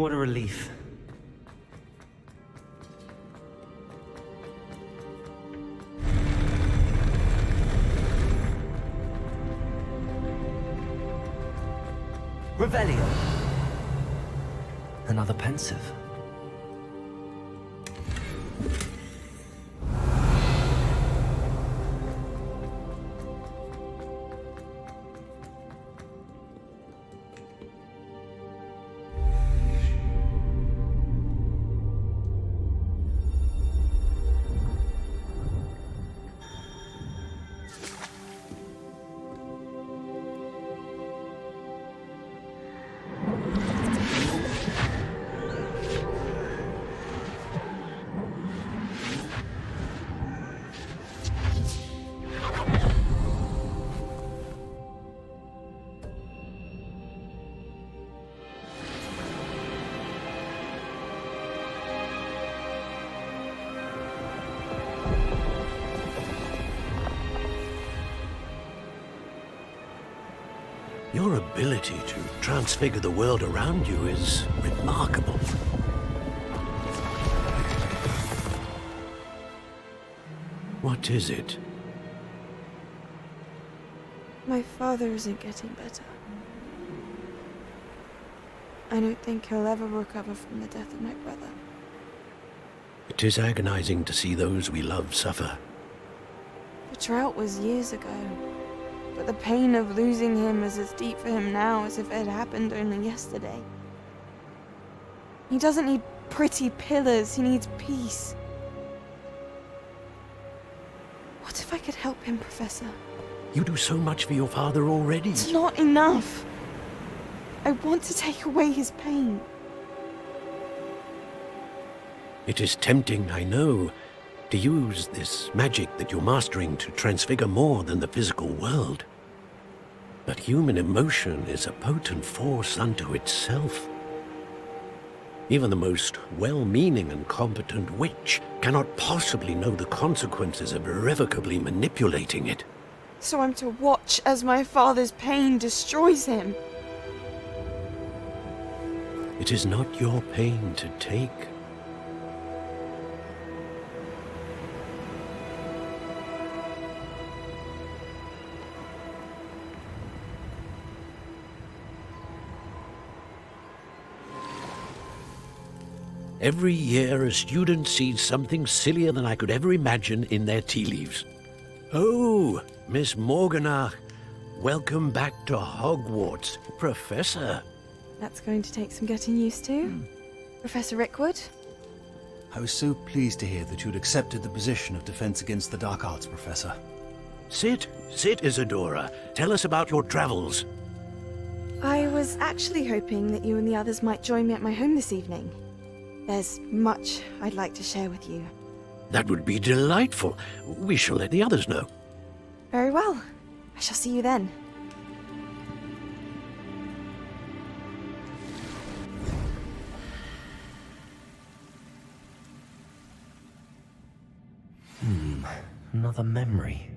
What a relief. Revelio. Another pensive. Your ability to transfigure the world around you is remarkable. What is it? My father isn't getting better. I don't think he'll ever recover from the death of my brother. It is agonizing to see those we love suffer. The drought was years ago, but the pain of losing him is as deep for him now as if it had happened only yesterday. He doesn't need pretty pillars, he needs peace. What if I could help him, Professor? You do so much for your father already. It's not enough. I want to take away his pain. It is tempting, I know, to use this magic that you're mastering to transfigure more than the physical world. But human emotion is a potent force unto itself. Even the most well-meaning and competent witch cannot possibly know the consequences of irrevocably manipulating it. So I'm to watch as my father's pain destroys him. It is not your pain to take. Every year, a student sees something sillier than I could ever imagine in their tea leaves. Oh, Miss Morganach, welcome back to Hogwarts, Professor. That's going to take some getting used to. Professor Rickwood? I was so pleased to hear that you'd accepted the position of Defense Against the Dark Arts, Professor. Sit, Isadora. Tell us about your travels. I was actually hoping that you and the others might join me at my home this evening. There's much I'd like to share with you. That would be delightful. We shall let the others know. Very well. I shall see you then. Another memory.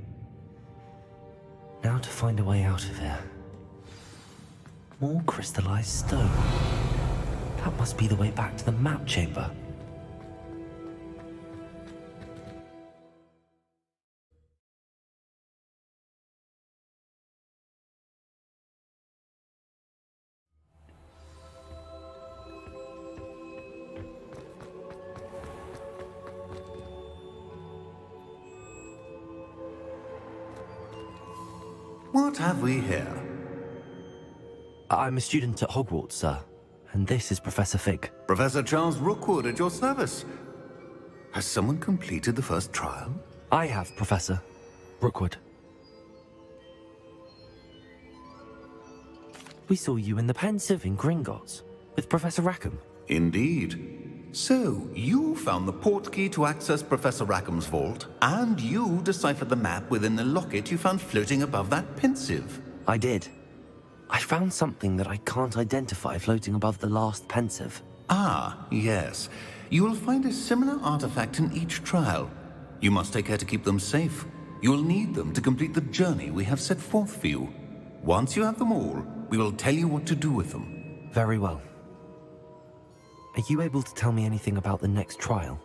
Now to find a way out of here. More crystallized stone. That must be the way back to the map chamber. What have we here? I'm a student at Hogwarts, sir. And this is Professor Fig. Professor Charles Rookwood at your service. Has someone completed the first trial? I have, Professor Rookwood. We saw you in the Pensive in Gringotts with Professor Rackham. Indeed. So, you found the portkey to access Professor Rackham's vault, and you deciphered the map within the locket you found floating above that Pensive. I did. I found something that I can't identify floating above the last Pensive. Ah, yes. You will find a similar artifact in each trial. You must take care to keep them safe. You will need them to complete the journey we have set forth for you. Once you have them all, we will tell you what to do with them. Very well. Are you able to tell me anything about the next trial?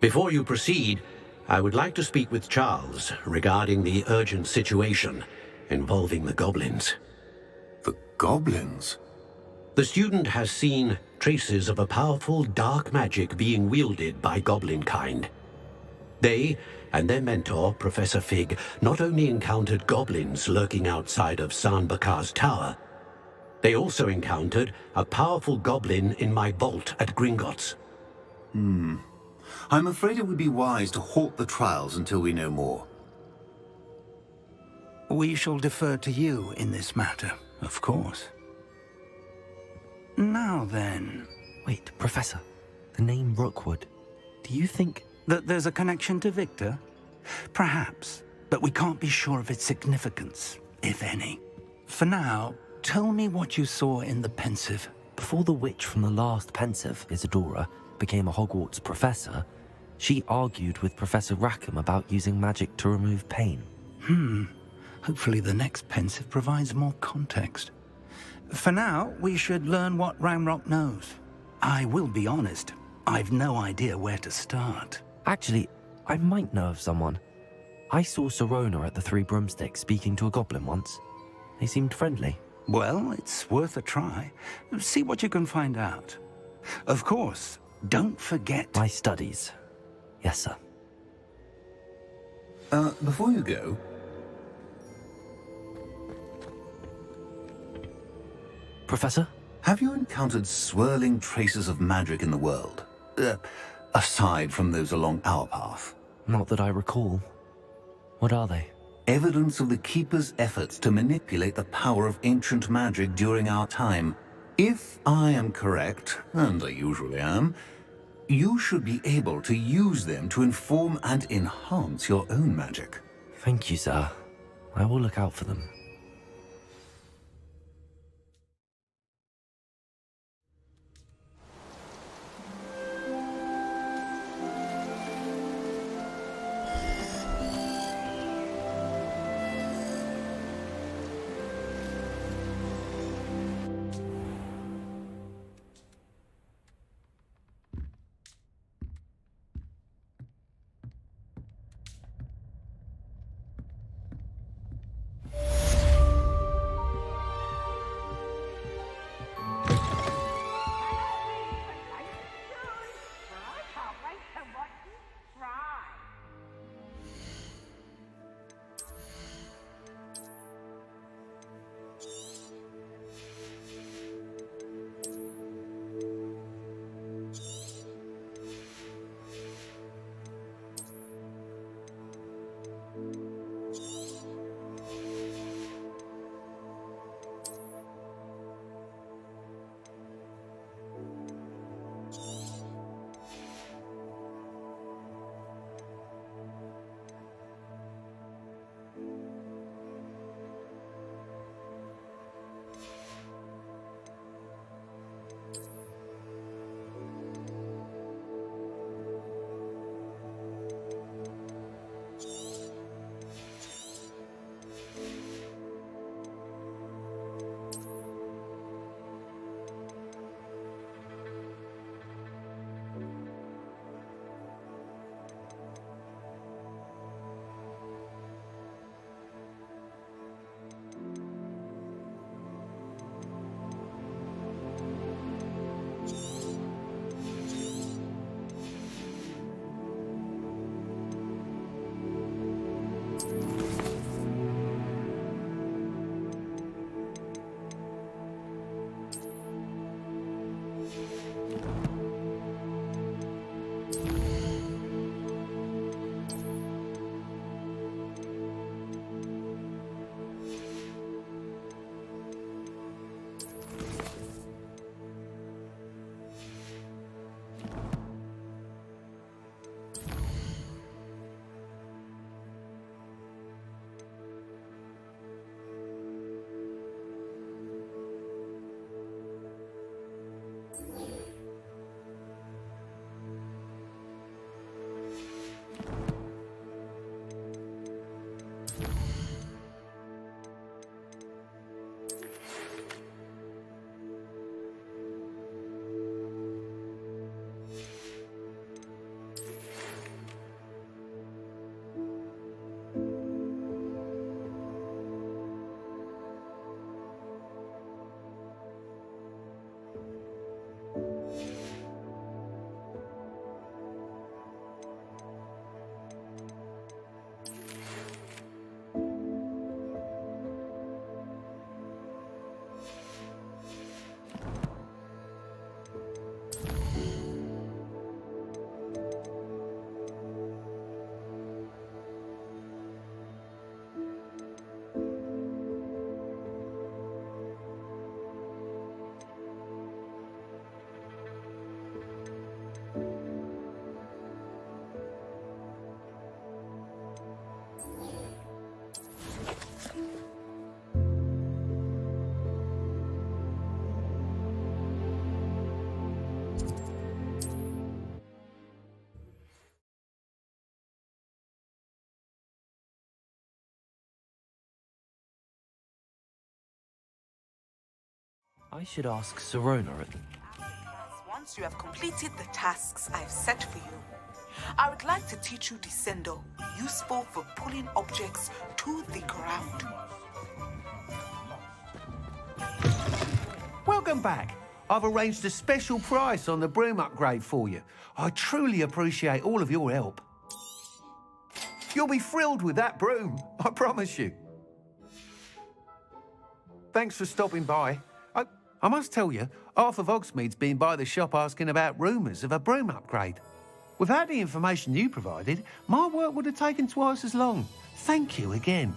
Before you proceed, I would like to speak with Charles regarding the urgent situation involving the goblins. The goblins? The student has seen traces of a powerful dark magic being wielded by goblin kind. They and their mentor, Professor Fig, not only encountered goblins lurking outside of Sanbakar's tower, they also encountered a powerful goblin in my vault at Gringotts. I'm afraid it would be wise to halt the trials until we know more. We shall defer to you in this matter, of course. Now then... Wait, Professor. The name Rookwood. Do you think... that there's a connection to Victor? Perhaps, but we can't be sure of its significance, if any. For now, tell me what you saw in the Pensive. Before the witch from the last Pensive, Isadora, became a Hogwarts professor, she argued with Professor Rackham about using magic to remove pain. Hopefully the next Pensive provides more context. For now, we should learn what Ranrock knows. I will be honest, I've no idea where to start. Actually, I might know of someone. I saw Sirona at the Three Broomsticks speaking to a goblin once. They seemed friendly. Well, it's worth a try. See what you can find out. Of course, don't forget... my studies. Yes, sir. Before you go... Professor? Have you encountered swirling traces of magic in the world? Aside from those along our path? Not that I recall. What are they? Evidence of the Keeper's efforts to manipulate the power of ancient magic during our time. If I am correct, and I usually am, you should be able to use them to inform and enhance your own magic. Thank you, sir. I will look out for them. I should ask Serona at the... Once you have completed the tasks I've set for you, I would like to teach you Descendo, useful for pulling objects to the ground. Welcome back. I've arranged a special price on the broom upgrade for you. I truly appreciate all of your help. You'll be thrilled with that broom, I promise you. Thanks for stopping by. I must tell you, half of Hogsmeade's been by the shop asking about rumours of a broom upgrade. Without the information you provided, my work would have taken twice as long. Thank you again.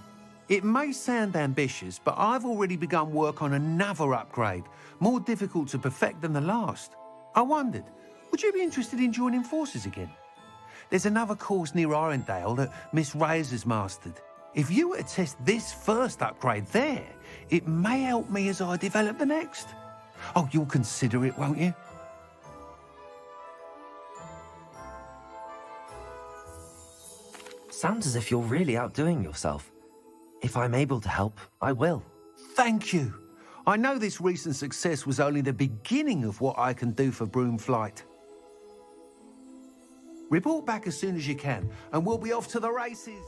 It may sound ambitious, but I've already begun work on another upgrade, more difficult to perfect than the last. I wondered, would you be interested in joining forces again? There's another course near Arendale that Miss Reyes has mastered. If you were to test this first upgrade there, it may help me as I develop the next. Oh, you'll consider it, won't you? Sounds as if you're really outdoing yourself. If I'm able to help, I will. Thank you. I know this recent success was only the beginning of what I can do for Broom Flight. Report back as soon as you can, and we'll be off to the races.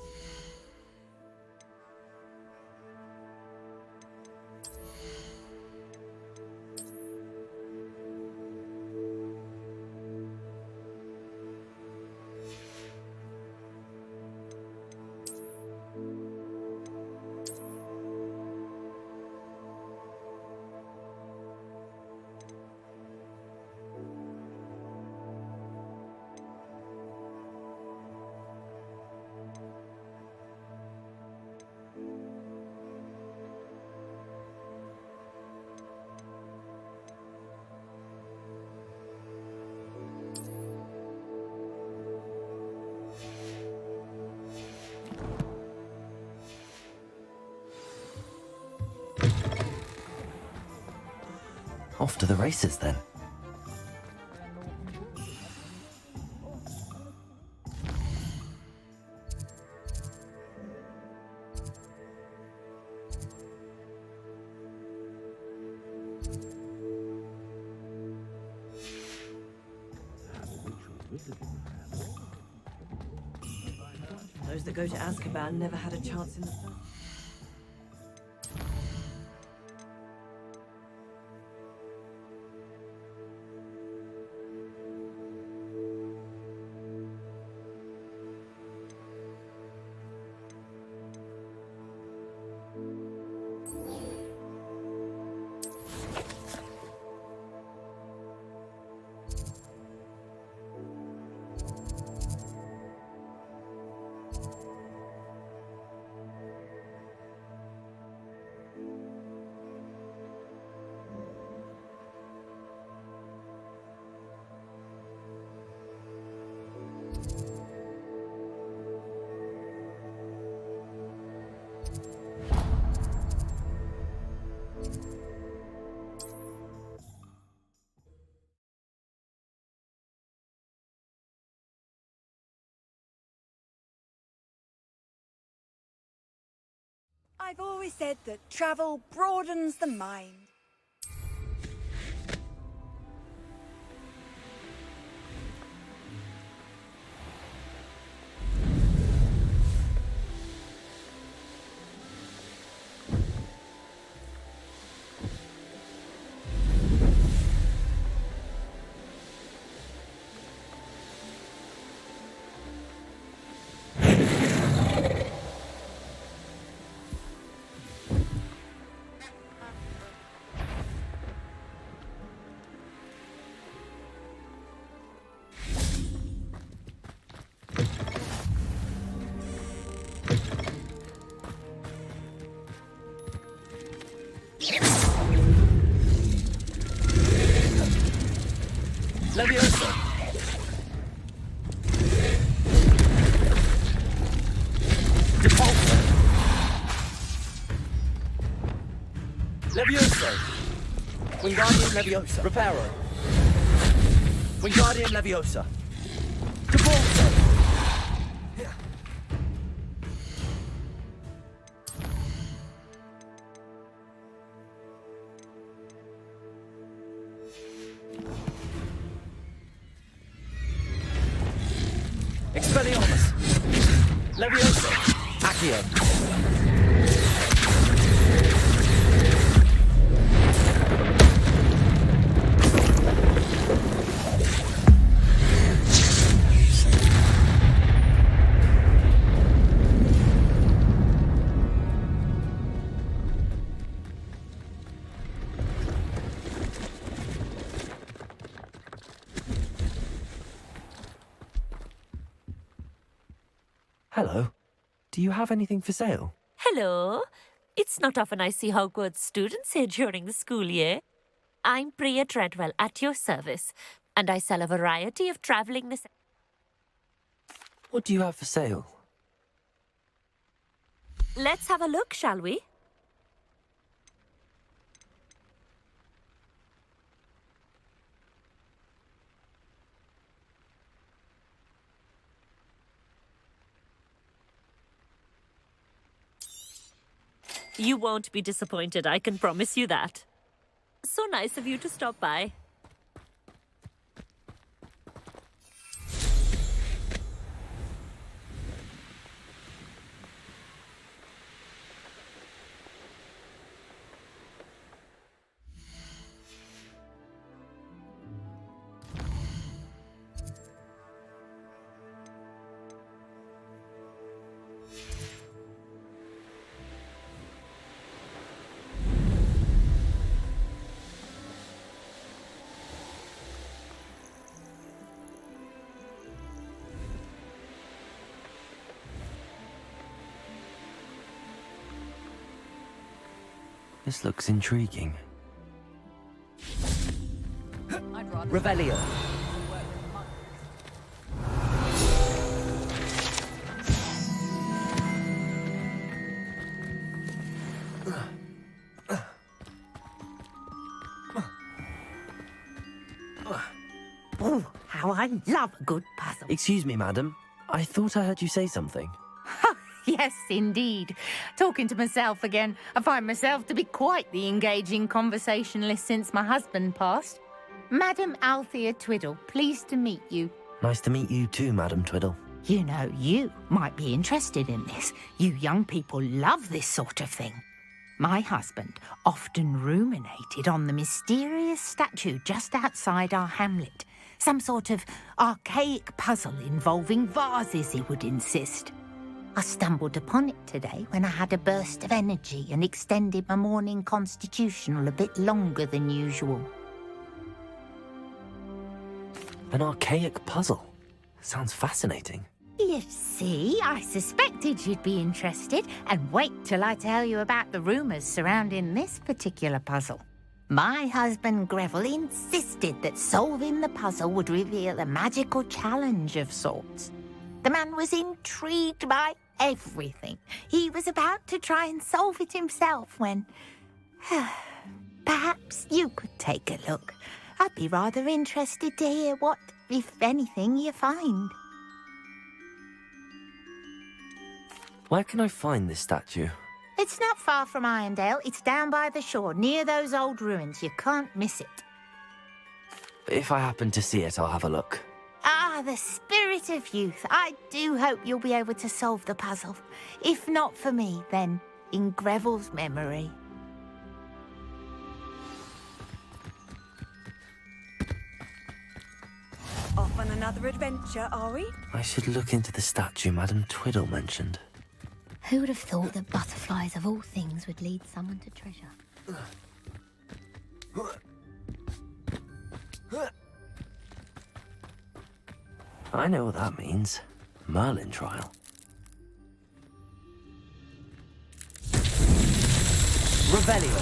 Off to the races, then. Those that go to Azkaban never had a chance in the first. I've always said that travel broadens the mind. Leviosa! Depulso! Levioso! Wingardium Leviosa! Reparo! Wingardium Leviosa! Depulso! Leviosa! Accio! Hello. Do you have anything for sale? Hello. It's not often I see Hogwarts students here during the school year. I'm Priya Treadwell, at your service, and I sell a variety of travelling necessities. What do you have for sale? Let's have a look, shall we? You won't be disappointed, I can promise you that. So nice of you to stop by. This looks intriguing. Revelio. Oh, how I love a good puzzle. Excuse me, madam. I thought I heard you say something. Yes, indeed. Talking to myself again. I find myself to be quite the engaging conversationalist since my husband passed. Madam Althea Twiddle, pleased to meet you. Nice to meet you too, Madam Twiddle. You know, you might be interested in this. You young people love this sort of thing. My husband often ruminated on the mysterious statue just outside our hamlet. Some sort of archaic puzzle involving vases, he would insist. I stumbled upon it today when I had a burst of energy and extended my morning constitutional a bit longer than usual. An archaic puzzle. Sounds fascinating. You see, I suspected you'd be interested, and wait till I tell you about the rumours surrounding this particular puzzle. My husband Greville insisted that solving the puzzle would reveal a magical challenge of sorts. The man was intrigued by everything. He was about to try and solve it himself when... Perhaps you could take a look. I'd be rather interested to hear what, if anything, you find. Where can I find this statue? It's not far from Irondale. It's down by the shore, near those old ruins. You can't miss it. If I happen to see it, I'll have a look. Ah, the spirit of youth. I do hope you'll be able to solve the puzzle. If not for me, then in Greville's memory. Off on another adventure, are we? I should look into the statue Madam Twiddle mentioned. Who would have thought that butterflies of all things would lead someone to treasure? I know what that means. Merlin trial. Revelio.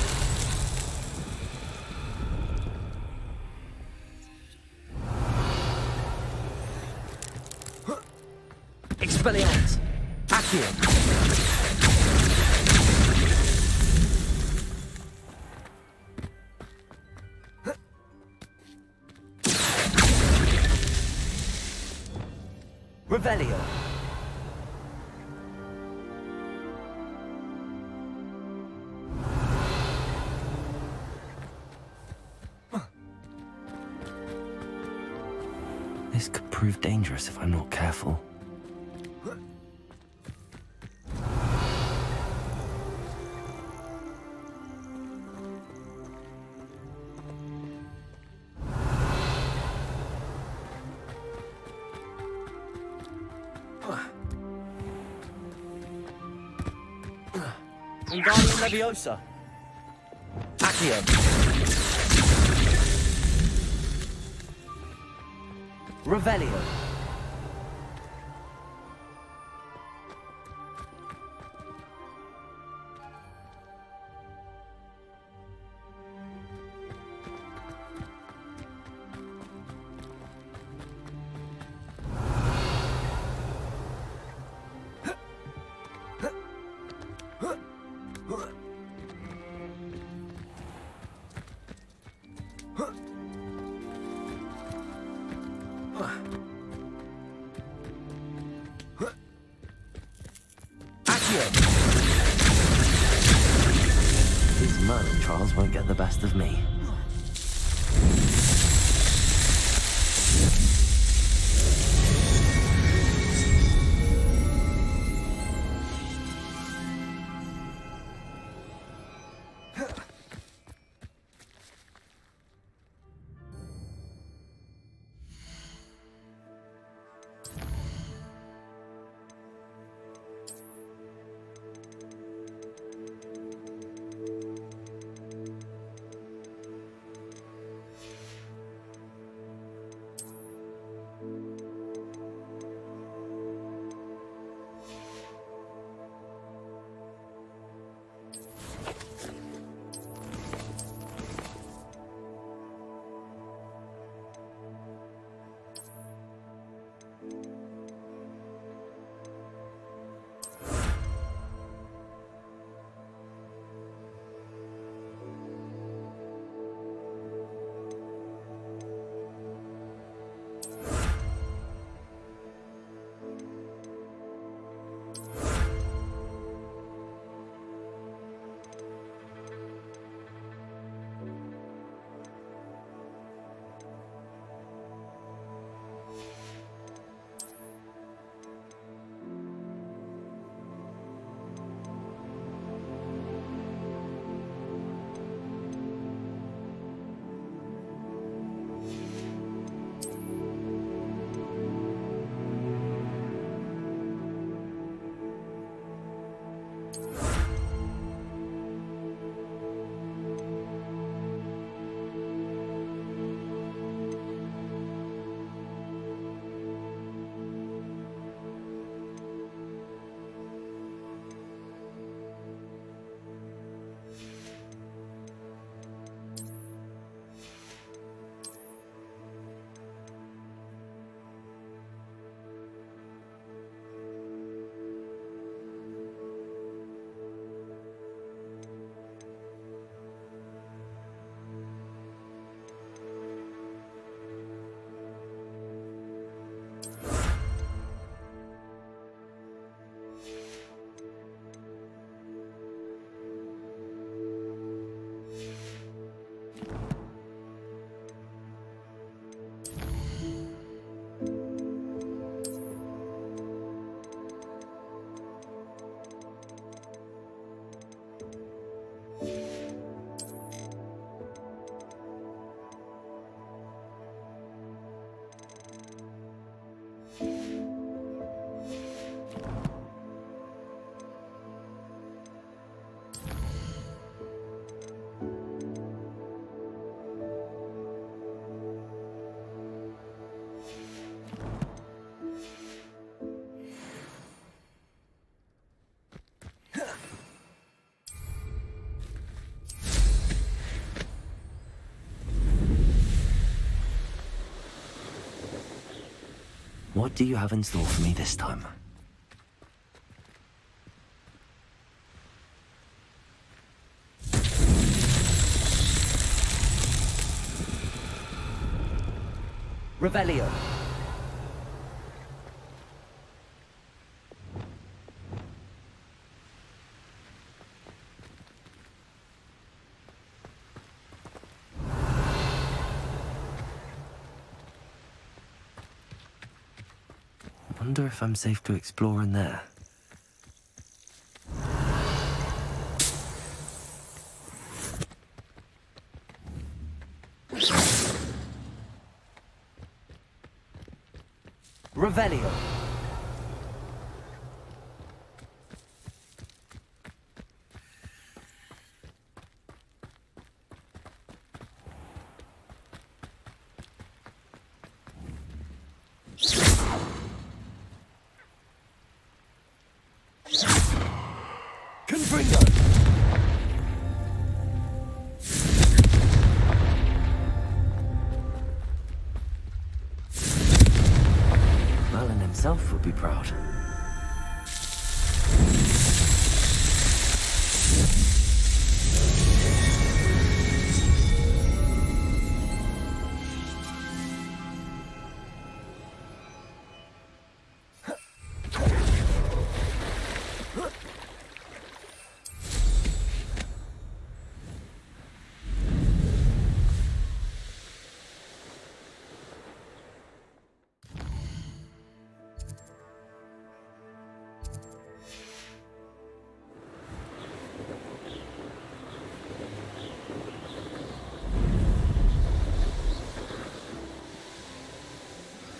Expelliarmus. Accio. Revelio. This could prove dangerous if I'm not careful. Wingardium Leviosa. Accio. Revelio. These Merlin trials won't get the best of me. What do you have in store for me this time? Revelio. Wonder if I'm safe to explore in there. Revelio. himself would be proud.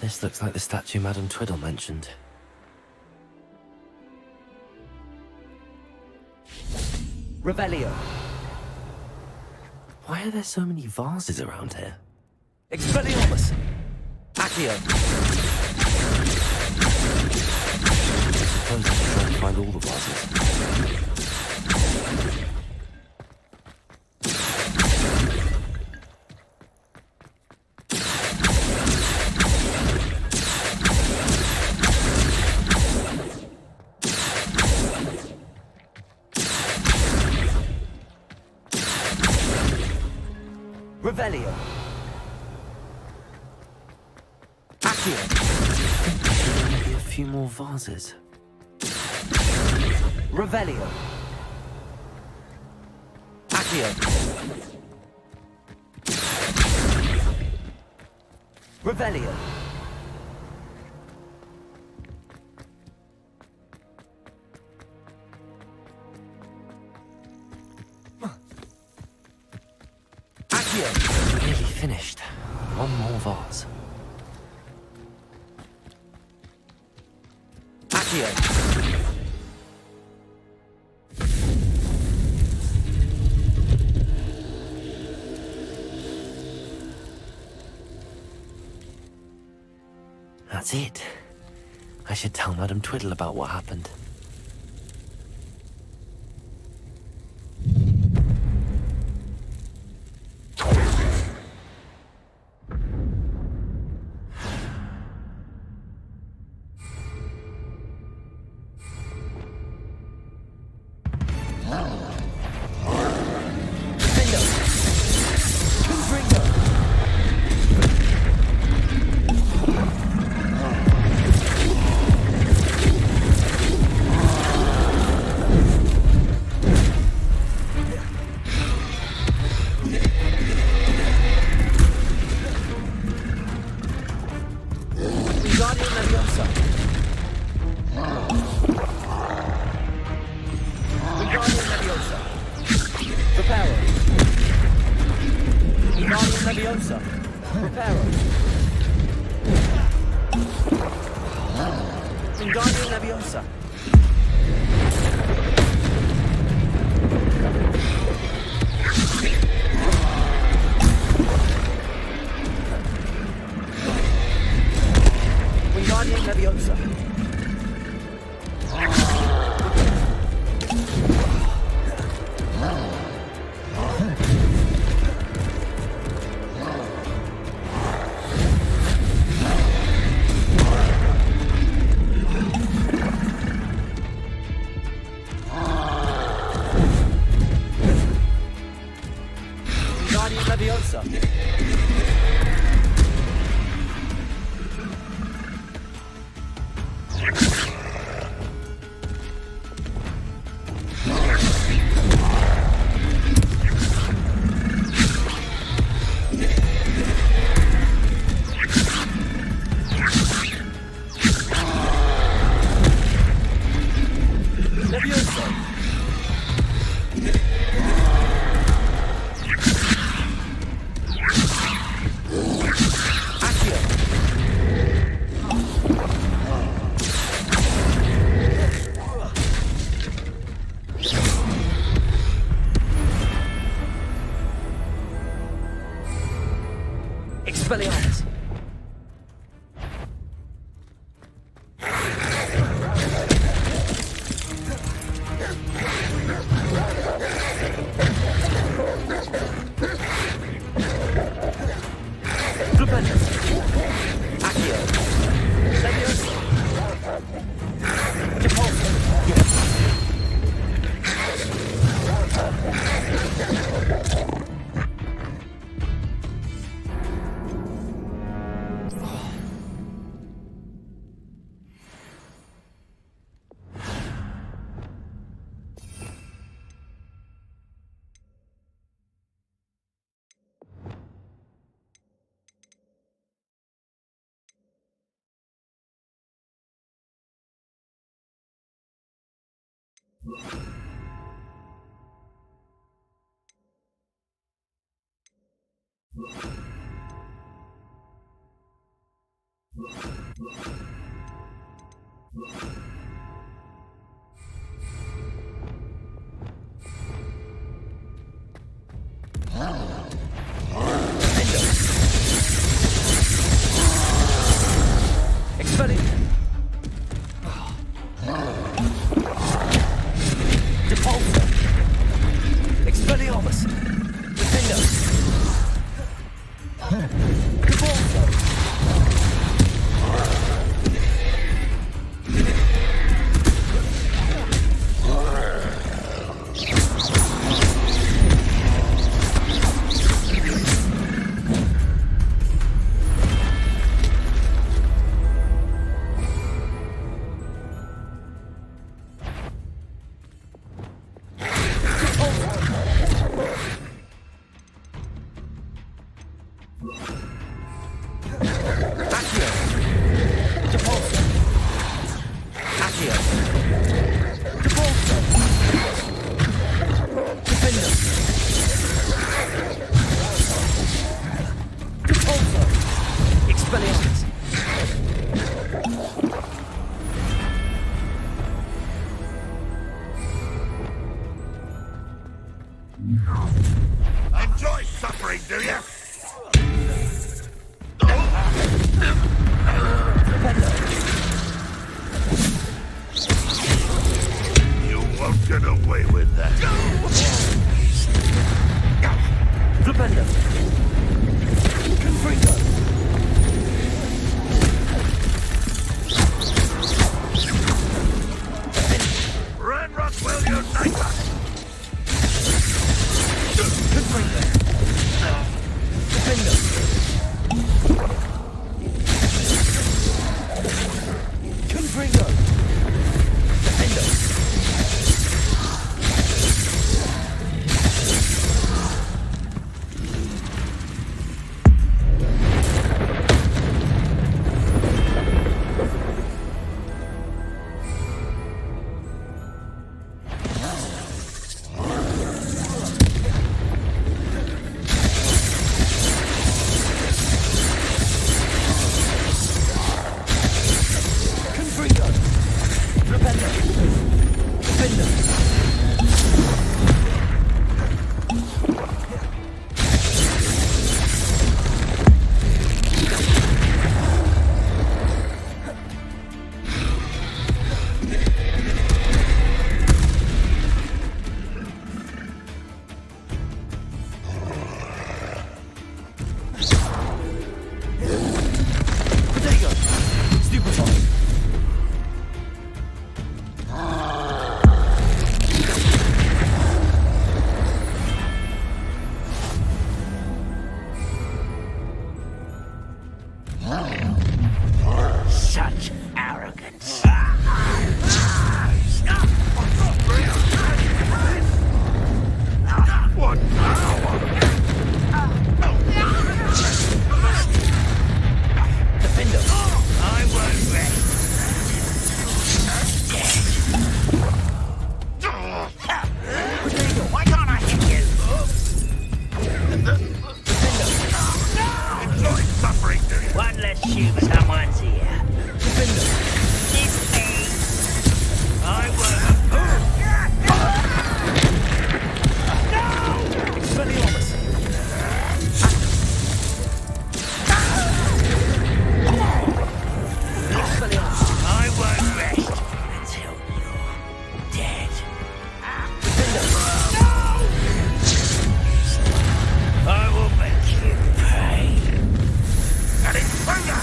This looks like the statue Madame Twiddle mentioned. Revelio. Why are there so many vases around here? Expelliarmus. Accio. I suppose I should try to find all the vases. Revelio. Accio. Maybe a few more vases. Revelio. Accio. Revelio. Nearly finished. One more vase. Accio. That's it. I should tell Madame Twiddle about what happened. Expelliarmus. Stupendous. Accio. Leviosa. Enjoy suffering, do you? You won't get away with that. Flipendo. Confringo. Ren Rockwell unite us! Confringo. Defendo. Confringo. Defendo. Such arrogance. What power! Defender. I won't rest. Why can't I hit you? Enjoy suffering, do you? One less shoe for someone's ear. It's me. I won't. Expelliarmus. I won't rest until you're dead. I will make you pay. And it's finger!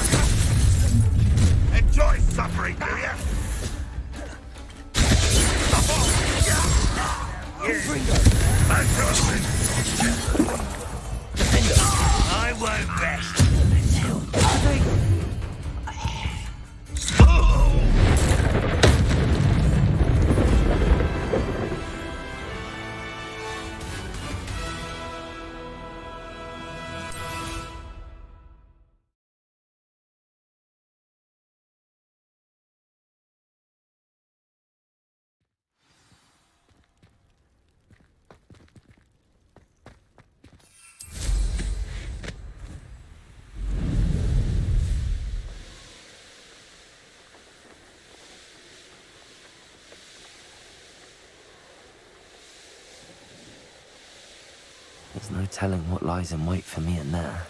telling what lies in wait for me in there.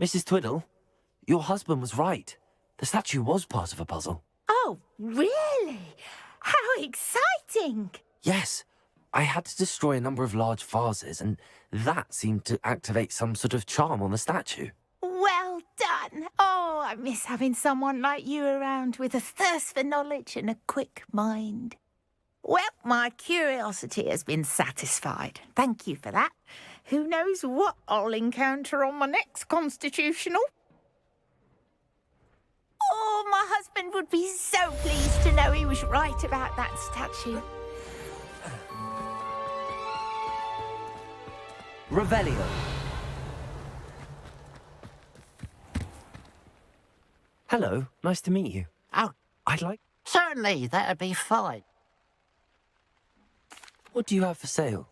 Mrs. Twiddle, your husband was right. The statue was part of a puzzle. Oh, really? How exciting! Yes, I had to destroy a number of large vases, and that seemed to activate some sort of charm on the statue. Well done. Oh, I miss having someone like you around with a thirst for knowledge and a quick mind. Well, my curiosity has been satisfied. Thank you for that. Who knows what I'll encounter on my next constitutional? Oh, my husband would be so pleased to know he was right about that statue. Revelio. Hello, nice to meet you. Oh, I'd like... certainly, that'd be fine. What do you have for sale?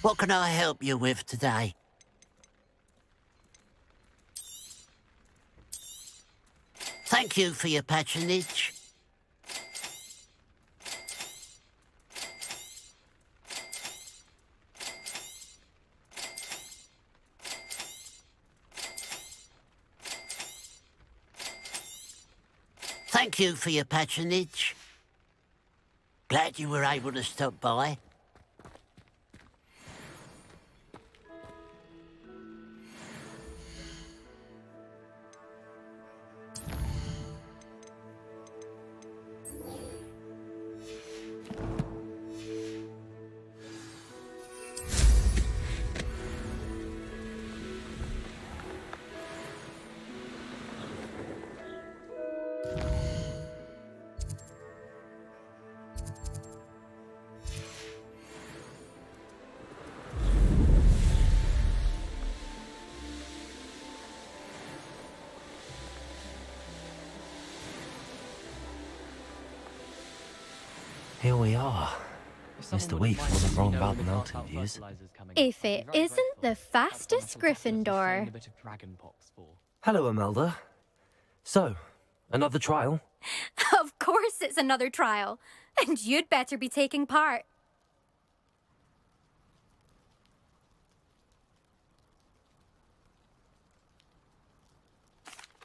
What can I help you with today? Thank you for your patronage. Thank you for your patronage. Glad you were able to stop by. Here we are. Mr. Weef wasn't wrong about the mountain views. If it isn't the fastest Gryffindor. Hello, Imelda. So, another trial? Of course it's another trial. And you'd better be taking part.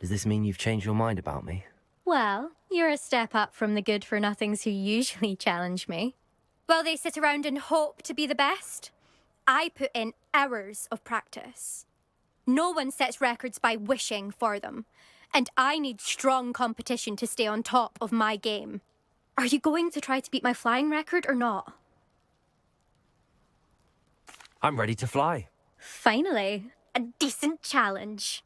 Does this mean you've changed your mind about me? Well, you're a step up from the good-for-nothings who usually challenge me. While they sit around and hope to be the best, I put in hours of practice. No one sets records by wishing for them, and I need strong competition to stay on top of my game. Are you going to try to beat my flying record or not? I'm ready to fly. Finally, a decent challenge.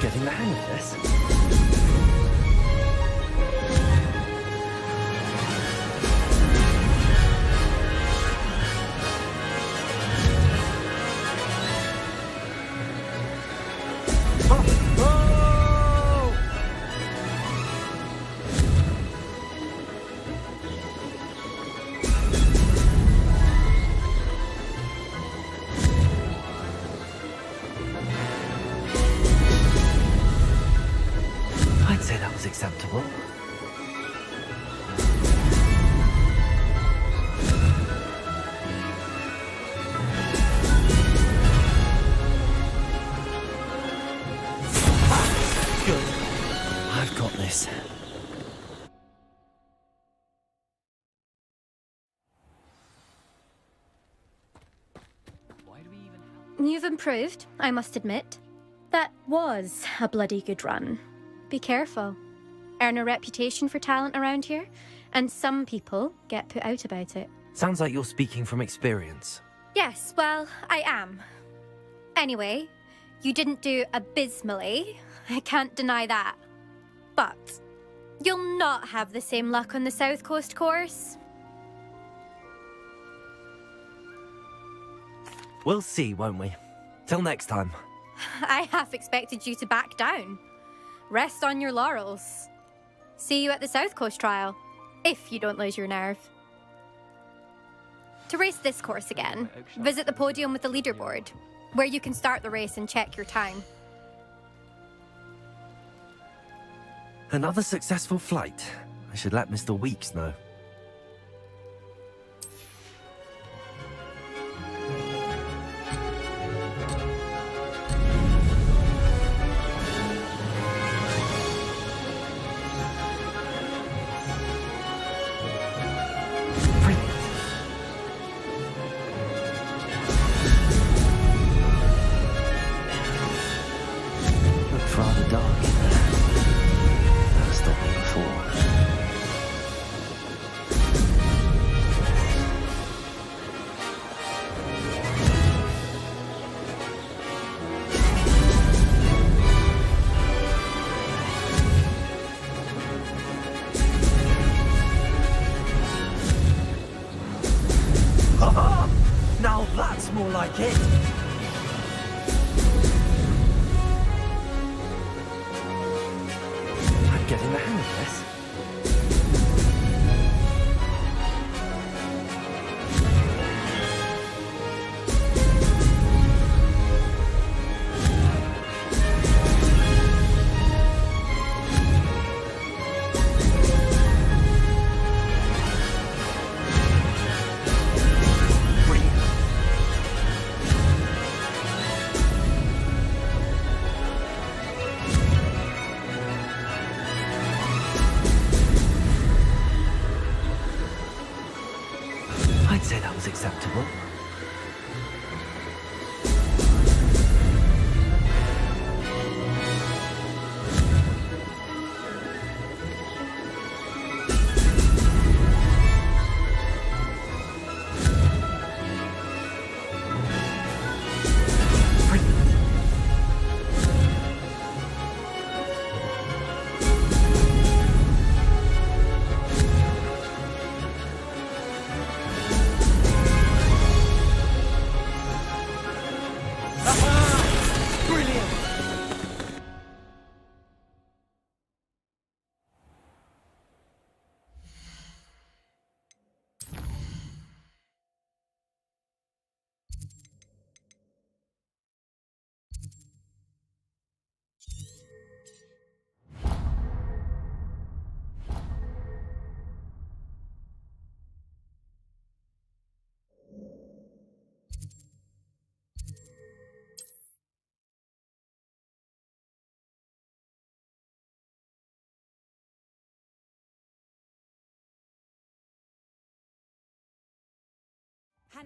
Getting the hang of this. was acceptable. Good. I've got this. You've improved, I must admit. That was a bloody good run. Be careful. Earn a reputation for talent around here, and some people get put out about it. Sounds like you're speaking from experience. Yes, well, I am. Anyway, you didn't do abysmally. I can't deny that. But you'll not have the same luck on the South Coast course. We'll see, won't we? Till next time. I half expected you to back down. Rest on your laurels. See you at the South Coast trial, if you don't lose your nerve. To race this course again, visit the podium with the leaderboard, where you can start the race and check your time. Another successful flight. I should let Mr. Weeks know. Looked rather dark in there. Never stopped me before. Now that's more like it! I'm getting the hang of this. I'd say that was acceptable.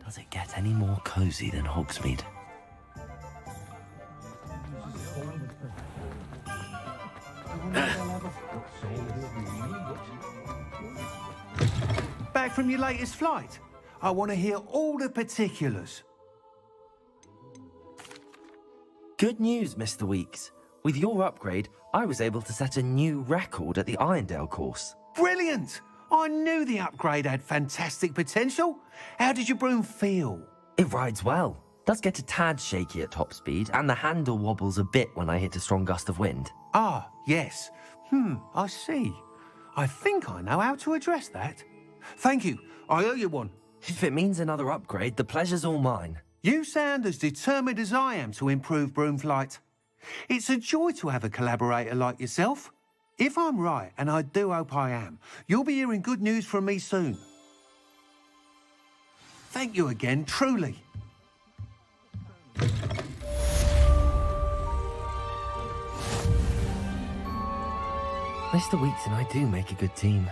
Does it get any more cozy than Hogsmeade? Back from your latest flight? I want to hear all the particulars. Good news, Mr. Weeks. With your upgrade, I was able to set a new record at the Irondale course. Brilliant! I knew the upgrade had fantastic potential. How did your broom feel? It rides well. Does get a tad shaky at top speed, and the handle wobbles a bit when I hit a strong gust of wind. Ah, yes. I see. I think I know how to address that. Thank you. I owe you one. If it means another upgrade, the pleasure's all mine. You sound as determined as I am to improve broom flight. It's a joy to have a collaborator like yourself. If I'm right, and I do hope I am, you'll be hearing good news from me soon. Thank you again, truly. Mr. Weeks and I do make a good team.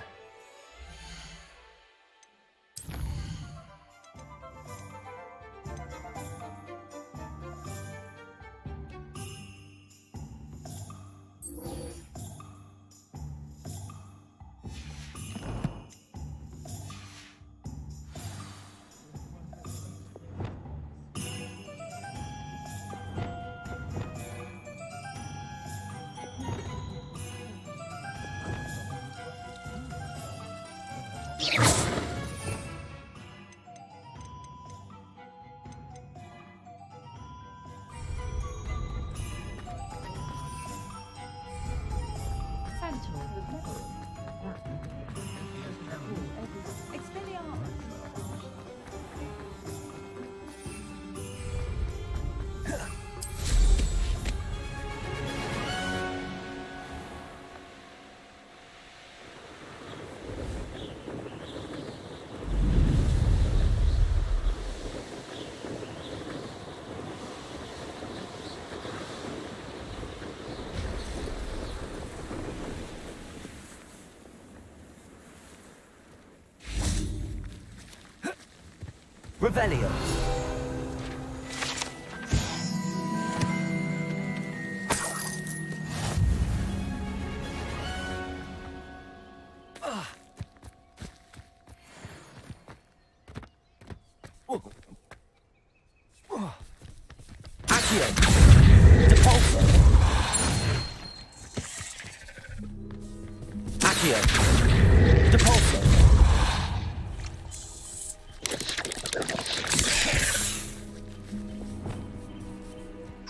Revelio. Accio. Depulso. Accio. Depulso.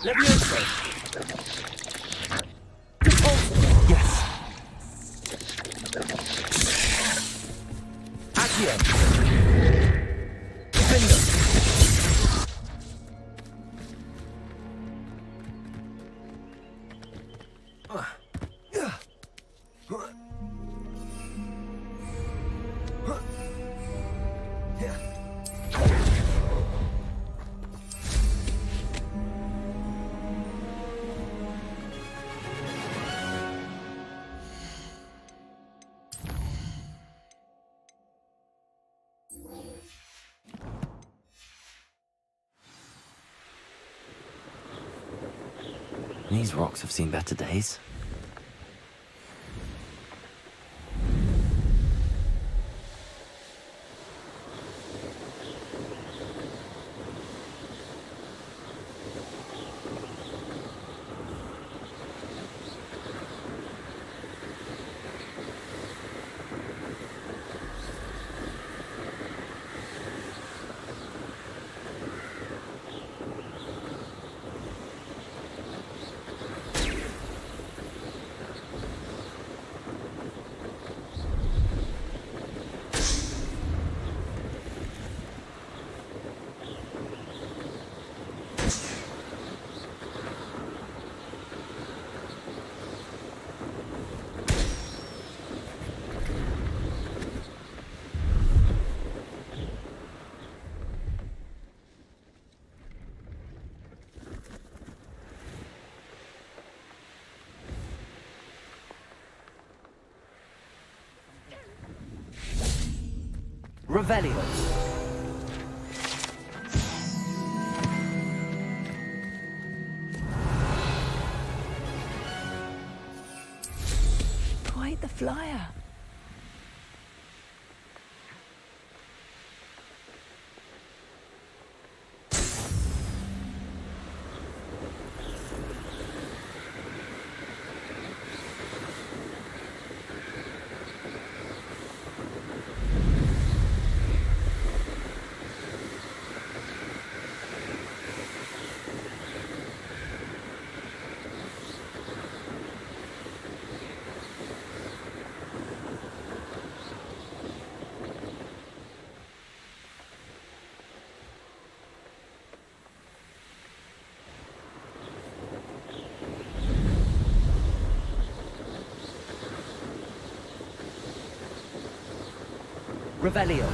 Levioso. Depulso. Yes. Accio. Finger. These rocks have seen better days. Revelio. Quite the flyer. Revelio.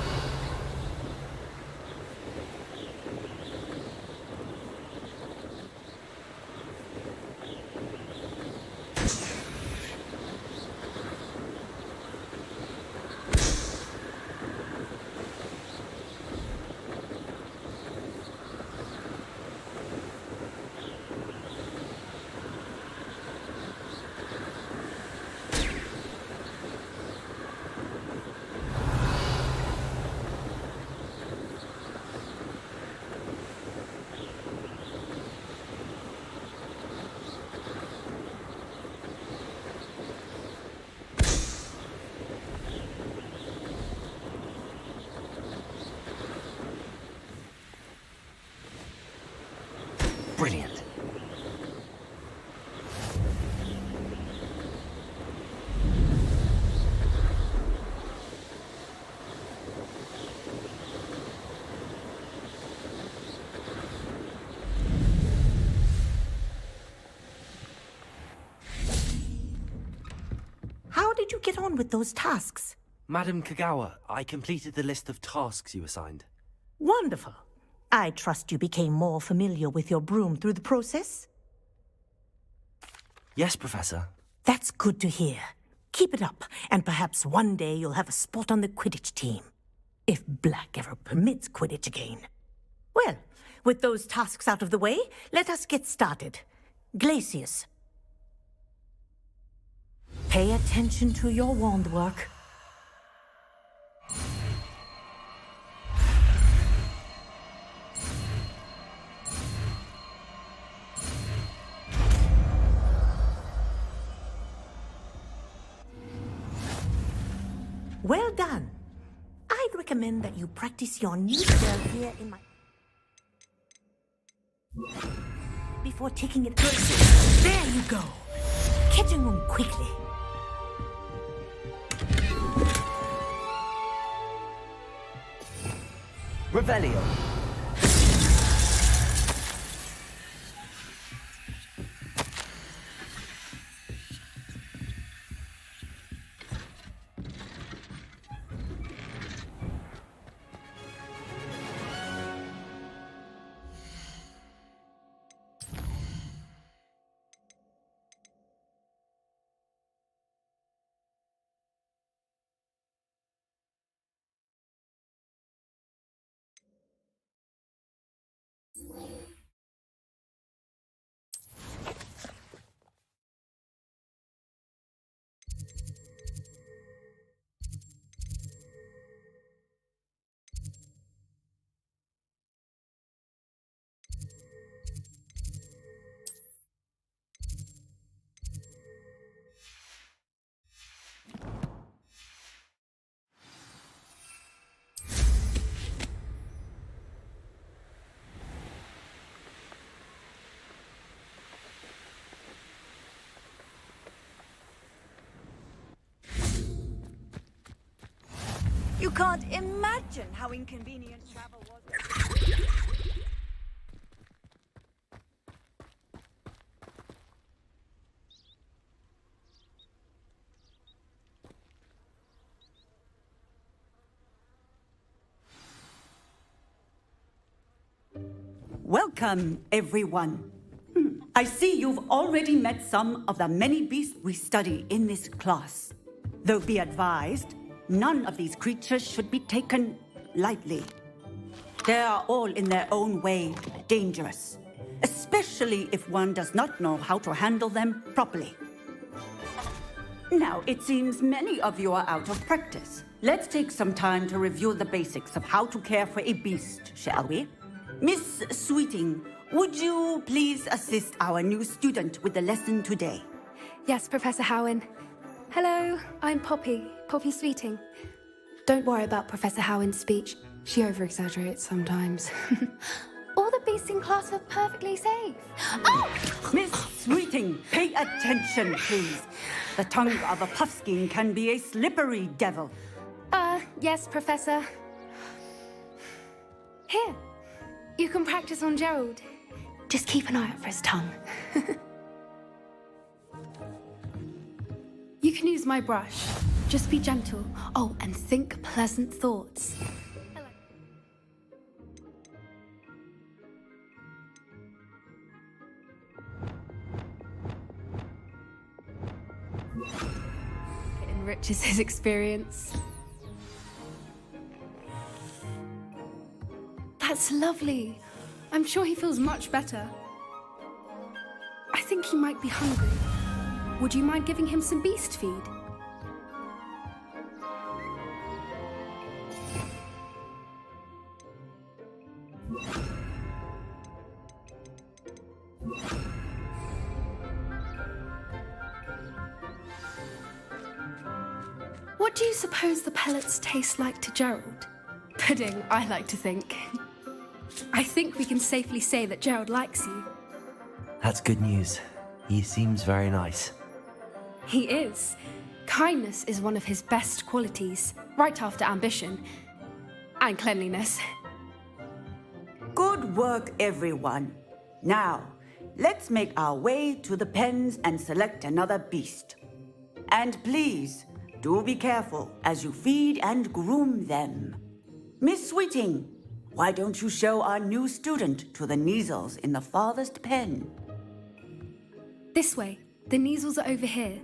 Brilliant. How did you get on with those tasks? Madam Kagawa, I completed the list of tasks you assigned. Wonderful. I trust you became more familiar with your broom through the process? Yes, Professor. That's good to hear. Keep it up, and perhaps one day you'll have a spot on the Quidditch team. If Black ever permits Quidditch again. Well, with those tasks out of the way, let us get started. Glacius. Pay attention to your wand work. Well done. I'd recommend that you practice your new spell here in my... before taking it further. There you go. Catching on quickly. Revelio. You can't imagine how inconvenient travel was. Welcome, everyone. I see you've already met some of the many beasts we study in this class. Though be advised, none of these creatures should be taken lightly. They are all in their own way dangerous, especially if one does not know how to handle them properly. Now, it seems many of you are out of practice. Let's take some time to review the basics of how to care for a beast, shall we? Miss Sweeting, would you please assist our new student with the lesson today? Yes, Professor Howen. Hello, I'm Poppy Sweeting. Don't worry about Professor Howen's speech. She over-exaggerates sometimes. All the beasts in class are perfectly safe. Oh! Miss Sweeting, pay attention, please. The tongue of a puffskein can be a slippery devil. Yes, Professor. Here, you can practice on Gerald. Just keep an eye out for his tongue. You can use my brush. Just be gentle. Oh, and think pleasant thoughts. It enriches his experience. That's lovely. I'm sure he feels much better. I think he might be hungry. Would you mind giving him some beast feed? What do you suppose the pellets taste like to Gerald? Pudding, I like to think. I think we can safely say that Gerald likes you. That's good news. He seems very nice. He is. Kindness is one of his best qualities, right after ambition. And cleanliness. Good work, everyone. Now, let's make our way to the pens and select another beast. And please, do be careful as you feed and groom them. Miss Sweeting, why don't you show our new student to the Neasels in the farthest pen? This way. The Neasels are over here.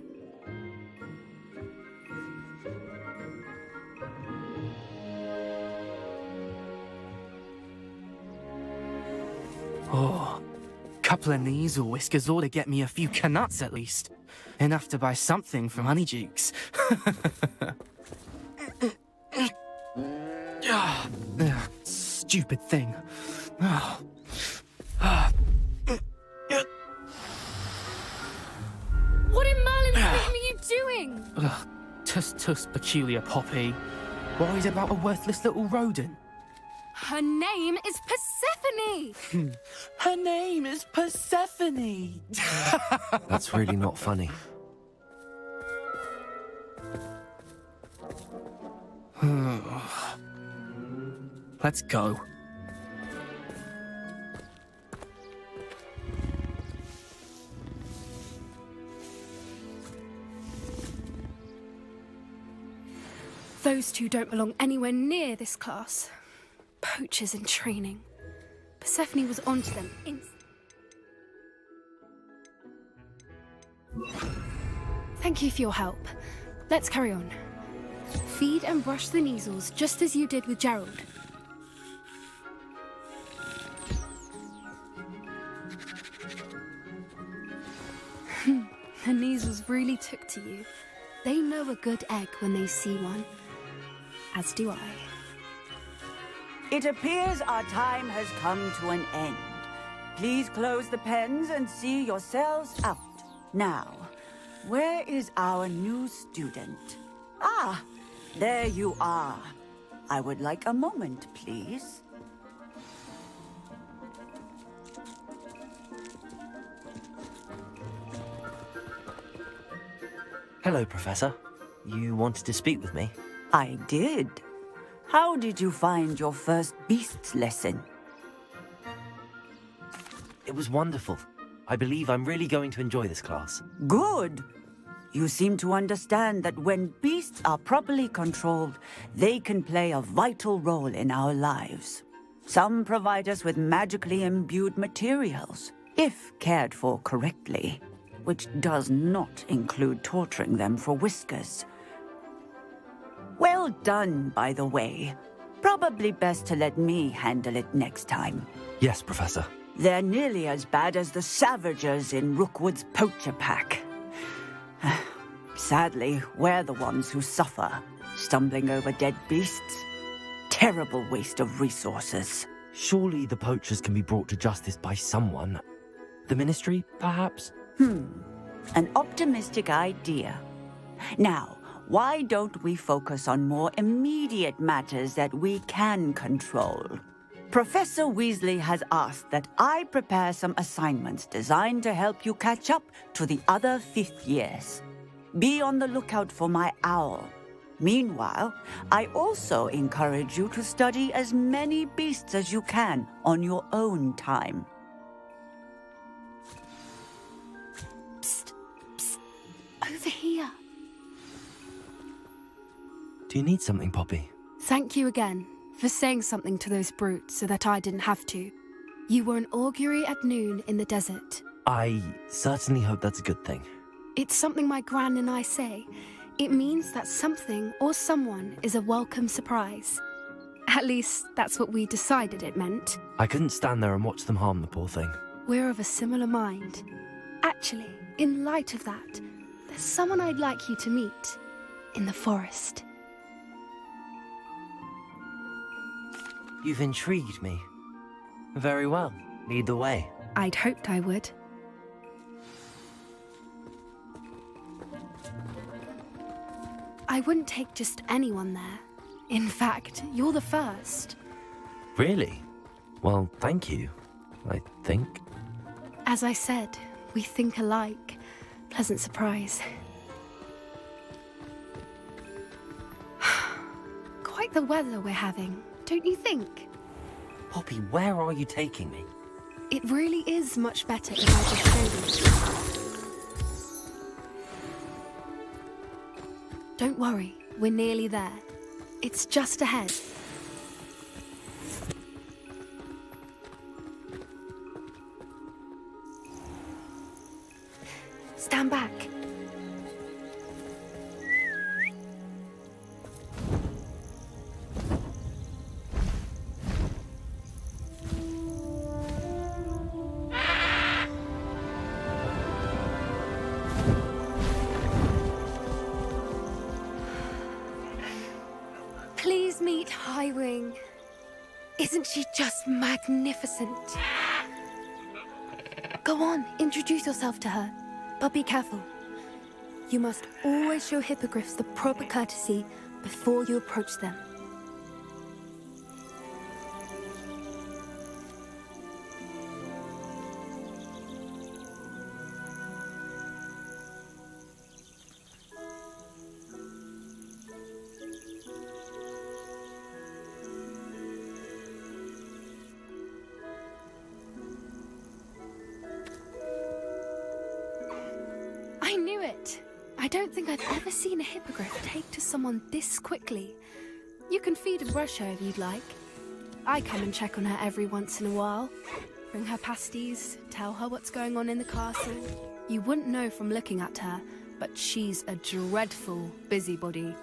Oh, couple of Neasel whiskers ought to get me a few canuts at least. Enough to buy something from Honeydukes. Stupid thing. What in Merlin's name are you doing? Tuss peculiar Poppy. Worried about a worthless little rodent. Her name is Persephone! Her name is Persephone! That's really not funny. Let's go. Those two don't belong anywhere near this class. Poachers in training. Persephone was onto them Thank you for your help. Let's carry on. Feed and brush the Neasels just as you did with Gerald. The Neasels really took to you. They know a good egg when they see one. As do I. It appears our time has come to an end. Please close the pens and see yourselves out. Now, where is our new student? Ah, there you are. I would like a moment, please. Hello, Professor. You wanted to speak with me? I did. How did you find your first beasts lesson? It was wonderful. I believe I'm really going to enjoy this class. Good. You seem to understand that when beasts are properly controlled, they can play a vital role in our lives. Some provide us with magically imbued materials, if cared for correctly, which does not include torturing them for whiskers. Well done, by the way. Probably best to let me handle it next time. Yes, Professor. They're nearly as bad as the Savagers in Rookwood's poacher pack. Sadly, we're the ones who suffer, stumbling over dead beasts. Terrible waste of resources. Surely the poachers can be brought to justice by someone. The Ministry, perhaps? An optimistic idea. Now, why don't we focus on more immediate matters that we can control? Professor Weasley has asked that I prepare some assignments designed to help you catch up to the other fifth years. Be on the lookout for my owl. Meanwhile, I also encourage you to study as many beasts as you can on your own time. Psst, psst, over here. Do you need something, Poppy? Thank you again for saying something to those brutes so that I didn't have to. You were an augury at noon in the desert. I certainly hope that's a good thing. It's something my gran and I say. It means that something or someone is a welcome surprise. At least, that's what we decided it meant. I couldn't stand there and watch them harm the poor thing. We're of a similar mind. Actually, in light of that, there's someone I'd like you to meet in the forest. You've intrigued me. Very well. Lead the way. I'd hoped I would. I wouldn't take just anyone there. In fact, you're the first. Really? Well, thank you, I think. As I said, we think alike. Pleasant surprise. Quite the weather we're having, don't you think? Poppy, where are you taking me? It really is much better if I just show you. Don't worry, we're nearly there. It's just ahead. Stand back. Please meet Highwing. Isn't she just magnificent? Go on, introduce yourself to her. But be careful. You must always show hippogriffs the proper courtesy before you approach them. I knew it! I don't think I've ever seen a hippogriff take to someone this quickly. You can feed and brush her if you'd like. I come and check on her every once in a while. Bring her pasties, tell her what's going on in the castle. You wouldn't know from looking at her, but she's a dreadful busybody.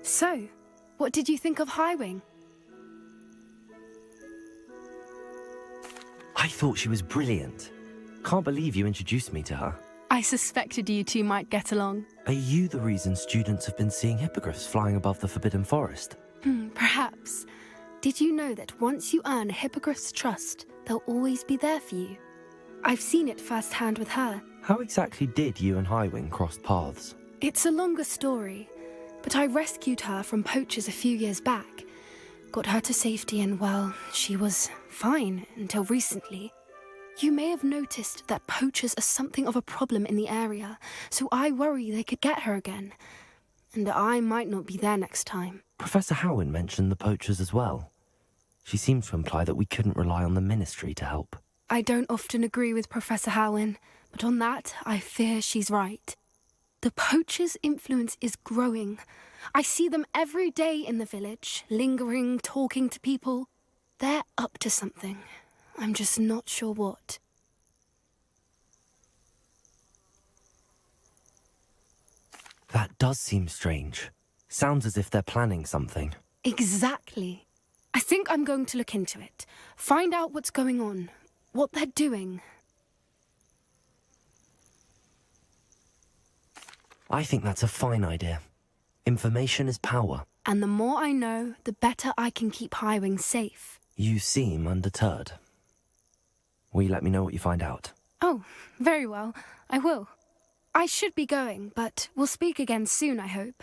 So, what did you think of Highwing? I thought she was brilliant. Can't believe you introduced me to her. I suspected you two might get along. Are you the reason students have been seeing hippogriffs flying above the Forbidden Forest? Perhaps. Did you know that once you earn a hippogriff's trust, they'll always be there for you? I've seen it firsthand with her. How exactly did you and Highwing cross paths? It's a longer story, but I rescued her from poachers a few years back. Got her to safety and, well, she was fine until recently. You may have noticed that poachers are something of a problem in the area, so I worry they could get her again. And I might not be there next time. Professor Howin mentioned the poachers as well. She seemed to imply that we couldn't rely on the Ministry to help. I don't often agree with Professor Howin, but on that, I fear she's right. The poachers' influence is growing. I see them every day in the village, lingering, talking to people. They're up to something. I'm just not sure what. That does seem strange. Sounds as if they're planning something. Exactly. I think I'm going to look into it. Find out what's going on, what they're doing. I think that's a fine idea. Information is power. And the more I know, the better I can keep Highwing safe. You seem undeterred. Will you let me know what you find out? Oh, very well. I will. I should be going, but we'll speak again soon, I hope.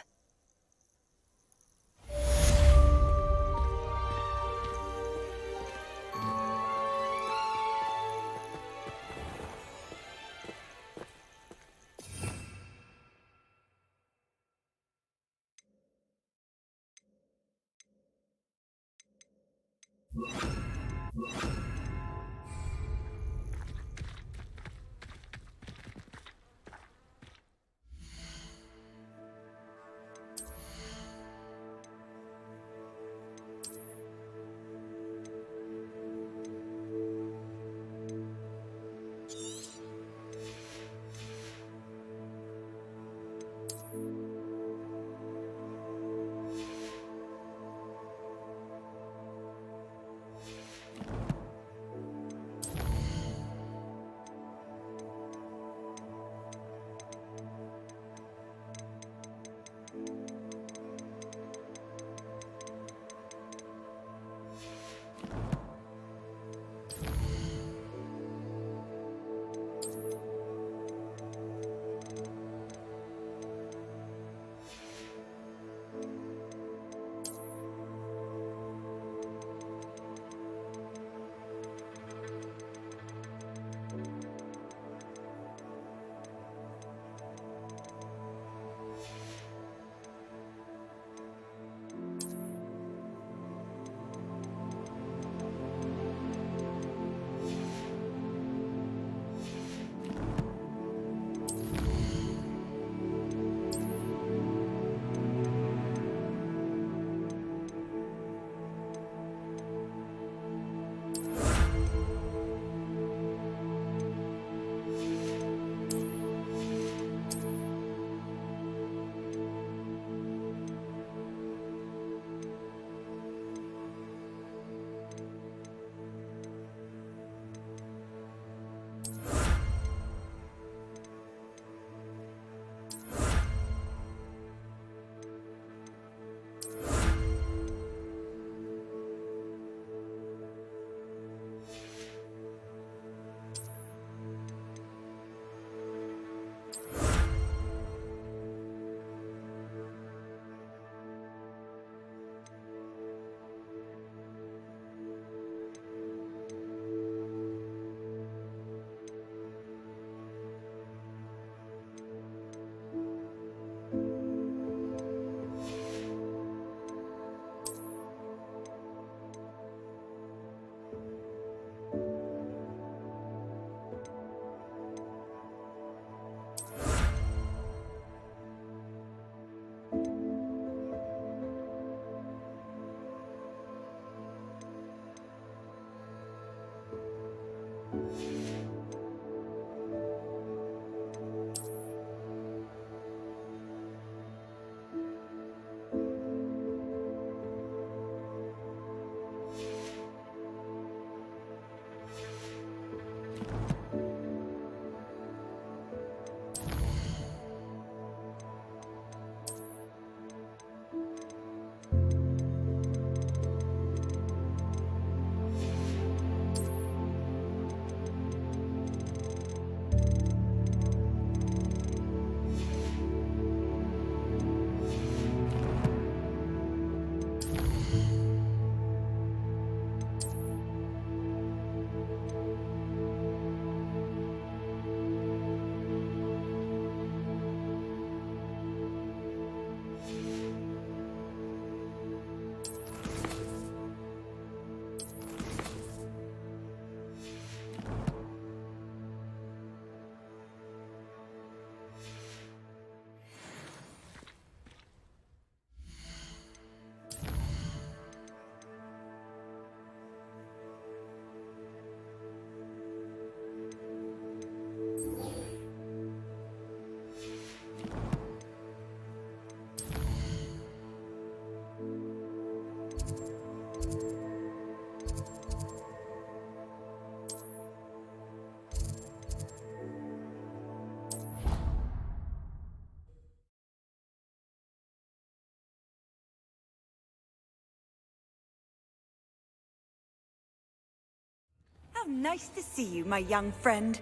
How nice to see you, my young friend.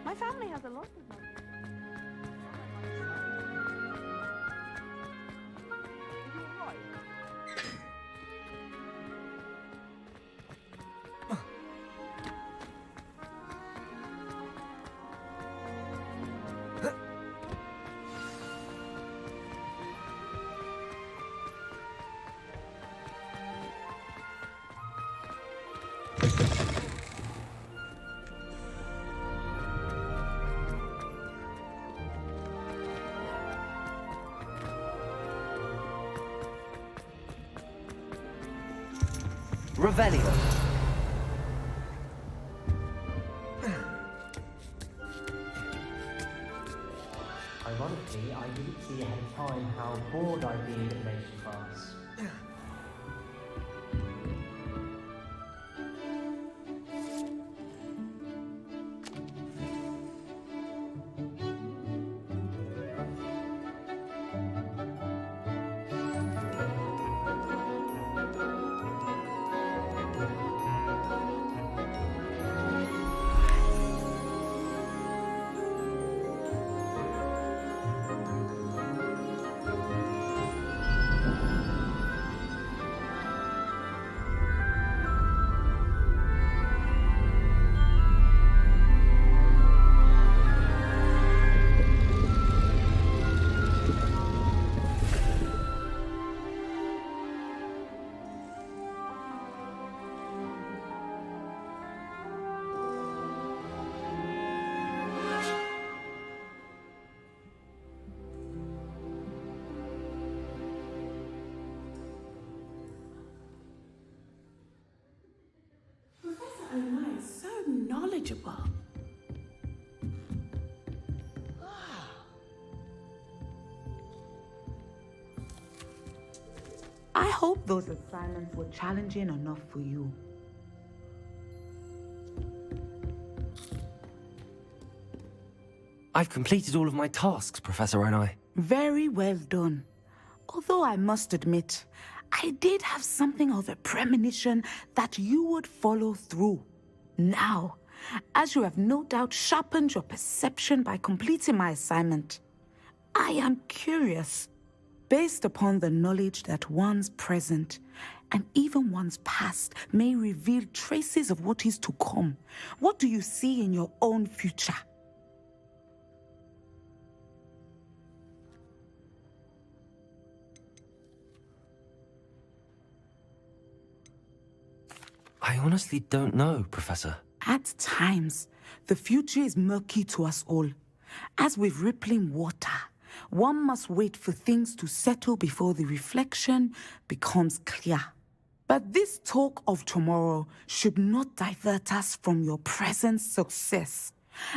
My family has a lot of money. Revelio. Ironically, I didn't see ahead of time how bored I'd be in divination class. Anna is so knowledgeable. I hope those assignments were challenging enough for you. I've completed all of my tasks, Professor Onai. Very well done. Although I must admit, I did have something of a premonition that you would follow through. Now, as you have no doubt sharpened your perception by completing my assignment, I am curious, based upon the knowledge that one's present and even one's past may reveal traces of what is to come. What do you see in your own future? I honestly don't know, Professor. At times, the future is murky to us all. As with rippling water, one must wait for things to settle before the reflection becomes clear. But this talk of tomorrow should not divert us from your present success.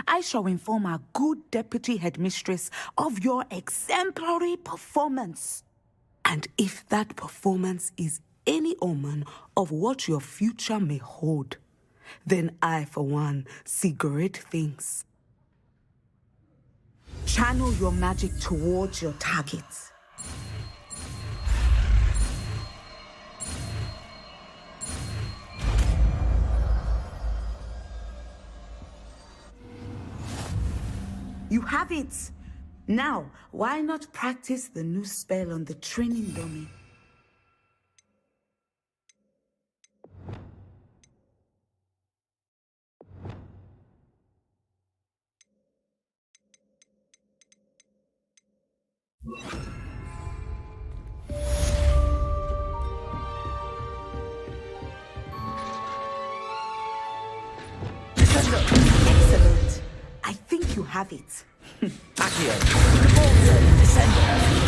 I shall inform our good deputy headmistress of your exemplary performance. And if that performance is any omen of what your future may hold, then I, for one, see great things. Channel your magic towards your targets. You have it! Now, why not practice the new spell on the training dummy? Excellent. I think you have it. Accio. Descendo.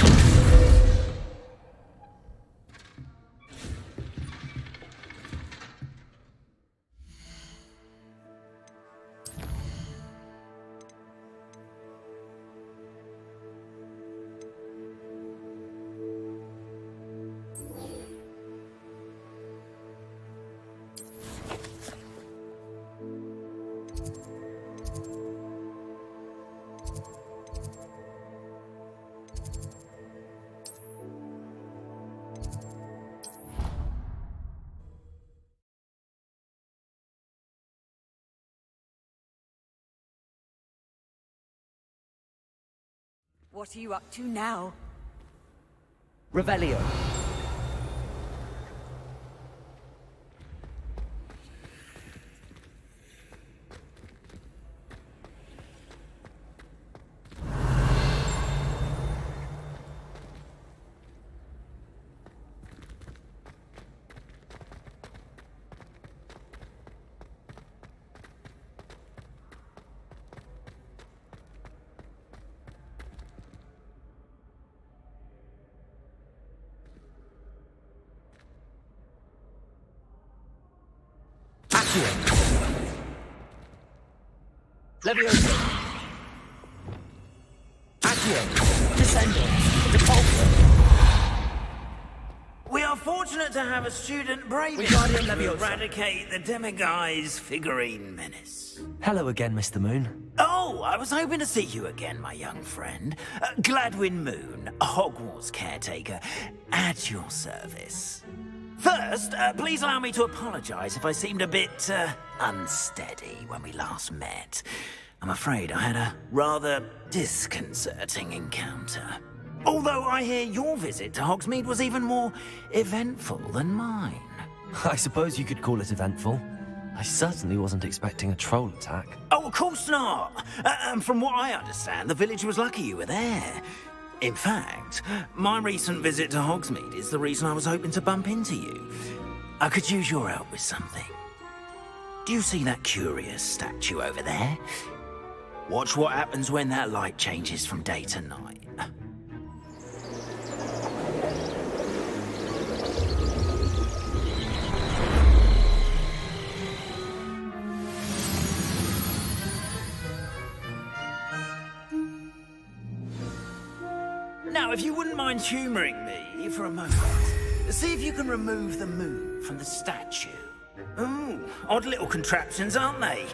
What are you up to now? Revelio. Accio. Levioso. Accio. Descendo. Depulso. We are fortunate to have a student brave Wingardium enough to Leviosa. eradicate the demiguise figurine menace. Hello again, Mr. Moon. Oh, I was hoping to see you again, my young friend. Gladwin Moon, Hogwarts caretaker, at your service. First, please allow me to apologize if I seemed a bit unsteady when we last met. I'm afraid I had a rather disconcerting encounter. Although I hear your visit to Hogsmeade was even more eventful than mine. I suppose you could call it eventful. I certainly wasn't expecting a troll attack. Oh, of course not. And from what I understand, the village was lucky you were there. In fact, my recent visit to Hogsmeade is the reason I was hoping to bump into you. I could use your help with something. Do you see that curious statue over there? Watch what happens when that light changes from day to night. Now, if you wouldn't mind humouring me for a moment, see if you can remove the moon from the statue. Ooh, odd little contraptions, aren't they?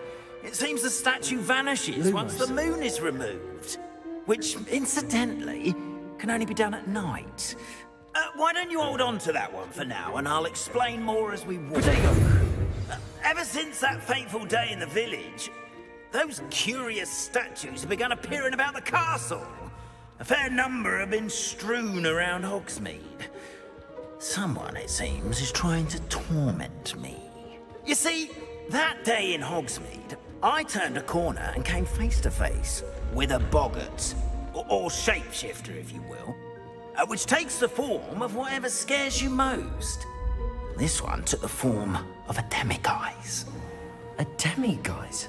It seems the statue vanishes once the moon is removed, which, incidentally, can only be done at night. Why don't you hold on to that one for now, and I'll explain more as we walk. Ever since that fateful day in the village, those curious statues have begun appearing about the castle. A fair number have been strewn around Hogsmeade. Someone, it seems, is trying to torment me. You see, that day in Hogsmeade, I turned a corner and came face to face with a boggart, or shapeshifter, if you will, which takes the form of whatever scares you most. This one took the form of a demiguise. A demiguise?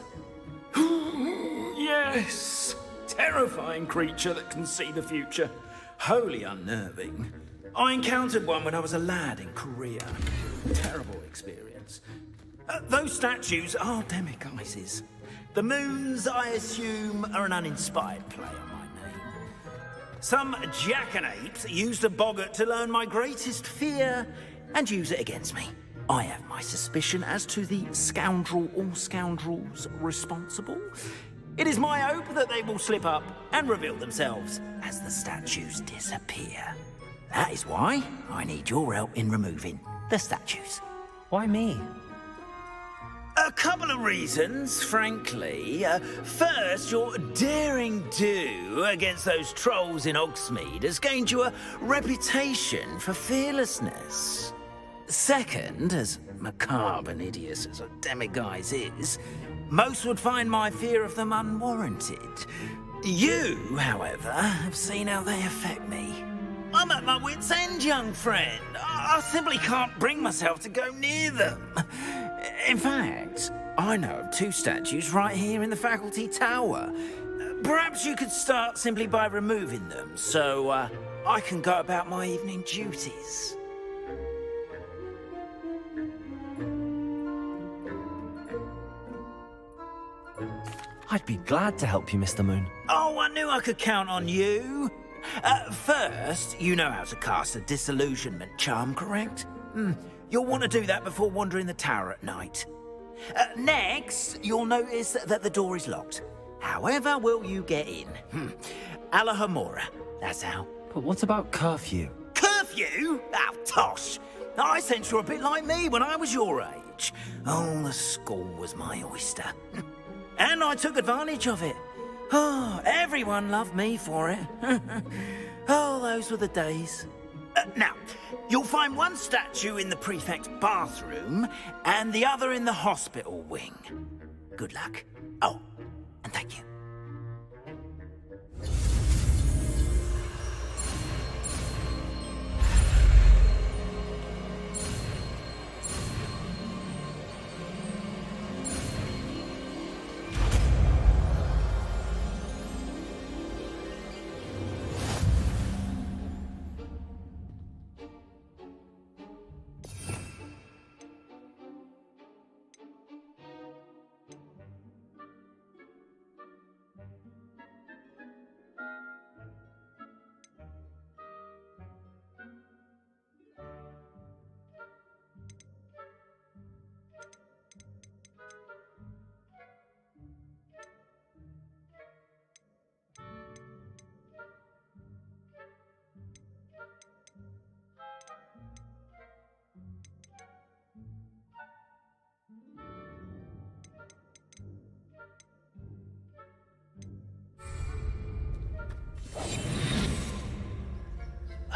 Yes! Terrifying creature that can see the future. Wholly unnerving. I encountered one when I was a lad in Korea. Terrible experience. Those statues are demiguises. The moons, I assume, are an uninspired play on my name. Some jackanapes used a boggart to learn my greatest fear and use it against me. I have my suspicion as to the scoundrel or scoundrels responsible. It is my hope that they will slip up and reveal themselves as the statues disappear. That is why I need your help in removing the statues. Why me? A couple of reasons, frankly. First, your daring do against those trolls in Hogsmeade has gained you a reputation for fearlessness. Second, as macabre and hideous as a demiguise is, most would find my fear of them unwarranted. You, however, have seen how they affect me. I'm at my wit's end, young friend. I simply can't bring myself to go near them. In fact, I know of two statues right here in the faculty tower. Perhaps you could start simply by removing them, so I can go about my evening duties. I'd be glad to help you, Mr. Moon. Oh, I knew I could count on you. First, you know how to cast a disillusionment charm, correct? You'll want to do that before wandering the tower at night. Next, you'll notice that the door is locked. However will you get in? Alahomora, that's how. But what about curfew? Curfew? Oh, tosh. I sense you're a bit like me when I was your age. Oh, the school was my oyster. And I took advantage of it. Oh, everyone loved me for it. Oh, those were the days. Now, you'll find one statue in the prefect's bathroom and the other in the hospital wing. Good luck. Oh, and thank you.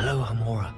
Hello, Hamora.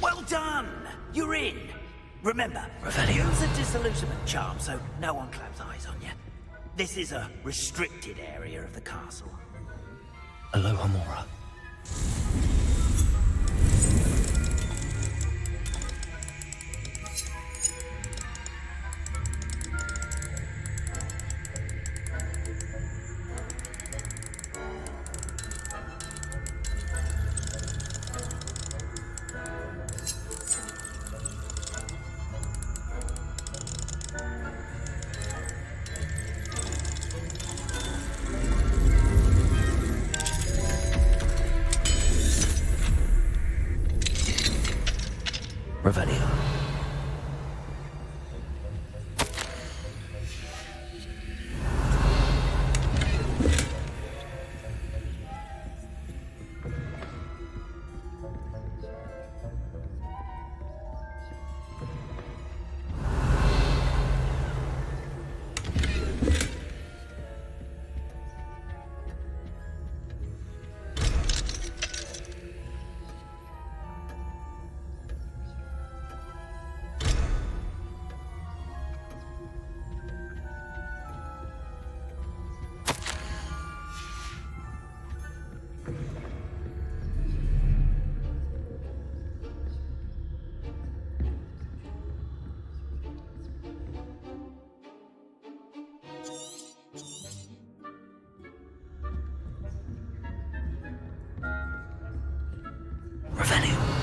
Well done! You're in. Remember, Revelio. use a disillusionment charm so no one claps eyes on you. This is a restricted area of the castle. Hello, Hamora. Revelio. Revelio.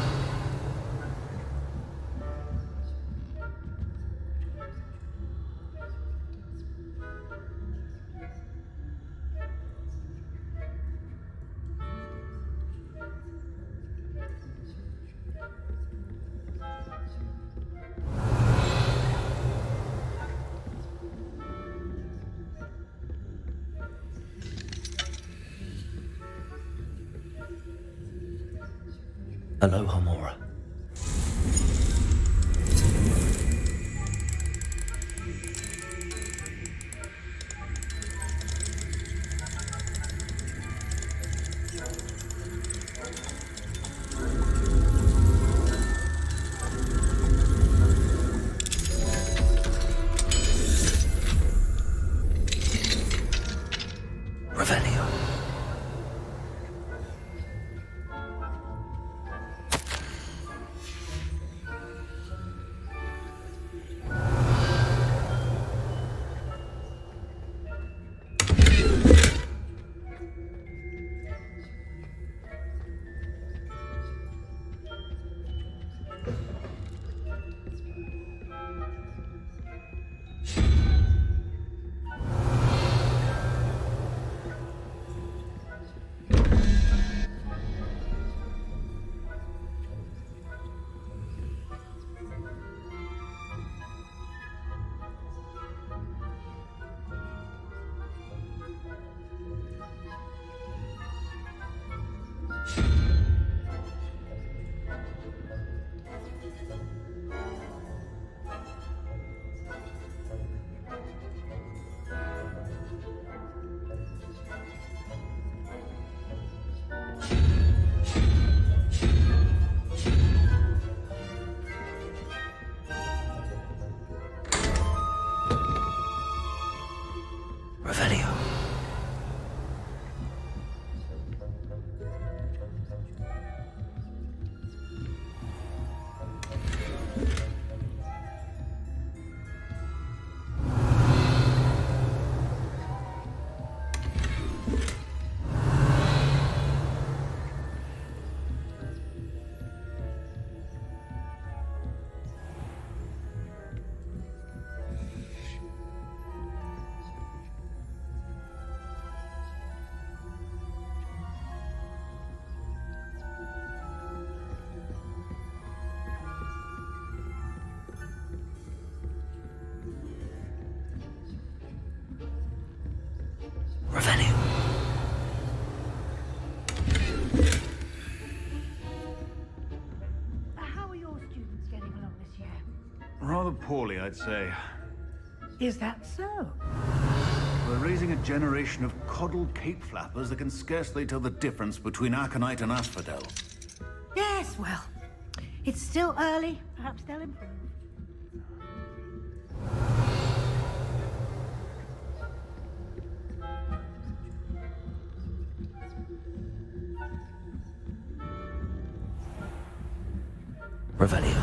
Hello, Hamora. Revelio. Revelio. poorly, I'd say. Is that so? We're raising a generation of coddled cape flappers that can scarcely tell the difference between aconite and asphodel. Yes, well, it's still early. Perhaps they'll improve. Revelio.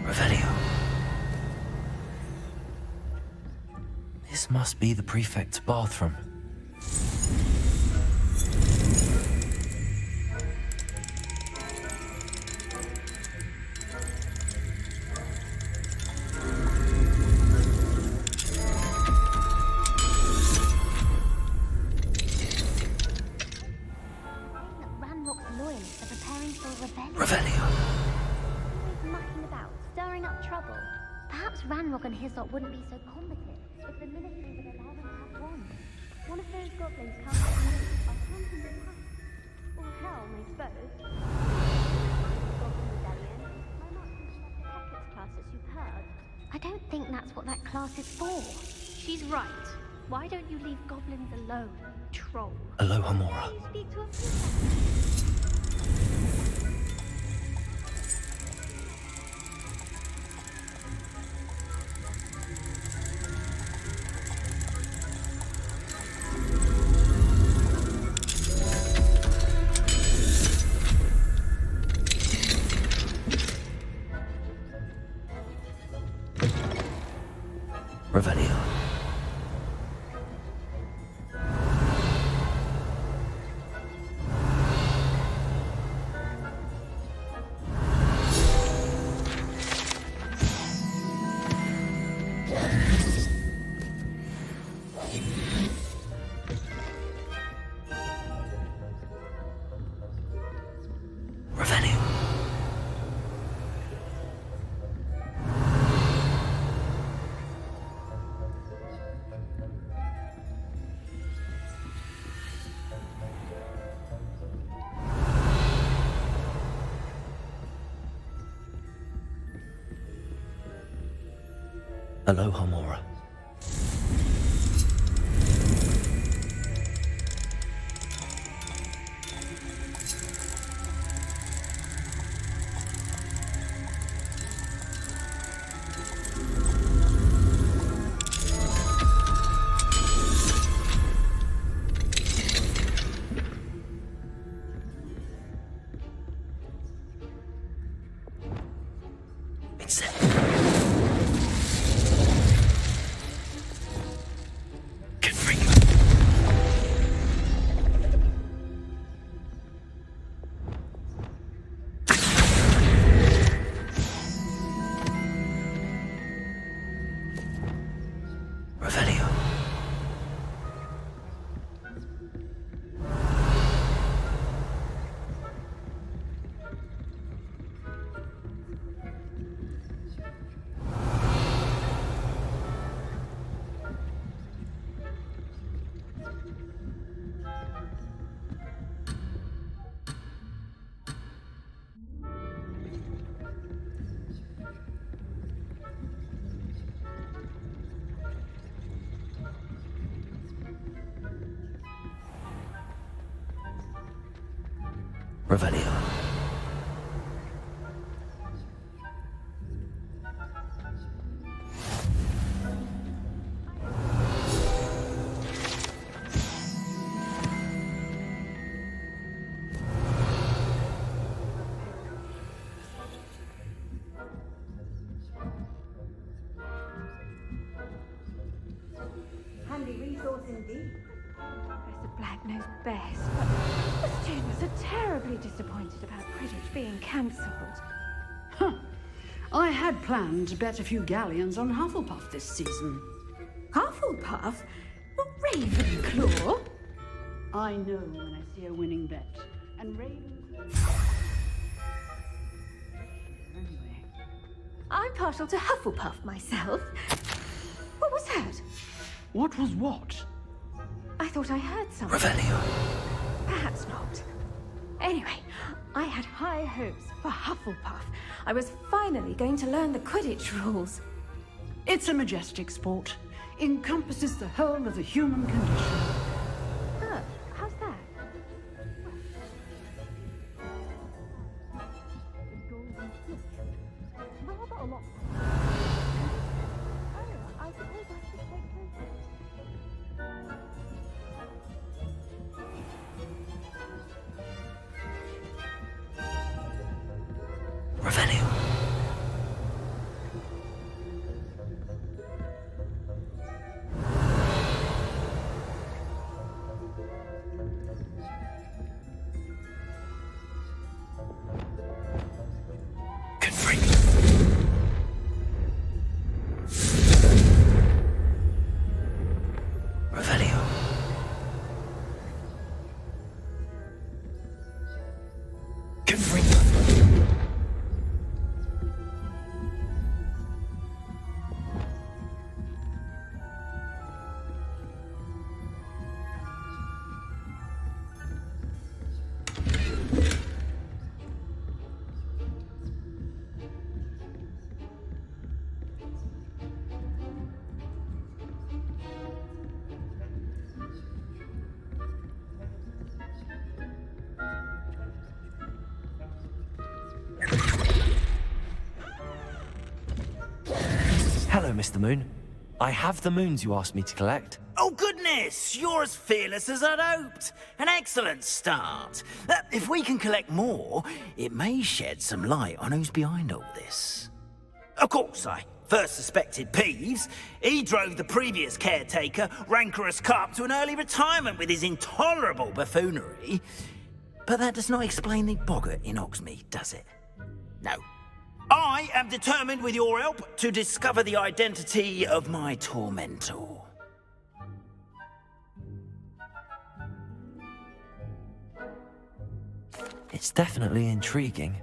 Revelio. This must be the prefect's bathroom. Ranrock and his lot wouldn't be so combative if the military would allow them to have wands. One of those goblins comes to me, I'll hand him the pack. Or helm, I suppose. Goblin Rebellion. My mark construct the Hecat's class as you've heard. I don't think that's what that class is for. She's right. Why don't you leave goblins alone, troll? Aloha Mora. You speak to a prefect. Revelio. Aloha Mora. Revelio. Handy resource indeed. Professor Black knows best, but the students are terribly disappointed about Quidditch being cancelled. Huh. I had planned to bet a few galleons on Hufflepuff this season. Hufflepuff? Not Ravenclaw? I know when I see a winning bet. And Ravenclaw... Anyway, I'm partial to Hufflepuff myself. What was that? What was what? I thought I heard something. Revelio. Perhaps not. Anyway, I had high hopes for Hufflepuff. I was finally going to learn the Quidditch rules. It's a majestic sport. Encompasses the whole of the human condition. Oh, how's that? Rather a lot. Oh, I suppose I should take Revelio. Revelio. Confringo. Hello, Mr. Moon. I have the moons you asked me to collect. Oh, goodness! You're as fearless as I'd hoped. An excellent start. If we can collect more, it may shed some light on who's behind all this. Of course, I first suspected Peeves. He drove the previous caretaker, Rancorous Carp, to an early retirement with his intolerable buffoonery. But that does not explain the boggart in Hogsmeade, does it? No. I am determined, with your help, to discover the identity of my tormentor. It's definitely intriguing.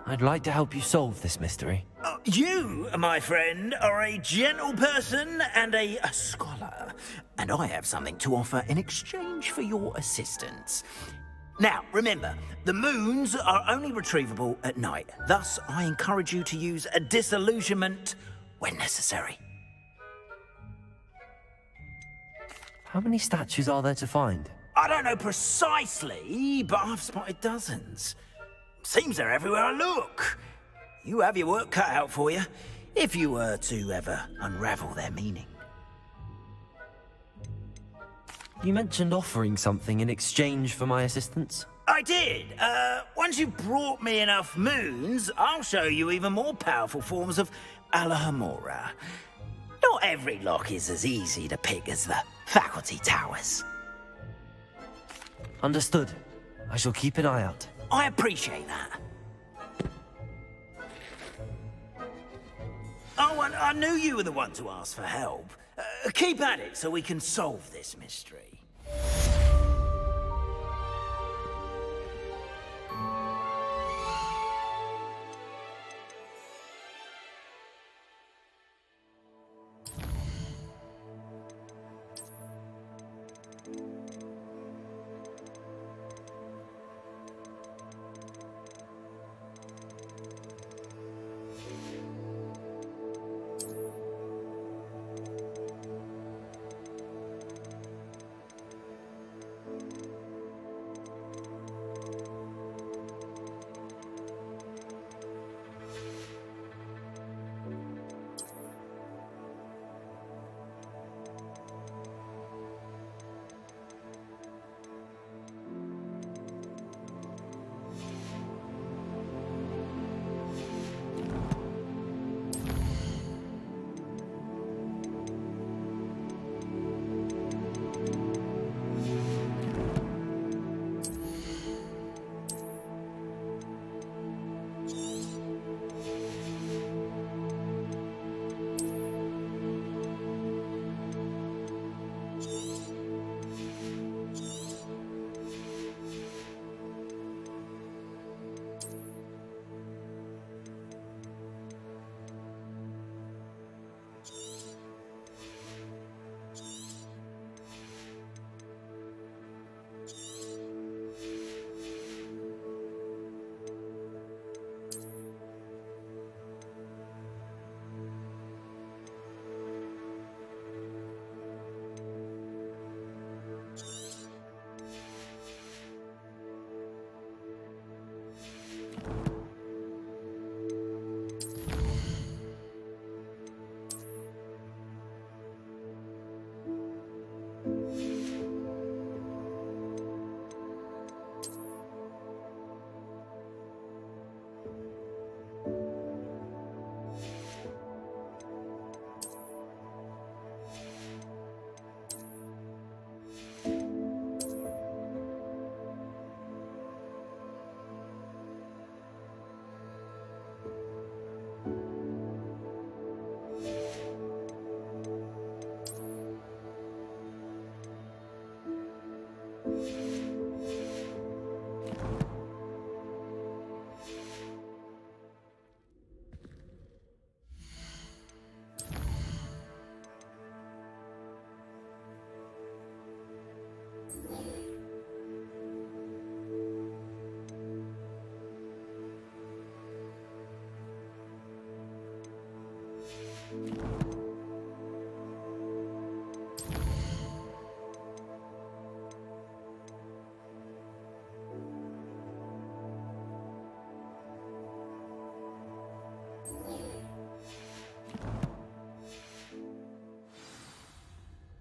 I'd like to help you solve this mystery. You, my friend, are a gentle person and a scholar, and I have something to offer in exchange for your assistance. Now, remember, the moons are only retrievable at night. Thus, I encourage you to use a disillusionment when necessary. How many statues are there to find? I don't know precisely, but I've spotted dozens. Seems they're everywhere I look. You have your work cut out for you, if you were to ever unravel their meaning. You mentioned offering something in exchange for my assistance? I did. Once you've brought me enough moons, I'll show you even more powerful forms of Alohomora. Not every lock is as easy to pick as the faculty towers. Understood. I shall keep an eye out. I appreciate that. Oh, and I knew you were the one to ask for help. Keep at it so we can solve this mystery.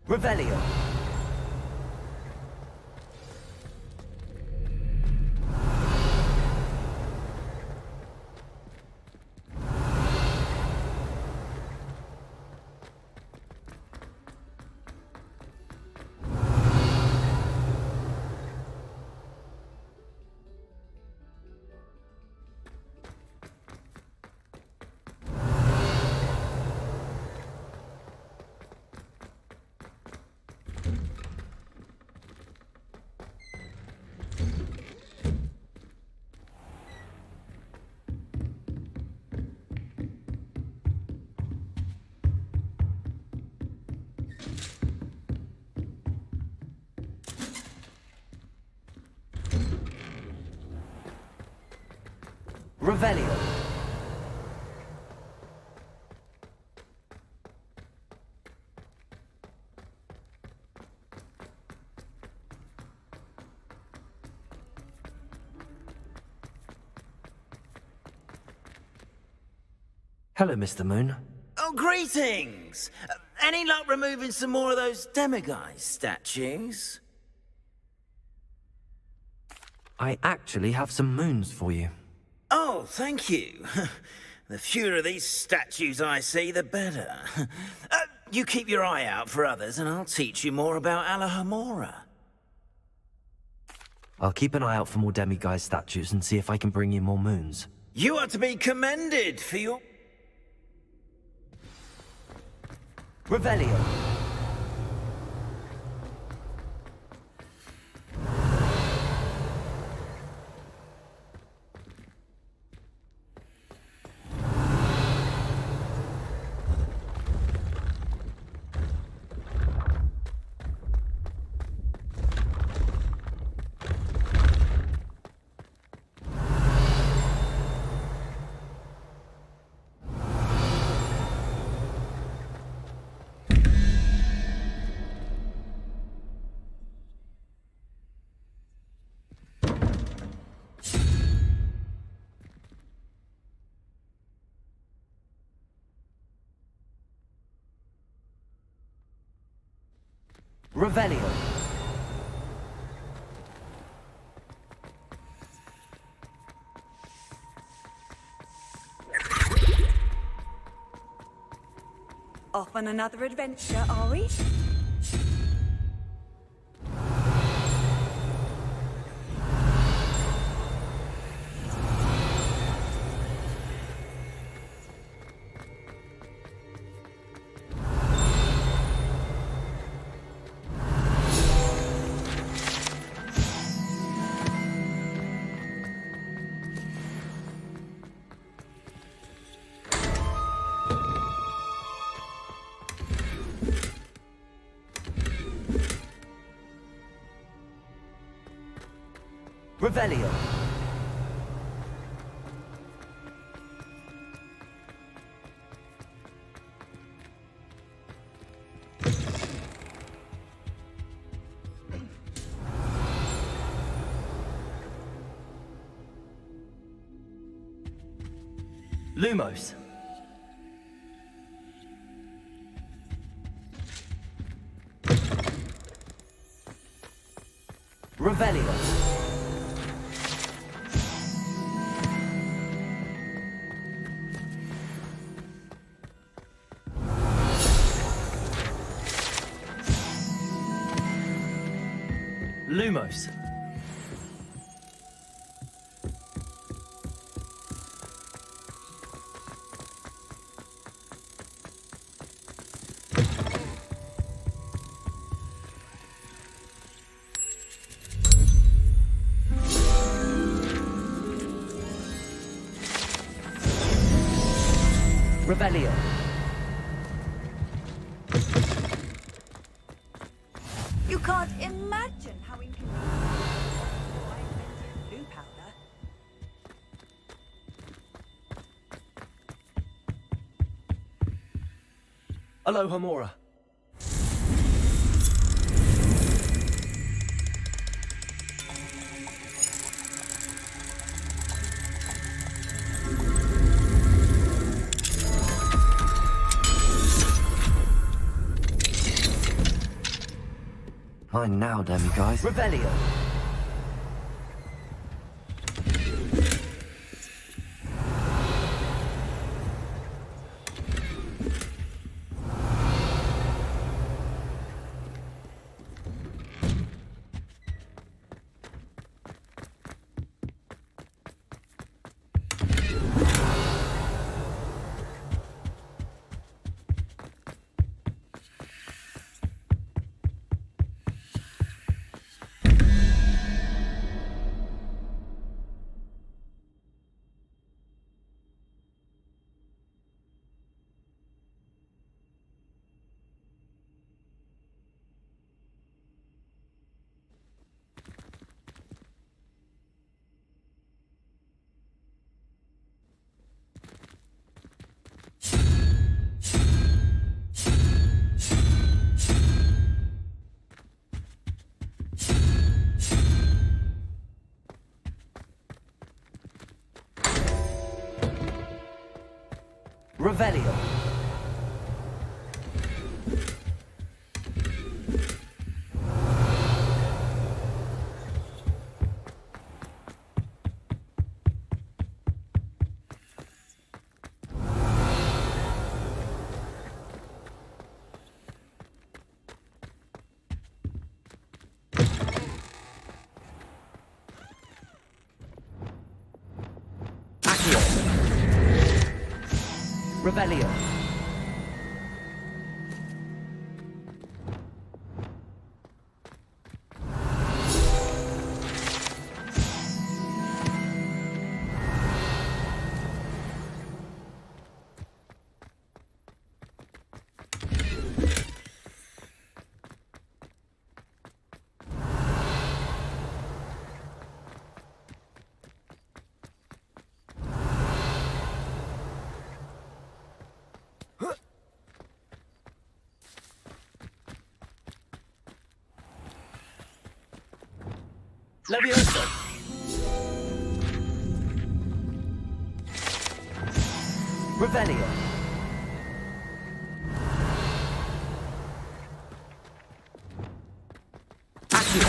Revelio. Revelio. Hello, Mr. Moon. Oh, greetings! Any luck removing some more of those demiguise statues? I actually have some moons for you. Oh, thank you. The fewer of these statues I see, the better. You keep your eye out for others, and I'll teach you more about Alohomora. I'll keep an eye out for more demiguise statues and see if I can bring you more moons. You are to be commended for your... Revelio. Revelio. Off on another adventure, are we? Revelio. Lumos. Revelio. Lumos. Revelio. You can't imagine how Alohomora. Mine now, damn you guys. Revelio. Revelio. Accio. Revelio. Levioso. Revelio. Accio.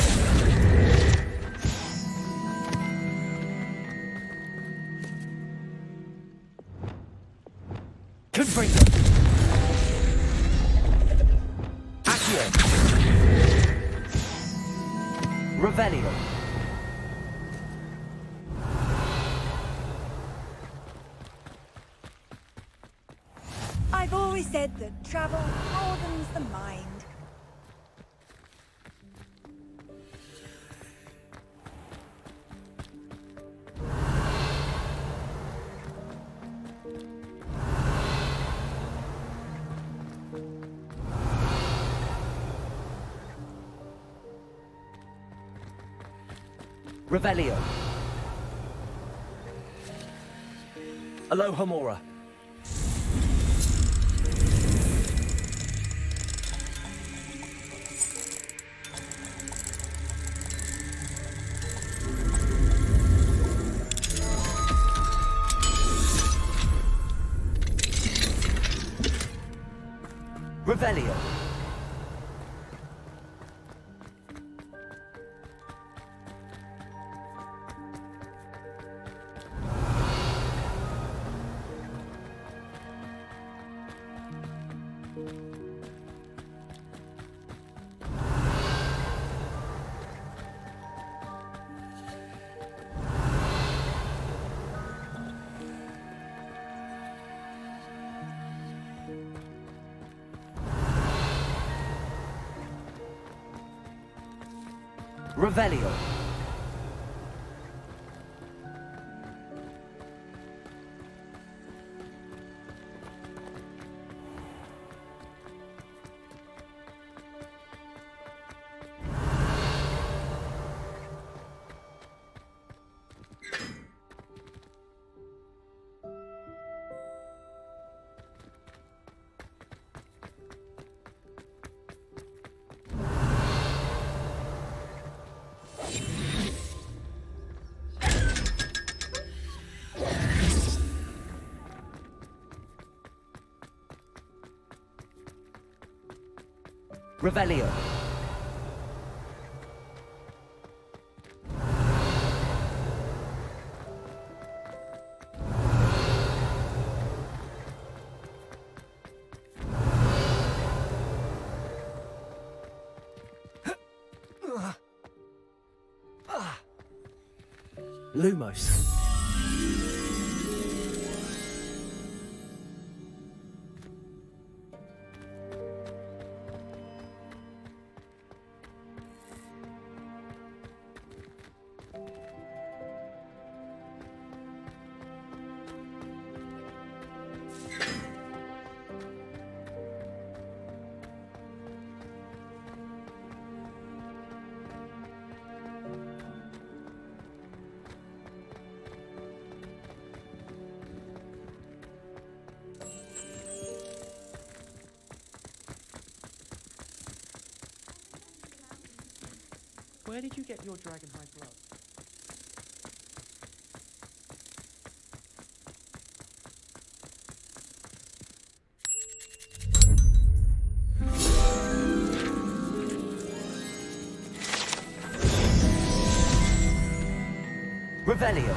Confringo. Accio. Revelio. I've always said that travel broadens the mind. Revelio. Alohomora. Revelio. Revelio. Revelio. Lumos. Where did you get your dragonhide glove? Revelio.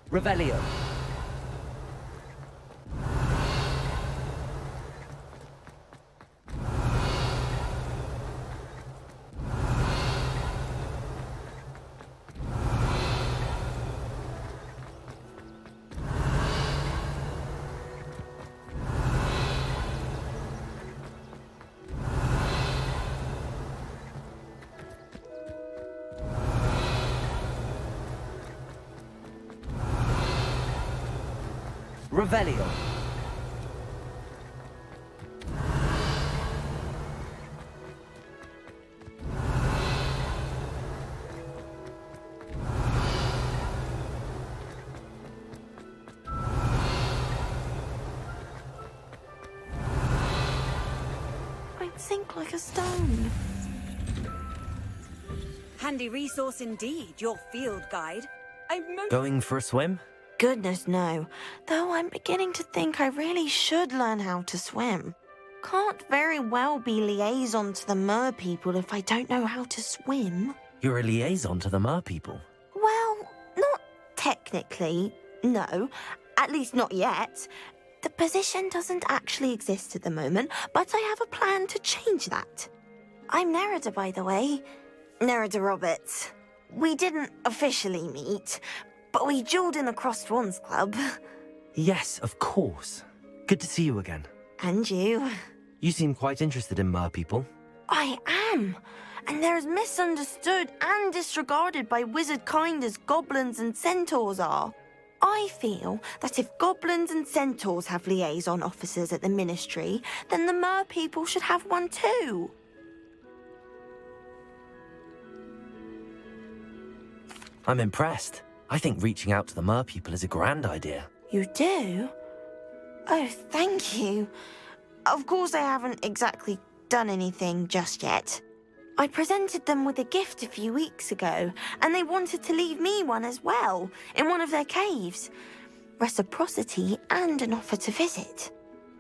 Revelio. Revelio. I'd sink like a stone. Handy resource indeed, your field guide. Going for a swim? Goodness, no. Though I'm beginning to think I really should learn how to swim. Can't very well be liaison to the mer people if I don't know how to swim. You're a liaison to the mer people. Well, not technically, no. At least not yet. The position doesn't actually exist at the moment, but I have a plan to change that. I'm Nerida, by the way. Nerida Roberts. We didn't officially meet, but we duelled in the Crossed Wands Club. Yes, of course. Good to see you again. And you. You seem quite interested in mer people. I am. And they're as misunderstood and disregarded by wizard kind as goblins and centaurs are. I feel that if goblins and centaurs have liaison officers at the Ministry, then the mer people should have one too. I'm impressed. I think reaching out to the mer people is a grand idea. You do? Oh, thank you. Of course I haven't exactly done anything just yet. I presented them with a gift a few weeks ago, and they wanted to leave me one as well, in one of their caves. Reciprocity and an offer to visit.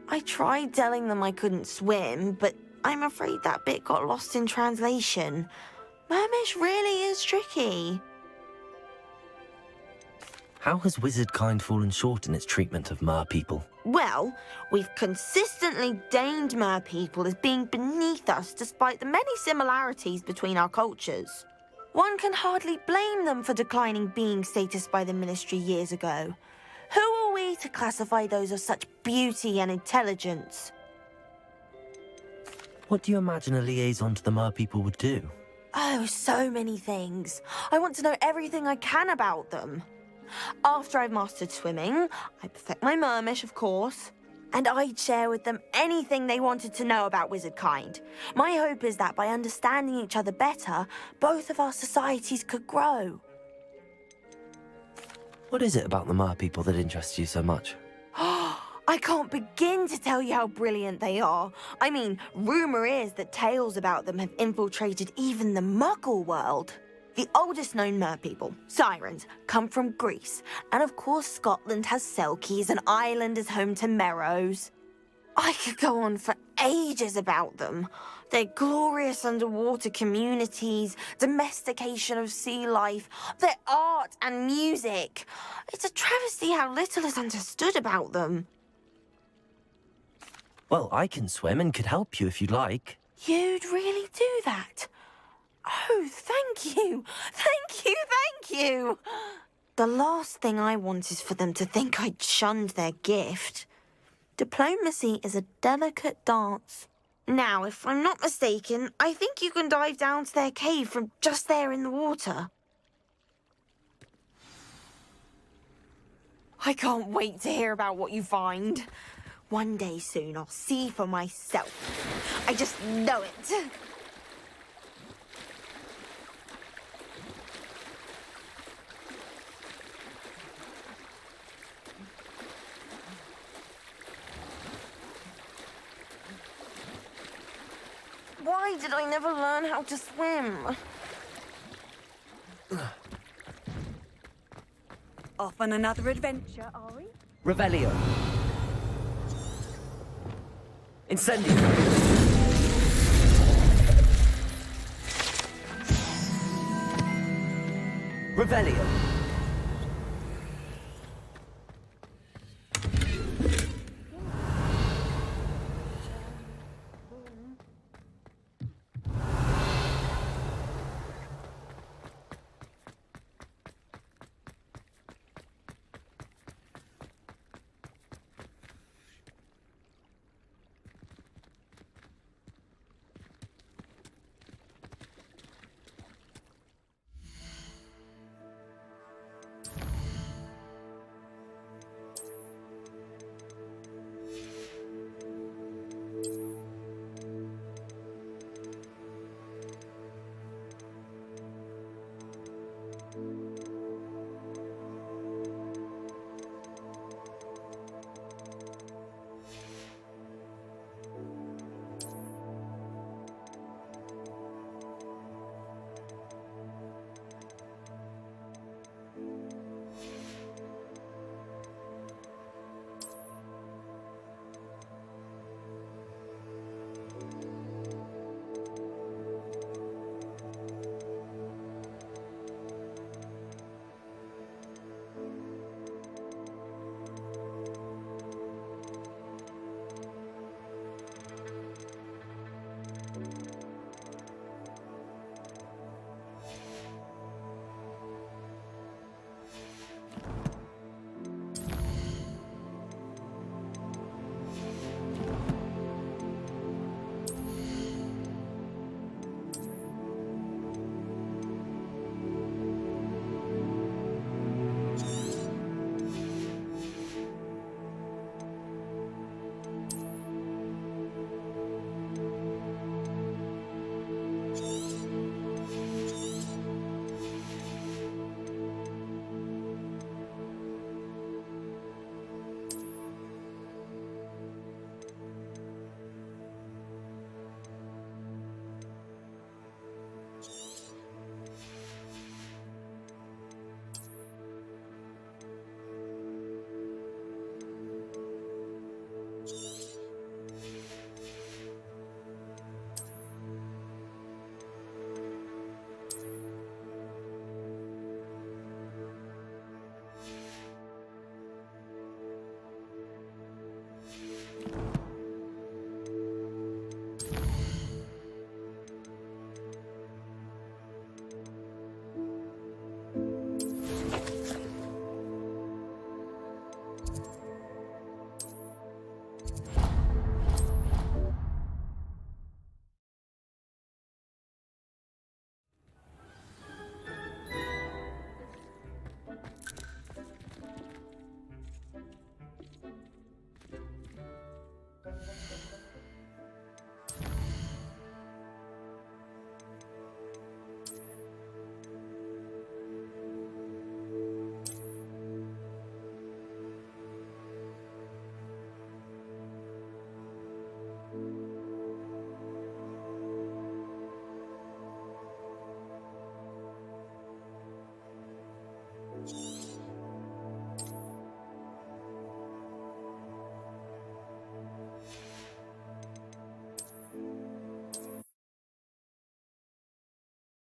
I tried telling them I couldn't swim, but I'm afraid that bit got lost in translation. Mermish really is tricky. How has wizard kind fallen short in its treatment of mer people? Well, we've consistently deigned mer people as being beneath us despite the many similarities between our cultures. One can hardly blame them for declining being status by the Ministry years ago. Who are we to classify those of such beauty and intelligence? What do you imagine a liaison to the mer people would do? Oh, so many things. I want to know everything I can about them. After I've mastered swimming, I perfect my mermish, of course. and I'd share with them anything they wanted to know about wizard kind. My hope is that by understanding each other better, both of our societies could grow. What is it about the Mer people that interests you so much? I can't begin to tell you how brilliant they are. I mean, rumour is that tales about them have infiltrated even the Muggle world. The oldest known Mer people, Sirens, come from Greece. And of course Scotland has Selkies and Ireland is home to Merrows. I could go on for ages about them. Their glorious underwater communities, domestication of sea life, their art and music. It's a travesty how little is understood about them. Well, I can swim and could help you if you'd like. You'd really do that? Oh, thank you. Thank you, thank you. The last thing I want is for them to think I'd shunned their gift. Diplomacy is a delicate dance. Now, if I'm not mistaken, I think you can dive down to their cave from just there in the water. I can't wait to hear about what you find. One day soon, I'll see for myself. I just know it. Why did I never learn how to swim? Off on another adventure, are we? Revelio. Incendio. Revelio.